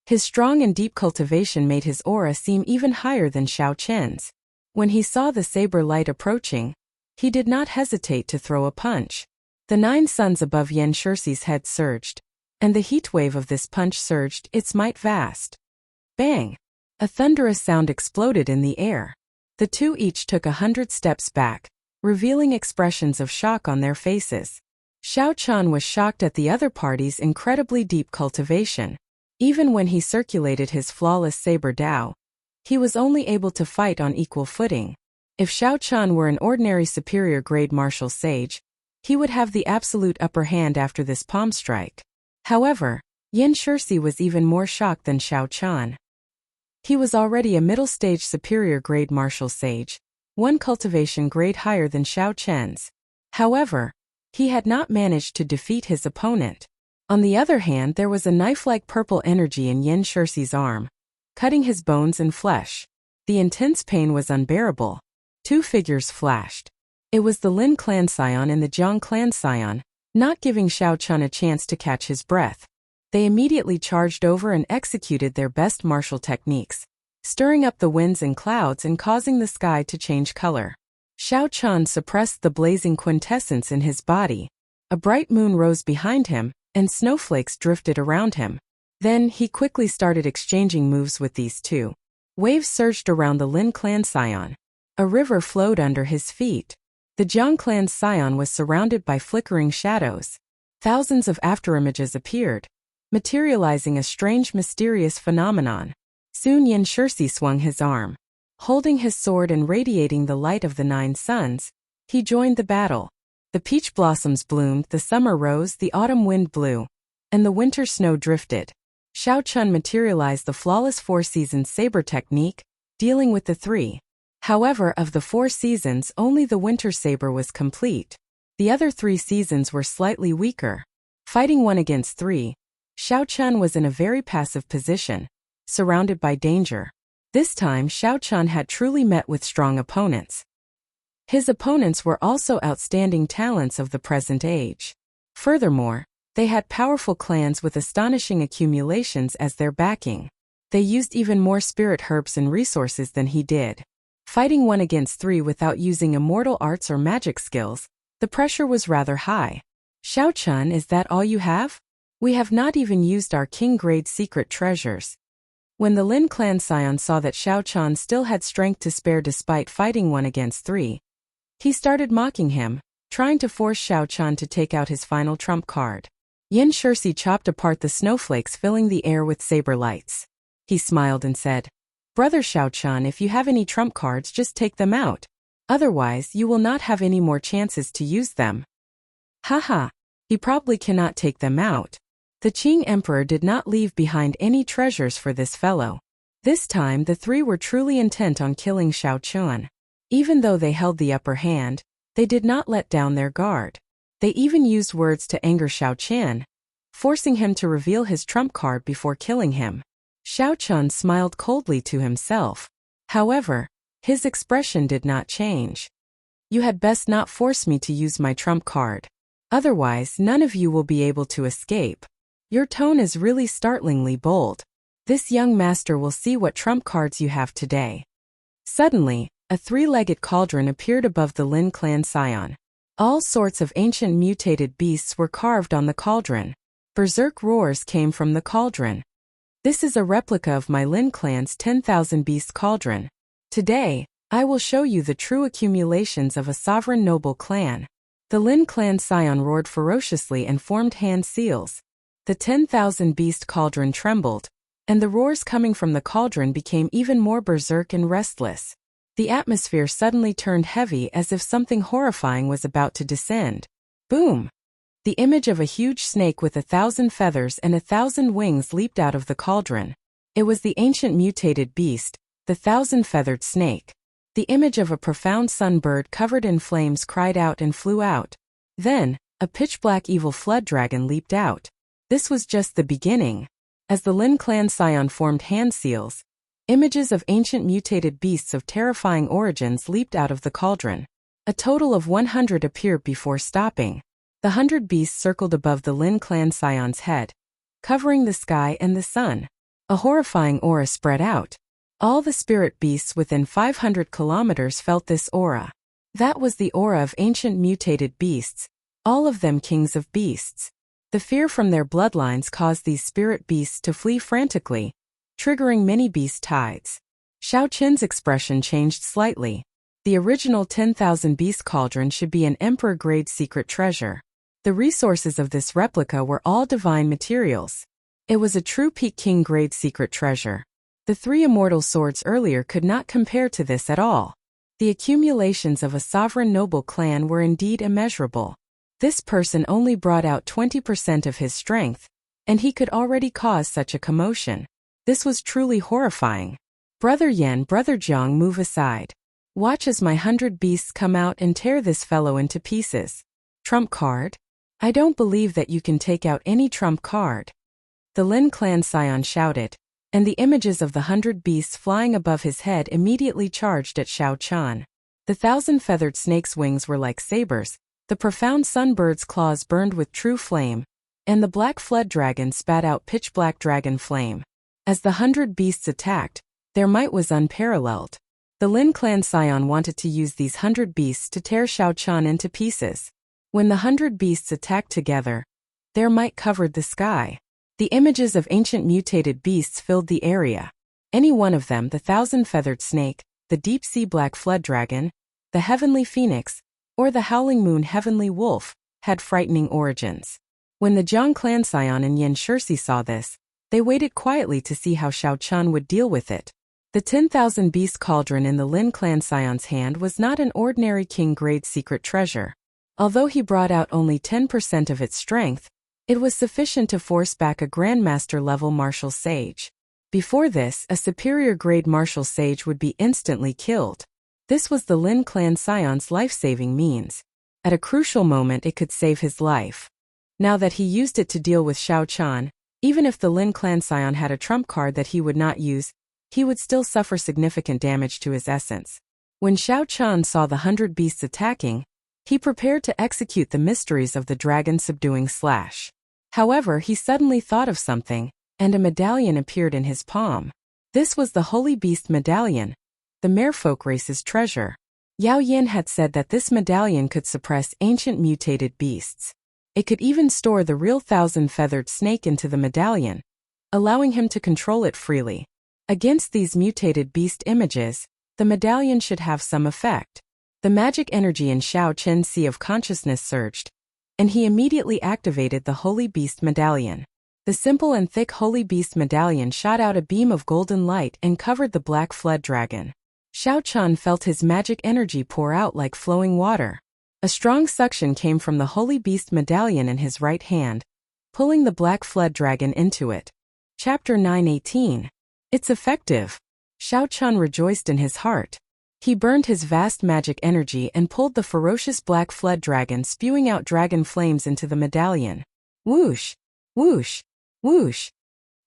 Speaker 1: His strong and deep cultivation made his aura seem even higher than Xiao Chen's. When he saw the saber light approaching, he did not hesitate to throw a punch. The 9 suns above Yin Shirsi's head surged, and the heat wave of this punch surged its might vast. Bang! A thunderous sound exploded in the air. The two each took 100 steps back, revealing expressions of shock on their faces. Xiao Chun was shocked at the other party's incredibly deep cultivation. Even when he circulated his flawless saber Dao, he was only able to fight on equal footing. If Xiao Chun were an ordinary superior grade martial sage, he would have the absolute upper hand after this palm strike. However, Yin Shirsi was even more shocked than Xiao Chun. He was already a middle-stage superior grade martial sage, one cultivation grade higher than Xiao Chen's. However, he had not managed to defeat his opponent. On the other hand, there was a knife-like purple energy in Yin Shirsi's arm, cutting his bones and flesh. The intense pain was unbearable. 2 figures flashed. It was the Lin clan scion and the Jiang clan scion, not giving Xiao Chun a chance to catch his breath. They immediately charged over and executed their best martial techniques, stirring up the winds and clouds and causing the sky to change color. Xiao Chun suppressed the blazing quintessence in his body. A bright moon rose behind him, and snowflakes drifted around him. Then he quickly started exchanging moves with these two. Waves surged around the Lin clan scion. A river flowed under his feet. The Jiang clan's scion was surrounded by flickering shadows. Thousands of afterimages appeared, materializing a strange mysterious phenomenon. Soon Yin Shirsi swung his arm. Holding his sword and radiating the light of the 9 suns, he joined the battle. The peach blossoms bloomed, the summer rose, the autumn wind blew, and the winter snow drifted. Xiao Chun materialized the flawless 4 seasons saber technique, dealing with the 3. However, of the 4 seasons, only the winter saber was complete. The other 3 seasons were slightly weaker. Fighting 1 against 3, Xiao Chun was in a very passive position, surrounded by danger. This time, Xiao Chun had truly met with strong opponents. His opponents were also outstanding talents of the present age. Furthermore, they had powerful clans with astonishing accumulations as their backing. They used even more spirit herbs and resources than he did. Fighting 1 against 3 without using immortal arts or magic skills, the pressure was rather high. Xiao Chun, is that all you have? We have not even used our king-grade secret treasures. When the Lin clan scion saw that Xiao Chun still had strength to spare despite fighting 1 against 3, he started mocking him, trying to force Xiao Chun to take out his final trump card. Yin Shirsi chopped apart the snowflakes filling the air with saber lights. He smiled and said, Brother Xiao Chun, if you have any trump cards, just take them out. Otherwise, you will not have any more chances to use them. Haha, he probably cannot take them out. The Qing Emperor did not leave behind any treasures for this fellow. This time, the 3 were truly intent on killing Xiao Chun. Even though they held the upper hand, they did not let down their guard. They even used words to anger Xiao Chun, forcing him to reveal his trump card before killing him. Xiao Chun smiled coldly to himself. However, his expression did not change. You had best not force me to use my trump card. Otherwise, none of you will be able to escape. Your tone is really startlingly bold. This young master will see what trump cards you have today. Suddenly, a three-legged cauldron appeared above the Lin clan scion. All sorts of ancient mutated beasts were carved on the cauldron. Berserk roars came from the cauldron. This is a replica of my Lin clan's 10,000 beast cauldron. Today, I will show you the true accumulations of a sovereign noble clan. The Lin clan scion roared ferociously and formed hand seals. The 10,000 beast cauldron trembled, and the roars coming from the cauldron became even more berserk and restless. The atmosphere suddenly turned heavy as if something horrifying was about to descend. Boom! The image of a huge snake with 1,000 feathers and 1,000 wings leaped out of the cauldron. It was the ancient mutated beast, the 1,000-feathered snake. The image of a profound sunbird covered in flames cried out and flew out. Then, a pitch-black evil flood dragon leaped out. This was just the beginning. As the Lin clan scion formed hand seals, images of ancient mutated beasts of terrifying origins leaped out of the cauldron. A total of 100 appeared before stopping. The 100 beasts circled above the Lin clan scion's head, covering the sky and the sun. A horrifying aura spread out. All the spirit beasts within 500 kilometers felt this aura. That was the aura of ancient mutated beasts, all of them kings of beasts. The fear from their bloodlines caused these spirit beasts to flee frantically, triggering many beast tides. Shao Qin's expression changed slightly. The original 10,000 beast cauldron should be an emperor-grade secret treasure. The resources of this replica were all divine materials. It was a true Peak King-grade secret treasure. The 3 immortal swords earlier could not compare to this at all. The accumulations of a sovereign noble clan were indeed immeasurable. This person only brought out 20% of his strength, and he could already cause such a commotion. This was truly horrifying. Brother Yan, Brother Jiang, move aside. Watch as my 100 beasts come out and tear this fellow into pieces. Trump card? I don't believe that you can take out any trump card. The Lin clan scion shouted, and the images of the 100 beasts flying above his head immediately charged at Shao Chan. The 1,000-feathered snake's wings were like sabers, the profound sunbird's claws burned with true flame, and the black flood dragon spat out pitch-black dragon flame. As the 100 beasts attacked, their might was unparalleled. The Lin clan scion wanted to use these 100 beasts to tear Shao Chan into pieces. When the 100 beasts attacked together, their might covered the sky. The images of ancient mutated beasts filled the area. Any one of them, the 1,000-feathered snake, the deep-sea black flood dragon, the heavenly phoenix, or the howling moon heavenly wolf, had frightening origins. When the Zhang clan scion and Yin Shirsi saw this, they waited quietly to see how Shao Chan would deal with it. The 10,000 beast cauldron in the Lin clan scion's hand was not an ordinary king-grade secret treasure. Although he brought out only 10% of its strength, it was sufficient to force back a grandmaster-level martial sage. Before this, a superior-grade martial sage would be instantly killed. This was the Lin clan scion's life-saving means. At a crucial moment it could save his life. Now that he used it to deal with Shao Chan, even if the Lin clan scion had a trump card that he would not use, he would still suffer significant damage to his essence. When Shao Chan saw the 100 beasts attacking, he prepared to execute the mysteries of the dragon subduing slash. However, he suddenly thought of something, and a medallion appeared in his palm. This was the Holy Beast Medallion, the merfolk race's treasure. Yao Yin had said that this medallion could suppress ancient mutated beasts. It could even store the real 1,000-feathered snake into the medallion, allowing him to control it freely. Against these mutated beast images, the medallion should have some effect. The magic energy in Shao Chen's sea of consciousness surged, and he immediately activated the Holy Beast Medallion. The simple and thick Holy Beast Medallion shot out a beam of golden light and covered the black flood dragon. Shao Chan felt his magic energy pour out like flowing water. A strong suction came from the Holy Beast Medallion in his right hand, pulling the black flood dragon into it. Chapter 9:18. It's effective. Shao Chan rejoiced in his heart. He burned his vast magic energy and pulled the ferocious black flood dragon, spewing out dragon flames into the medallion. Whoosh! Whoosh! Whoosh!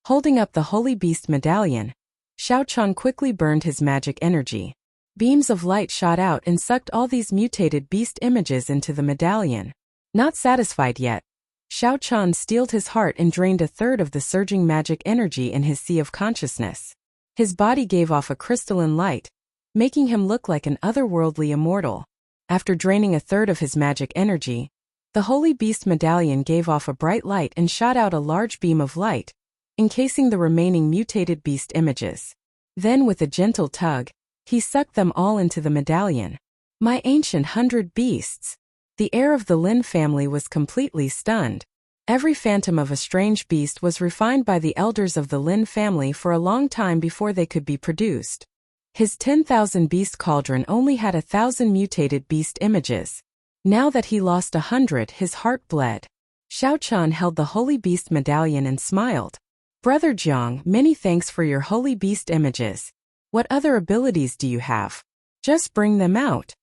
Speaker 1: Holding up the Holy Beast Medallion, Shao Chan quickly burned his magic energy. Beams of light shot out and sucked all these mutated beast images into the medallion. Not satisfied yet, Xiao Chun steeled his heart and drained a third of the surging magic energy in his sea of consciousness. His body gave off a crystalline light, making him look like an otherworldly immortal. After draining a third of his magic energy, the Holy Beast Medallion gave off a bright light and shot out a large beam of light, encasing the remaining mutated beast images. Then with a gentle tug, he sucked them all into the medallion. My ancient 100 beasts! The heir of the Lin family was completely stunned. Every phantom of a strange beast was refined by the elders of the Lin family for a long time before they could be produced. His 10,000 beast cauldron only had 1,000 mutated beast images. Now that he lost 100, his heart bled. Xiao Chun held the Holy Beast Medallion and smiled. Brother Jiang, many thanks for your Holy Beast images. What other abilities do you have? Just bring them out.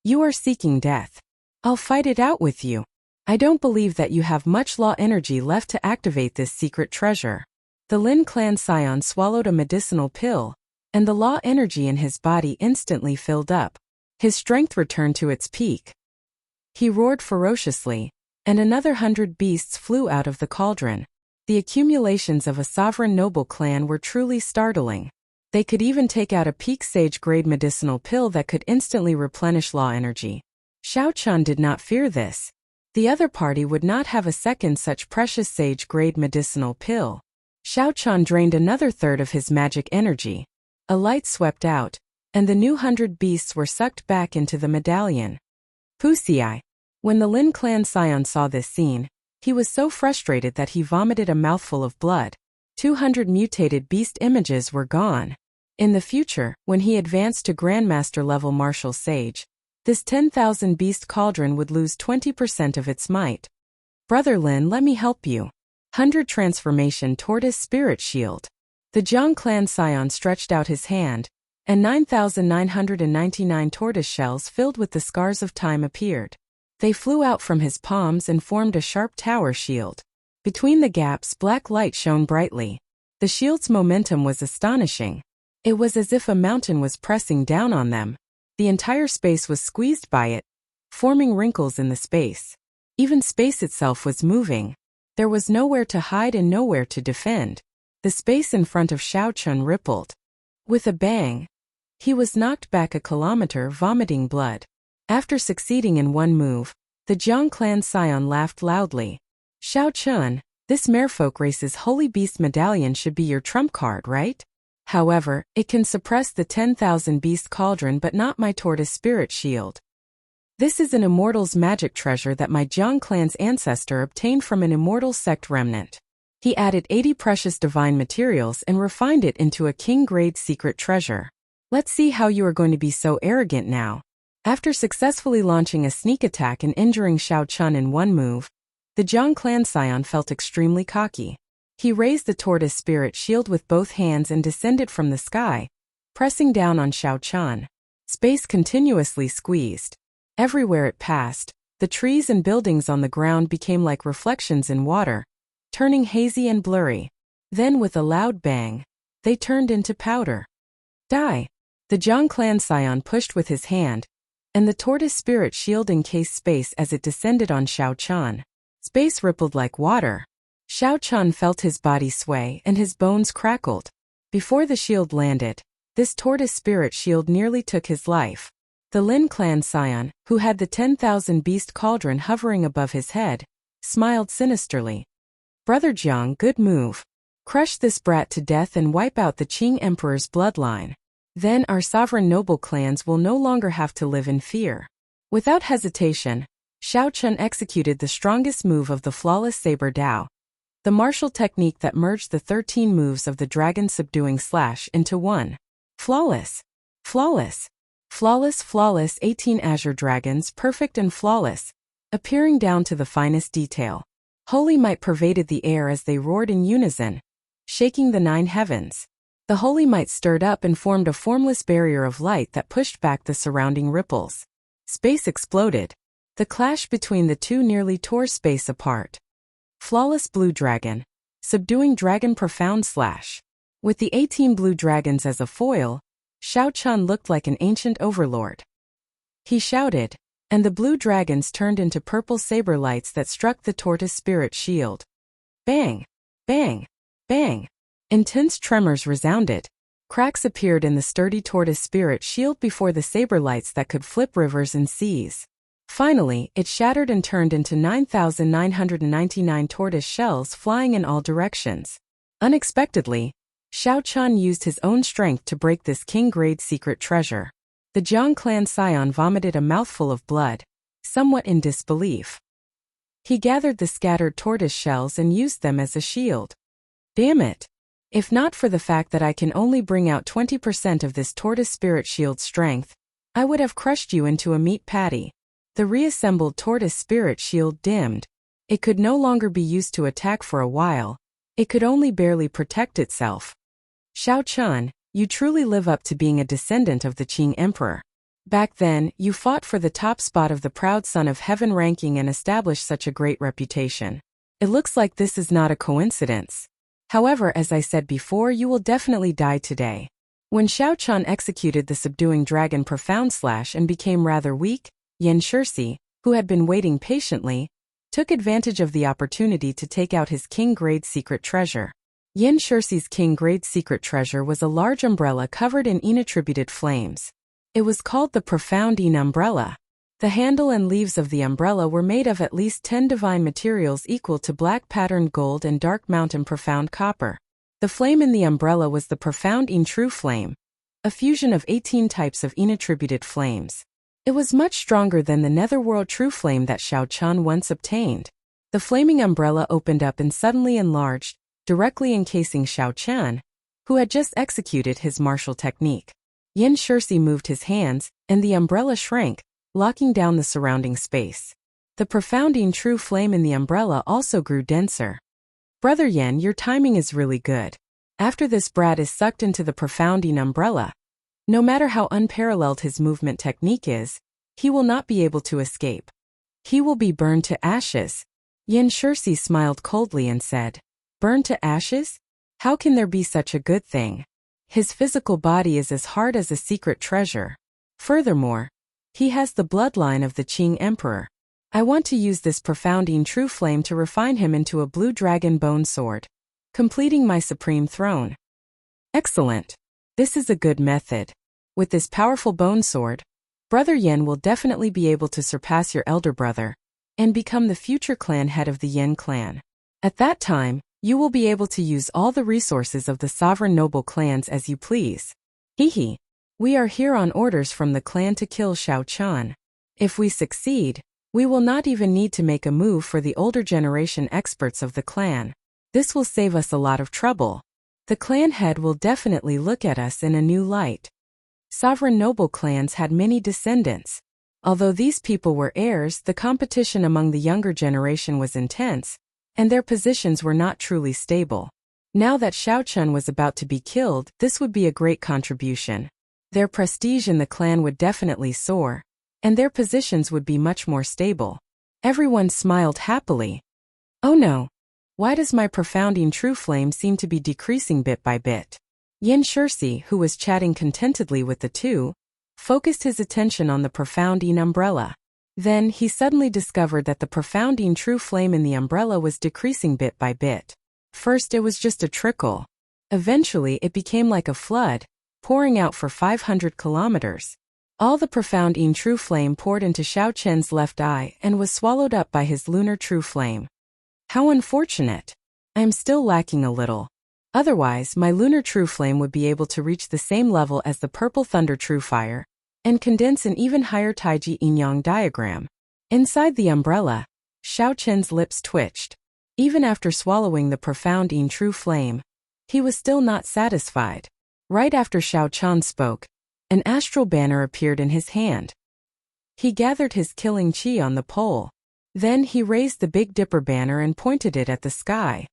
Speaker 1: You are seeking death. I'll fight it out with you. I don't believe that you have much law energy left to activate this secret treasure. The Lin clan scion swallowed a medicinal pill, and the law energy in his body instantly filled up. His strength returned to its peak. He roared ferociously, and another 100 beasts flew out of the cauldron. The accumulations of a sovereign noble clan were truly startling. They could even take out a peak sage-grade medicinal pill that could instantly replenish law energy. Xiao Chun did not fear this. The other party would not have a second such precious sage-grade medicinal pill. Xiao Chun drained another third of his magic energy. A light swept out, and the new 100 beasts were sucked back into the medallion. Wuxia. When the Lin clan scion saw this scene, he was so frustrated that he vomited a mouthful of blood. 200 mutated beast images were gone. In the future, when he advanced to Grandmaster level martial sage, this 10,000 beast cauldron would lose 20% of its might. Brother Lin, let me help you. 100 transformation tortoise spirit shield. The Jiang clan scion stretched out his hand, and 9,999 tortoise shells filled with the scars of time appeared. They flew out from his palms and formed a sharp tower shield. Between the gaps, black light shone brightly. The shield's momentum was astonishing. It was as if a mountain was pressing down on them. The entire space was squeezed by it, forming wrinkles in the space. Even space itself was moving. There was nowhere to hide and nowhere to defend. The space in front of Xiao Chun rippled. With a bang, he was knocked back a kilometer, vomiting blood. After succeeding in one move, the Jiang clan scion laughed loudly. Xiao Chun, this merfolk race's Holy Beast Medallion should be your trump card, right? However, it can suppress the 10,000 beast cauldron but not my tortoise spirit shield. This is an immortal's magic treasure that my Jiang clan's ancestor obtained from an immortal sect remnant. He added 80 precious divine materials and refined it into a king-grade secret treasure. Let's see how you are going to be so arrogant now. After successfully launching a sneak attack and injuring Xiao Chun in one move, the Jiang clan scion felt extremely cocky. He raised the tortoise spirit shield with both hands and descended from the sky, pressing down on Xiao Chun. Space continuously squeezed. Everywhere it passed, the trees and buildings on the ground became like reflections in water, turning hazy and blurry. Then with a loud bang, they turned into powder. Die! The Jiang clan scion pushed with his hand, and the tortoise spirit shield encased space as it descended on Xiao Chun. Space rippled like water. Xiao Chun felt his body sway and his bones crackled. Before the shield landed, this tortoise spirit shield nearly took his life. The Lin clan scion, who had the 10,000 beast cauldron hovering above his head, smiled sinisterly. Brother Jiang, good move. Crush this brat to death and wipe out the Qing Emperor's bloodline. Then our sovereign noble clans will no longer have to live in fear. Without hesitation, Xiao Chun executed the strongest move of the flawless saber Dao, the martial technique that merged the 13 moves of the dragon subduing slash into one. Flawless. Flawless. Flawless, flawless 18 azure dragons, perfect and flawless, appearing down to the finest detail. Holy might pervaded the air as they roared in unison, shaking the 9 heavens. The holy might stirred up and formed a formless barrier of light that pushed back the surrounding ripples. Space exploded. The clash between the two nearly tore space apart. Flawless blue dragon, subduing dragon profound slash. With the 18 blue dragons as a foil, Xiao Chun looked like an ancient overlord. He shouted, and the blue dragons turned into purple saber lights that struck the tortoise spirit shield. Bang! Bang! Bang! Intense tremors resounded. Cracks appeared in the sturdy tortoise spirit shield before the saber lights that could flip rivers and seas. Finally, it shattered and turned into 9,999 tortoise shells flying in all directions. Unexpectedly, Shao Chun used his own strength to break this king-grade secret treasure. The Jiang clan scion vomited a mouthful of blood, somewhat in disbelief. He gathered the scattered tortoise shells and used them as a shield. Damn it! If not for the fact that I can only bring out 20% of this tortoise spirit shield's strength, I would have crushed you into a meat patty. The reassembled tortoise spirit shield dimmed. It could no longer be used to attack for a while. It could only barely protect itself. Shao Chun, you truly live up to being a descendant of the Qing Emperor. Back then, you fought for the top spot of the proud son of heaven ranking and established such a great reputation. It looks like this is not a coincidence. However, as I said before, you will definitely die today. When Shao Chun executed the subduing dragon profound slash and became rather weak, Yan Shirsi, who had been waiting patiently, took advantage of the opportunity to take out his king-grade secret treasure. Yan Shirsi's king-grade secret treasure was a large umbrella covered in inattributed flames. It was called the Profound Yin Umbrella. The handle and leaves of the umbrella were made of at least 10 divine materials equal to black patterned gold and dark mountain profound copper. The flame in the umbrella was the Profound Yin True Flame, a fusion of 18 types of inattributed flames. It was much stronger than the Netherworld True Flame that Shao Chun once obtained. The flaming umbrella opened up and suddenly enlarged, directly encasing Shao Chun, who had just executed his martial technique. Yan Shirsi moved his hands, and the umbrella shrank, locking down the surrounding space. The profounding true flame in the umbrella also grew denser. Brother Yan, your timing is really good. After this brat is sucked into the profounding umbrella, no matter how unparalleled his movement technique is, he will not be able to escape. He will be burned to ashes. Yan Shirsi smiled coldly and said, "Burned to ashes? How can there be such a good thing? His physical body is as hard as a secret treasure. Furthermore, he has the bloodline of the Qing Emperor. I want to use this profounding true flame to refine him into a blue dragon bone sword, completing my supreme throne." Excellent. This is a good method. With this powerful bone sword, Brother Yan will definitely be able to surpass your elder brother and become the future clan head of the Yan clan. At that time, you will be able to use all the resources of the sovereign noble clans as you please. Hehe. We are here on orders from the clan to kill Shao Chun. If we succeed, we will not even need to make a move for the older generation experts of the clan. This will save us a lot of trouble. The clan head will definitely look at us in a new light. Sovereign noble clans had many descendants. Although these people were heirs, the competition among the younger generation was intense, and their positions were not truly stable. Now that Shao Chun was about to be killed, this would be a great contribution. Their prestige in the clan would definitely soar, and their positions would be much more stable. Everyone smiled happily. Oh no! Why does my profounding true flame seem to be decreasing bit by bit? Yan Shirsi, who was chatting contentedly with the two, focused his attention on the profounding umbrella. Then he suddenly discovered that the profounding true flame in the umbrella was decreasing bit by bit. First it was just a trickle. Eventually it became like a flood, pouring out for 500 kilometers. All the profounding true flame poured into Shao Chun's left eye and was swallowed up by his lunar true flame. How unfortunate. I am still lacking a little. Otherwise, my lunar true flame would be able to reach the same level as the purple thunder true fire, and condense an even higher Taiji yin-yang diagram. Inside the umbrella, Shao Chun's lips twitched. Even after swallowing the profound yin true flame, he was still not satisfied. Right after Shao Chun spoke, an astral banner appeared in his hand. He gathered his killing chi on the pole. Then he raised the Big Dipper banner and pointed it at the sky.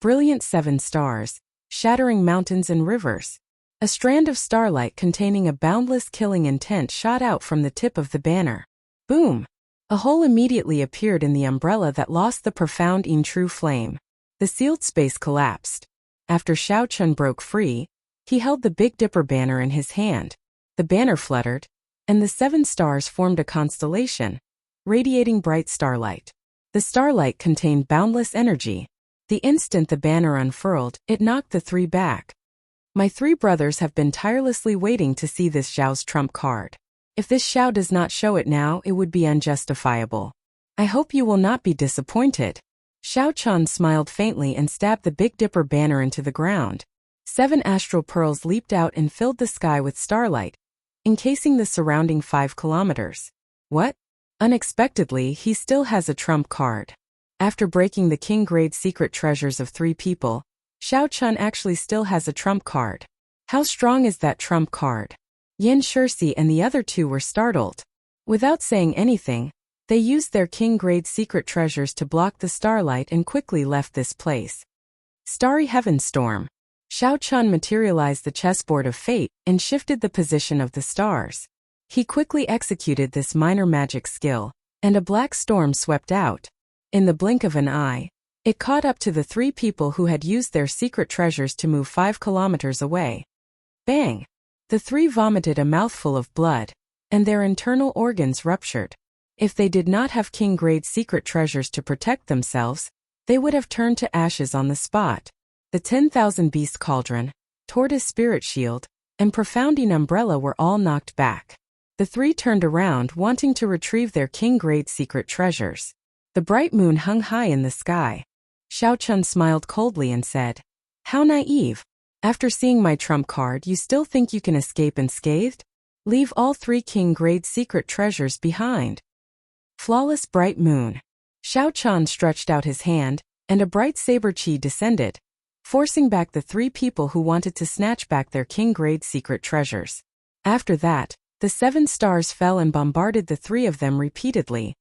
Speaker 1: Brilliant 7 stars, shattering mountains and rivers. A strand of starlight containing a boundless killing intent shot out from the tip of the banner. Boom! A hole immediately appeared in the umbrella that lost the profound yin true flame. The sealed space collapsed. After Shao Chun broke free, he held the Big Dipper banner in his hand. The banner fluttered, and the 7 stars formed a constellation, radiating bright starlight. The starlight contained boundless energy. The instant the banner unfurled, it knocked the 3 back. My 3 brothers have been tirelessly waiting to see this Xiao's trump card. If this Xiao does not show it now, it would be unjustifiable. I hope you will not be disappointed. Xiao Chun smiled faintly and stabbed the Big Dipper banner into the ground. 7 astral pearls leaped out and filled the sky with starlight, encasing the surrounding 5 kilometers. What? Unexpectedly, he still has a trump card. After breaking the king-grade secret treasures of 3 people, Xiao Chun actually still has a trump card. How strong is that trump card? Yin Shirsi and the other 2 were startled. Without saying anything, they used their king-grade secret treasures to block the starlight and quickly left this place. Starry Heaven Storm. Xiao Chun materialized the chessboard of fate and shifted the position of the stars. He quickly executed this minor magic skill, and a black storm swept out. In the blink of an eye, it caught up to the 3 people who had used their secret treasures to move 5 kilometers away. Bang! The 3 vomited a mouthful of blood, and their internal organs ruptured. If they did not have king-grade secret treasures to protect themselves, they would have turned to ashes on the spot. The 10,000 Beast Cauldron, Tortoise Spirit Shield, and Profounding Umbrella were all knocked back. The 3 turned around wanting to retrieve their king-grade secret treasures. The bright moon hung high in the sky. Xiao Chun smiled coldly and said, "How naive. After seeing my trump card, you still think you can escape unscathed? Leave all 3 king-grade secret treasures behind." Flawless bright moon. Xiao Chun stretched out his hand, and a bright saber chi descended, forcing back the 3 people who wanted to snatch back their king-grade secret treasures. After that, the 7 stars fell and bombarded the 3 of them repeatedly,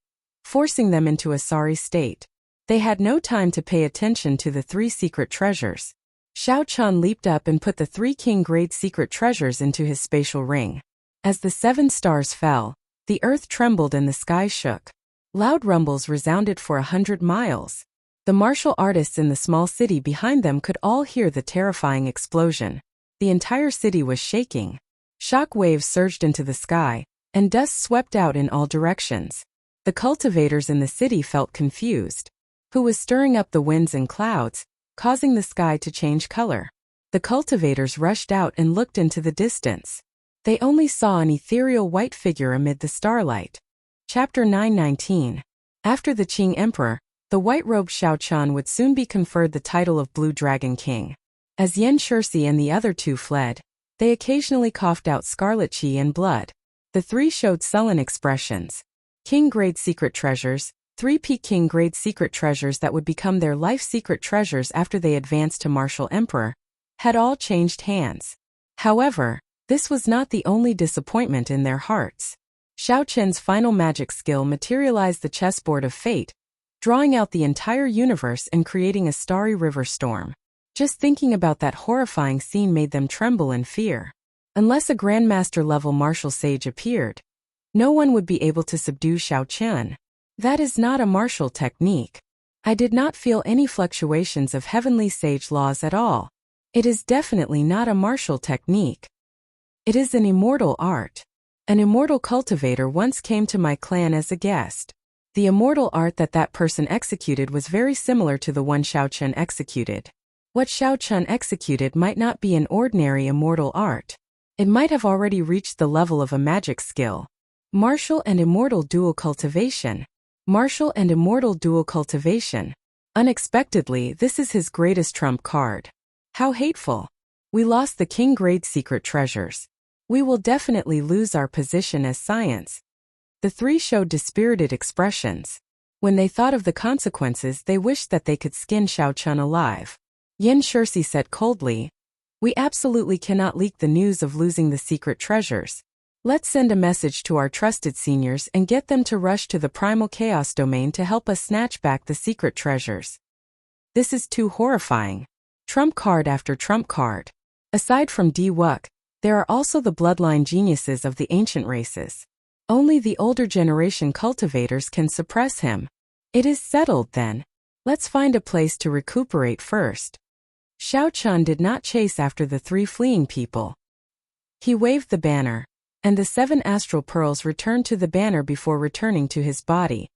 Speaker 1: forcing them into a sorry state. They had no time to pay attention to the 3 secret treasures. Xiao Chun leaped up and put the 3 king-grade secret treasures into his spatial ring. As the 7 stars fell, the earth trembled and the sky shook. Loud rumbles resounded for 100 miles. The martial artists in the small city behind them could all hear the terrifying explosion. The entire city was shaking. Shock waves surged into the sky, and dust swept out in all directions. The cultivators in the city felt confused. Who was stirring up the winds and clouds, causing the sky to change color? The cultivators rushed out and looked into the distance. They only saw an ethereal white figure amid the starlight. Chapter 919. After the Qing Emperor, the white-robed Xiao Chun would soon be conferred the title of Blue Dragon King. As Yin Shirsi and the other 2 fled, they occasionally coughed out scarlet qi and blood. The 3 showed sullen expressions. King-grade secret treasures, 3 peak king-grade secret treasures that would become their life secret treasures after they advanced to Martial Emperor, had all changed hands. However, this was not the only disappointment in their hearts. Xiao Chen's final magic skill materialized the chessboard of fate, drawing out the entire universe and creating a starry river storm. Just thinking about that horrifying scene made them tremble in fear. Unless a Grandmaster-level martial sage appeared, no one would be able to subdue Xiao Chen. That is not a martial technique. I did not feel any fluctuations of heavenly sage laws at all. It is definitely not a martial technique. It is an immortal art. An immortal cultivator once came to my clan as a guest. The immortal art that person executed was very similar to the one Xiao Chen executed. What Xiao Chen executed might not be an ordinary immortal art. It might have already reached the level of a magic skill. Martial and immortal dual cultivation. Martial and immortal dual cultivation. Unexpectedly, this is his greatest trump card. How hateful. We lost the king-grade secret treasures. We will definitely lose our position as science. The 3 showed dispirited expressions. When they thought of the consequences, they wished that they could skin Xiao Chun alive. Yin Shirsi said coldly, "We absolutely cannot leak the news of losing the secret treasures. Let's send a message to our trusted seniors and get them to rush to the primal chaos domain to help us snatch back the secret treasures." This is too horrifying. Trump card after trump card. Aside from Di Wuk, there are also the bloodline geniuses of the ancient races. Only the older generation cultivators can suppress him. It is settled then. Let's find a place to recuperate first. Xiao Chun did not chase after the 3 fleeing people. He waved the banner, and the 7 astral pearls returned to the banner before returning to his body.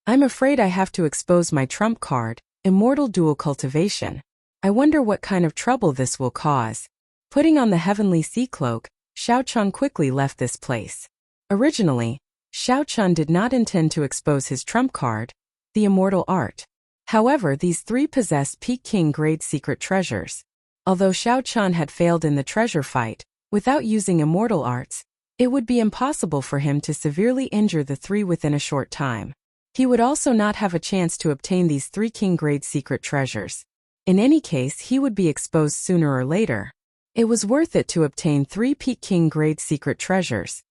Speaker 1: I'm afraid I have to expose my trump card, Immortal Dual Cultivation. I wonder what kind of trouble this will cause. Putting on the heavenly sea cloak, Xiao Chun quickly left this place. Originally, Xiao Chun did not intend to expose his trump card, the Immortal Art. However, these 3 possessed Peak King grade secret treasures. Although Xiao Chun had failed in the treasure fight, without using Immortal Arts, it would be impossible for him to severely injure the 3 within a short time. He would also not have a chance to obtain these 3 King grade secret treasures. In any case, he would be exposed sooner or later. It was worth it to obtain 3 Peak King grade secret treasures.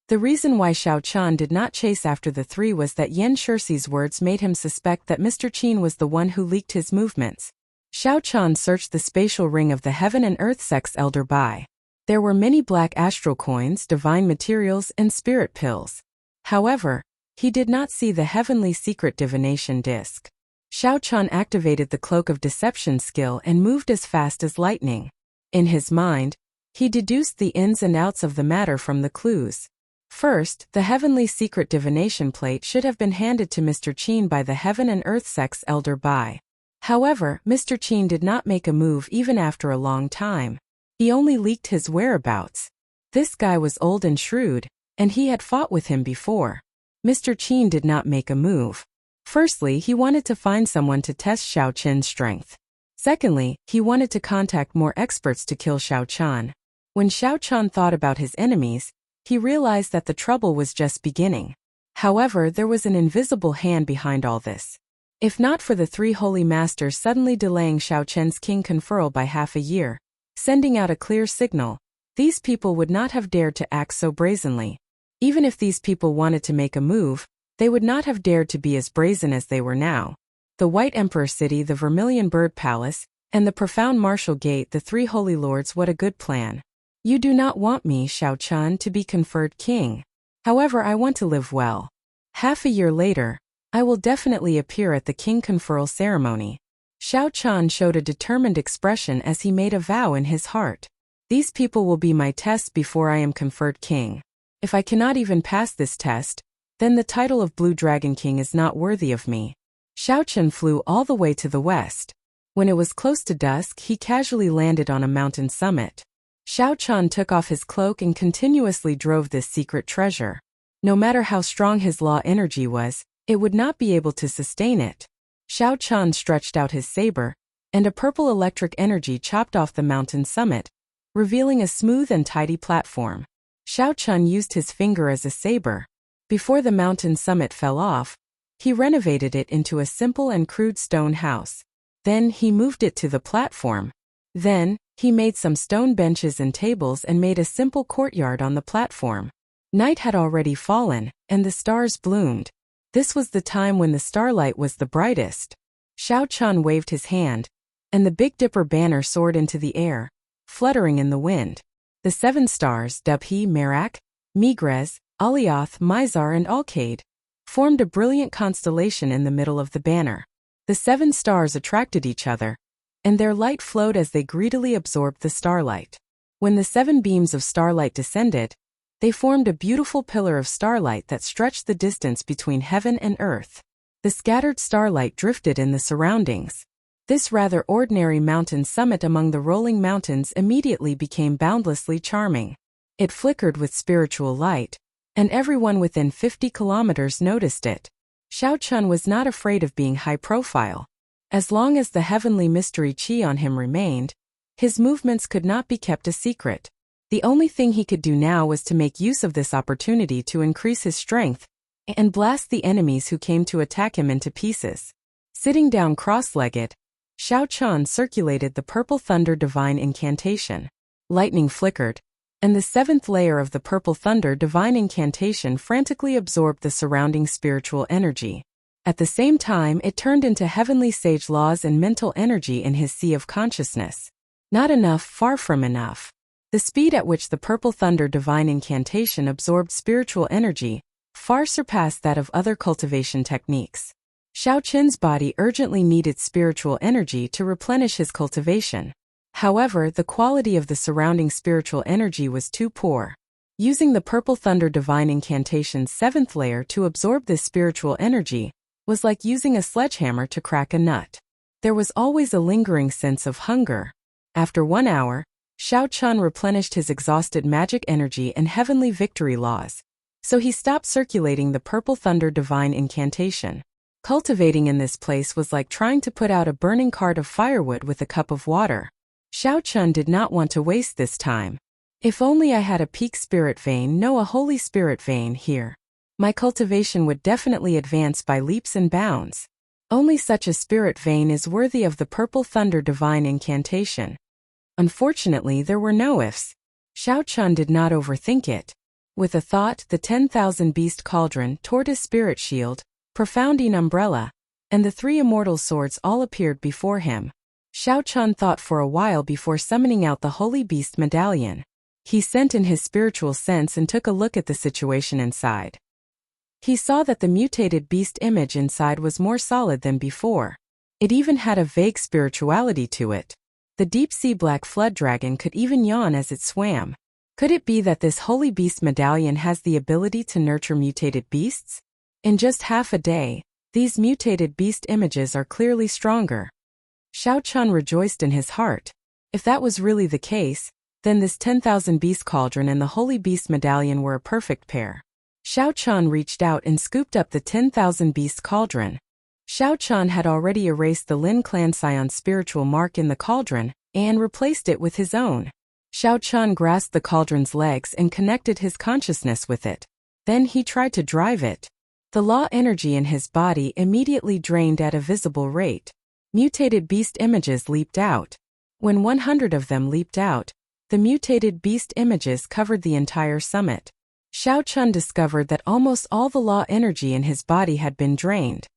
Speaker 1: The reason why Xiao Chun did not chase after the 3 was that Yan Shixi's words made him suspect that Mr. Qin was the one who leaked his movements. Xiao Chun searched the spatial ring of the Heaven and Earth Sex Elder Bai. There were many black astral coins, divine materials, and spirit pills. However, he did not see the heavenly secret divination disc. Xiao Chun activated the Cloak of Deception skill and moved as fast as lightning. In his mind, he deduced the ins and outs of the matter from the clues. First, the heavenly secret divination plate should have been handed to Mr. Qin by the Heaven and Earth Sex Elder Bai. However, Mr. Qin did not make a move even after a long time. He only leaked his whereabouts. This guy was old and shrewd, and he had fought with him before. Mr. Qin did not make a move. Firstly, he wanted to find someone to test Xiao Qin's strength. Secondly, he wanted to contact more experts to kill Xiao Chun. When Xiao Chun thought about his enemies, he realized that the trouble was just beginning. However, there was an invisible hand behind all this. If not for the 3 holy masters suddenly delaying Xiao Chen's king conferral by half a year, sending out a clear signal, these people would not have dared to act so brazenly. Even if these people wanted to make a move, they would not have dared to be as brazen as they were now. The White Emperor City, the Vermilion Bird Palace, and the Profound Martial Gate, the 3 holy lords. What a good plan. You do not want me, Xiao Chun, to be conferred king. However, I want to live well. Half a year later, I will definitely appear at the king conferral ceremony. Xiao Chun showed a determined expression as he made a vow in his heart. These people will be my test before I am conferred king. If I cannot even pass this test, then the title of Blue Dragon King is not worthy of me. Xiao Chun flew all the way to the west. When it was close to dusk, he casually landed on a mountain summit. Xiao Chun took off his cloak and continuously drove this secret treasure. No matter how strong his law energy was, it would not be able to sustain it. Xiao Chun stretched out his saber, and a purple electric energy chopped off the mountain summit, revealing a smooth and tidy platform. Xiao Chun used his finger as a saber. Before the mountain summit fell off, he renovated it into a simple and crude stone house. Then he moved it to the platform. Then, he made some stone benches and tables and made a simple courtyard on the platform. Night had already fallen, and the stars bloomed. This was the time when the starlight was the brightest. Xiao Chun waved his hand, and the Big Dipper banner soared into the air, fluttering in the wind. The 7 stars, Dubhe, Merak, Megrez, Alioth, Mizar, and Alcade, formed a brilliant constellation in the middle of the banner. The 7 stars attracted each other, and their light flowed as they greedily absorbed the starlight. When the 7 beams of starlight descended, they formed a beautiful pillar of starlight that stretched the distance between heaven and earth. The scattered starlight drifted in the surroundings. This rather ordinary mountain summit among the rolling mountains immediately became boundlessly charming. It flickered with spiritual light, and everyone within 50 kilometers noticed it. Xiao Chun was not afraid of being high profile. As long as the heavenly mystery chi on him remained, his movements could not be kept a secret. The only thing he could do now was to make use of this opportunity to increase his strength and blast the enemies who came to attack him into pieces. Sitting down cross-legged, Xiao Chun circulated the Purple Thunder Divine Incantation. Lightning flickered, and the 7th layer of the Purple Thunder Divine Incantation frantically absorbed the surrounding spiritual energy. At the same time, it turned into heavenly sage laws and mental energy in his sea of consciousness. Not enough, far from enough. The speed at which the Purple Thunder Divine Incantation absorbed spiritual energy far surpassed that of other cultivation techniques. Xiao Chun's body urgently needed spiritual energy to replenish his cultivation. However, the quality of the surrounding spiritual energy was too poor. Using the Purple Thunder Divine Incantation's 7th layer to absorb this spiritual energy was like using a sledgehammer to crack a nut. There was always a lingering sense of hunger. After 1 hour, Xiao Chun replenished his exhausted magic energy and heavenly victory laws, so he stopped circulating the Purple Thunder Divine Incantation. Cultivating in this place was like trying to put out a burning cart of firewood with a cup of water. Xiao Chun did not want to waste this time. If only I had a peak spirit vein, no, a holy spirit vein here. My cultivation would definitely advance by leaps and bounds. Only such a spirit vein is worthy of the Purple Thunder Divine Incantation. Unfortunately, there were no ifs. Xiao Chun did not overthink it. With a thought, the 10,000 Beast Cauldron, Tortoise Spirit Shield, Profounding Umbrella, and the 3 Immortal Swords all appeared before him. Xiao Chun thought for a while before summoning out the Holy Beast Medallion. He sent in his spiritual sense and took a look at the situation inside. He saw that the mutated beast image inside was more solid than before. It even had a vague spirituality to it. The deep-sea black flood dragon could even yawn as it swam. Could it be that this Holy Beast Medallion has the ability to nurture mutated beasts? In just half a day, these mutated beast images are clearly stronger. Xiao Chun rejoiced in his heart. If that was really the case, then this 10,000 Beast Cauldron and the Holy Beast Medallion were a perfect pair. Xiao Chun reached out and scooped up the 10,000 Beast Cauldron. Xiao Chun had already erased the Lin Clan Scion's spiritual mark in the cauldron and replaced it with his own. Xiao Chun grasped the cauldron's legs and connected his consciousness with it. Then he tried to drive it. The law energy in his body immediately drained at a visible rate. Mutated beast images leaped out. When 100 of them leaped out, the mutated beast images covered the entire summit. Xiao Chun discovered that almost all the law energy in his body had been drained.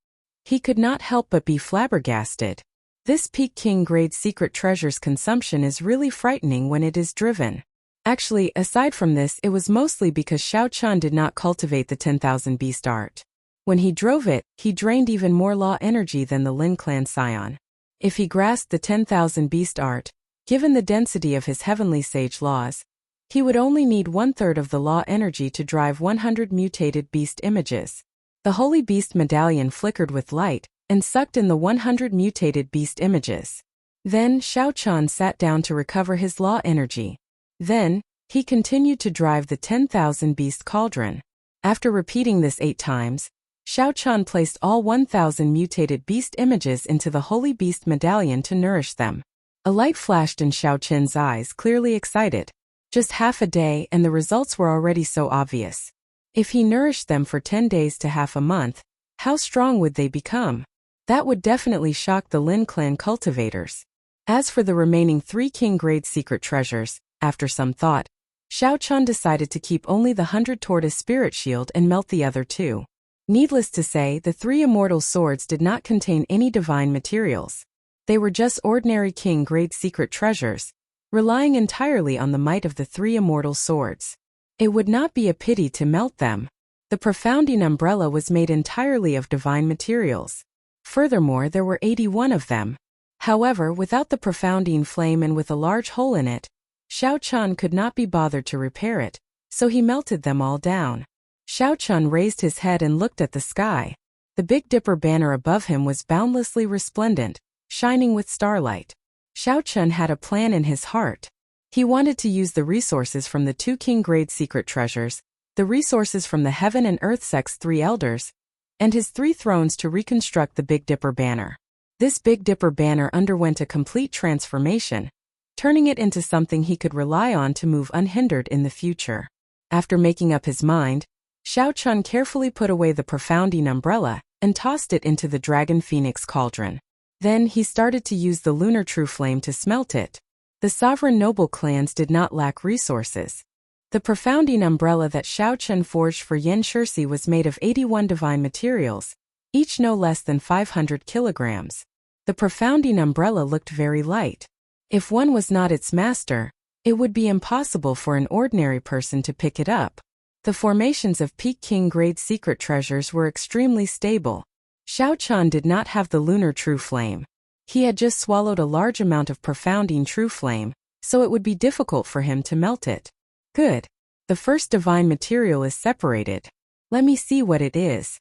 Speaker 1: He could not help but be flabbergasted. This Peak King grade secret treasure's consumption is really frightening when it is driven. Actually, aside from this, it was mostly because Xiao Chun did not cultivate the 10,000 beast art. When he drove it, he drained even more law energy than the Lin Clan Scion. If he grasped the 10,000 beast art, given the density of his heavenly sage laws, he would only need 1/3 of the law energy to drive 100 mutated beast images. The Holy Beast Medallion flickered with light and sucked in the 100 mutated beast images. Then Xiao Chun sat down to recover his law energy. Then, he continued to drive the 10,000 Beast Cauldron. After repeating this 8 times, Xiao Chun placed all 1,000 mutated beast images into the Holy Beast Medallion to nourish them. A light flashed in Xiao Chun's eyes, clearly excited. Just half a day and the results were already so obvious. If he nourished them for 10 days to half a month, how strong would they become? That would definitely shock the Lin Clan cultivators. As for the remaining 3 king-grade secret treasures, after some thought, Xiao Chun decided to keep only the 100 Tortoise Spirit Shield and melt the other 2. Needless to say, the 3 Immortal Swords did not contain any divine materials. They were just ordinary king-grade secret treasures, relying entirely on the might of the 3 Immortal Swords. It would not be a pity to melt them. The Profounding Umbrella was made entirely of divine materials. Furthermore, there were 81 of them. However, without the Profounding Flame and with a large hole in it, Xiao Chun could not be bothered to repair it, so he melted them all down. Xiao Chun raised his head and looked at the sky. The Big Dipper banner above him was boundlessly resplendent, shining with starlight. Xiao Chun had a plan in his heart. He wanted to use the resources from the 2 king-grade secret treasures, the resources from the Heaven and Earth Sect's 3 elders, and his 3 thrones to reconstruct the Big Dipper banner. This Big Dipper banner underwent a complete transformation, turning it into something he could rely on to move unhindered in the future. After making up his mind, Xiao Chun carefully put away the Profounding Umbrella and tossed it into the Dragon Phoenix Cauldron. Then he started to use the Lunar True Flame to smelt it. The sovereign noble clans did not lack resources. The Profounding Umbrella that Xiao Chun forged for Yen Shirsi was made of 81 divine materials, each no less than 500 kilograms. The Profounding Umbrella looked very light. If one was not its master, it would be impossible for an ordinary person to pick it up. The formations of Peak King grade secret treasures were extremely stable. Xiao Chun did not have the Lunar True Flame. He had just swallowed a large amount of Profounding True Flame, so it would be difficult for him to melt it. Good. The first divine material is separated. Let me see what it is.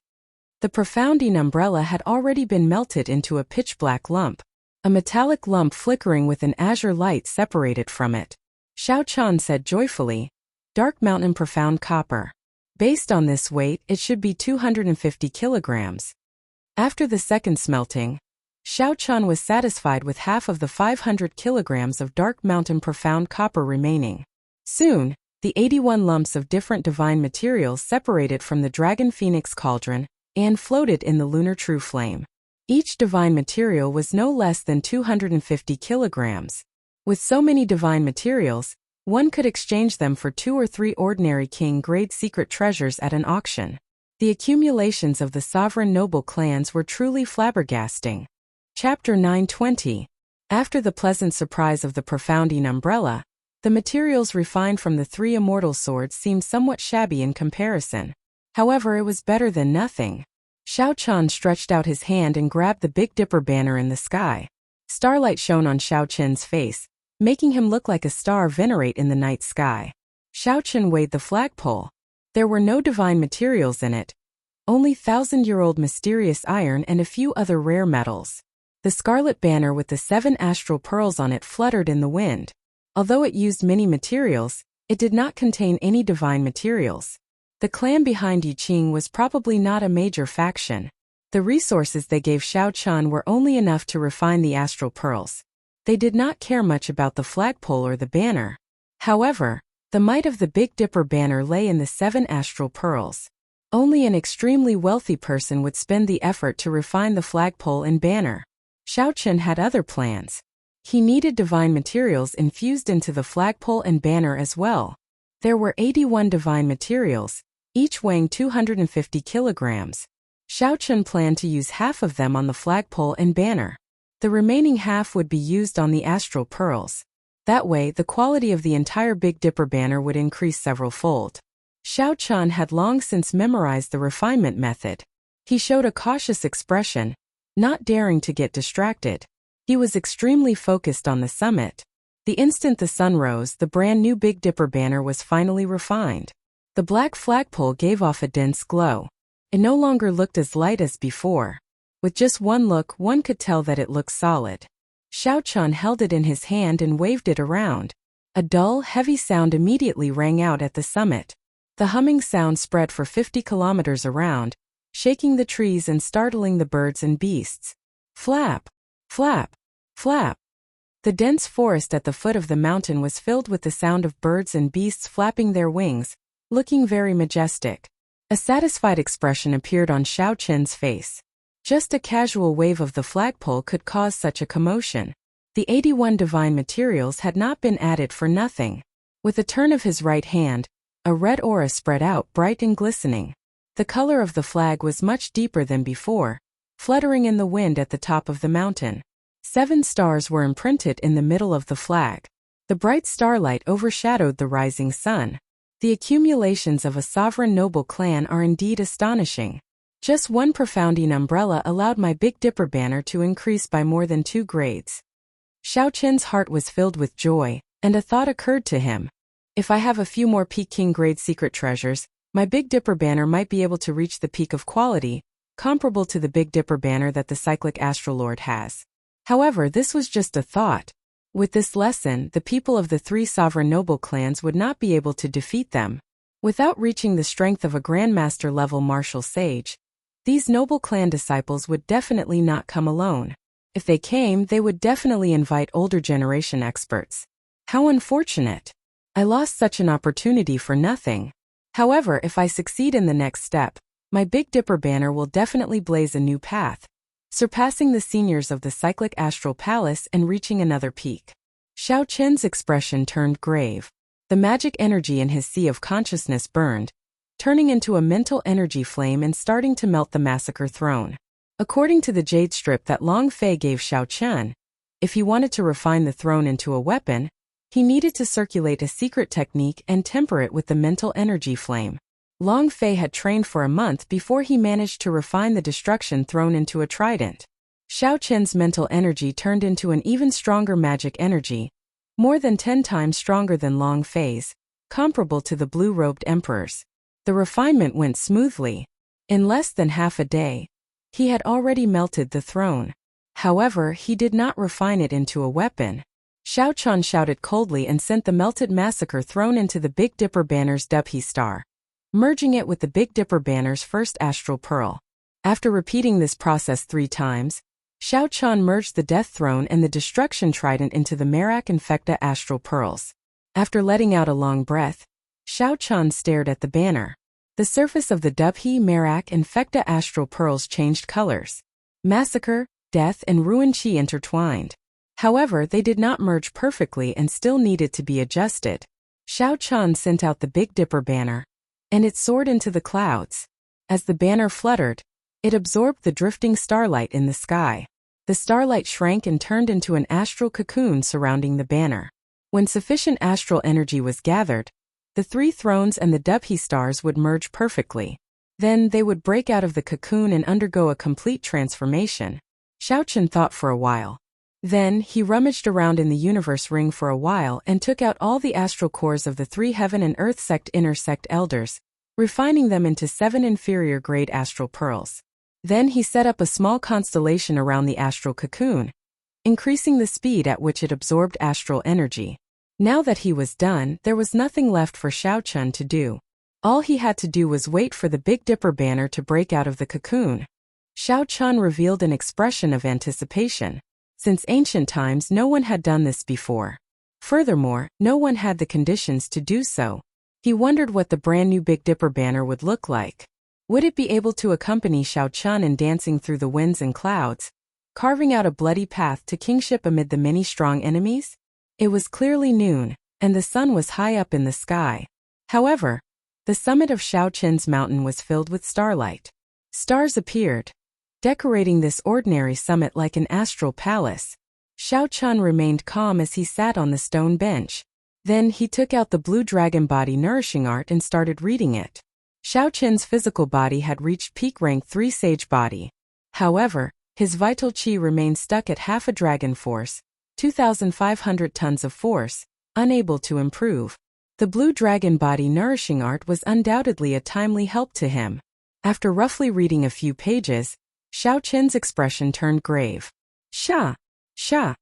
Speaker 1: The profounding umbrella had already been melted into a pitch-black lump. A metallic lump flickering with an azure light separated from it. Xiao Chan said joyfully, Dark Mountain Profound Copper. Based on this weight, it should be 250 kilograms. After the second smelting, Xiao Chan was satisfied with half of the 500 kilograms of Dark Mountain Profound Copper remaining. Soon, the 81 lumps of different divine materials separated from the Dragon Phoenix Cauldron and floated in the lunar true flame. Each divine material was no less than 250 kilograms. With so many divine materials, one could exchange them for 2 or 3 ordinary king-grade secret treasures at an auction. The accumulations of the sovereign noble clans were truly flabbergasting. Chapter 920. After the pleasant surprise of the profounding umbrella, the materials refined from the 3 immortal swords seemed somewhat shabby in comparison. However, it was better than nothing. Xiao Chan stretched out his hand and grabbed the Big Dipper banner in the sky. Starlight shone on Xiao Chen's face, making him look like a star venerate in the night sky. Xiao Chen weighed the flagpole. There were no divine materials in it, only 1,000-year-old mysterious iron and a few other rare metals. The scarlet banner with the 7 astral pearls on it fluttered in the wind. Although it used many materials, it did not contain any divine materials. The clan behind Yiqing was probably not a major faction. The resources they gave Xiao Chan were only enough to refine the astral pearls. They did not care much about the flagpole or the banner. However, the might of the Big Dipper banner lay in the 7 astral pearls. Only an extremely wealthy person would spend the effort to refine the flagpole and banner. Xiao Chen had other plans. He needed divine materials infused into the flagpole and banner as well. There were 81 divine materials, each weighing 250 kilograms. Xiao Chen planned to use half of them on the flagpole and banner. The remaining half would be used on the astral pearls. That way, the quality of the entire Big Dipper banner would increase several-fold. Xiao Chan had long since memorized the refinement method. He showed a cautious expression, not daring to get distracted. He was extremely focused on the summit. The instant the sun rose, the brand new Big Dipper banner was finally refined. The black flagpole gave off a dense glow. It no longer looked as light as before. With just one look, one could tell that it looked solid. Xiao Chan held it in his hand and waved it around. A dull, heavy sound immediately rang out at the summit. The humming sound spread for 50 kilometers around, shaking the trees and startling the birds and beasts. Flap! Flap! Flap! The dense forest at the foot of the mountain was filled with the sound of birds and beasts flapping their wings, looking very majestic. A satisfied expression appeared on Xiao Chen's face. Just a casual wave of the flagpole could cause such a commotion. The 81 divine materials had not been added for nothing. With a turn of his right hand, a red aura spread out, bright and glistening. The color of the flag was much deeper than before, fluttering in the wind at the top of the mountain. 7 stars were imprinted in the middle of the flag. The bright starlight overshadowed the rising sun. The accumulations of a sovereign noble clan are indeed astonishing. Just one profounding umbrella allowed my Big Dipper banner to increase by more than 2 grades. Xiao Chen's heart was filled with joy, and a thought occurred to him. If I have a few more Peking grade secret treasures, my Big Dipper banner might be able to reach the peak of quality, comparable to the Big Dipper banner that the cyclic Astral Lord has. However, this was just a thought. With this lesson, the people of the 3 sovereign noble clans would not be able to defeat them. Without reaching the strength of a Grandmaster-level martial sage, these noble clan disciples would definitely not come alone. If they came, they would definitely invite older generation experts. How unfortunate. I lost such an opportunity for nothing. However, if I succeed in the next step, my Big Dipper banner will definitely blaze a new path, surpassing the seniors of the cyclic astral palace and reaching another peak. Xiao Chen's expression turned grave. The magic energy in his sea of consciousness burned, turning into a mental energy flame and starting to melt the massacre throne. According to the jade strip that Long Fei gave Xiao Chen, if he wanted to refine the throne into a weapon, he needed to circulate a secret technique and temper it with the mental energy flame. Long Fei had trained for a month before he managed to refine the destruction throne into a trident. Xiao Chen's mental energy turned into an even stronger magic energy, more than 10 times stronger than Long Fei's. comparable to the blue-robed emperors. The refinement went smoothly. In less than half a day, he had already melted the throne. However, he did not refine it into a weapon. Xiao Chun shouted coldly and sent the melted massacre throne into the Big Dipper banner's Dubhe star, merging it with the Big Dipper banner's first astral pearl. After repeating this process 3 times, Xiao Chun merged the Death Throne and the Destruction Trident into the Merak Infecta astral pearls. After letting out a long breath, Xiao Chun stared at the banner. The surface of the Dubhe Merak Infecta astral pearls changed colors. Massacre, death and ruin chi intertwined. However, they did not merge perfectly and still needed to be adjusted. Xiao Chun sent out the Big Dipper banner, and it soared into the clouds. As the banner fluttered, it absorbed the drifting starlight in the sky. The starlight shrank and turned into an astral cocoon surrounding the banner. When sufficient astral energy was gathered, the 3 thrones and the Dubhe stars would merge perfectly. Then they would break out of the cocoon and undergo a complete transformation. Xiao Chun thought for a while. Then he rummaged around in the universe ring for a while and took out all the astral cores of the 3 heaven and earth sect inner sect elders, refining them into 7 inferior grade astral pearls. Then he set up a small constellation around the astral cocoon, increasing the speed at which it absorbed astral energy. Now that he was done, there was nothing left for Xiao Chun to do. All he had to do was wait for the Big Dipper banner to break out of the cocoon. Xiao Chun revealed an expression of anticipation. Since ancient times, no one had done this before. Furthermore, no one had the conditions to do so. He wondered what the brand new Big Dipper banner would look like. Would it be able to accompany Xiao Chun in dancing through the winds and clouds, carving out a bloody path to kingship amid the many strong enemies? It was clearly noon, and the sun was high up in the sky. However, the summit of Xiao Chun's mountain was filled with starlight. Stars appeared, decorating this ordinary summit like an astral palace. Xiao Chun remained calm as he sat on the stone bench. Then he took out the blue dragon body nourishing art and started reading it. Xiao Chun's physical body had reached peak rank 3 sage body. However, his vital qi remained stuck at half a dragon force, 2,500 tons of force, unable to improve. The blue dragon body nourishing art was undoubtedly a timely help to him. After roughly reading a few pages, Xiao Chun's expression turned grave. Sha! Sha!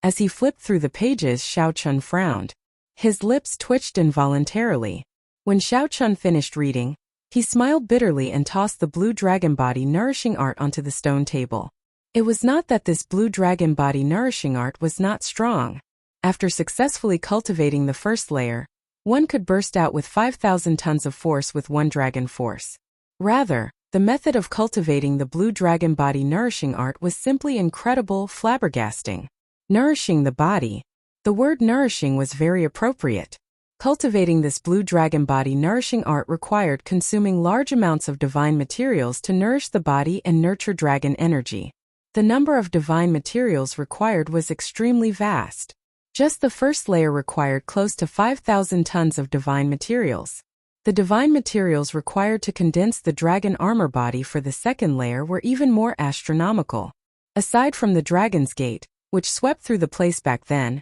Speaker 1: As he flipped through the pages, Xiao Chun frowned. His lips twitched involuntarily. When Xiao Chun finished reading, he smiled bitterly and tossed the blue dragon body nourishing art onto the stone table. It was not that this blue dragon body nourishing art was not strong. After successfully cultivating the first layer, one could burst out with 5,000 tons of force with 1 dragon force. Rather, the method of cultivating the blue dragon body nourishing art was simply incredible, flabbergasting. Nourishing the body. The word nourishing was very appropriate. Cultivating this blue dragon body nourishing art required consuming large amounts of divine materials to nourish the body and nurture dragon energy. The number of divine materials required was extremely vast. Just the first layer required close to 5,000 tons of divine materials. The divine materials required to condense the dragon armor body for the second layer were even more astronomical. Aside from the Dragon's Gate, which swept through the place back then,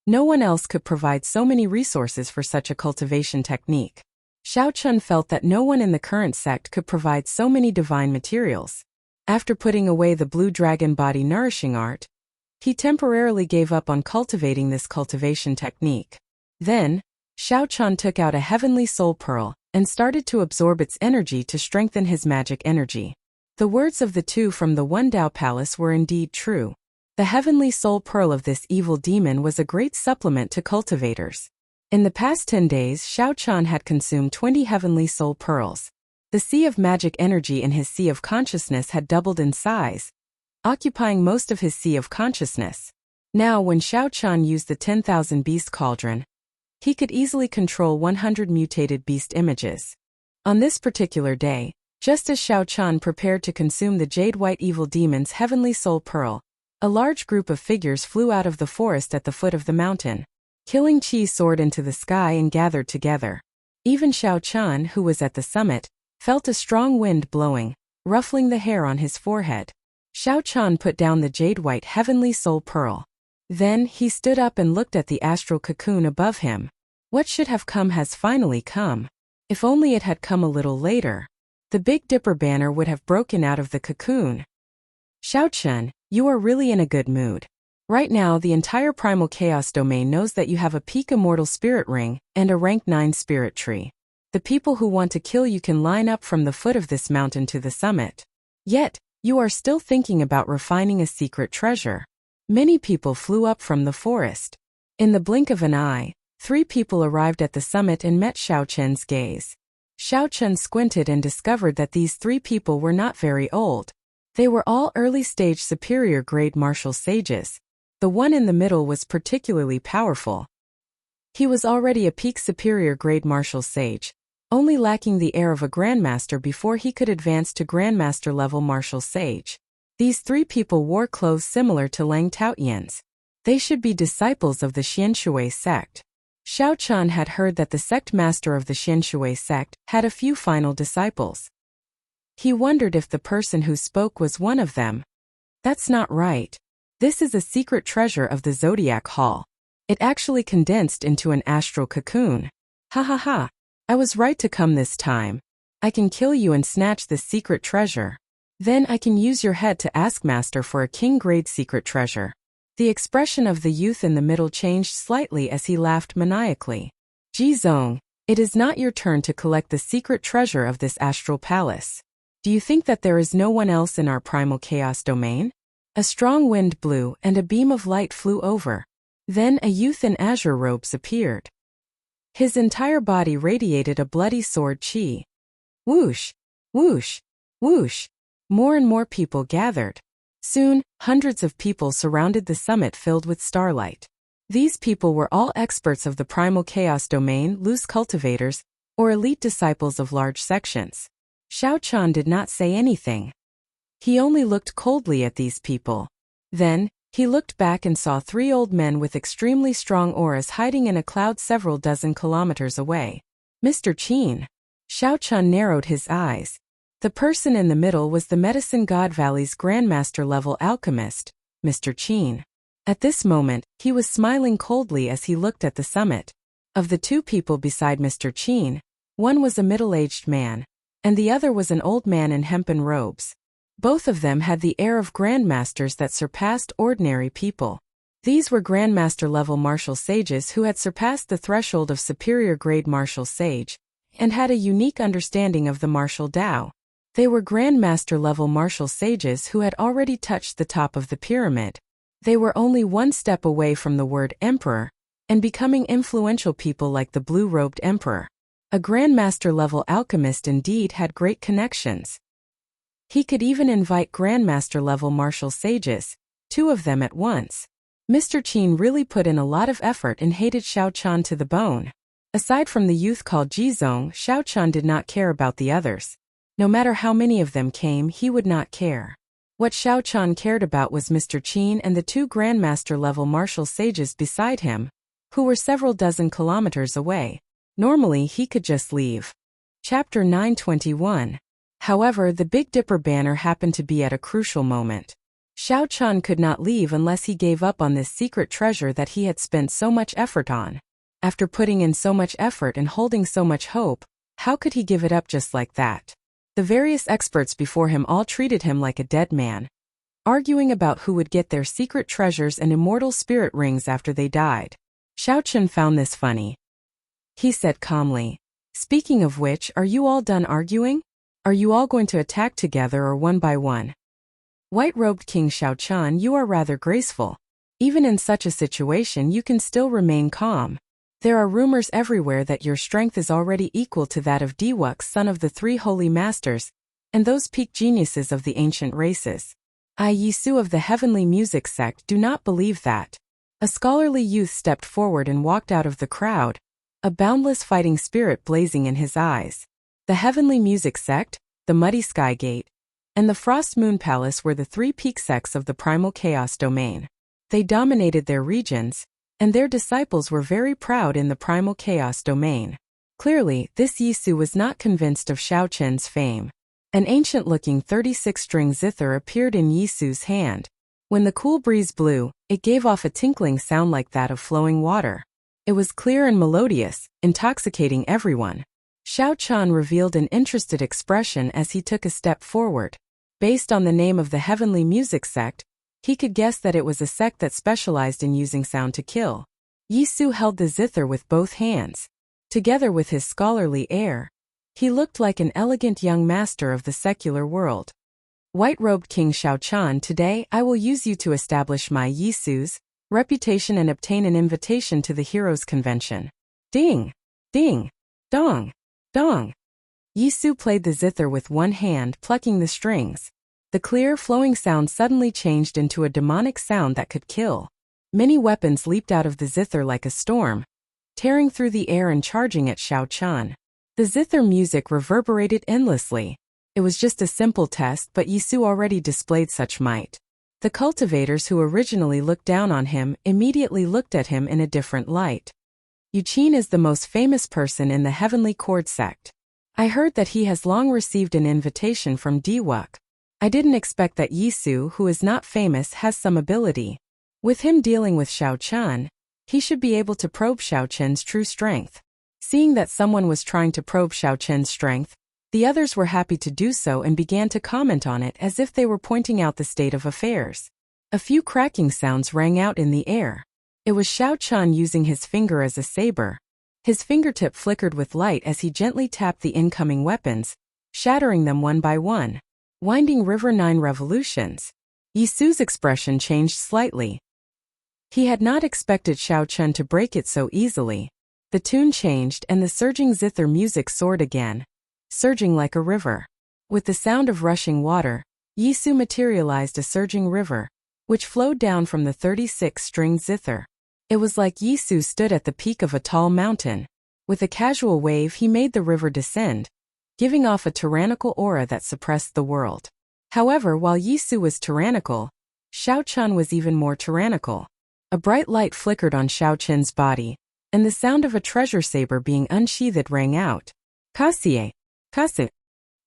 Speaker 1: no one else could provide so many resources for such a cultivation technique. Xiao Chun felt that no one in the current sect could provide so many divine materials. After putting away the blue dragon body nourishing art, he temporarily gave up on cultivating this cultivation technique. Then, Xiao Chun took out a heavenly soul pearl and started to absorb its energy to strengthen his magic energy. The words of the 2 from the One Dao Palace were indeed true. The heavenly soul pearl of this evil demon was a great supplement to cultivators. In the past 10 days, Xiao Chun had consumed 20 heavenly soul pearls. The sea of magic energy in his sea of consciousness had doubled in size, occupying most of his sea of consciousness. Now, when Xiao Chun used the 10,000 beast cauldron, he could easily control 100 mutated beast images. On this particular day, just as Xiao Chun prepared to consume the jade white evil demon's heavenly soul pearl, a large group of figures flew out of the forest at the foot of the mountain. Killing chi soared into the sky and gathered together. Even Xiao Chun, who was at the summit, felt a strong wind blowing, ruffling the hair on his forehead. Xiao Chun put down the jade white heavenly soul pearl. Then he stood up and looked at the astral cocoon above him. What should have come has finally come. If only it had come a little later. The Big Dipper banner would have broken out of the cocoon. Xiao Chun, you are really in a good mood. Right now the entire Primal Chaos domain knows that you have a peak Immortal Spirit Ring and a rank 9 Spirit Tree. The people who want to kill you can line up from the foot of this mountain to the summit. Yet, you are still thinking about refining a secret treasure. Many people flew up from the forest. In the blink of an eye, 3 people arrived at the summit and met Xiao Chun's gaze. Xiao Chun squinted and discovered that these 3 people were not very old. They were all early-stage superior-grade martial sages. The one in the middle was particularly powerful. He was already a peak superior-grade martial sage, only lacking the air of a grandmaster before he could advance to grandmaster-level martial sage. These 3 people wore clothes similar to Lang Taotian's. They should be disciples of the Xianshui sect. Xiao Chun had heard that the sect master of the Xianshui sect had a few final disciples. He wondered if the person who spoke was one of them. That's not right. This is a secret treasure of the Zodiac Hall. It actually condensed into an astral cocoon. Ha ha ha. I was right to come this time. I can kill you and snatch this secret treasure. Then I can use your head to ask Master for a king-grade secret treasure. The expression of the youth in the middle changed slightly as he laughed maniacally. Jizong, it is not your turn to collect the secret treasure of this astral palace. Do you think that there is no one else in our Primal Chaos domain? A strong wind blew and a beam of light flew over. Then a youth in azure robes appeared. His entire body radiated a bloody sword chi. Whoosh! Whoosh! Whoosh! More and more people gathered. Soon, hundreds of people surrounded the summit filled with starlight. These people were all experts of the Primal Chaos domain, loose cultivators, or elite disciples of large sections. Xiao Chun did not say anything. He only looked coldly at these people. Then, he looked back and saw 3 old men with extremely strong auras hiding in a cloud several dozen kilometers away. Mr. Qin. Xiao Chun narrowed his eyes. The person in the middle was the Medicine God Valley's Grandmaster-level alchemist, Mr. Qin. At this moment, he was smiling coldly as he looked at the summit. Of the 2 people beside Mr. Qin, one was a middle-aged man, and the other was an old man in hempen robes. Both of them had the air of grandmasters that surpassed ordinary people. These were grandmaster-level martial sages who had surpassed the threshold of superior-grade martial sage, and had a unique understanding of the martial Tao. They were grandmaster-level martial sages who had already touched the top of the pyramid. They were only one step away from the word emperor, and becoming influential people like the blue-robed emperor. A grandmaster-level alchemist indeed had great connections. He could even invite grandmaster-level martial sages, 2 of them at once. Mr. Qin really put in a lot of effort and hated Xiao Chun to the bone. Aside from the youth called Jizong, Xiao Chun did not care about the others. No matter how many of them came, he would not care. What Xiao Chun cared about was Mr. Qin and the 2 grandmaster-level martial sages beside him, who were several dozen kilometers away. Normally he could just leave. Chapter 921. However, the Big Dipper banner happened to be at a crucial moment. Xiao Chun could not leave unless he gave up on this secret treasure that he had spent so much effort on. After putting in so much effort and holding so much hope, how could he give it up just like that? The various experts before him all treated him like a dead man, arguing about who would get their secret treasures and immortal spirit rings after they died. Xiao Chun found this funny. He said calmly, "Speaking of which, are you all done arguing? Are you all going to attack together or one by one?" White-robed King Xiao Chun, you are rather graceful. Even in such a situation you can still remain calm. There are rumors everywhere that your strength is already equal to that of Diwux, son of the 3 holy masters, and those peak geniuses of the ancient races. I, Yisu of the heavenly music sect, do not believe that. A scholarly youth stepped forward and walked out of the crowd, a boundless fighting spirit blazing in his eyes. The heavenly music sect, the muddy sky gate, and the frost moon palace were the 3 peak sects of the primal chaos domain. They dominated their regions, and their disciples were very proud in the primal chaos domain. Clearly, this Yisu was not convinced of Xiao Chun's fame. An ancient-looking 36-string zither appeared in Yisu's hand. When the cool breeze blew, it gave off a tinkling sound like that of flowing water. It was clear and melodious, intoxicating everyone. Xiao Chun revealed an interested expression as he took a step forward. Based on the name of the heavenly music sect, he could guess that it was a sect that specialized in using sound to kill. Yi Su held the zither with both hands. Together with his scholarly air, he looked like an elegant young master of the secular world. White-robed King Xiao Chun, today I will use you to establish my Yi Su's reputation and obtain an invitation to the Heroes' Convention. Ding! Ding! Dong! Dong! Yi Su played the zither with one hand, plucking the strings. The clear, flowing sound suddenly changed into a demonic sound that could kill. Many weapons leaped out of the zither like a storm, tearing through the air and charging at Xiao Chun. The zither music reverberated endlessly. It was just a simple test, but Yi Su already displayed such might. The cultivators who originally looked down on him immediately looked at him in a different light. Yu Qin is the most famous person in the Heavenly Chord sect. I heard that he has long received an invitation from Diwuk. I didn't expect that Yi Su, who is not famous, has some ability. With him dealing with Xiao Chun, he should be able to probe Xiao Chun's true strength. Seeing that someone was trying to probe Xiao Chun's strength, the others were happy to do so and began to comment on it as if they were pointing out the state of affairs. A few cracking sounds rang out in the air. It was Xiao Chun using his finger as a saber. His fingertip flickered with light as he gently tapped the incoming weapons, shattering them one by one. Winding River 9 revolutions. Yi Su's expression changed slightly. He had not expected Xiao Chun to break it so easily. The tune changed and the surging zither music soared again, surging like a river. With the sound of rushing water, Yi Su materialized a surging river, which flowed down from the 36-stringed zither. It was like Yi Su stood at the peak of a tall mountain. With a casual wave he made the river descend, giving off a tyrannical aura that suppressed the world. However, while Yi Su was tyrannical, Xiao Chun was even more tyrannical. A bright light flickered on Xiao Chun's body, and the sound of a treasure saber being unsheathed rang out. Kasie, Kasu.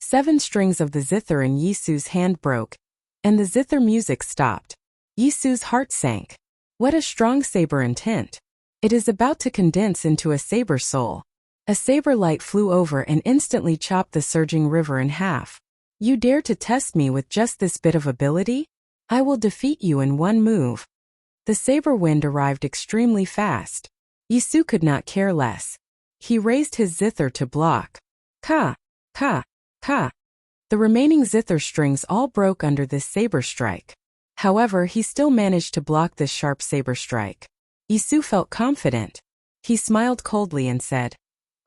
Speaker 1: 7 strings of the zither in Yi Su's hand broke, and the zither music stopped. Yi Su's heart sank. What a strong saber intent. It is about to condense into a saber soul. A saber light flew over and instantly chopped the surging river in half. You dare to test me with just this bit of ability? I will defeat you in one move. The saber wind arrived extremely fast. Yi Su could not care less. He raised his zither to block. Ka, ka, ka. The remaining zither strings all broke under this saber strike. However, he still managed to block this sharp saber strike. Yi Su felt confident. He smiled coldly and said,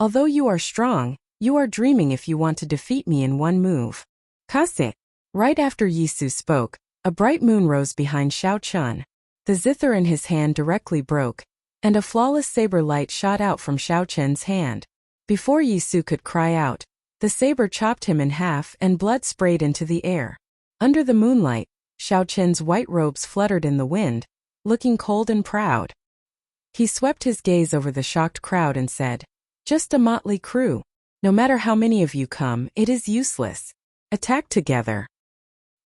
Speaker 1: "Although you are strong, you are dreaming if you want to defeat me in one move." Kase. Right after Yi Su spoke, a bright moon rose behind Xiao Chun. The zither in his hand directly broke, and a flawless saber light shot out from Xiao Chun's hand. Before Yi Su could cry out, the saber chopped him in half and blood sprayed into the air. Under the moonlight, Xiao Chun's white robes fluttered in the wind, looking cold and proud. He swept his gaze over the shocked crowd and said, "Just a motley crew. No matter how many of you come, it is useless. Attack together."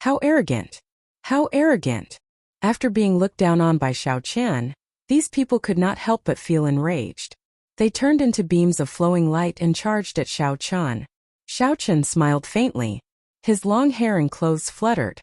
Speaker 1: How arrogant! How arrogant! After being looked down on by Xiao Chun, these people could not help but feel enraged. They turned into beams of flowing light and charged at Xiao Chun. Xiao Chun smiled faintly. His long hair and clothes fluttered.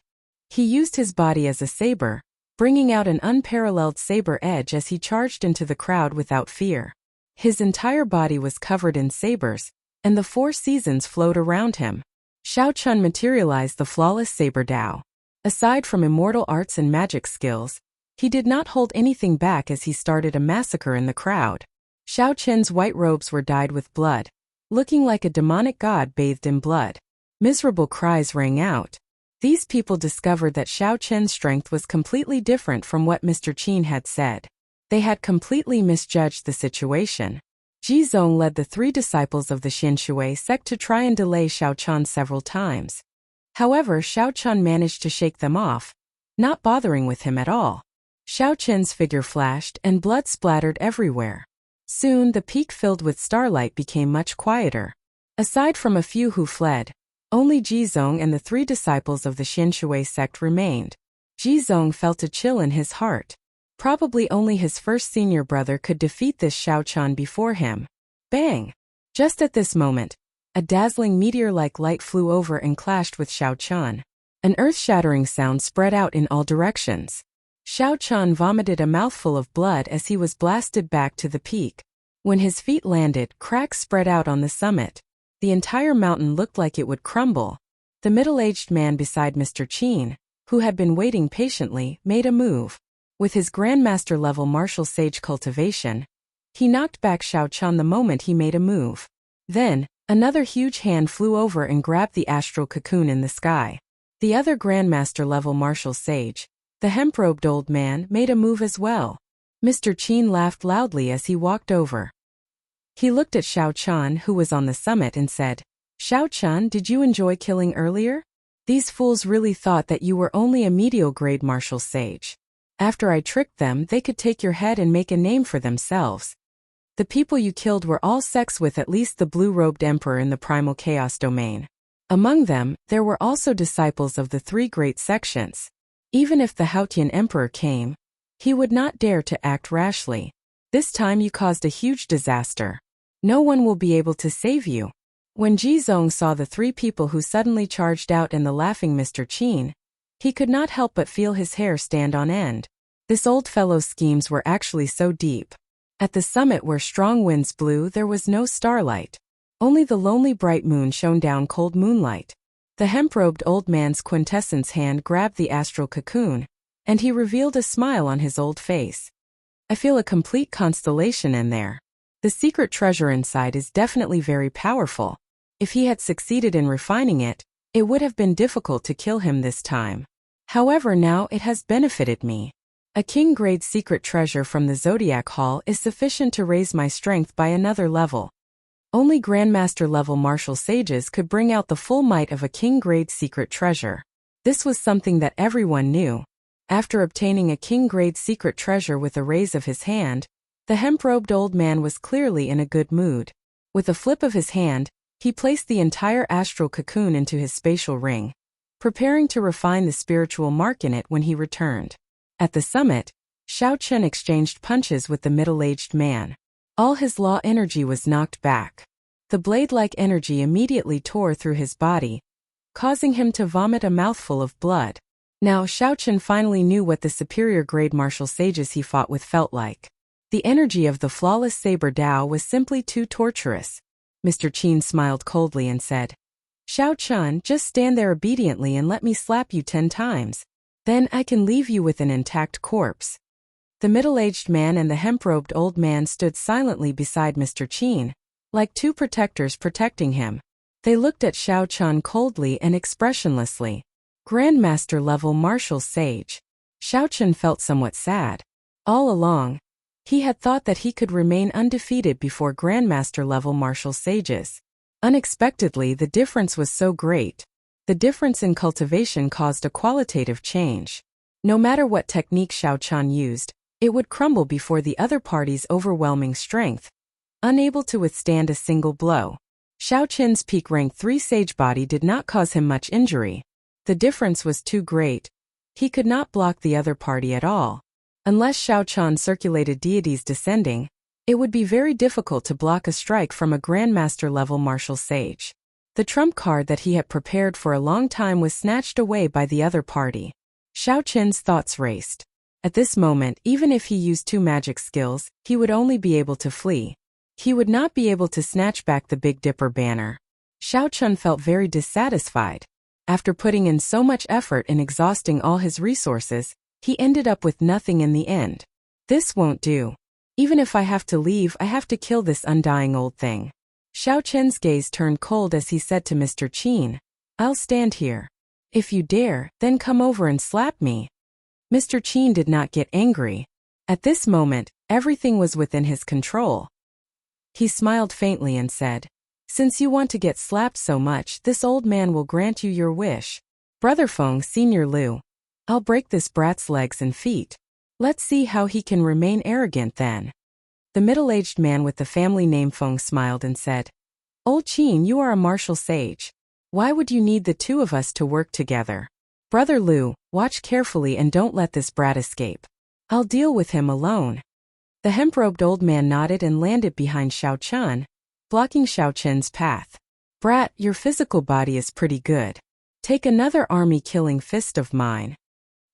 Speaker 1: He used his body as a saber, bringing out an unparalleled saber edge as he charged into the crowd without fear. His entire body was covered in sabers, and the 4 seasons flowed around him. Xiao Chun materialized the flawless saber Dao. Aside from immortal arts and magic skills, he did not hold anything back as he started a massacre in the crowd. Xiao Chun's white robes were dyed with blood, looking like a demonic god bathed in blood. Miserable cries rang out. These people discovered that Xiao Chun's strength was completely different from what Mr. Qin had said. They had completely misjudged the situation. Ji Zong led the 3 disciples of the Xinshui sect to try and delay Xiao Chun several times. However, Xiao Chun managed to shake them off, not bothering with him at all. Xiao Chun's figure flashed and blood splattered everywhere. Soon the peak filled with starlight became much quieter. Aside from a few who fled, only Ji Zong and the 3 disciples of the Xinshui sect remained. Ji Zong felt a chill in his heart. Probably only his first senior brother could defeat this Xiao Chun before him. Bang! Just at this moment, a dazzling meteor-like light flew over and clashed with Xiao Chun. An earth-shattering sound spread out in all directions. Xiao Chun vomited a mouthful of blood as he was blasted back to the peak. When his feet landed, cracks spread out on the summit. The entire mountain looked like it would crumble. The middle-aged man beside Mr. Qin, who had been waiting patiently, made a move. With his Grandmaster-level martial sage cultivation, he knocked back Xiao Chun the moment he made a move. Then, another huge hand flew over and grabbed the astral cocoon in the sky. The other Grandmaster-level martial sage, the hemp-robed old man, made a move as well. Mr. Qin laughed loudly as he walked over. He looked at Xiao Chun, who was on the summit, and said, "Xiao Chun, did you enjoy killing earlier? These fools really thought that you were only a medial-grade martial sage. After I tricked them, they could take your head and make a name for themselves. The people you killed were all sects with at least the blue-robed emperor in the primal chaos domain. Among them, there were also disciples of the three great sections. Even if the Haotian emperor came, he would not dare to act rashly. This time you caused a huge disaster. No one will be able to save you." When Ji Zong saw the three people who suddenly charged out and the laughing Mr. Qin, he could not help but feel his hair stand on end. This old fellow's schemes were actually so deep. At the summit where strong winds blew, there was no starlight. Only the lonely bright moon shone down cold moonlight. The hemp-robed old man's quintessence hand grabbed the astral cocoon, and he revealed a smile on his old face. "I feel a complete constellation in there. The secret treasure inside is definitely very powerful. If he had succeeded in refining it, it would have been difficult to kill him this time. However, now it has benefited me. A king-grade secret treasure from the Zodiac Hall is sufficient to raise my strength by another level. Only Grandmaster-level martial sages could bring out the full might of a king-grade secret treasure. This was something that everyone knew. After obtaining a king-grade secret treasure with a raise of his hand, the hemp-robed old man was clearly in a good mood. With a flip of his hand, he placed the entire astral cocoon into his spatial ring, preparing to refine the spiritual mark in it when he returned. At the summit, Xiao Chun exchanged punches with the middle-aged man. All his law energy was knocked back. The blade-like energy immediately tore through his body, causing him to vomit a mouthful of blood. Now Xiao Chun finally knew what the superior-grade martial sages he fought with felt like. The energy of the flawless saber Dao was simply too torturous. Mr. Qin smiled coldly and said, "Xiao Chun, just stand there obediently and let me slap you 10 times. Then I can leave you with an intact corpse." The middle-aged man and the hemp-robed old man stood silently beside Mr. Qin, like two protectors protecting him. They looked at Xiao Chun coldly and expressionlessly. Grandmaster-level martial sage. Xiao Chun felt somewhat sad. All along, he had thought that he could remain undefeated before Grandmaster-level martial sages. Unexpectedly, the difference was so great. The difference in cultivation caused a qualitative change. No matter what technique Xiao Chun used, it would crumble before the other party's overwhelming strength, unable to withstand a single blow. Xiao Chun's peak rank 3 sage body did not cause him much injury. The difference was too great. He could not block the other party at all. Unless Xiao Chun circulated deities descending, it would be very difficult to block a strike from a Grandmaster-level martial sage. The trump card that he had prepared for a long time was snatched away by the other party. Xiao Chun's thoughts raced. At this moment, even if he used 2 magic skills, he would only be able to flee. He would not be able to snatch back the Big Dipper banner. Xiao Chun felt very dissatisfied. After putting in so much effort and exhausting all his resources, he ended up with nothing in the end. This won't do. Even if I have to leave, I have to kill this undying old thing. Xiao Chun's gaze turned cold as he said to Mr. Qin, "I'll stand here. If you dare, then come over and slap me." Mr. Qin did not get angry. At this moment, everything was within his control. He smiled faintly and said, "Since you want to get slapped so much, this old man will grant you your wish. Brother Feng, Senior Liu, I'll break this brat's legs and feet. Let's see how he can remain arrogant then." The middle-aged man with the family name Feng smiled and said, "Old Qin, you are a martial sage. Why would you need the 2 of us to work together? Brother Liu, watch carefully and don't let this brat escape." I'll deal with him alone. The hemp-robed old man nodded and landed behind Xiao Chun, blocking Xiao Chun's path. Brat, your physical body is pretty good. Take another army-killing fist of mine.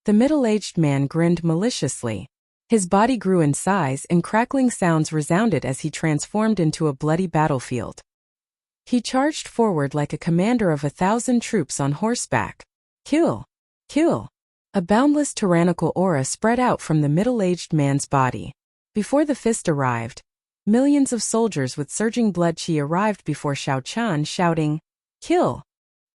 Speaker 1: The middle-aged man grinned maliciously. His body grew in size and crackling sounds resounded as he transformed into a bloody battlefield. He charged forward like a commander of 1,000 troops on horseback. Kill! Kill! A boundless tyrannical aura spread out from the middle-aged man's body. Before the fist arrived, millions of soldiers with surging blood chi arrived before Xiao Chun, shouting, "Kill!"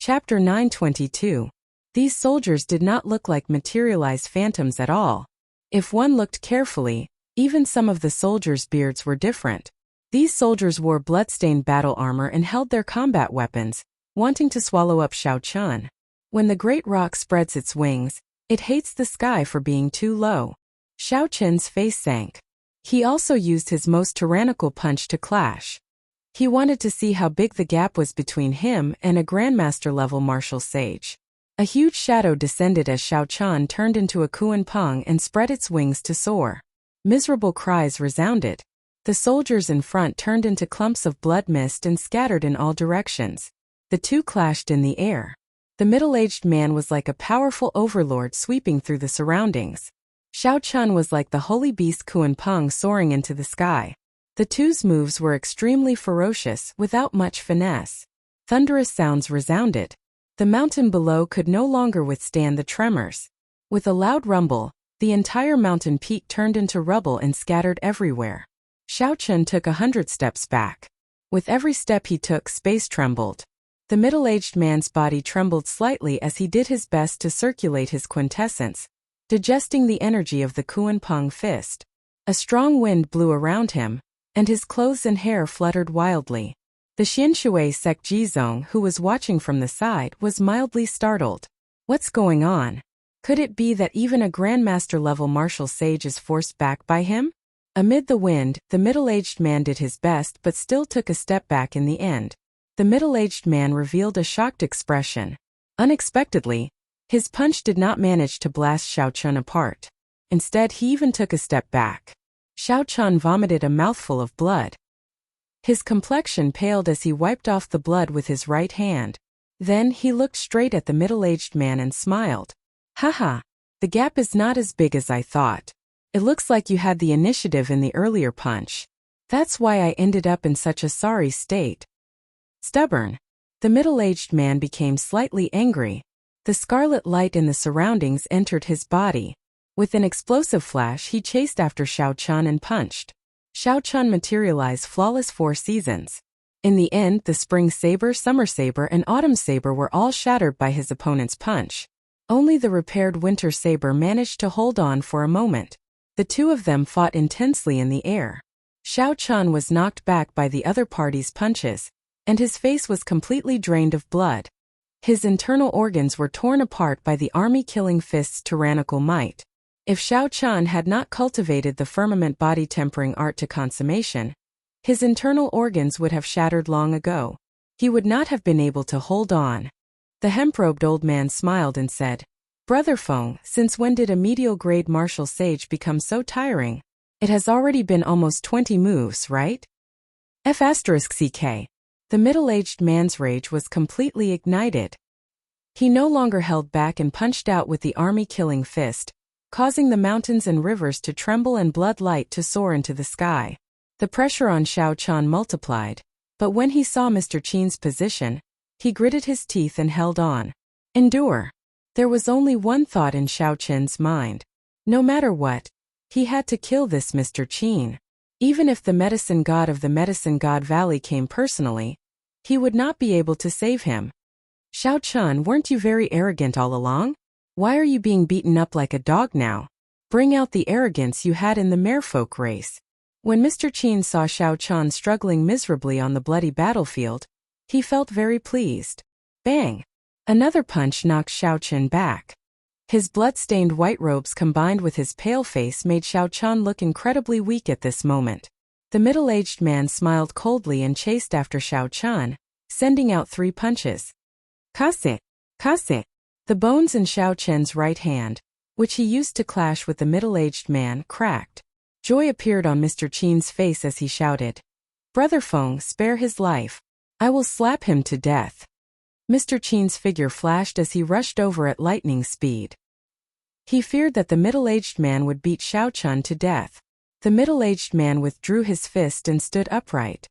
Speaker 1: Chapter 922. These soldiers did not look like materialized phantoms at all. If one looked carefully, even some of the soldiers' beards were different. These soldiers wore blood-stained battle armor and held their combat weapons, wanting to swallow up Xiao Chun. When the great rock spreads its wings, it hates the sky for being too low. Xiao Chun's face sank. He also used his most tyrannical punch to clash. He wanted to see how big the gap was between him and a Grandmaster-level martial sage. A huge shadow descended as Xiao Chun turned into a Kuan-Peng and spread its wings to soar. Miserable cries resounded. The soldiers in front turned into clumps of blood mist and scattered in all directions. The two clashed in the air. The middle-aged man was like a powerful overlord sweeping through the surroundings. Xiao Chun was like the holy beast Kuan-Peng soaring into the sky. The two's moves were extremely ferocious, without much finesse. Thunderous sounds resounded. The mountain below could no longer withstand the tremors. With a loud rumble, the entire mountain peak turned into rubble and scattered everywhere. Xiao Chun took 100 steps back. With every step he took, space trembled. The middle-aged man's body trembled slightly as he did his best to circulate his quintessence, digesting the energy of the Kuan-Peng fist. A strong wind blew around him, and his clothes and hair fluttered wildly. The Xinshui Sek Jizong, who was watching from the side, was mildly startled. What's going on? Could it be that even a Grandmaster-level martial sage is forced back by him? Amid the wind, the middle-aged man did his best but still took a step back in the end. The middle-aged man revealed a shocked expression. Unexpectedly, his punch did not manage to blast Xiao Chun apart. Instead, he even took a step back. Xiao Chun vomited a mouthful of blood. His complexion paled as he wiped off the blood with his right hand. Then he looked straight at the middle-aged man and smiled. Haha, the gap is not as big as I thought. It looks like you had the initiative in the earlier punch. That's why I ended up in such a sorry state. Stubborn. The middle-aged man became slightly angry. The scarlet light in the surroundings entered his body. With an explosive flash, he chased after Xiao Chun and punched. Xiao Chun materialized flawless 4 seasons. In the end, the spring saber, summer saber, and autumn saber were all shattered by his opponent's punch. Only the repaired winter saber managed to hold on for a moment. The two of them fought intensely in the air. Xiao Chun was knocked back by the other party's punches, and his face was completely drained of blood. His internal organs were torn apart by the army-killing fist's tyrannical might. If Xiao Chun had not cultivated the firmament body tempering art to consummation, his internal organs would have shattered long ago. He would not have been able to hold on. The hemp-robed old man smiled and said, Brother Feng, since when did a medial-grade martial sage become so tiring? It has already been almost 20 moves, right? F***CK. The middle-aged man's rage was completely ignited. He no longer held back and punched out with the army-killing fist, causing the mountains and rivers to tremble and blood light to soar into the sky. The pressure on Xiao Chun multiplied, but when he saw Mr. Qin's position, he gritted his teeth and held on. Endure. There was only one thought in Xiao Chun's mind. No matter what, he had to kill this Mr. Qin. Even if the medicine god of the Medicine God Valley came personally, he would not be able to save him. Xiao Chun, weren't you very arrogant all along? Why are you being beaten up like a dog now? Bring out the arrogance you had in the merfolk race. When Mr. Qin saw Xiao Chun struggling miserably on the bloody battlefield, he felt very pleased. Bang! Another punch knocked Xiao Chun back. His blood-stained white robes combined with his pale face made Xiao Chun look incredibly weak at this moment. The middle-aged man smiled coldly and chased after Xiao Chun, sending out 3 punches. Kase! Kase! The bones in Xiao Chun's right hand, which he used to clash with the middle-aged man, cracked. Joy appeared on Mr. Qin's face as he shouted, "Brother Feng, spare his life. I will slap him to death." Mr. Qin's figure flashed as he rushed over at lightning speed. He feared that the middle-aged man would beat Xiao Chun to death. The middle-aged man withdrew his fist and stood upright.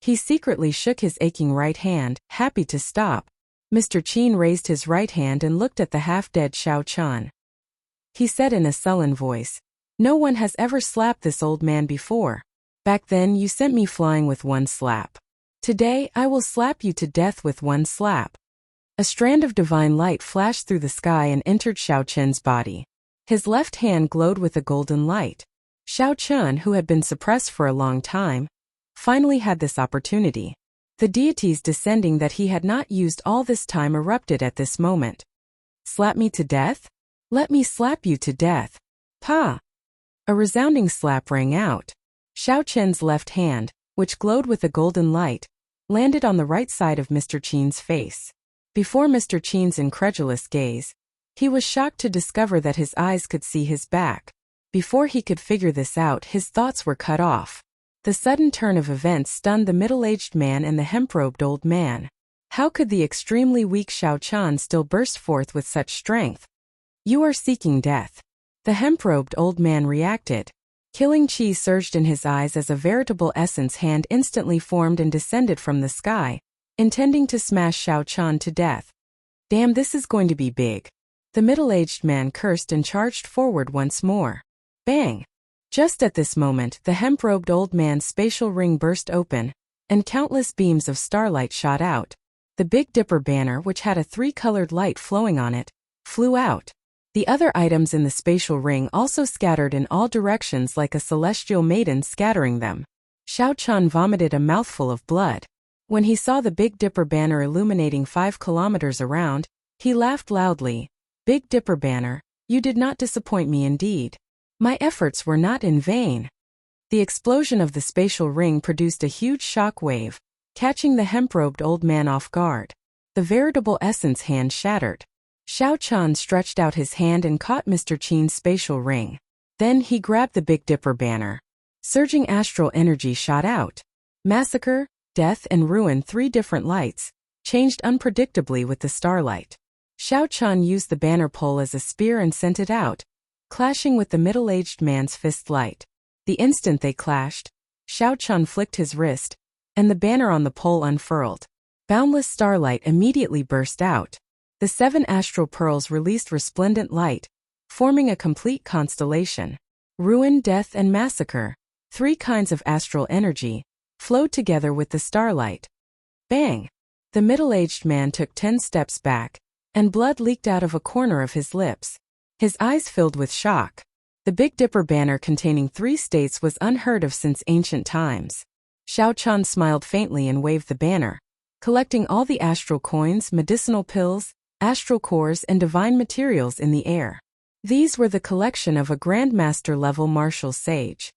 Speaker 1: He secretly shook his aching right hand, happy to stop. Mr. Qin raised his right hand and looked at the half-dead Xiao Chun. He said in a sullen voice, "No one has ever slapped this old man before. Back then you sent me flying with one slap. Today I will slap you to death with one slap." A strand of divine light flashed through the sky and entered Xiao Chun's body. His left hand glowed with a golden light. Xiao Chun, who had been suppressed for a long time, finally had this opportunity. The deities descending that he had not used all this time erupted at this moment. "Slap me to death? Let me slap you to death." Pa! A resounding slap rang out. Xiao Chun's left hand, which glowed with a golden light, landed on the right side of Mr. Qin's face. Before Mr. Qin's incredulous gaze, he was shocked to discover that his eyes could see his back. Before he could figure this out, his thoughts were cut off. The sudden turn of events stunned the middle-aged man and the hemp-robed old man. How could the extremely weak Xiao Chun still burst forth with such strength? "You are seeking death." The hemp-robed old man reacted. Killing chi surged in his eyes as a veritable essence hand instantly formed and descended from the sky, intending to smash Xiao Chun to death. "Damn, this is going to be big." The middle-aged man cursed and charged forward once more. Bang! Just at this moment, the hemp-robed old man's spatial ring burst open, and countless beams of starlight shot out. The Big Dipper banner, which had a three-colored light flowing on it, flew out. The other items in the spatial ring also scattered in all directions like a celestial maiden scattering them. Xiao Chun vomited a mouthful of blood. When he saw the Big Dipper banner illuminating 5 kilometers around, he laughed loudly. "Big Dipper banner, you did not disappoint me indeed. My efforts were not in vain." The explosion of the spatial ring produced a huge shock wave, catching the hemp-robed old man off guard. The veritable essence hand shattered. Xiao Chun stretched out his hand and caught Mr. Qin's spatial ring. Then he grabbed the Big Dipper banner. Surging astral energy shot out. Massacre, death and ruin, 3 different lights, changed unpredictably with the starlight. Xiao Chun used the banner pole as a spear and sent it out, clashing with the middle-aged man's fist light. The instant they clashed, Xiao Chun flicked his wrist, and the banner on the pole unfurled. Boundless starlight immediately burst out. The 7 astral pearls released resplendent light, forming a complete constellation. Ruin, death, and massacre, 3 kinds of astral energy, flowed together with the starlight. Bang! The middle-aged man took 10 steps back, and blood leaked out of a corner of his lips. His eyes filled with shock. The Big Dipper banner containing 3 states was unheard of since ancient times. Xiao Chun smiled faintly and waved the banner, collecting all the astral coins, medicinal pills, astral cores, and divine materials in the air. These were the collection of a Grandmaster-level martial sage.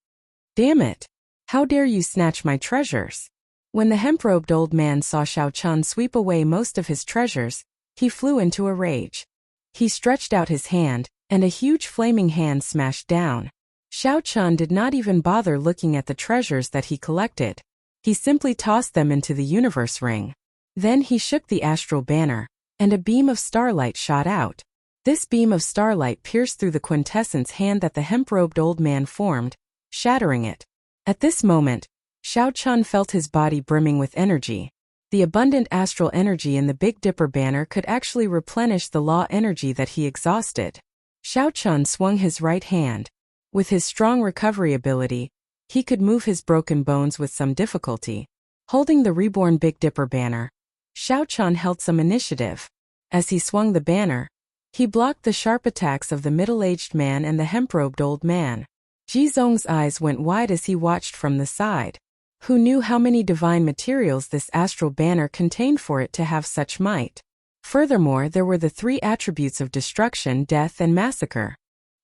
Speaker 1: "Damn it! How dare you snatch my treasures?" When the hemp-robed old man saw Xiao Chun sweep away most of his treasures, he flew into a rage. He stretched out his hand, and a huge flaming hand smashed down. Xiao Chun did not even bother looking at the treasures that he collected. He simply tossed them into the universe ring. Then he shook the astral banner, and a beam of starlight shot out. This beam of starlight pierced through the quintessence hand that the hemp-robed old man formed, shattering it. At this moment, Xiao Chun felt his body brimming with energy. The abundant astral energy in the Big Dipper banner could actually replenish the law energy that he exhausted. Xiao Chun swung his right hand. With his strong recovery ability, he could move his broken bones with some difficulty. Holding the reborn Big Dipper banner, Xiao Chun held some initiative. As he swung the banner, he blocked the sharp attacks of the middle-aged man and the hemp-robed old man. Jizong's eyes went wide as he watched from the side. Who knew how many divine materials this astral banner contained for it to have such might? Furthermore, there were the 3 attributes of destruction, death, and massacre.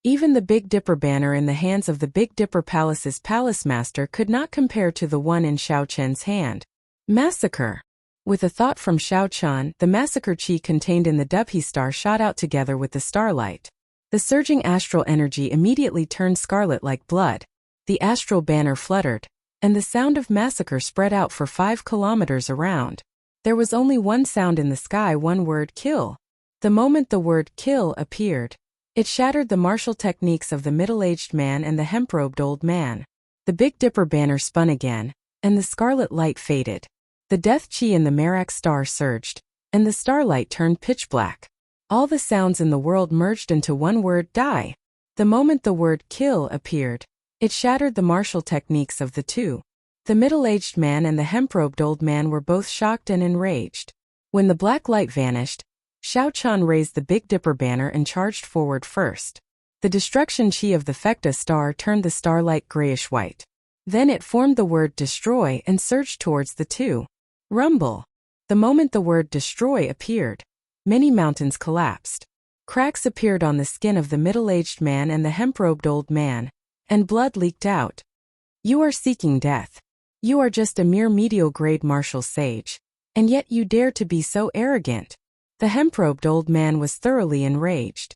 Speaker 1: Even the Big Dipper banner in the hands of the Big Dipper Palace's palace master could not compare to the one in Xiao Chun's hand. Massacre! With a thought from Xiao Chun, the massacre chi contained in the Dubhe star shot out together with the starlight. The surging astral energy immediately turned scarlet like blood. The astral banner fluttered, and the sound of massacre spread out for 5 kilometers around. There was only one sound in the sky, one word: kill. The moment the word kill appeared, it shattered the martial techniques of the middle-aged man and the hemp-robed old man. The Big Dipper banner spun again, and the scarlet light faded. The death chi in the Merak star surged, and the starlight turned pitch black. All the sounds in the world merged into one word: die. The moment the word kill appeared, it shattered the martial techniques of the two. The middle-aged man and the hemp-robed old man were both shocked and enraged. When the black light vanished, Xiao Chun raised the Big Dipper banner and charged forward first. The destruction chi of the Fecta star turned the starlight grayish-white. Then it formed the word destroy and surged towards the two. Rumble. The moment the word destroy appeared, many mountains collapsed. Cracks appeared on the skin of the middle-aged man and the hemp-robed old man, and blood leaked out. You are seeking death. You are just a mere medial-grade martial sage, and yet you dare to be so arrogant. The hemp-robed old man was thoroughly enraged.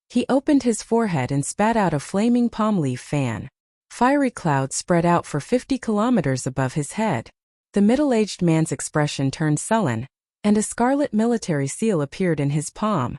Speaker 1: He opened his forehead and spat out a flaming palm leaf fan. Fiery clouds spread out for 50 kilometers above his head. The middle-aged man's expression turned sullen, and a scarlet military seal appeared in his palm.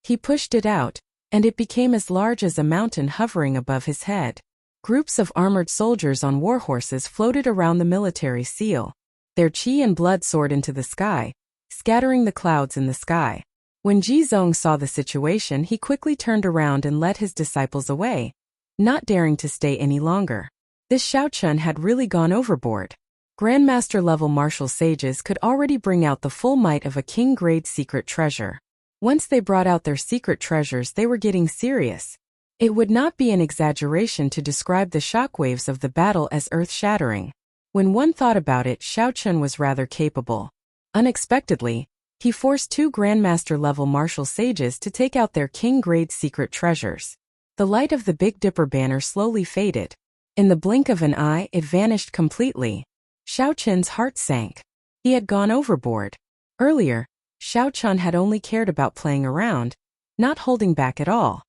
Speaker 1: He pushed it out, and it became as large as a mountain hovering above his head. Groups of armored soldiers on war horses floated around the military seal. Their chi and blood soared into the sky, scattering the clouds in the sky. When Jizong saw the situation, he quickly turned around and led his disciples away, not daring to stay any longer. This Xiao Chun had really gone overboard. Grandmaster-level martial sages could already bring out the full might of a king-grade secret treasure. Once they brought out their secret treasures, they were getting serious. It would not be an exaggeration to describe the shockwaves of the battle as earth-shattering. When one thought about it, Xiao Chun was rather capable. Unexpectedly, he forced 2 Grandmaster-level martial sages to take out their king-grade secret treasures. The light of the Big Dipper banner slowly faded. In the blink of an eye, it vanished completely. Xiao Chun's heart sank. He had gone overboard. Earlier, Xiao Chun had only cared about playing around, not holding back at all.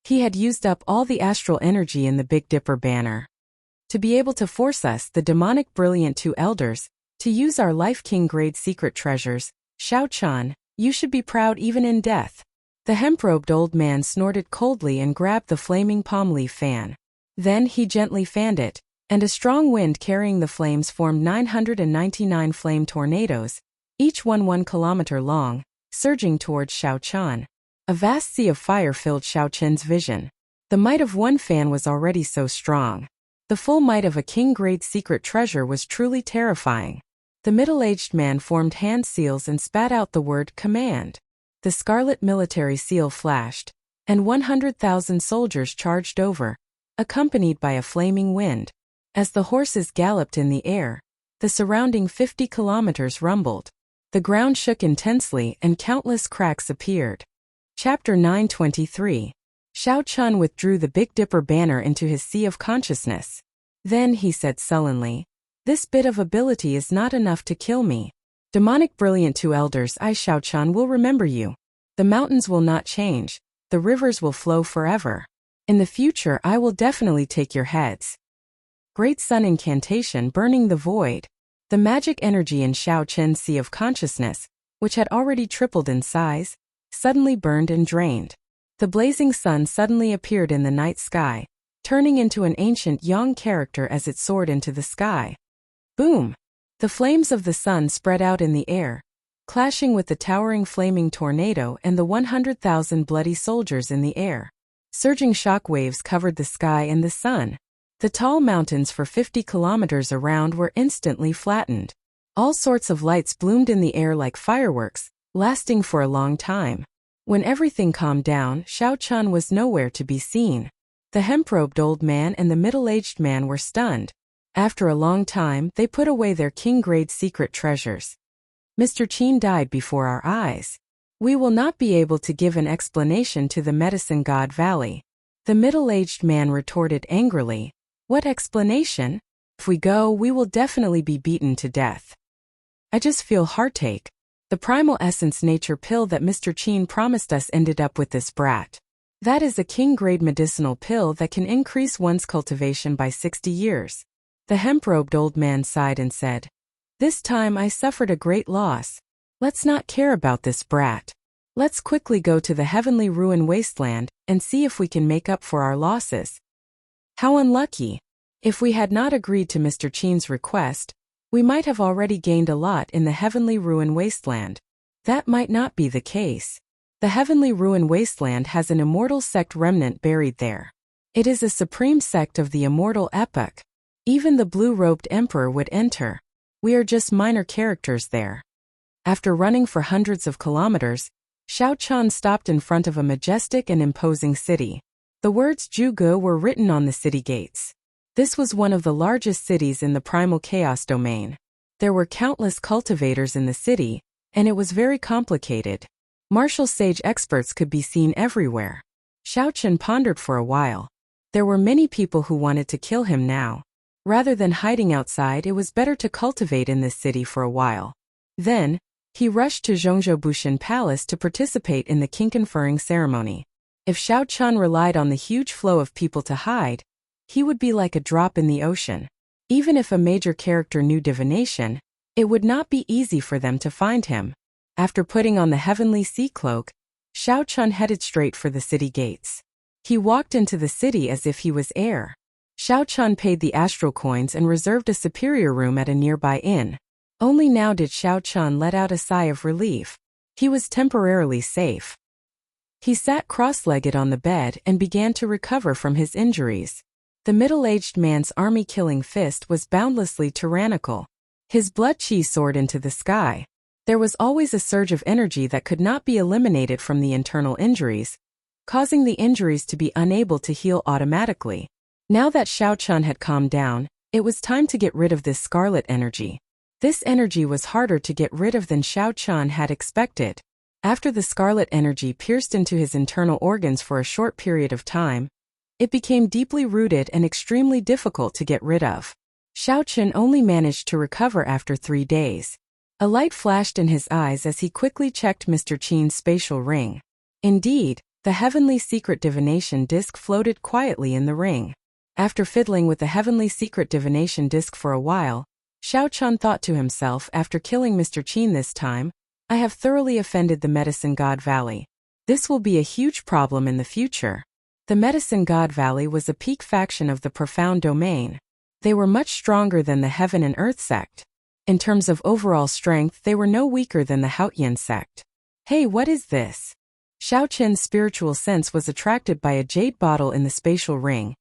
Speaker 1: He had used up all the astral energy in the Big Dipper banner. To be able to force us, the demonic brilliant 2 elders, to use our life king-grade secret treasures, Xiao Chun, you should be proud even in death. The hemp-robed old man snorted coldly and grabbed the flaming palm leaf fan. Then he gently fanned it, and a strong wind carrying the flames formed 999 flame tornadoes, each one 1 kilometer long, surging towards Xiao Chun. A vast sea of fire filled Xiao Chun's vision. The might of one fan was already so strong. The full might of a king-grade secret treasure was truly terrifying. The middle-aged man formed hand seals and spat out the word command. The scarlet military seal flashed, and 100,000 soldiers charged over, accompanied by a flaming wind. As the horses galloped in the air, the surrounding 50 kilometers rumbled. The ground shook intensely and countless cracks appeared. Chapter 923. Xiao Chun withdrew the Big Dipper banner into his sea of consciousness. Then he said sullenly, "This bit of ability is not enough to kill me. Demonic brilliant 2 elders, I Xiao Chun will remember you. The mountains will not change, the rivers will flow forever. In the future I will definitely take your heads." Great Sun incantation burning the void. The magic energy in Xiao Chun's sea of consciousness, which had already tripled in size, suddenly burned and drained. The blazing sun suddenly appeared in the night sky, turning into an ancient Yang character as it soared into the sky. Boom! The flames of the sun spread out in the air, clashing with the towering flaming tornado and the 100,000 bloody soldiers in the air. Surging shock waves covered the sky and the sun. The tall mountains for 50 kilometers around were instantly flattened. All sorts of lights bloomed in the air like fireworks, lasting for a long time. When everything calmed down, Xiao Chun was nowhere to be seen. The hemp-robed old man and the middle-aged man were stunned. After a long time, they put away their king-grade secret treasures. Mr. Qin died before our eyes. We will not be able to give an explanation to the Medicine God Valley. The middle-aged man retorted angrily. What explanation? If we go, we will definitely be beaten to death. I just feel heartache. The primal essence nature pill that Mr. Qin promised us ended up with this brat. That is a king-grade medicinal pill that can increase one's cultivation by 60 years. The hemp-robed old man sighed and said, "This time I suffered a great loss. Let's not care about this brat. Let's quickly go to the heavenly ruin wasteland and see if we can make up for our losses." How unlucky. If we had not agreed to Mr. Qin's request, we might have already gained a lot in the heavenly ruin wasteland. That might not be the case. The heavenly ruin wasteland has an immortal sect remnant buried there. It is a supreme sect of the immortal epoch. Even the blue-robed emperor would enter. We are just minor characters there. After running for hundreds of kilometers, Xiao Chun stopped in front of a majestic and imposing city. The words Zhuge were written on the city gates. This was one of the largest cities in the primal chaos domain. There were countless cultivators in the city, and it was very complicated. Martial sage experts could be seen everywhere. Xiao Chun pondered for a while. There were many people who wanted to kill him now. Rather than hiding outside, it was better to cultivate in this city for a while. Then, he rushed to Zhongzhou Bushan Palace to participate in the king conferring ceremony. If Xiao Chun relied on the huge flow of people to hide, he would be like a drop in the ocean. Even if a major character knew divination, it would not be easy for them to find him. After putting on the heavenly sea cloak, Xiao Chun headed straight for the city gates. He walked into the city as if he was air. Xiao Chun paid the astral coins and reserved a superior room at a nearby inn. Only now did Xiao Chun let out a sigh of relief. He was temporarily safe. He sat cross-legged on the bed and began to recover from his injuries. The middle-aged man's army-killing fist was boundlessly tyrannical. His blood chi soared into the sky. There was always a surge of energy that could not be eliminated from the internal injuries, causing the injuries to be unable to heal automatically. Now that Xiao Chun had calmed down, it was time to get rid of this scarlet energy. This energy was harder to get rid of than Xiao Chun had expected. After the scarlet energy pierced into his internal organs for a short period of time, it became deeply rooted and extremely difficult to get rid of. Xiao Chun only managed to recover after 3 days. A light flashed in his eyes as he quickly checked Mr. Qin's spatial ring. Indeed, the heavenly secret divination disc floated quietly in the ring. After fiddling with the heavenly secret divination disc for a while, Xiao Chun thought to himself, after killing Mr. Qin this time, I have thoroughly offended the Medicine God Valley. This will be a huge problem in the future. The Medicine God Valley was a peak faction of the Profound Domain. They were much stronger than the Heaven and Earth sect. In terms of overall strength, they were no weaker than the Haotian sect. Hey, what is this? Xiao Chun's spiritual sense was attracted by a jade bottle in the spatial ring,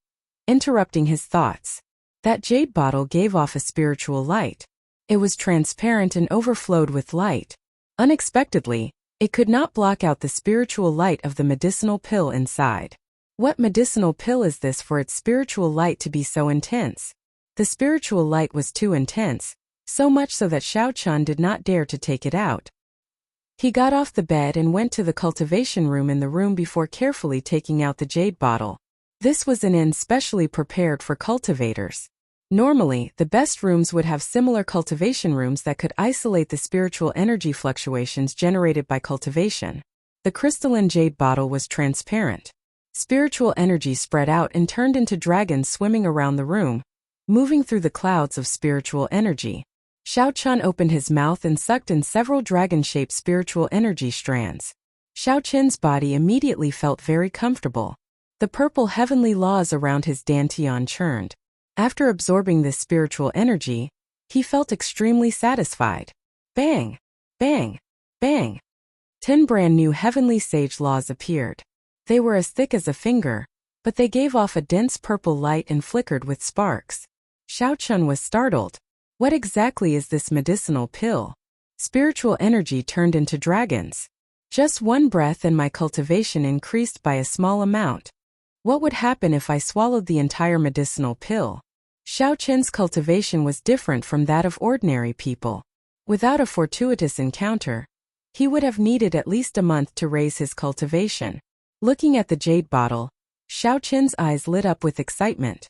Speaker 1: interrupting his thoughts. That jade bottle gave off a spiritual light. It was transparent and overflowed with light. Unexpectedly, it could not block out the spiritual light of the medicinal pill inside. What medicinal pill is this for its spiritual light to be so intense? The spiritual light was too intense, so much so that Xiao Chun did not dare to take it out. He got off the bed and went to the cultivation room in the room before carefully taking out the jade bottle. This was an inn specially prepared for cultivators. Normally, the best rooms would have similar cultivation rooms that could isolate the spiritual energy fluctuations generated by cultivation. The crystalline jade bottle was transparent. Spiritual energy spread out and turned into dragons swimming around the room, moving through the clouds of spiritual energy. Xiao Chun opened his mouth and sucked in several dragon-shaped spiritual energy strands. Xiao Chun's body immediately felt very comfortable. The purple heavenly laws around his dantian churned. After absorbing this spiritual energy, he felt extremely satisfied. Bang! Bang! Bang! 10 brand new heavenly sage laws appeared. They were as thick as a finger, but they gave off a dense purple light and flickered with sparks. Xiao Chun was startled. What exactly is this medicinal pill? Spiritual energy turned into dragons. Just one breath and my cultivation increased by a small amount. What would happen if I swallowed the entire medicinal pill? Xiao Chun's cultivation was different from that of ordinary people. Without a fortuitous encounter, he would have needed at least a month to raise his cultivation. Looking at the jade bottle, Xiao Chun's eyes lit up with excitement.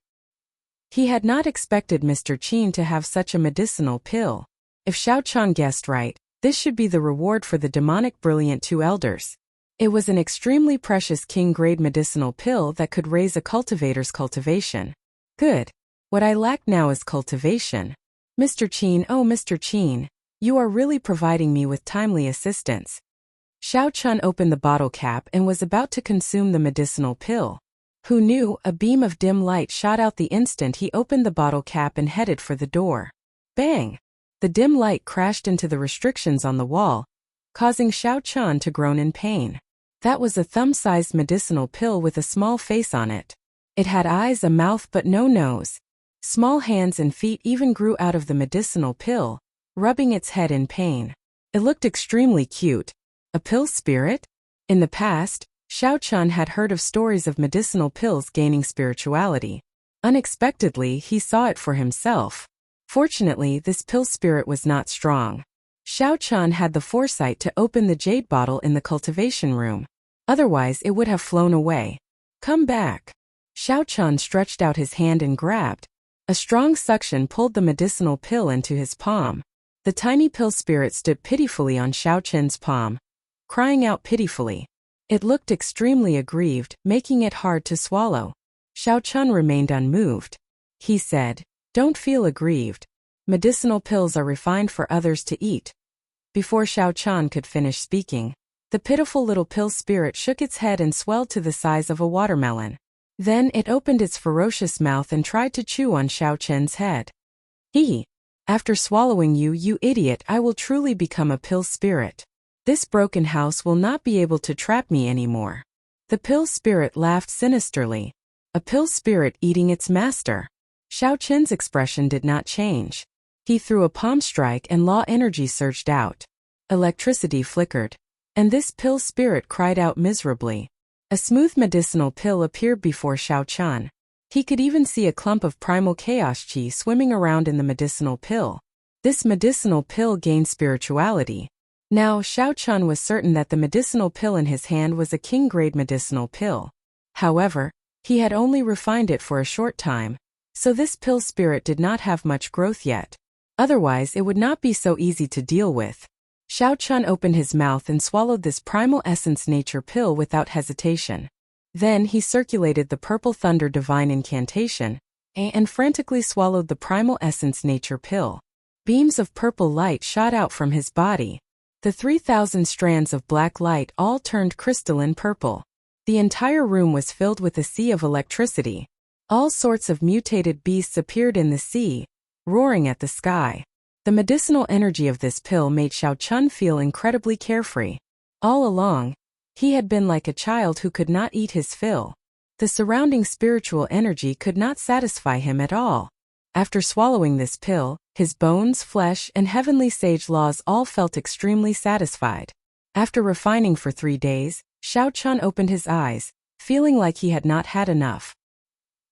Speaker 1: He had not expected Mr. Qin to have such a medicinal pill. If Xiao Chun guessed right, this should be the reward for the demonic brilliant 2 elders. It was an extremely precious king-grade medicinal pill that could raise a cultivator's cultivation. Good. What I lack now is cultivation. Mr. Qin, oh Mr. Qin, you are really providing me with timely assistance. Xiao Chun opened the bottle cap and was about to consume the medicinal pill. Who knew, a beam of dim light shot out the instant he opened the bottle cap and headed for the door. Bang! The dim light crashed into the restrictions on the wall, causing Xiao Chun to groan in pain. That was a thumb-sized medicinal pill with a small face on it. It had eyes, a mouth but no nose. Small hands and feet even grew out of the medicinal pill, rubbing its head in pain. It looked extremely cute. A pill spirit? In the past, Xiao Chun had heard of stories of medicinal pills gaining spirituality. Unexpectedly, he saw it for himself. Fortunately, this pill spirit was not strong. Xiao Chun had the foresight to open the jade bottle in the cultivation room. Otherwise, it would have flown away. Come back. Xiao Chun stretched out his hand and grabbed. A strong suction pulled the medicinal pill into his palm. The tiny pill spirit stood pitifully on Xiao Chun's palm, crying out pitifully. It looked extremely aggrieved, making it hard to swallow. Xiao Chun remained unmoved. He said, "Don't feel aggrieved. Medicinal pills are refined for others to eat." Before Xiao Chun could finish speaking, the pitiful little pill spirit shook its head and swelled to the size of a watermelon. Then it opened its ferocious mouth and tried to chew on Xiao Chun's head. After swallowing you, you idiot, I will truly become a pill spirit. This broken house will not be able to trap me anymore. The pill spirit laughed sinisterly. A pill spirit eating its master. Xiao Chun's expression did not change. He threw a palm strike and law energy surged out. Electricity flickered. And this pill spirit cried out miserably. A smooth medicinal pill appeared before Xiao Chun. He could even see a clump of primal chaos chi swimming around in the medicinal pill. This medicinal pill gained spirituality. Now, Xiao Chun was certain that the medicinal pill in his hand was a king-grade medicinal pill. However, he had only refined it for a short time, so this pill spirit did not have much growth yet. Otherwise, it would not be so easy to deal with. Xiao Chun opened his mouth and swallowed this primal essence nature pill without hesitation. Then he circulated the purple thunder divine incantation, and frantically swallowed the primal essence nature pill. Beams of purple light shot out from his body. The 3,000 strands of black light all turned crystalline purple. The entire room was filled with a sea of electricity. All sorts of mutated beasts appeared in the sea, roaring at the sky. The medicinal energy of this pill made Xiao Chun feel incredibly carefree. All along, he had been like a child who could not eat his fill. The surrounding spiritual energy could not satisfy him at all. After swallowing this pill, his bones, flesh, and heavenly sage laws all felt extremely satisfied. After refining for 3 days, Xiao Chun opened his eyes, feeling like he had not had enough.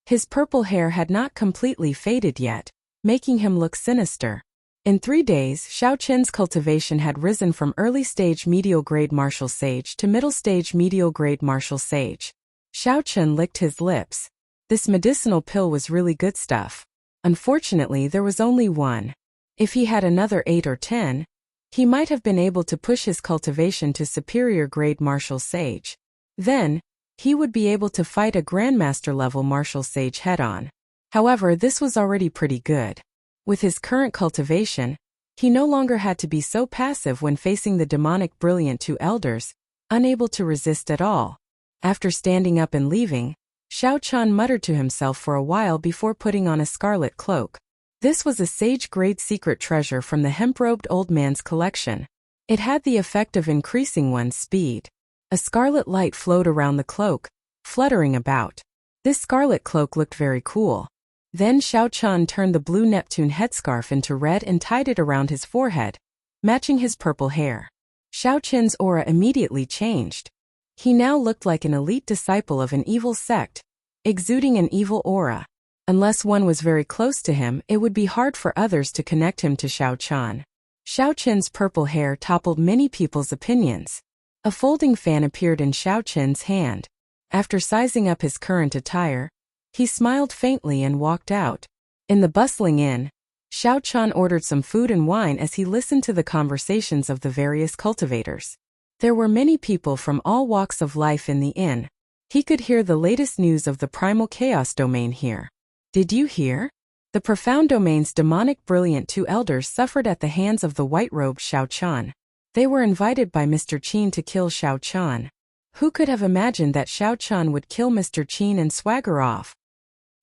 Speaker 1: His purple hair had not completely faded yet, making him look sinister. In 3 days, Xiao Chun's cultivation had risen from early-stage medial-grade martial sage to middle-stage medial-grade martial sage. Xiao Chun licked his lips. This medicinal pill was really good stuff. Unfortunately, there was only one. If he had another 8 or 10, he might have been able to push his cultivation to superior-grade martial sage. Then, he would be able to fight a grandmaster-level martial sage head-on. However, this was already pretty good. With his current cultivation, he no longer had to be so passive when facing the demonic brilliant 2 elders, unable to resist at all. After standing up and leaving, Xiao Chun muttered to himself for a while before putting on a scarlet cloak. This was a sage-grade secret treasure from the hemp-robed old man's collection. It had the effect of increasing one's speed. A scarlet light flowed around the cloak, fluttering about. This scarlet cloak looked very cool. Then Xiao Chun turned the blue Neptune headscarf into red and tied it around his forehead, matching his purple hair. Xiao Chun's aura immediately changed. He now looked like an elite disciple of an evil sect, exuding an evil aura. Unless one was very close to him, it would be hard for others to connect him to Xiao Chun. Xiao Chun's purple hair toppled many people's opinions. A folding fan appeared in Xiao Chun's hand. After sizing up his current attire, he smiled faintly and walked out. In the bustling inn, Xiao Chun ordered some food and wine as he listened to the conversations of the various cultivators. There were many people from all walks of life in the inn. He could hear the latest news of the primal chaos domain here. Did you hear? The profound domain's demonic brilliant two elders suffered at the hands of the white-robed Xiao Chan. They were invited by Mr. Qin to kill Xiao Chan. Who could have imagined that Xiao Chan would kill Mr. Qin and swagger off?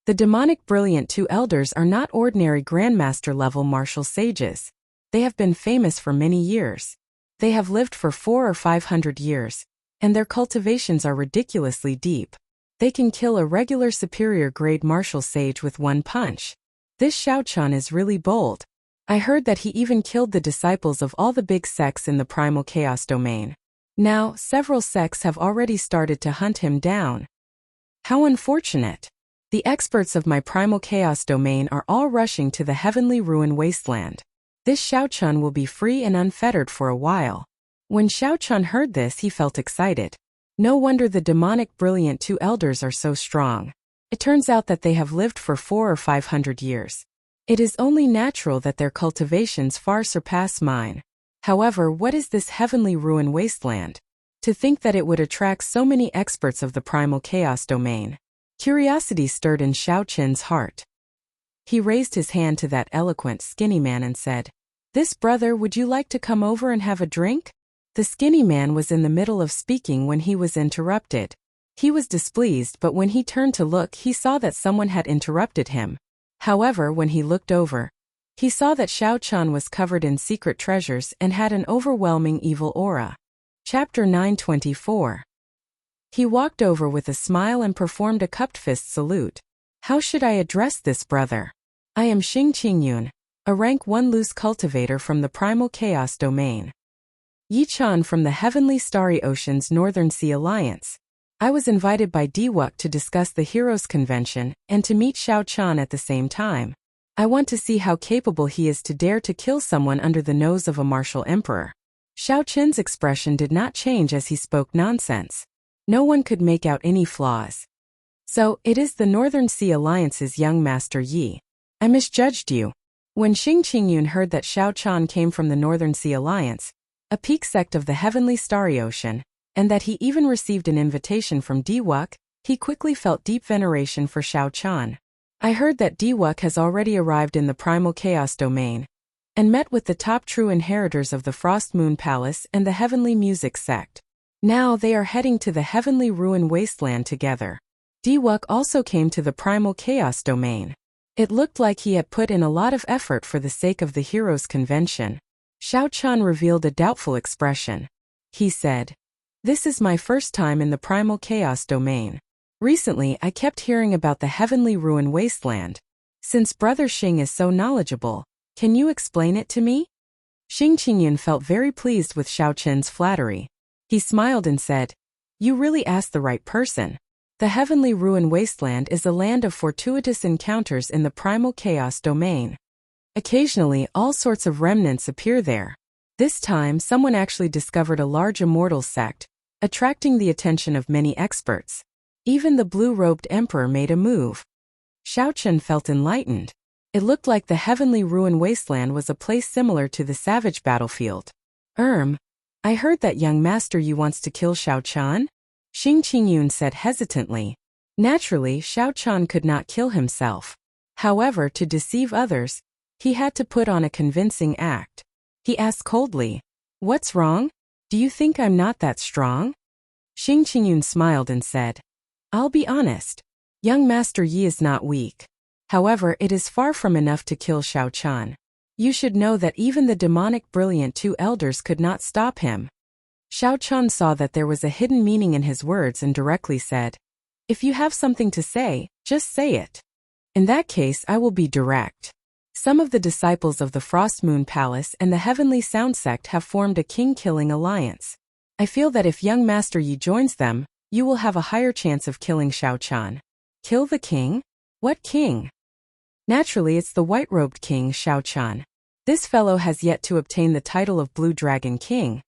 Speaker 1: The demonic brilliant two elders are not ordinary grandmaster-level martial sages. They have been famous for many years. They have lived for 400 or 500 years, and their cultivations are ridiculously deep. They can kill a regular superior-grade martial sage with one punch. This Xiao Chan is really bold. I heard that he even killed the disciples of all the big sects in the primal chaos domain. Now, several sects have already started to hunt him down. How unfortunate. The experts of my primal chaos domain are all rushing to the heavenly ruin wasteland. This Xiao Chan will be free and unfettered for a while. When Xiao Chan heard this, he felt excited. No wonder the demonic brilliant two elders are so strong. It turns out that they have lived for 400 or 500 years. It is only natural that their cultivations far surpass mine. However, what is this heavenly ruin wasteland? To think that it would attract so many experts of the primal chaos domain. Curiosity stirred in Xiao Chen's heart. He raised his hand to that eloquent skinny man and said, "This brother, would you like to come over and have a drink?" The skinny man was in the middle of speaking when he was interrupted. He was displeased, but when he turned to look, he saw that someone had interrupted him. However, when he looked over, he saw that Xiao Chan was covered in secret treasures and had an overwhelming evil aura. Chapter 924. He walked over with a smile and performed a cupped fist salute. How should I address this brother? I am Xing Qingyun, a rank 1 loose cultivator from the primal chaos domain. Yi Chan from the Heavenly Starry Ocean's Northern Sea Alliance. I was invited by Diwuk to discuss the Heroes Convention and to meet Xiao Chan at the same time. I want to see how capable he is to dare to kill someone under the nose of a martial emperor. Xiao Chen's expression did not change as he spoke nonsense. No one could make out any flaws. So, it is the Northern Sea Alliance's young master Yi. I misjudged you. When Xing Qingyun heard that Xiao Chan came from the Northern Sea Alliance, a peak sect of the Heavenly Starry Ocean, and that he even received an invitation from Diwuk, he quickly felt deep veneration for Xiao Chan. I heard that Diwuk has already arrived in the primal chaos domain, and met with the top true inheritors of the Frost Moon Palace and the Heavenly Music sect. Now they are heading to the Heavenly Ruin Wasteland together. Diwuk also came to the primal chaos domain. It looked like he had put in a lot of effort for the sake of the Heroes Convention. Xiao Chan revealed a doubtful expression. He said, "This is my first time in the primal chaos domain. Recently, I kept hearing about the Heavenly Ruin Wasteland. Since Brother Xing is so knowledgeable, can you explain it to me?" Xing Qingyun felt very pleased with Xiao Chen's flattery. He smiled and said, "You really asked the right person. The Heavenly Ruin Wasteland is a land of fortuitous encounters in the primal chaos domain. Occasionally, all sorts of remnants appear there. This time, someone actually discovered a large immortal sect, attracting the attention of many experts. Even the blue-robed emperor made a move." Xiao Chen felt enlightened. It looked like the Heavenly Ruin Wasteland was a place similar to the Savage Battlefield. I heard that young master Yi wants to kill Xiao Chan?" Xing Qingyun said hesitantly. Naturally, Xiao Chan could not kill himself. However, to deceive others, he had to put on a convincing act. He asked coldly, "What's wrong? Do you think I'm not that strong?" Xing Qingyun smiled and said, "I'll be honest. Young Master Yi is not weak. However, it is far from enough to kill Xiao Chan. You should know that even the demonic brilliant two elders could not stop him." Xiao Chan saw that there was a hidden meaning in his words and directly said, "If you have something to say, just say it. In that case, I will be direct. Some of the disciples of the Frost Moon Palace and the Heavenly Sound Sect have formed a king-killing alliance. I feel that if young Master Yi joins them, you will have a higher chance of killing Xiao Chan." "Kill the king? What king?" "Naturally, it's the white-robed king, Xiao Chan. This fellow has yet to obtain the title of Blue Dragon King.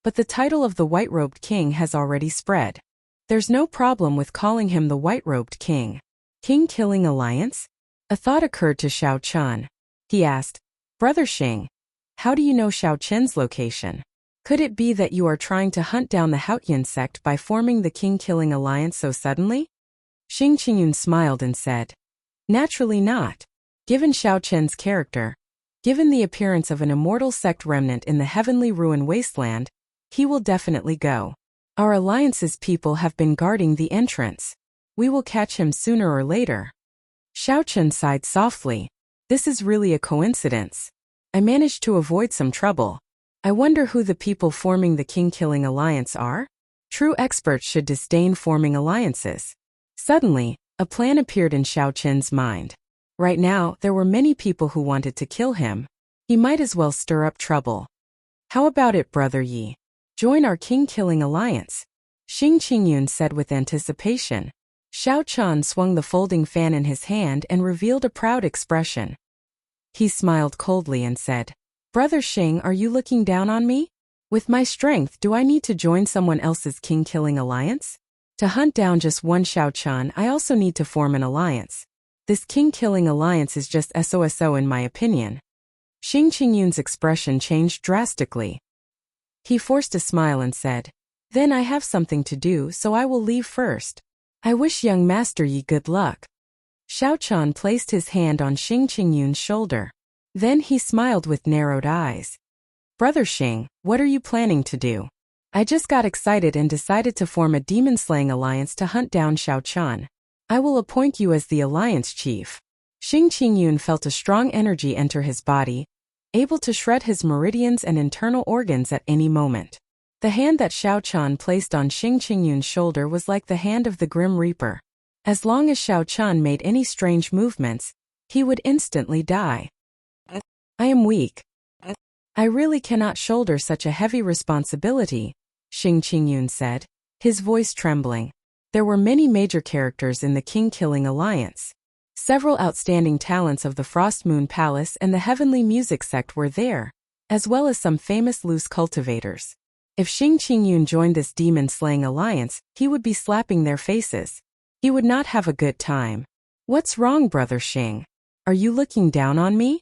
Speaker 1: But the title of the white-robed king has already spread. There's no problem with calling him the white-robed king." King-killing alliance? A thought occurred to Xiao Chan. He asked, "Brother Xing, how do you know Xiao Chen's location?" Could it be that you are trying to hunt down the Haotian sect by forming the king-killing alliance so suddenly? Xing Qingyun smiled and said, naturally not. Given Xiao Chen's character, given the appearance of an immortal sect remnant in the heavenly ruin wasteland, he will definitely go. Our alliance's people have been guarding the entrance. We will catch him sooner or later. Xiao Chen sighed softly. This is really a coincidence. I managed to avoid some trouble. I wonder who the people forming the king-killing alliance are? True experts should disdain forming alliances. Suddenly, a plan appeared in Xiao Chen's mind. Right now, there were many people who wanted to kill him. He might as well stir up trouble. How about it, Brother Yi? Join our king-killing alliance, Xing Qingyun said with anticipation. Xiao Chen swung the folding fan in his hand and revealed a proud expression. He smiled coldly and said, Brother Xing, are you looking down on me? With my strength, do I need to join someone else's king-killing alliance? To hunt down just one Xiao Chen, I also need to form an alliance. This king-killing alliance is just SOSO in my opinion. Xing Qingyun's expression changed drastically. He forced a smile and said, Then I have something to do, so I will leave first. I wish young Master Yi good luck. Xiao Chen placed his hand on Xing Qingyun's shoulder. Then he smiled with narrowed eyes. Brother Xing, what are you planning to do? I just got excited and decided to form a demon-slaying alliance to hunt down Xiao Chen. I will appoint you as the alliance chief. Xing Qingyun felt a strong energy enter his body, able to shred his meridians and internal organs at any moment. The hand that Xiao Chen placed on Xing Qingyun's shoulder was like the hand of the Grim Reaper. As long as Xiao Chen made any strange movements, he would instantly die. I am weak. I really cannot shoulder such a heavy responsibility, Xing Qingyun said, his voice trembling. There were many major characters in the king-killing alliance. Several outstanding talents of the Frost Moon Palace and the Heavenly Music sect were there, as well as some famous loose cultivators. If Xing Qingyun joined this demon-slaying alliance, he would be slapping their faces. He would not have a good time. What's wrong, Brother Xing? Are you looking down on me?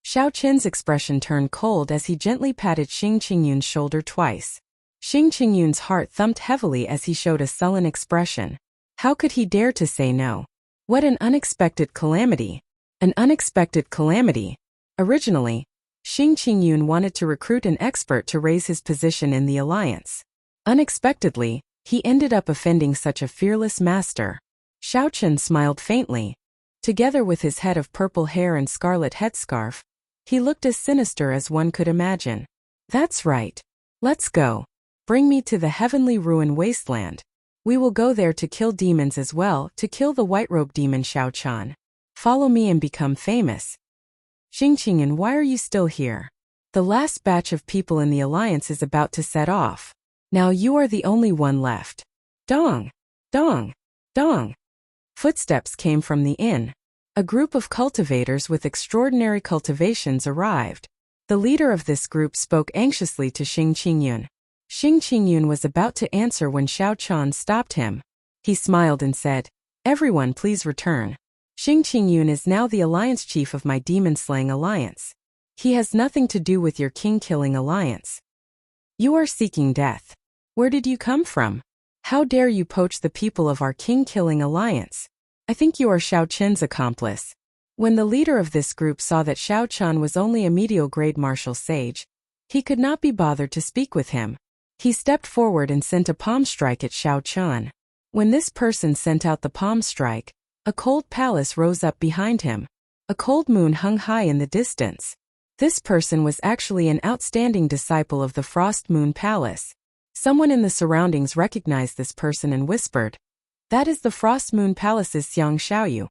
Speaker 1: Xiao Chen's expression turned cold as he gently patted Xing Qingyun's shoulder twice. Xing Qingyun's heart thumped heavily as he showed a sullen expression. How could he dare to say no? What an unexpected calamity. An unexpected calamity. Originally, Xing Qingyun wanted to recruit an expert to raise his position in the alliance. Unexpectedly, he ended up offending such a fearless master. Xiao Chen smiled faintly. Together with his head of purple hair and scarlet headscarf, he looked as sinister as one could imagine. That's right. Let's go. Bring me to the heavenly ruin wasteland. We will go there to kill demons as well, to kill the white-robed demon Xiao Chen. Follow me and become famous. Xing Qingyun, why are you still here? The last batch of people in the alliance is about to set off. Now you are the only one left. Dong! Dong! Dong! Footsteps came from the inn. A group of cultivators with extraordinary cultivations arrived. The leader of this group spoke anxiously to Xing Qingyun. Xing Qingyun was about to answer when Xiao Chen stopped him. He smiled and said, Everyone please return. Xing Qingyun is now the alliance chief of my demon-slaying alliance. He has nothing to do with your king-killing alliance. You are seeking death. Where did you come from? How dare you poach the people of our king-killing alliance? I think you are Xiao Chen's accomplice. When the leader of this group saw that Xiao Chen was only a medial-grade martial sage, he could not be bothered to speak with him. He stepped forward and sent a palm strike at Xiao Chen. When this person sent out the palm strike, a cold palace rose up behind him. A cold moon hung high in the distance. This person was actually an outstanding disciple of the Frost Moon Palace. Someone in the surroundings recognized this person and whispered, That is the Frost Moon Palace's Xiang Xiaoyu.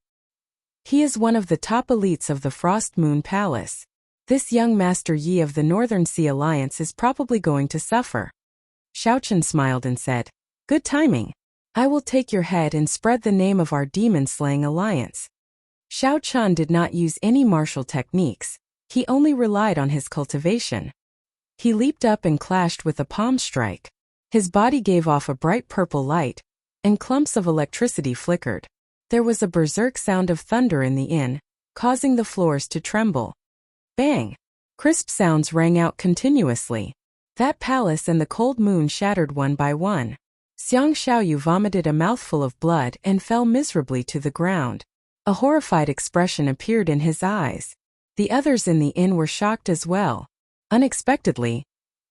Speaker 1: He is one of the top elites of the Frost Moon Palace. This young Master Yi of the Northern Sea Alliance is probably going to suffer. Xiao Chen smiled and said, Good timing. I will take your head and spread the name of our demon-slaying alliance. Xiao Chen did not use any martial techniques. He only relied on his cultivation. He leaped up and clashed with a palm strike. His body gave off a bright purple light, and clumps of electricity flickered. There was a berserk sound of thunder in the inn, causing the floors to tremble. Bang! Crisp sounds rang out continuously. That palace and the cold moon shattered one by one. Xiang Xiaoyu vomited a mouthful of blood and fell miserably to the ground. A horrified expression appeared in his eyes. The others in the inn were shocked as well. Unexpectedly,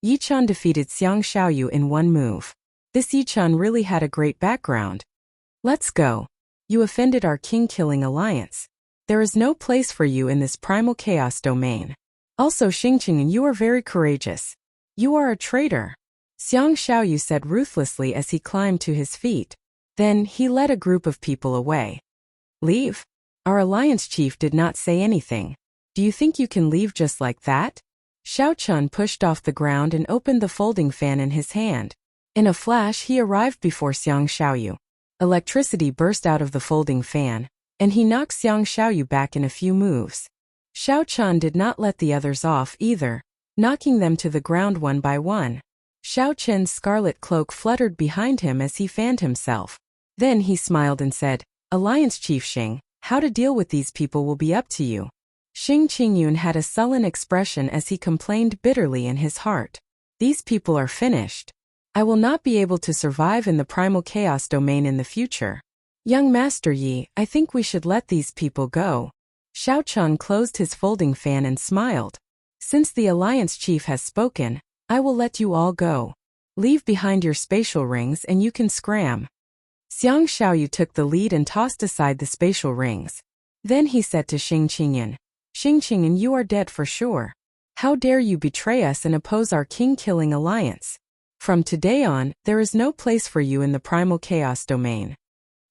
Speaker 1: Yichun defeated Xiang Xiaoyu in one move. This Yichun really had a great background. Let's go. You offended our king-killing alliance. There is no place for you in this primal chaos domain. Also Xingqing, you are very courageous. You are a traitor. Xiang Xiaoyu said ruthlessly as he climbed to his feet. Then he led a group of people away. Leave? Our alliance chief did not say anything. Do you think you can leave just like that? Xiao Chun pushed off the ground and opened the folding fan in his hand. In a flash he arrived before Xiang Xiaoyu. Electricity burst out of the folding fan, and he knocked Xiang Xiaoyu back in a few moves. Xiao Chun did not let the others off either, knocking them to the ground one by one. Xiao Chen's scarlet cloak fluttered behind him as he fanned himself. Then he smiled and said, Alliance Chief Xing, how to deal with these people will be up to you. Xing Qingyun had a sullen expression as he complained bitterly in his heart. These people are finished. I will not be able to survive in the primal chaos domain in the future. Young Master Yi, I think we should let these people go. Xiao Chun closed his folding fan and smiled. Since the Alliance Chief has spoken, I will let you all go. Leave behind your spatial rings and you can scram. Xiang Xiaoyu took the lead and tossed aside the spatial rings. Then he said to Xing Qingyan, Xing Qingyan, you are dead for sure. How dare you betray us and oppose our king-killing alliance? From today on, there is no place for you in the primal chaos domain.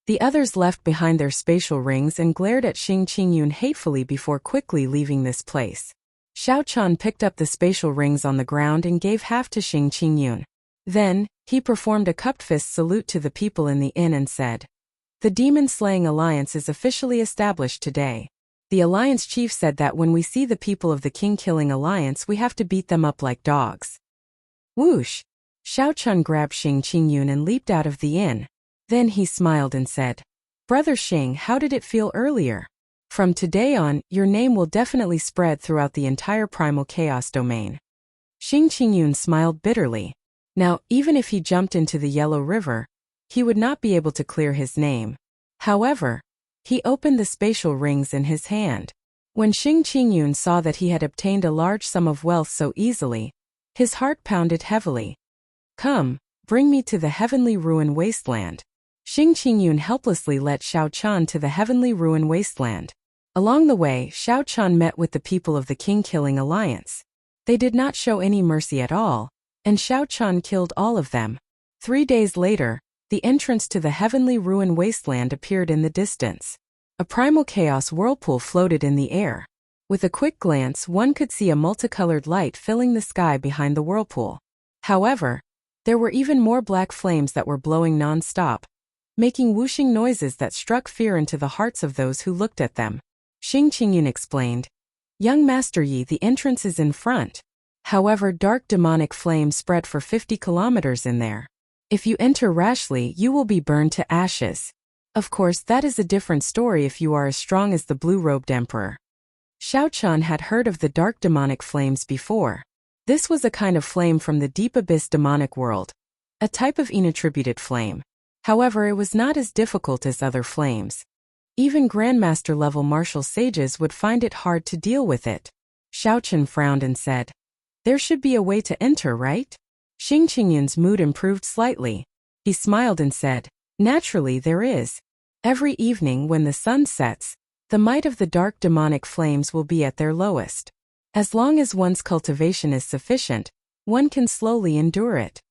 Speaker 1: The others left behind their spatial rings and glared at Xing Qingyun hatefully before quickly leaving this place. Xiao Chun picked up the spatial rings on the ground and gave half to Xing Qingyun. Then, he performed a cupped fist salute to the people in the inn and said, The demon-slaying alliance is officially established today. The alliance chief said that when we see the people of the king-killing alliance we have to beat them up like dogs. Whoosh! Xiao Chun grabbed Xing Qingyun and leaped out of the inn. Then he smiled and said, Brother Xing, how did it feel earlier? From today on, your name will definitely spread throughout the entire primal chaos domain. Xing Qingyun smiled bitterly. Now, even if he jumped into the Yellow River, he would not be able to clear his name. However, he opened the spatial rings in his hand. When Xing Qingyun saw that he had obtained a large sum of wealth so easily, his heart pounded heavily. Come, bring me to the heavenly ruin wasteland. Xing Qingyun helplessly led Xiao Chun to the heavenly ruin wasteland. Along the way, Xiao Chun met with the people of the king-killing alliance. They did not show any mercy at all, and Xiao Chun killed all of them. 3 days later, the entrance to the heavenly ruin wasteland appeared in the distance. A primal chaos whirlpool floated in the air. With a quick glance, one could see a multicolored light filling the sky behind the whirlpool. However, there were even more black flames that were blowing non-stop, making whooshing noises that struck fear into the hearts of those who looked at them. Xing Qingyun explained, Young Master Yi, the entrance is in front. However, dark demonic flames spread for 50 kilometers in there. If you enter rashly, you will be burned to ashes. Of course, that is a different story if you are as strong as the blue-robed emperor. Xiao Chun had heard of the dark demonic flames before. This was a kind of flame from the deep abyss demonic world, a type of inattributed flame. However, it was not as difficult as other flames. Even Grandmaster-level martial sages would find it hard to deal with it. Xiao Chun frowned and said, There should be a way to enter, right? Xing Qingyun's mood improved slightly. He smiled and said, Naturally there is. Every evening when the sun sets, the might of the dark demonic flames will be at their lowest. As long as one's cultivation is sufficient, one can slowly endure it.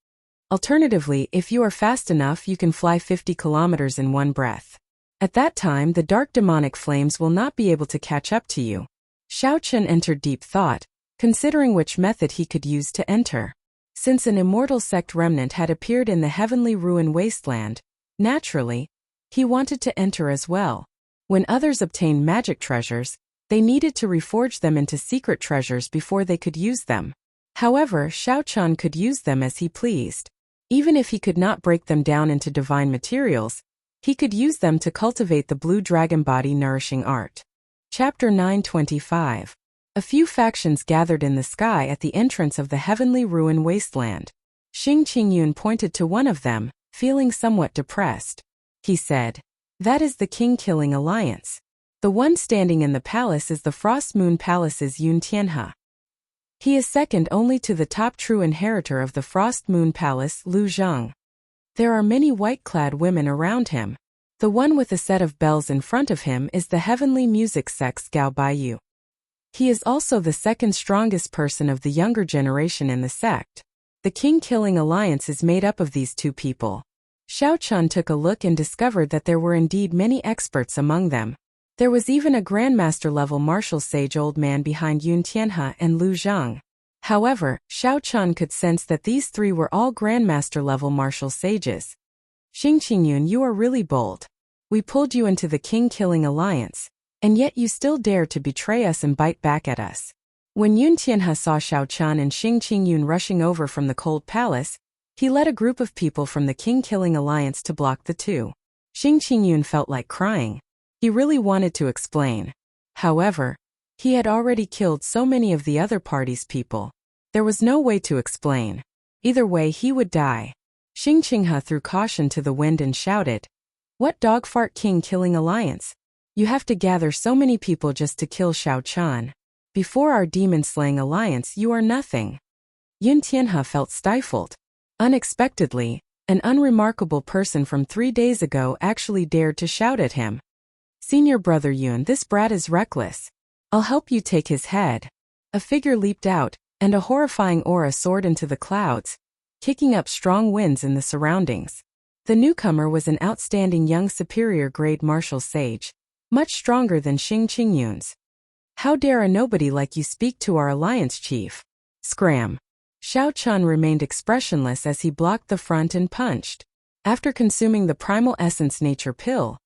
Speaker 1: Alternatively, if you are fast enough, you can fly 50 kilometers in one breath. At that time, the dark demonic flames will not be able to catch up to you. Xiao Chun entered deep thought, considering which method he could use to enter. Since an immortal sect remnant had appeared in the heavenly ruin wasteland, naturally, he wanted to enter as well. When others obtained magic treasures, they needed to reforge them into secret treasures before they could use them. However, Xiao Chun could use them as he pleased. Even if he could not break them down into divine materials, he could use them to cultivate the blue dragon body nourishing art. Chapter 925. A few factions gathered in the sky at the entrance of the heavenly ruin wasteland. Xing Qingyun pointed to one of them, feeling somewhat depressed. He said, "That is the King-Killing Alliance. The one standing in the palace is the Frost Moon Palace's Yun Tianhe. He is second only to the top true inheritor of the Frost Moon Palace, Lu Zhang. There are many white-clad women around him. The one with a set of bells in front of him is the heavenly music sex Gao Baiyu. He is also the second strongest person of the younger generation in the sect. The King-Killing Alliance is made up of these two people." Xiao Chun took a look and discovered that there were indeed many experts among them. There was even a Grandmaster-level martial sage old man behind Yun Tianhe and Lu Zhang. However, Xiao Chun could sense that these three were all Grandmaster-level martial sages. "Xing Qingyun, you are really bold. We pulled you into the King-Killing Alliance, and yet you still dare to betray us and bite back at us." When Yun Tianhe saw Xiao Chun and Xing Qingyun rushing over from the cold palace, he led a group of people from the King-Killing Alliance to block the two. Xing Qingyun felt like crying. He really wanted to explain. However, he had already killed so many of the other party's people. There was no way to explain. Either way, he would die. Xing Qingyun threw caution to the wind and shouted, "What dogfart King-Killing Alliance? You have to gather so many people just to kill Xiao Chun. Before our demon-slaying alliance, you are nothing." Yun Tianhe felt stifled. Unexpectedly, an unremarkable person from 3 days ago actually dared to shout at him. "Senior brother Yun, this brat is reckless. I'll help you take his head." A figure leaped out, and a horrifying aura soared into the clouds, kicking up strong winds in the surroundings. The newcomer was an outstanding young superior-grade martial sage, much stronger than Xing Qingyun's. "How dare a nobody like you speak to our alliance chief?" Scram. Xiao Chun remained expressionless as he blocked the front and punched. After consuming the primal essence nature pill,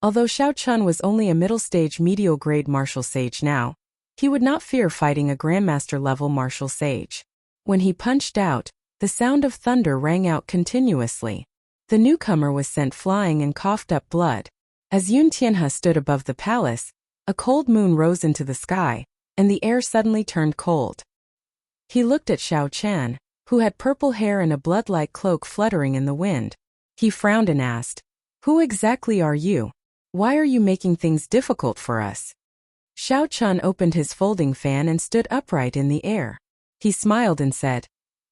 Speaker 1: although Xiao Chun was only a middle-stage medial-grade martial sage now, he would not fear fighting a Grandmaster-level martial sage. When he punched out, the sound of thunder rang out continuously. The newcomer was sent flying and coughed up blood. As Yun Tianhe stood above the palace, a cold moon rose into the sky, and the air suddenly turned cold. He looked at Xiao Chan, who had purple hair and a blood-like cloak fluttering in the wind. He frowned and asked, "Who exactly are you? Why are you making things difficult for us?" Xiao Chun opened his folding fan and stood upright in the air. He smiled and said,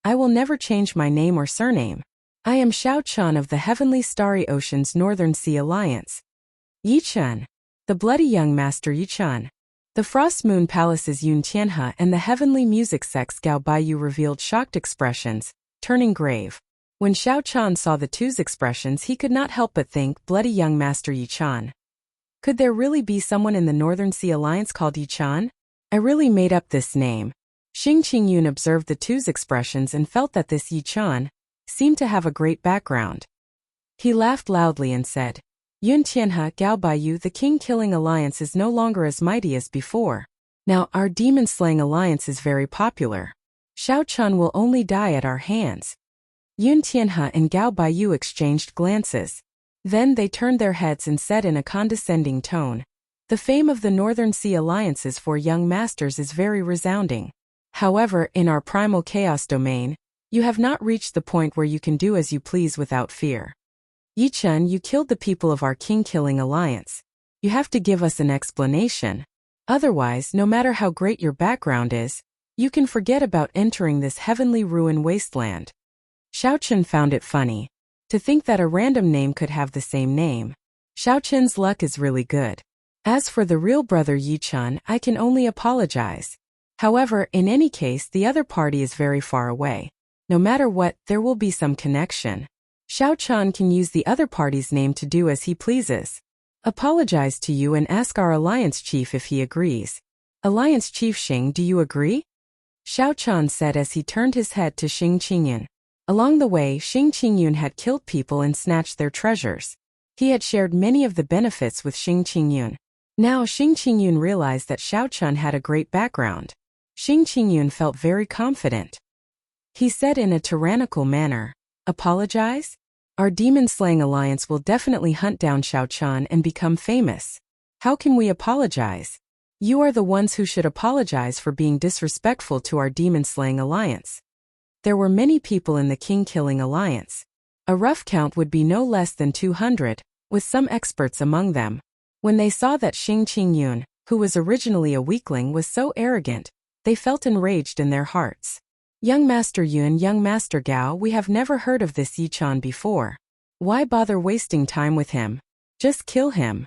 Speaker 1: "I will never change my name or surname. I am Xiao Chun of the Heavenly Starry Ocean's Northern Sea Alliance. Yi Chun, the bloody young master Yi Chun." The Frost Moon Palace's Yun Tianhe and the heavenly music sex Gao Baiyu revealed shocked expressions, turning grave. When Xiao Chun saw the two's expressions, he could not help but think, bloody young master Yi Chun. Could there really be someone in the Northern Sea Alliance called Yi Chun? I really made up this name. Xing Qingyun observed the two's expressions and felt that this Yi Chun seemed to have a great background. He laughed loudly and said, "Yun Tianhe, Gao Baiyu, the King-Killing Alliance is no longer as mighty as before. Now our demon-slaying alliance is very popular. Xiao Chun will only die at our hands." Yun Tianhe and Gao Baiyu exchanged glances. Then they turned their heads and said in a condescending tone, "The fame of the Northern Sea Alliances for young masters is very resounding. However, in our primal chaos domain, you have not reached the point where you can do as you please without fear. Yi Chun, you killed the people of our King-Killing Alliance. You have to give us an explanation. Otherwise, no matter how great your background is, you can forget about entering this heavenly ruin wasteland." Xiao Chun found it funny. To think that a random name could have the same name. Xiao Chun's luck is really good. As for the real brother Yi Chun, I can only apologize. However, in any case, the other party is very far away. No matter what, there will be some connection. Xiao Chun can use the other party's name to do as he pleases. Apologize to you and ask our alliance chief if he agrees. Alliance Chief Xing, do you agree? Xiao Chun said as he turned his head to Xing Qingyun. Along the way, Xing Qingyun had killed people and snatched their treasures. He had shared many of the benefits with Xing Qingyun. Now Xing Qingyun realized that Xiao Chun had a great background. Xing Qingyun felt very confident. He said in a tyrannical manner, "Apologize? Our demon-slaying alliance will definitely hunt down Xiao Chun and become famous. How can we apologize?" You are the ones who should apologize for being disrespectful to our demon-slaying alliance. There were many people in the king-killing alliance. A rough count would be no less than 200, with some experts among them. When they saw that Xing Qingyun, who was originally a weakling, was so arrogant, they felt enraged in their hearts. Young Master Yun, young Master Gao, we have never heard of this Yichon before. Why bother wasting time with him? Just kill him.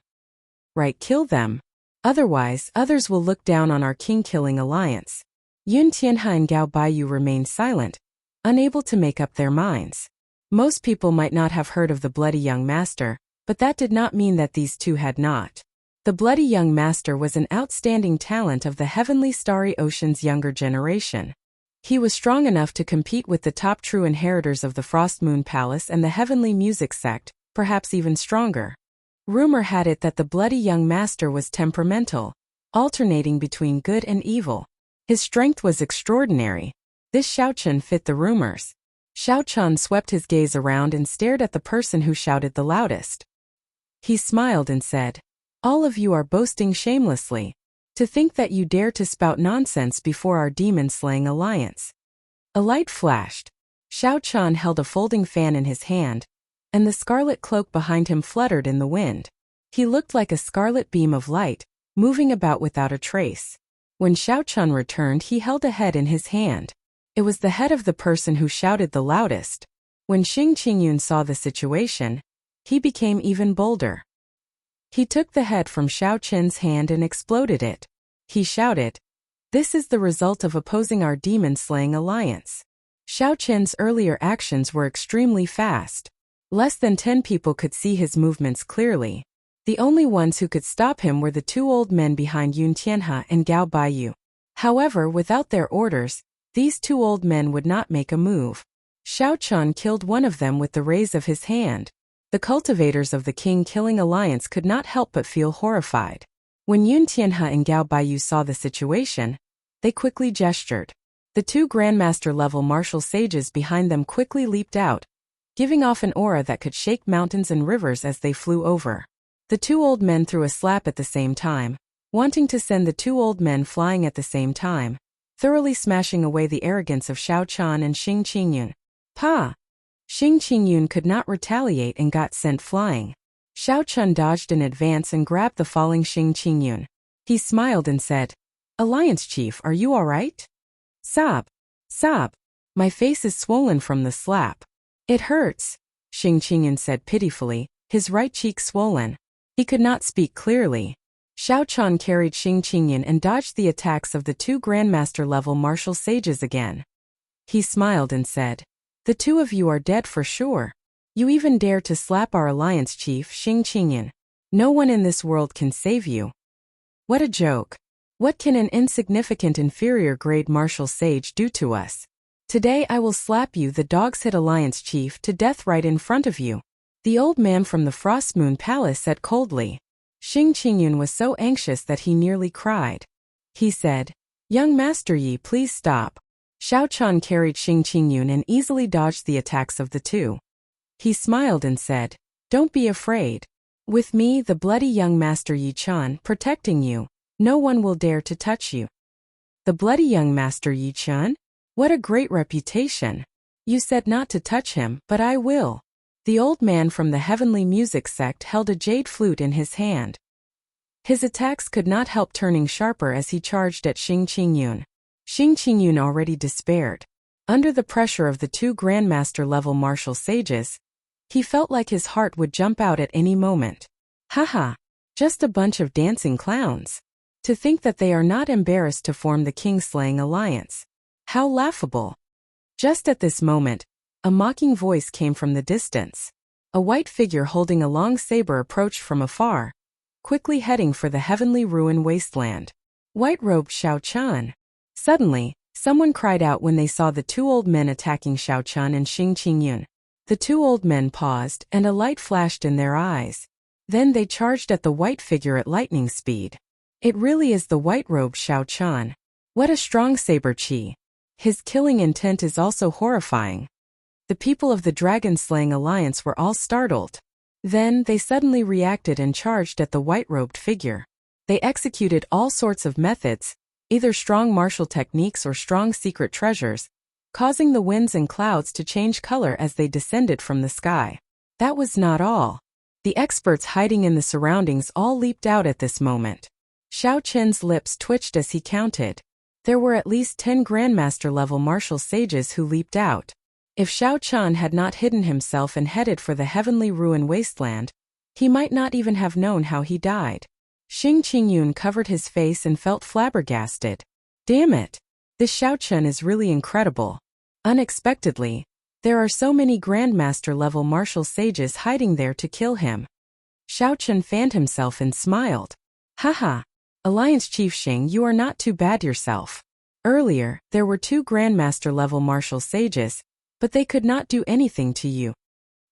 Speaker 1: Right, kill them. Otherwise, others will look down on our king-killing alliance. Yun Tianhe and Gao Baiyu remained silent, unable to make up their minds. Most people might not have heard of the Bloody Young Master, but that did not mean that these two had not. The Bloody Young Master was an outstanding talent of the Heavenly Starry Ocean's younger generation. He was strong enough to compete with the top true inheritors of the Frost Moon Palace and the Heavenly Music Sect, perhaps even stronger. Rumor had it that the Bloody Young Master was temperamental, alternating between good and evil. His strength was extraordinary. This Xiaochen fit the rumors. Xiaochen swept his gaze around and stared at the person who shouted the loudest. He smiled and said, "All of you are boasting shamelessly. To think that you dare to spout nonsense before our demon-slaying alliance." A light flashed. Xiaochen held a folding fan in his hand, and the scarlet cloak behind him fluttered in the wind. He looked like a scarlet beam of light, moving about without a trace. When Xiaochen returned, he held a head in his hand. It was the head of the person who shouted the loudest. When Xing Qingyun saw the situation, he became even bolder. He took the head from Xiaochen's hand and exploded it. He shouted, "This is the result of opposing our demon-slaying alliance." Xiaochen's earlier actions were extremely fast. Less than 10 people could see his movements clearly. The only ones who could stop him were the two old men behind Yun Tianhe and Gao Baiyu. However, without their orders, these two old men would not make a move. Xiaochen killed one of them with the raise of his hand. The cultivators of the king-killing alliance could not help but feel horrified. When Yun Tianhe and Gao Baiyu saw the situation, they quickly gestured. The two Grandmaster-level martial sages behind them quickly leaped out, giving off an aura that could shake mountains and rivers as they flew over. The two old men threw a slap at the same time, wanting to send the two old men flying at the same time, thoroughly smashing away the arrogance of Xiaochen and Xing Qingyun. Pa! Xing Qingyun could not retaliate and got sent flying. Xiaochen dodged in advance and grabbed the falling Xing Qingyun. He smiled and said, "Alliance Chief, are you all right?" "Sob. Sob. My face is swollen from the slap. It hurts," Xing Qingyun said pitifully, his right cheek swollen. He could not speak clearly. Xiaochen carried Xing Qingyun and dodged the attacks of the two Grandmaster-level martial sages again. He smiled and said, "The two of you are dead for sure. You even dare to slap our alliance chief, Xing Qingyun. No one in this world can save you." What a joke. What can an insignificant inferior-grade martial sage do to us? Today I will slap you, the dog's-head alliance chief, to death right in front of you. The old man from the Frost Moon Palace said coldly. Xing Qingyun was so anxious that he nearly cried. He said, "Young Master Yi, please stop." Xiaochen carried Xing Qingyun and easily dodged the attacks of the two. He smiled and said, "Don't be afraid. With me, the Bloody Young Master Yi Chan, protecting you, no one will dare to touch you." The Bloody Young Master Yi Chan? What a great reputation. You said not to touch him, but I will. The old man from the Heavenly Music Sect held a jade flute in his hand. His attacks could not help turning sharper as he charged at Xing Qingyun. Xing Qingyun already despaired. Under the pressure of the two Grandmaster-level martial sages, he felt like his heart would jump out at any moment. Haha, just a bunch of dancing clowns. To think that they are not embarrassed to form the king-slaying alliance. How laughable. Just at this moment, a mocking voice came from the distance. A white figure holding a long saber approached from afar, quickly heading for the heavenly ruin wasteland. White-robed Xiaochen. Suddenly, someone cried out when they saw the two old men attacking Xiaochen and Xing Qingyun. The two old men paused, and a light flashed in their eyes. Then they charged at the white figure at lightning speed. It really is the white-robed Xiaochen. What a strong saber chi. His killing intent is also horrifying. The people of the dragon-slaying alliance were all startled. Then they suddenly reacted and charged at the white-robed figure. They executed all sorts of methods, either strong martial techniques or strong secret treasures, causing the winds and clouds to change color as they descended from the sky. That was not all. The experts hiding in the surroundings all leaped out at this moment. Xiao Chen's lips twitched as he counted. There were at least 10 Grandmaster-level martial sages who leaped out. If Xiao Chen had not hidden himself and headed for the heavenly ruin wasteland, he might not even have known how he died. Xing Qingyun covered his face and felt flabbergasted. Damn it! This Xiao Chen is really incredible. Unexpectedly, there are so many Grandmaster-level martial sages hiding there to kill him. Xiao Chen fanned himself and smiled. Haha! Alliance Chief Xing, you are not too bad yourself. Earlier, there were 2 Grandmaster-level martial sages, but they could not do anything to you.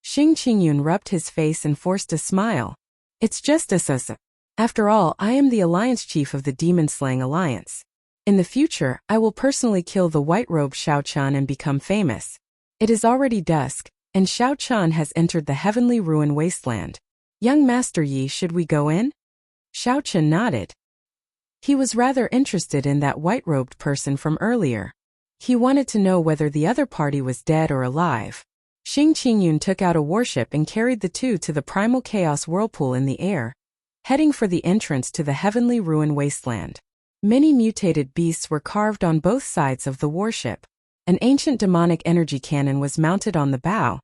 Speaker 1: Xing Qingyun rubbed his face and forced a smile. It's just a After all, I am the Alliance Chief of the Demon-Slaying Alliance. In the future, I will personally kill the white-robed Xiao Chen and become famous. It is already dusk, and Xiao Chen has entered the heavenly ruin wasteland. Young Master Yi, should we go in? Xiao Chen nodded. He was rather interested in that white-robed person from earlier. He wanted to know whether the other party was dead or alive. Xing Qingyun took out a warship and carried the 2 to the primal chaos whirlpool in the air, heading for the entrance to the heavenly ruin wasteland. Many mutated beasts were carved on both sides of the warship. An ancient demonic energy cannon was mounted on the bow,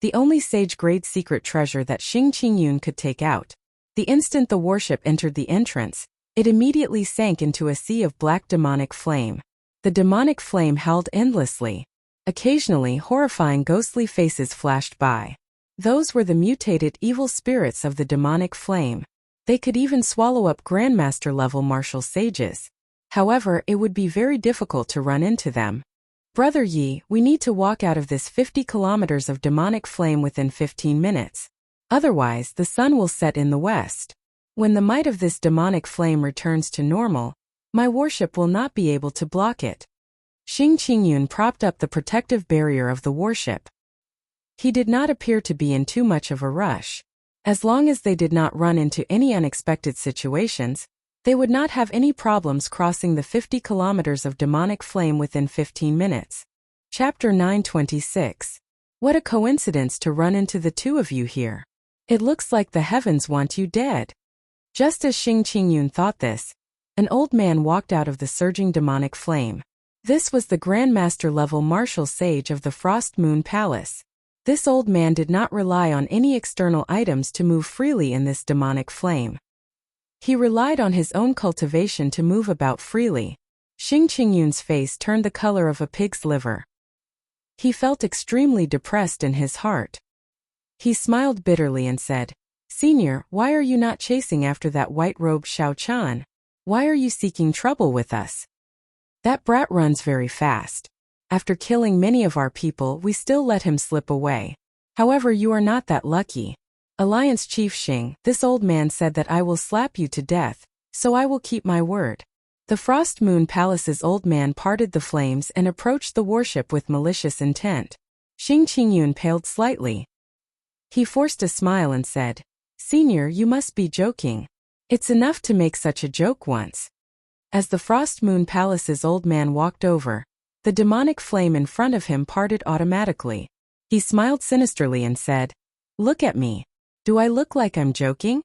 Speaker 1: the only sage-grade secret treasure that Xing Qingyun could take out. The instant the warship entered the entrance, it immediately sank into a sea of black demonic flame. The demonic flame howled endlessly. Occasionally, horrifying ghostly faces flashed by. Those were the mutated evil spirits of the demonic flame. They could even swallow up Grandmaster-level martial sages. However, it would be very difficult to run into them. Brother Yi, we need to walk out of this 50 kilometers of demonic flame within 15 minutes. Otherwise, the sun will set in the west. When the might of this demonic flame returns to normal, my warship will not be able to block it. Xing Qingyun propped up the protective barrier of the warship. He did not appear to be in too much of a rush. As long as they did not run into any unexpected situations, they would not have any problems crossing the 50 kilometers of demonic flame within 15 minutes. Chapter 926. What a coincidence to run into the 2 of you here. It looks like the heavens want you dead. Just as Xing Qingyun thought this, an old man walked out of the surging demonic flame. This was the Grandmaster-level martial sage of the Frost Moon Palace. This old man did not rely on any external items to move freely in this demonic flame. He relied on his own cultivation to move about freely. Xing Qingyun's face turned the color of a pig's liver. He felt extremely depressed in his heart. He smiled bitterly and said, Senior, why are you not chasing after that white-robed Xiao Chen? Why are you seeking trouble with us? That brat runs very fast. After killing many of our people, we still let him slip away. However, you are not that lucky. Alliance Chief Xing, this old man said that I will slap you to death, so I will keep my word. The Frost Moon Palace's old man parted the flames and approached the warship with malicious intent. Xing Qingyun paled slightly. He forced a smile and said, Senior, you must be joking. It's enough to make such a joke once. As the Frost Moon Palace's old man walked over, the demonic flame in front of him parted automatically. He smiled sinisterly and said, Look at me. Do I look like I'm joking?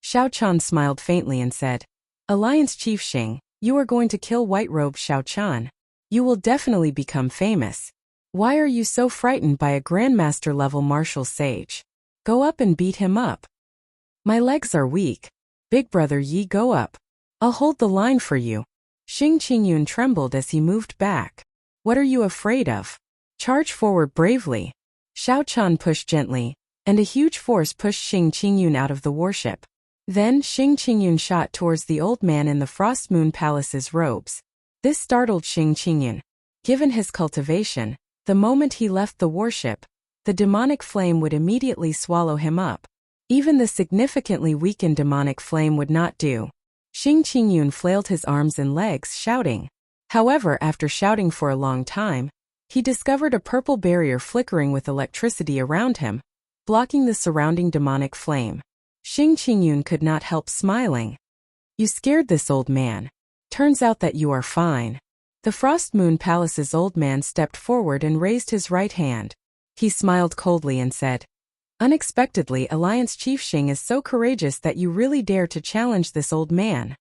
Speaker 1: Xiao Chen smiled faintly and said, Alliance Chief Xing, you are going to kill white-robed Xiao Chen. You will definitely become famous. Why are you so frightened by a Grandmaster-level martial sage? Go up and beat him up. My legs are weak. Big brother Yi, go up. I'll hold the line for you. Xing Qingyun trembled as he moved back. What are you afraid of? Charge forward bravely. Xiao Chen pushed gently, and a huge force pushed Xing Qingyun out of the warship. Then Xing Qingyun shot towards the old man in the Frost Moon Palace's robes. This startled Xing Qingyun. Given his cultivation, the moment he left the warship, the demonic flame would immediately swallow him up. Even the significantly weakened demonic flame would not do. Xing Qingyun flailed his arms and legs, shouting. However, after shouting for a long time, he discovered a purple barrier flickering with electricity around him, blocking the surrounding demonic flame. Xing Qingyun could not help smiling. You scared this old man. Turns out that you are fine. The Frost Moon Palace's old man stepped forward and raised his right hand. He smiled coldly and said, "Unexpectedly, Alliance Chief Xing is so courageous that you really dare to challenge this old man."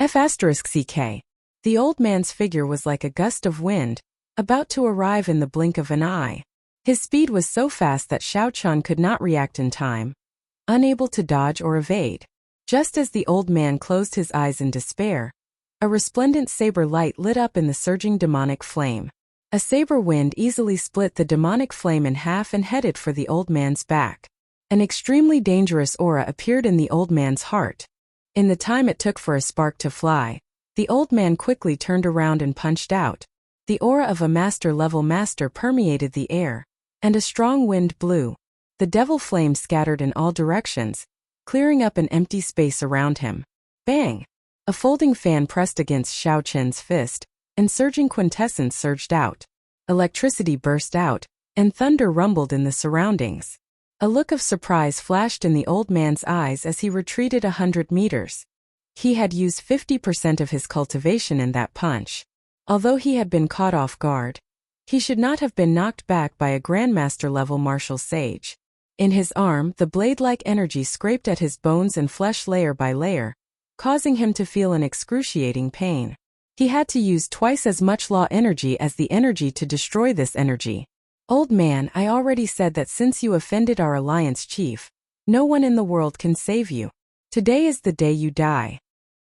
Speaker 1: F***ck. The old man's figure was like a gust of wind, about to arrive in the blink of an eye. His speed was so fast that Xiao Chun could not react in time, unable to dodge or evade. Just as the old man closed his eyes in despair, a resplendent saber light lit up in the surging demonic flame. A saber wind easily split the demonic flame in half and headed for the old man's back. An extremely dangerous aura appeared in the old man's heart. In the time it took for a spark to fly, the old man quickly turned around and punched out. The aura of a master-level master permeated the air, and a strong wind blew. The devil flame scattered in all directions, clearing up an empty space around him. Bang! A folding fan pressed against Xiao Chen's fist, and surging quintessence surged out. Electricity burst out, and thunder rumbled in the surroundings. A look of surprise flashed in the old man's eyes as he retreated 100 meters. He had used 50% of his cultivation in that punch. Although he had been caught off guard, he should not have been knocked back by a Grandmaster-level martial sage. In his arm, the blade-like energy scraped at his bones and flesh layer by layer, causing him to feel an excruciating pain. He had to use twice as much law energy as the energy to destroy this energy. "Old man, I already said that since you offended our alliance chief, no one in the world can save you. Today is the day you die."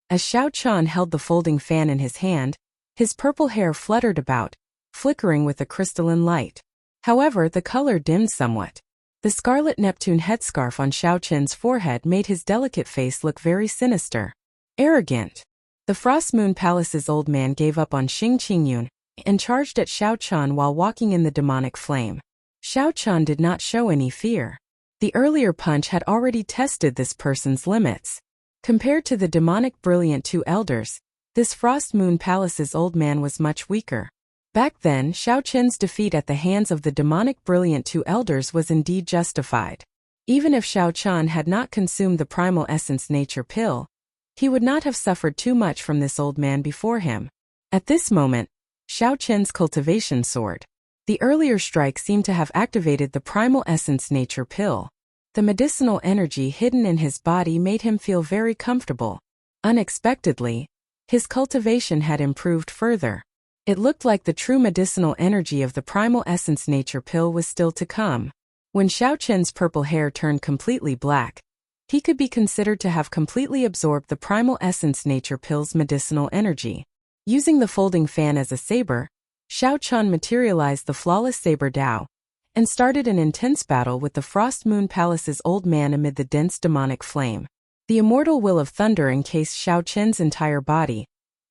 Speaker 1: As Xiao Chun held the folding fan in his hand, his purple hair fluttered about, flickering with a crystalline light. However, the color dimmed somewhat. The scarlet Neptune headscarf on Xiao Chen's forehead made his delicate face look very sinister. Arrogant. The Frost Moon Palace's old man gave up on Xing Qingyun and charged at Xiao Chun while walking in the demonic flame. Xiao Chun did not show any fear. The earlier punch had already tested this person's limits. Compared to the demonic brilliant two elders, this Frost Moon Palace's old man was much weaker. Back then, Xiao Chen's defeat at the hands of the demonic brilliant two elders was indeed justified. Even if Xiao Chun had not consumed the primal essence nature pill, he would not have suffered too much from this old man before him. At this moment, Xiao Chen's cultivation soared. The earlier strike seemed to have activated the primal essence nature pill. The medicinal energy hidden in his body made him feel very comfortable. Unexpectedly, his cultivation had improved further. It looked like the true medicinal energy of the primal essence nature pill was still to come. When Xiao Chen's purple hair turned completely black, he could be considered to have completely absorbed the primal essence nature pill's medicinal energy. Using the folding fan as a saber, Xiao Chun materialized the flawless saber Dao and started an intense battle with the Frost Moon Palace's old man amid the dense demonic flame. The immortal will of thunder encased Xiao Chen's entire body,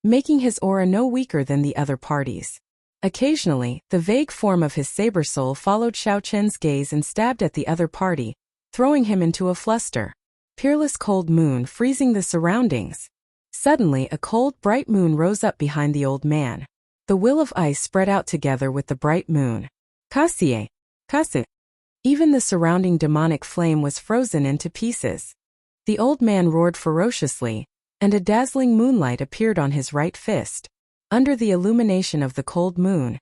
Speaker 1: making his aura no weaker than the other parties. Occasionally, the vague form of his saber soul followed Xiao Chen's gaze and stabbed at the other party, throwing him into a fluster. Peerless cold moon freezing the surroundings. Suddenly, a cold, bright moon rose up behind the old man. The will of ice spread out together with the bright moon. Kasie, Kasu. Even the surrounding demonic flame was frozen into pieces. The old man roared ferociously, and a dazzling moonlight appeared on his right fist. Under the illumination of the cold moon,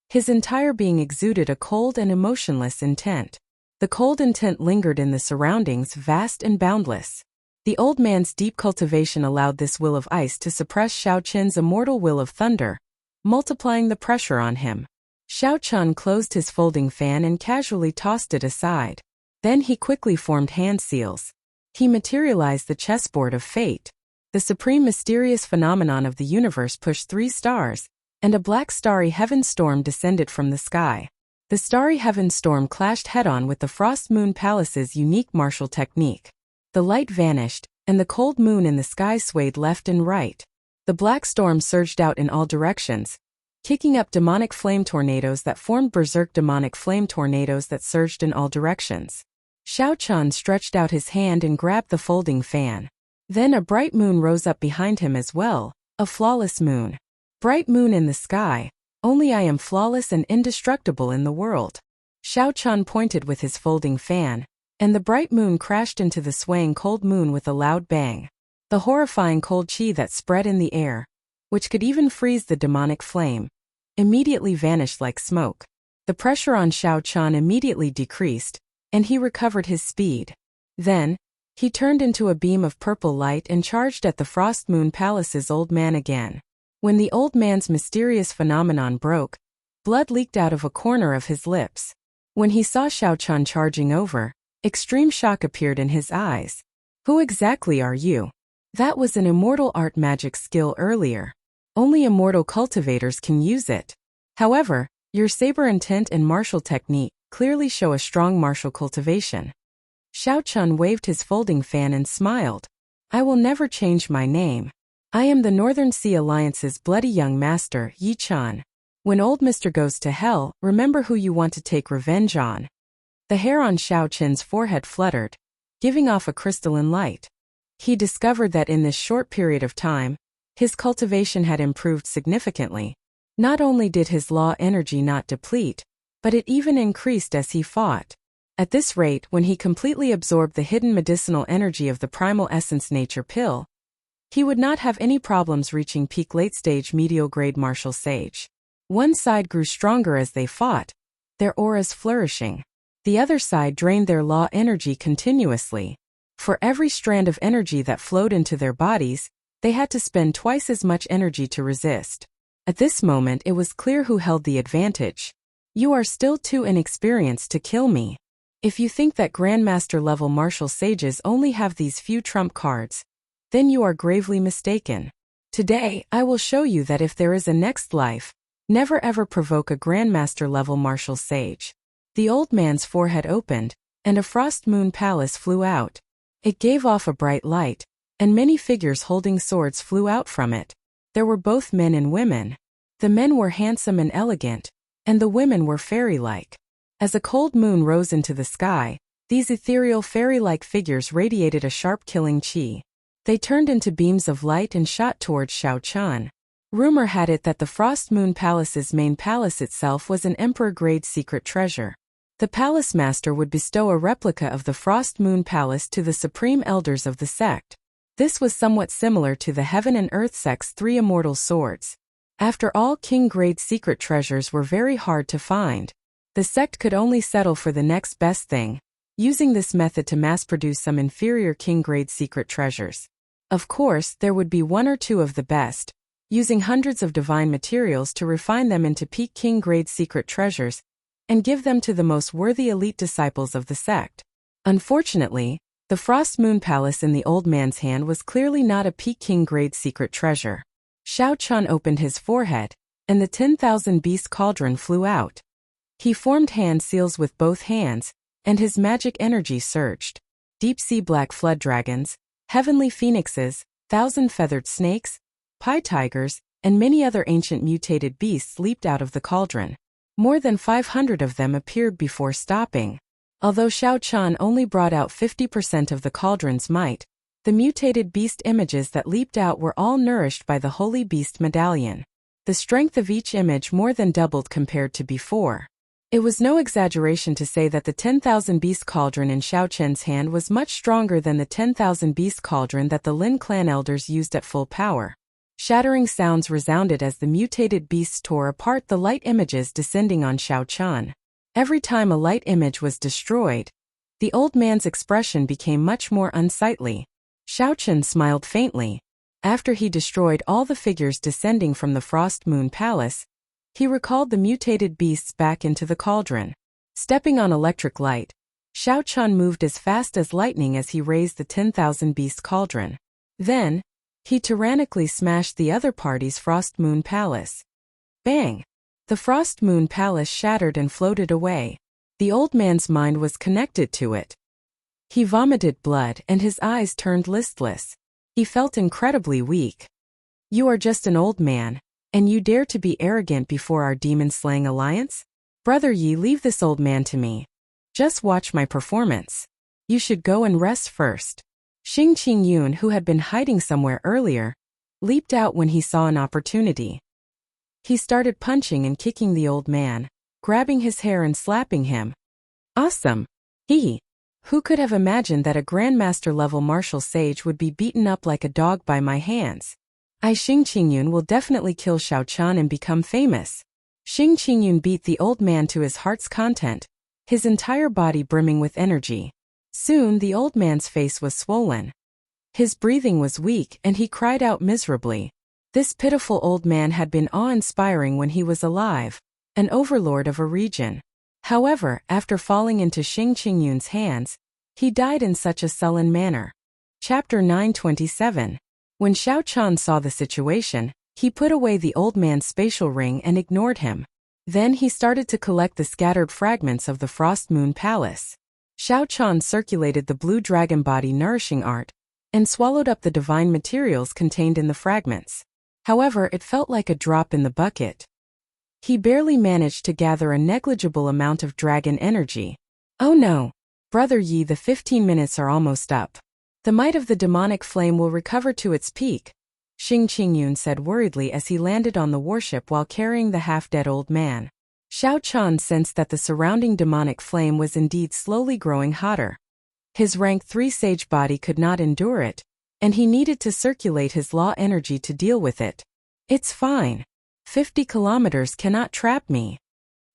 Speaker 1: his entire being exuded a cold and emotionless intent. The cold intent lingered in the surroundings, vast and boundless. The old man's deep cultivation allowed this will of ice to suppress Xiao Chen's immortal will of thunder, multiplying the pressure on him. Xiao Chun closed his folding fan and casually tossed it aside. Then he quickly formed hand seals. He materialized the chessboard of fate. The supreme mysterious phenomenon of the universe pushed 3 stars, and a black starry heaven storm descended from the sky. The starry heaven storm clashed head-on with the Frost Moon Palace's unique martial technique. The light vanished, and the cold moon in the sky swayed left and right. The black storm surged out in all directions, kicking up demonic flame tornadoes that formed berserk demonic flame tornadoes that surged in all directions. Xiao Chun stretched out his hand and grabbed the folding fan. Then a bright moon rose up behind him as well, a flawless moon. Bright moon in the sky. Only I am flawless and indestructible in the world. Xiao Chun pointed with his folding fan, and the bright moon crashed into the swaying cold moon with a loud bang. The horrifying cold chi that spread in the air, which could even freeze the demonic flame, immediately vanished like smoke. The pressure on Xiao Chun immediately decreased, and he recovered his speed. Then, he turned into a beam of purple light and charged at the Frost Moon Palace's old man again. When the old man's mysterious phenomenon broke, blood leaked out of a corner of his lips. When he saw Xiao Chun charging over, extreme shock appeared in his eyes. Who exactly are you? That was an immortal art magic skill earlier. Only immortal cultivators can use it. However, your saber intent and martial technique clearly show a strong martial cultivation. Xiao Chun waved his folding fan and smiled. I will never change my name. I am the Northern Sea Alliance's bloody young master, Yi Chun. When old Mr. goes to hell, remember who you want to take revenge on. The hair on Xiao Chun's forehead fluttered, giving off a crystalline light. He discovered that in this short period of time, his cultivation had improved significantly. Not only did his law energy not deplete, but it even increased as he fought. At this rate, when he completely absorbed the hidden medicinal energy of the primal essence nature pill, he would not have any problems reaching peak late-stage medial-grade martial sage. One side grew stronger as they fought, their auras flourishing. The other side drained their law energy continuously. For every strand of energy that flowed into their bodies, they had to spend twice as much energy to resist. At this moment it was clear who held the advantage. You are still too inexperienced to kill me. If you think that Grandmaster-level martial sages only have these few trump cards, then you are gravely mistaken. Today, I will show you that if there is a next life, never ever provoke a Grandmaster-level martial sage. The old man's forehead opened, and a Frost Moon Palace flew out. It gave off a bright light, and many figures holding swords flew out from it. There were both men and women. The men were handsome and elegant, and the women were fairy-like. As a cold moon rose into the sky, these ethereal fairy-like figures radiated a sharp killing chi. They turned into beams of light and shot towards Xiao Chun. Rumor had it that the Frost Moon Palace's main palace itself was an emperor-grade secret treasure. The palace master would bestow a replica of the Frost Moon Palace to the supreme elders of the sect. This was somewhat similar to the Heaven and Earth sect's 3 immortal swords. After all, king-grade secret treasures were very hard to find. The sect could only settle for the next best thing, using this method to mass-produce some inferior king-grade secret treasures. Of course, there would be 1 or 2 of the best, using hundreds of divine materials to refine them into peak king-grade secret treasures, and give them to the most worthy elite disciples of the sect. Unfortunately, the Frost Moon Palace in the old man's hand was clearly not a peak king-grade secret treasure. Xiao Chun opened his forehead, and the 10,000 beast cauldron flew out. He formed hand seals with both hands, and his magic energy surged. Deep-sea black flood dragons, heavenly phoenixes, 1,000-feathered snakes, pie tigers, and many other ancient mutated beasts leaped out of the cauldron. More than 500 of them appeared before stopping. Although Xiao Chun only brought out 50% of the cauldron's might, the mutated beast images that leaped out were all nourished by the Holy Beast Medallion. The strength of each image more than doubled compared to before. It was no exaggeration to say that the 10,000 beast cauldron in Xiao Chun's hand was much stronger than the 10,000 beast cauldron that the Lin clan elders used at full power. Shattering sounds resounded as the mutated beasts tore apart the light images descending on Xiao Chun. Every time a light image was destroyed, the old man's expression became much more unsightly. Xiao Chun smiled faintly. After he destroyed all the figures descending from the Frost Moon Palace, he recalled the mutated beasts back into the cauldron. Stepping on electric light, Xiao Chun moved as fast as lightning as he raised the 10,000 beast cauldron. Then, he tyrannically smashed the other party's Frost Moon Palace. Bang! The Frost Moon Palace shattered and floated away. The old man's mind was connected to it. He vomited blood and his eyes turned listless. He felt incredibly weak. You are just an old man, and you dare to be arrogant before our demon-slaying alliance? Brother Yi, leave this old man to me. Just watch my performance. You should go and rest first. Xing Qingyun, who had been hiding somewhere earlier, leaped out when he saw an opportunity. He started punching and kicking the old man, grabbing his hair and slapping him. Awesome! Hee! Who could have imagined that a Grandmaster-level martial sage would be beaten up like a dog by my hands? Xing Qingyun will definitely kill Xiao Chun and become famous. Xing Qingyun beat the old man to his heart's content, his entire body brimming with energy. Soon the old man's face was swollen. His breathing was weak and he cried out miserably. This pitiful old man had been awe-inspiring when he was alive, an overlord of a region. However, after falling into Xing Qingyun's hands, he died in such a sullen manner. Chapter 927. When Xiao Chun saw the situation, he put away the old man's spatial ring and ignored him. Then he started to collect the scattered fragments of the Frost Moon Palace. Xiao Chun circulated the blue dragon body nourishing art, and swallowed up the divine materials contained in the fragments. However, it felt like a drop in the bucket. He barely managed to gather a negligible amount of dragon energy. Oh no! Brother Yi, the 15 minutes are almost up. The might of the demonic flame will recover to its peak, Xing Qingyun said worriedly as he landed on the warship while carrying the half-dead old man. Xiao Chun sensed that the surrounding demonic flame was indeed slowly growing hotter. His rank 3 sage body could not endure it, and he needed to circulate his law energy to deal with it. It's fine. 50 kilometers cannot trap me.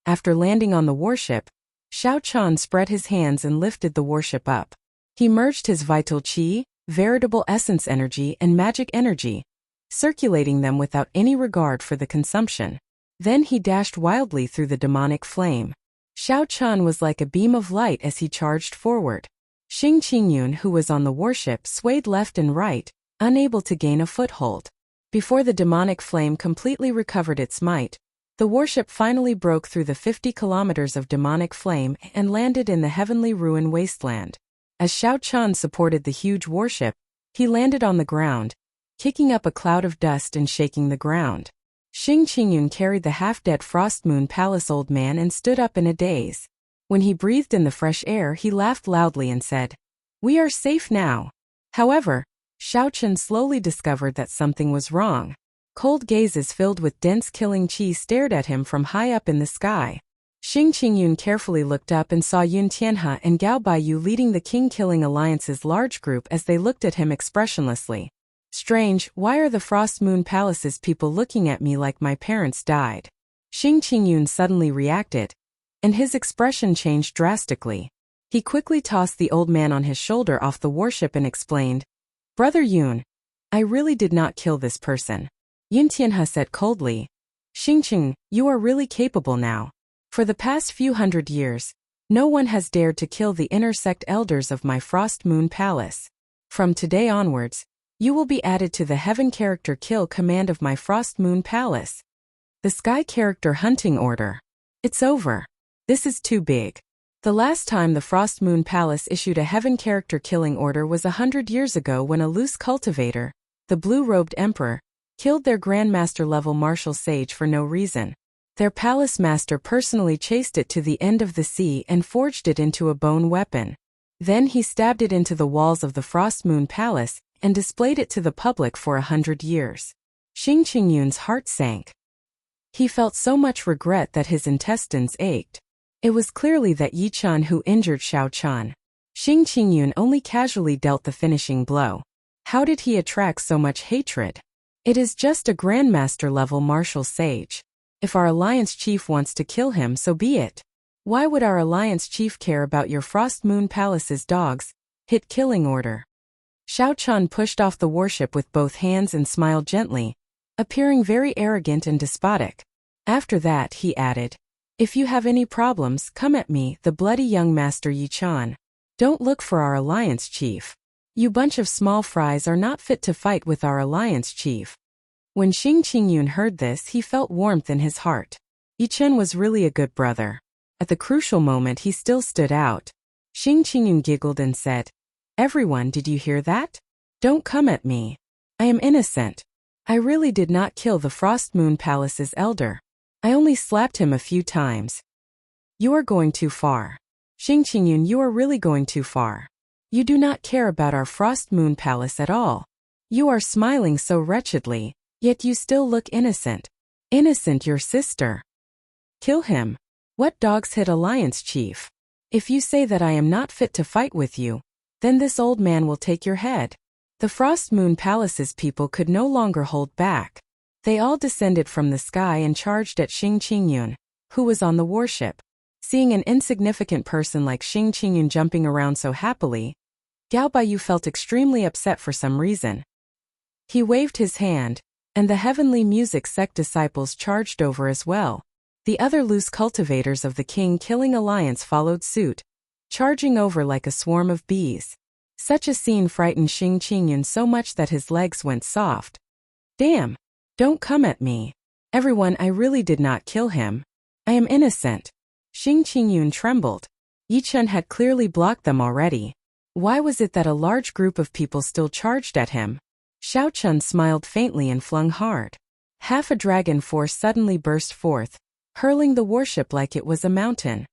Speaker 1: After landing on the warship, Xiao Chun spread his hands and lifted the warship up. He merged his vital qi, veritable essence energy and magic energy, circulating them without any regard for the consumption. Then he dashed wildly through the demonic flame. Xiao Chun was like a beam of light as he charged forward. Xing Qingyun, who was on the warship, swayed left and right, unable to gain a foothold. Before the demonic flame completely recovered its might, the warship finally broke through the 50 kilometers of demonic flame and landed in the heavenly ruin wasteland. As Xiao Chun supported the huge warship, he landed on the ground, kicking up a cloud of dust and shaking the ground. Xing Qingyun carried the half-dead Frost Moon Palace old man and stood up in a daze. When he breathed in the fresh air, he laughed loudly and said, "We are safe now." However, Xiao Chun slowly discovered that something was wrong. Cold gazes filled with dense killing qi stared at him from high up in the sky. Xing Qingyun carefully looked up and saw Yun Tianhe and Gao Baiyu leading the King Killing Alliance's large group as they looked at him expressionlessly. Strange, why are the Frost Moon Palace's people looking at me like my parents died? Xing Qingyun suddenly reacted, and his expression changed drastically. He quickly tossed the old man on his shoulder off the warship and explained, "Brother Yun, I really did not kill this person." Yun Tianhe said coldly, "Xingqing, you are really capable now. For the past few hundred years, no one has dared to kill the inner sect elders of my Frost Moon Palace. From today onwards, you will be added to the Heaven Character Kill command of my Frost Moon Palace. The Sky Character Hunting Order. It's over. This is too big." The last time the Frost Moon Palace issued a Heaven Character Killing Order was 100 years ago when a loose cultivator, the Blue-Robed Emperor, killed their Grandmaster-level martial sage for no reason. Their palace master personally chased it to the end of the sea and forged it into a bone weapon. Then he stabbed it into the walls of the Frost Moon Palace and displayed it to the public for 100 years. Xing Qingyun's heart sank. He felt so much regret that his intestines ached. It was clearly that Yi Chun who injured Xiao Chun. Xing Qingyun only casually dealt the finishing blow. How did he attract so much hatred? It is just a Grandmaster-level martial sage. If our Alliance Chief wants to kill him, so be it. Why would our Alliance Chief care about your Frost Moon Palace's dogs? Hit killing order. Xiao Chun pushed off the warship with both hands and smiled gently, appearing very arrogant and despotic. After that, he added, "If you have any problems, come at me, the bloody young master Yi Chun. Don't look for our Alliance Chief. You bunch of small fries are not fit to fight with our Alliance Chief." When Xing Qingyun heard this, he felt warmth in his heart. Yi Chun was really a good brother. At the crucial moment, he still stood out. Xing Qingyun giggled and said, "Everyone, did you hear that? Don't come at me. I am innocent. I really did not kill the Frost Moon Palace's elder. I only slapped him a few times." "You are going too far. Xing Qingyun, you are really going too far. You do not care about our Frost Moon Palace at all. You are smiling so wretchedly, yet you still look innocent. Innocent, your sister. Kill him. What dogs hit Alliance Chief? If you say that I am not fit to fight with you, then this old man will take your head." The Frost Moon Palace's people could no longer hold back. They all descended from the sky and charged at Xing Qingyun, who was on the warship. Seeing an insignificant person like Xing Qingyun jumping around so happily, Gao Baiyu felt extremely upset for some reason. He waved his hand, and the heavenly music sect disciples charged over as well. The other loose cultivators of the king-killing alliance followed suit, charging over like a swarm of bees. Such a scene frightened Xing Qingyun so much that his legs went soft. "Damn! Don't come at me. Everyone, I really did not kill him. I am innocent." Xing Qingyun trembled. Yi Chen had clearly blocked them already. Why was it that a large group of people still charged at him? Xiao Chun smiled faintly and flung hard. Half a dragon force suddenly burst forth, hurling the warship like it was a mountain.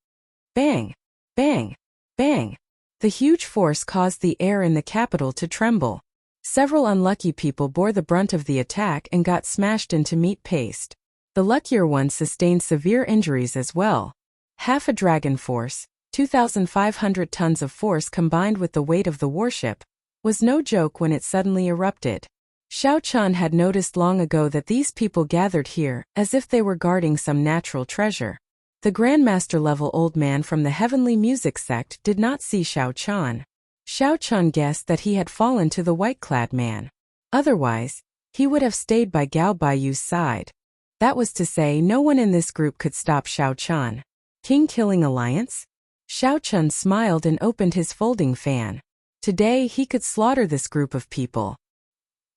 Speaker 1: Bang! Bang! Bang! The huge force caused the air in the capital to tremble. Several unlucky people bore the brunt of the attack and got smashed into meat paste. The luckier ones sustained severe injuries as well. Half a dragon force, 2,500 tons of force combined with the weight of the warship, was no joke when it suddenly erupted. Xiao Chun had noticed long ago that these people gathered here as if they were guarding some natural treasure. The Grandmaster-level old man from the heavenly music sect did not see Xiao Chun. Xiao Chun guessed that he had fallen to the white-clad man. Otherwise, he would have stayed by Gao Baiyu's side. That was to say, no one in this group could stop Xiao Chun. King-killing alliance? Xiao Chun smiled and opened his folding fan. Today he could slaughter this group of people.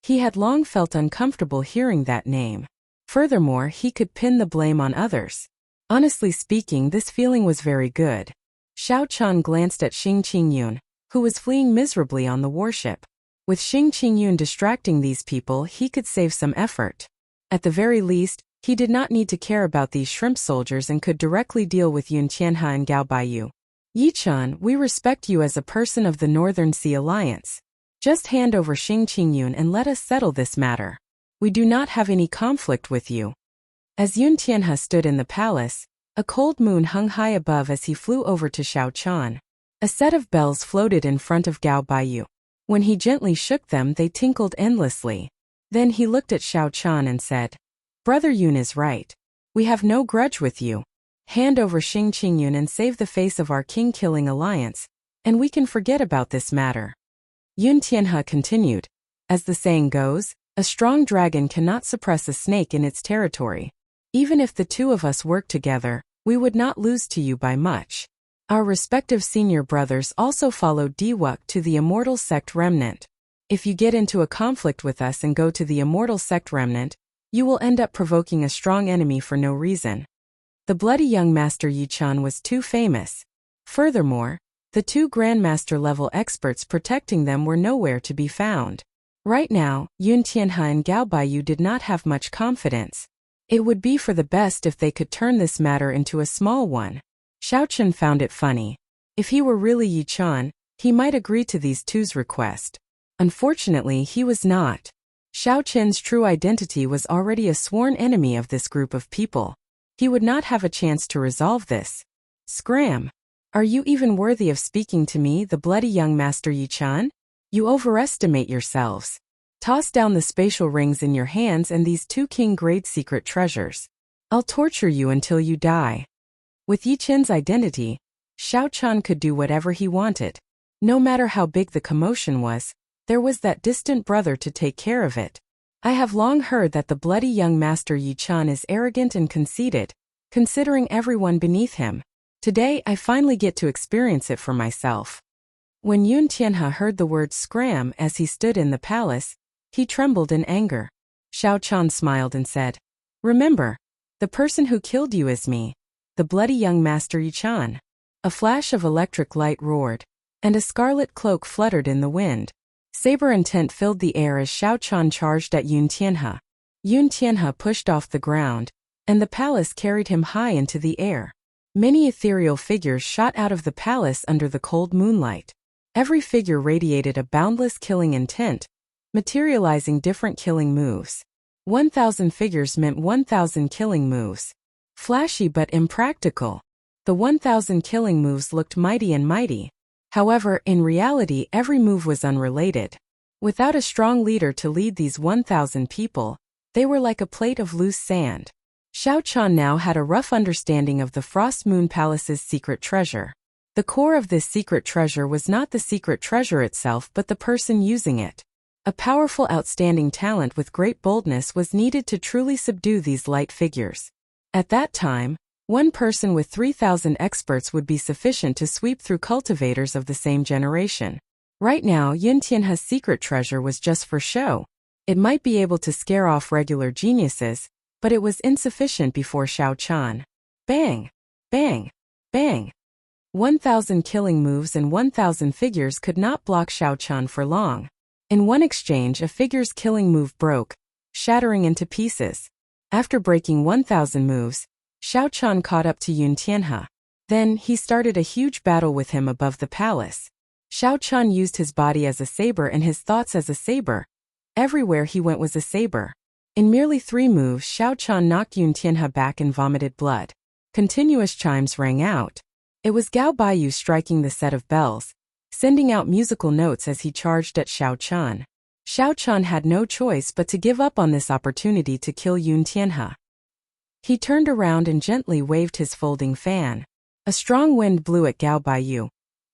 Speaker 1: He had long felt uncomfortable hearing that name. Furthermore, he could pin the blame on others. Honestly speaking, this feeling was very good. Xiao Chun glanced at Xing Qingyun, who was fleeing miserably on the warship. With Xing Qingyun distracting these people, he could save some effort. At the very least, he did not need to care about these shrimp soldiers and could directly deal with Yun Tianhe and Gao Baiyu. "Yi Chun, we respect you as a person of the Northern Sea Alliance. Just hand over Xing Qingyun and let us settle this matter. We do not have any conflict with you." As Yun Tianhe stood in the palace, a cold moon hung high above as he flew over to Xiao Chun. A set of bells floated in front of Gao Baiyu. When he gently shook them, they tinkled endlessly. Then he looked at Xiao Chun and said, "Brother Yun is right. We have no grudge with you. Hand over Xing Qingyun and save the face of our king-killing alliance, and we can forget about this matter." Yun Tianhe continued, "As the saying goes, a strong dragon cannot suppress a snake in its territory. Even if the two of us work together, we would not lose to you by much. Our respective senior brothers also followed Diwuk to the Immortal Sect Remnant. If you get into a conflict with us and go to the Immortal Sect Remnant, you will end up provoking a strong enemy for no reason." The bloody young master Yi Chun was too famous. Furthermore, the two Grandmaster-level experts protecting them were nowhere to be found. Right now, Yun Tianhe and Gao Baiyu did not have much confidence. It would be for the best if they could turn this matter into a small one. Xiao Chun found it funny. If he were really Yi Chun, he might agree to these two's request. Unfortunately, he was not. Xiao Chun's true identity was already a sworn enemy of this group of people. He would not have a chance to resolve this. "Scram! Are you even worthy of speaking to me, the bloody young master Yi Chun? You overestimate yourselves. Toss down the spatial rings in your hands and these two king-grade secret treasures. I'll torture you until you die." With Yi Chen's identity, Xiao Chun could do whatever he wanted. No matter how big the commotion was, there was that distant brother to take care of it. "I have long heard that the bloody young master Yi Chun is arrogant and conceited, considering everyone beneath him. Today I finally get to experience it for myself." When Yun Tianhe heard the word "scram" as he stood in the palace, he trembled in anger. Xiao Chun smiled and said, "Remember, the person who killed you is me, the bloody young master Yi Chun." A flash of electric light roared, and a scarlet cloak fluttered in the wind. Saber intent filled the air as Xiao Chun charged at Yun Tianhe. Yun Tianhe pushed off the ground, and the palace carried him high into the air. Many ethereal figures shot out of the palace under the cold moonlight. Every figure radiated a boundless killing intent, materializing different killing moves. 1,000 figures meant 1,000 killing moves. Flashy but impractical. The 1,000 killing moves looked mighty and mighty. However, in reality every move was unrelated. Without a strong leader to lead these 1,000 people, they were like a plate of loose sand. Xiao Qian now had a rough understanding of the Frost Moon Palace's secret treasure. The core of this secret treasure was not the secret treasure itself but the person using it. A powerful, outstanding talent with great boldness was needed to truly subdue these light figures. At that time, one person with 3,000 experts would be sufficient to sweep through cultivators of the same generation. Right now, Yun Tianhe's secret treasure was just for show. It might be able to scare off regular geniuses, but it was insufficient before Xiao Qian. Bang! Bang! Bang! 1,000 killing moves and 1,000 figures could not block Xiao Qian for long. In one exchange, a figure's killing move broke, shattering into pieces. After breaking 1,000 moves, Xiao Qian caught up to Yun Tianhe. Then, he started a huge battle with him above the palace. Xiao Qian used his body as a saber and his thoughts as a saber. Everywhere he went was a saber. In merely 3 moves, Xiao Qian knocked Yun Tianhe back and vomited blood. Continuous chimes rang out. It was Gao Baiyu striking the set of bells, sending out musical notes as he charged at Xiao Qian. Xiao Qian had no choice but to give up on this opportunity to kill Yun Tianhe. He turned around and gently waved his folding fan. A strong wind blew at Gao Baiyu,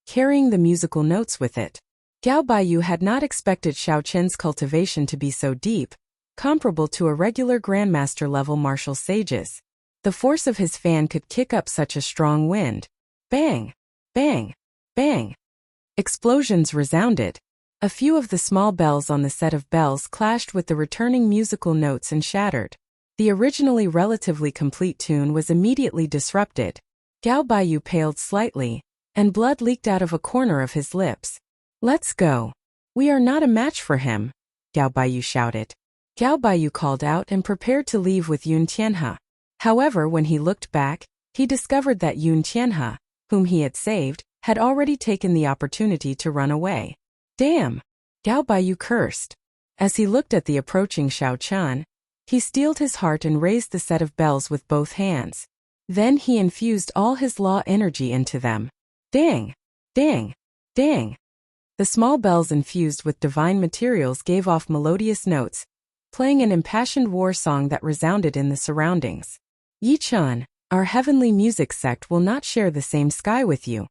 Speaker 1: carrying the musical notes with it. Gao Baiyu had not expected Xiao Qian's cultivation to be so deep, comparable to a regular grandmaster-level martial sage's. The force of his fan could kick up such a strong wind. Bang! Bang! Bang! Explosions resounded. A few of the small bells on the set of bells clashed with the returning musical notes and shattered. The originally relatively complete tune was immediately disrupted. Gao Baiyu paled slightly, and blood leaked out of a corner of his lips. "Let's go. We are not a match for him," Gao Baiyu shouted. Gao Baiyu called out and prepared to leave with Yun Tianhe. However, when he looked back, he discovered that Yun Tianhe, whom he had saved, had already taken the opportunity to run away. Damn! Gao Baiyu cursed. As he looked at the approaching Xiao Qian, he steeled his heart and raised the set of bells with both hands. Then he infused all his law energy into them. Dang! Dang! Dang! The small bells infused with divine materials gave off melodious notes, playing an impassioned war song that resounded in the surroundings. Yi-chan, our heavenly music sect will not share the same sky with you.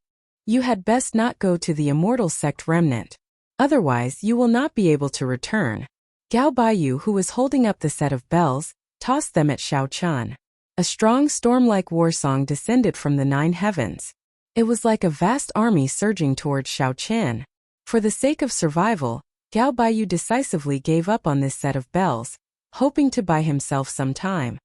Speaker 1: You had best not go to the Immortal sect remnant. Otherwise, you will not be able to return. Gao Baiyu, who was holding up the set of bells, tossed them at Xiao Qian. A strong storm-like war song descended from the 9 heavens. It was like a vast army surging towards Xiao Qian. For the sake of survival, Gao Baiyu decisively gave up on this set of bells, hoping to buy himself some time.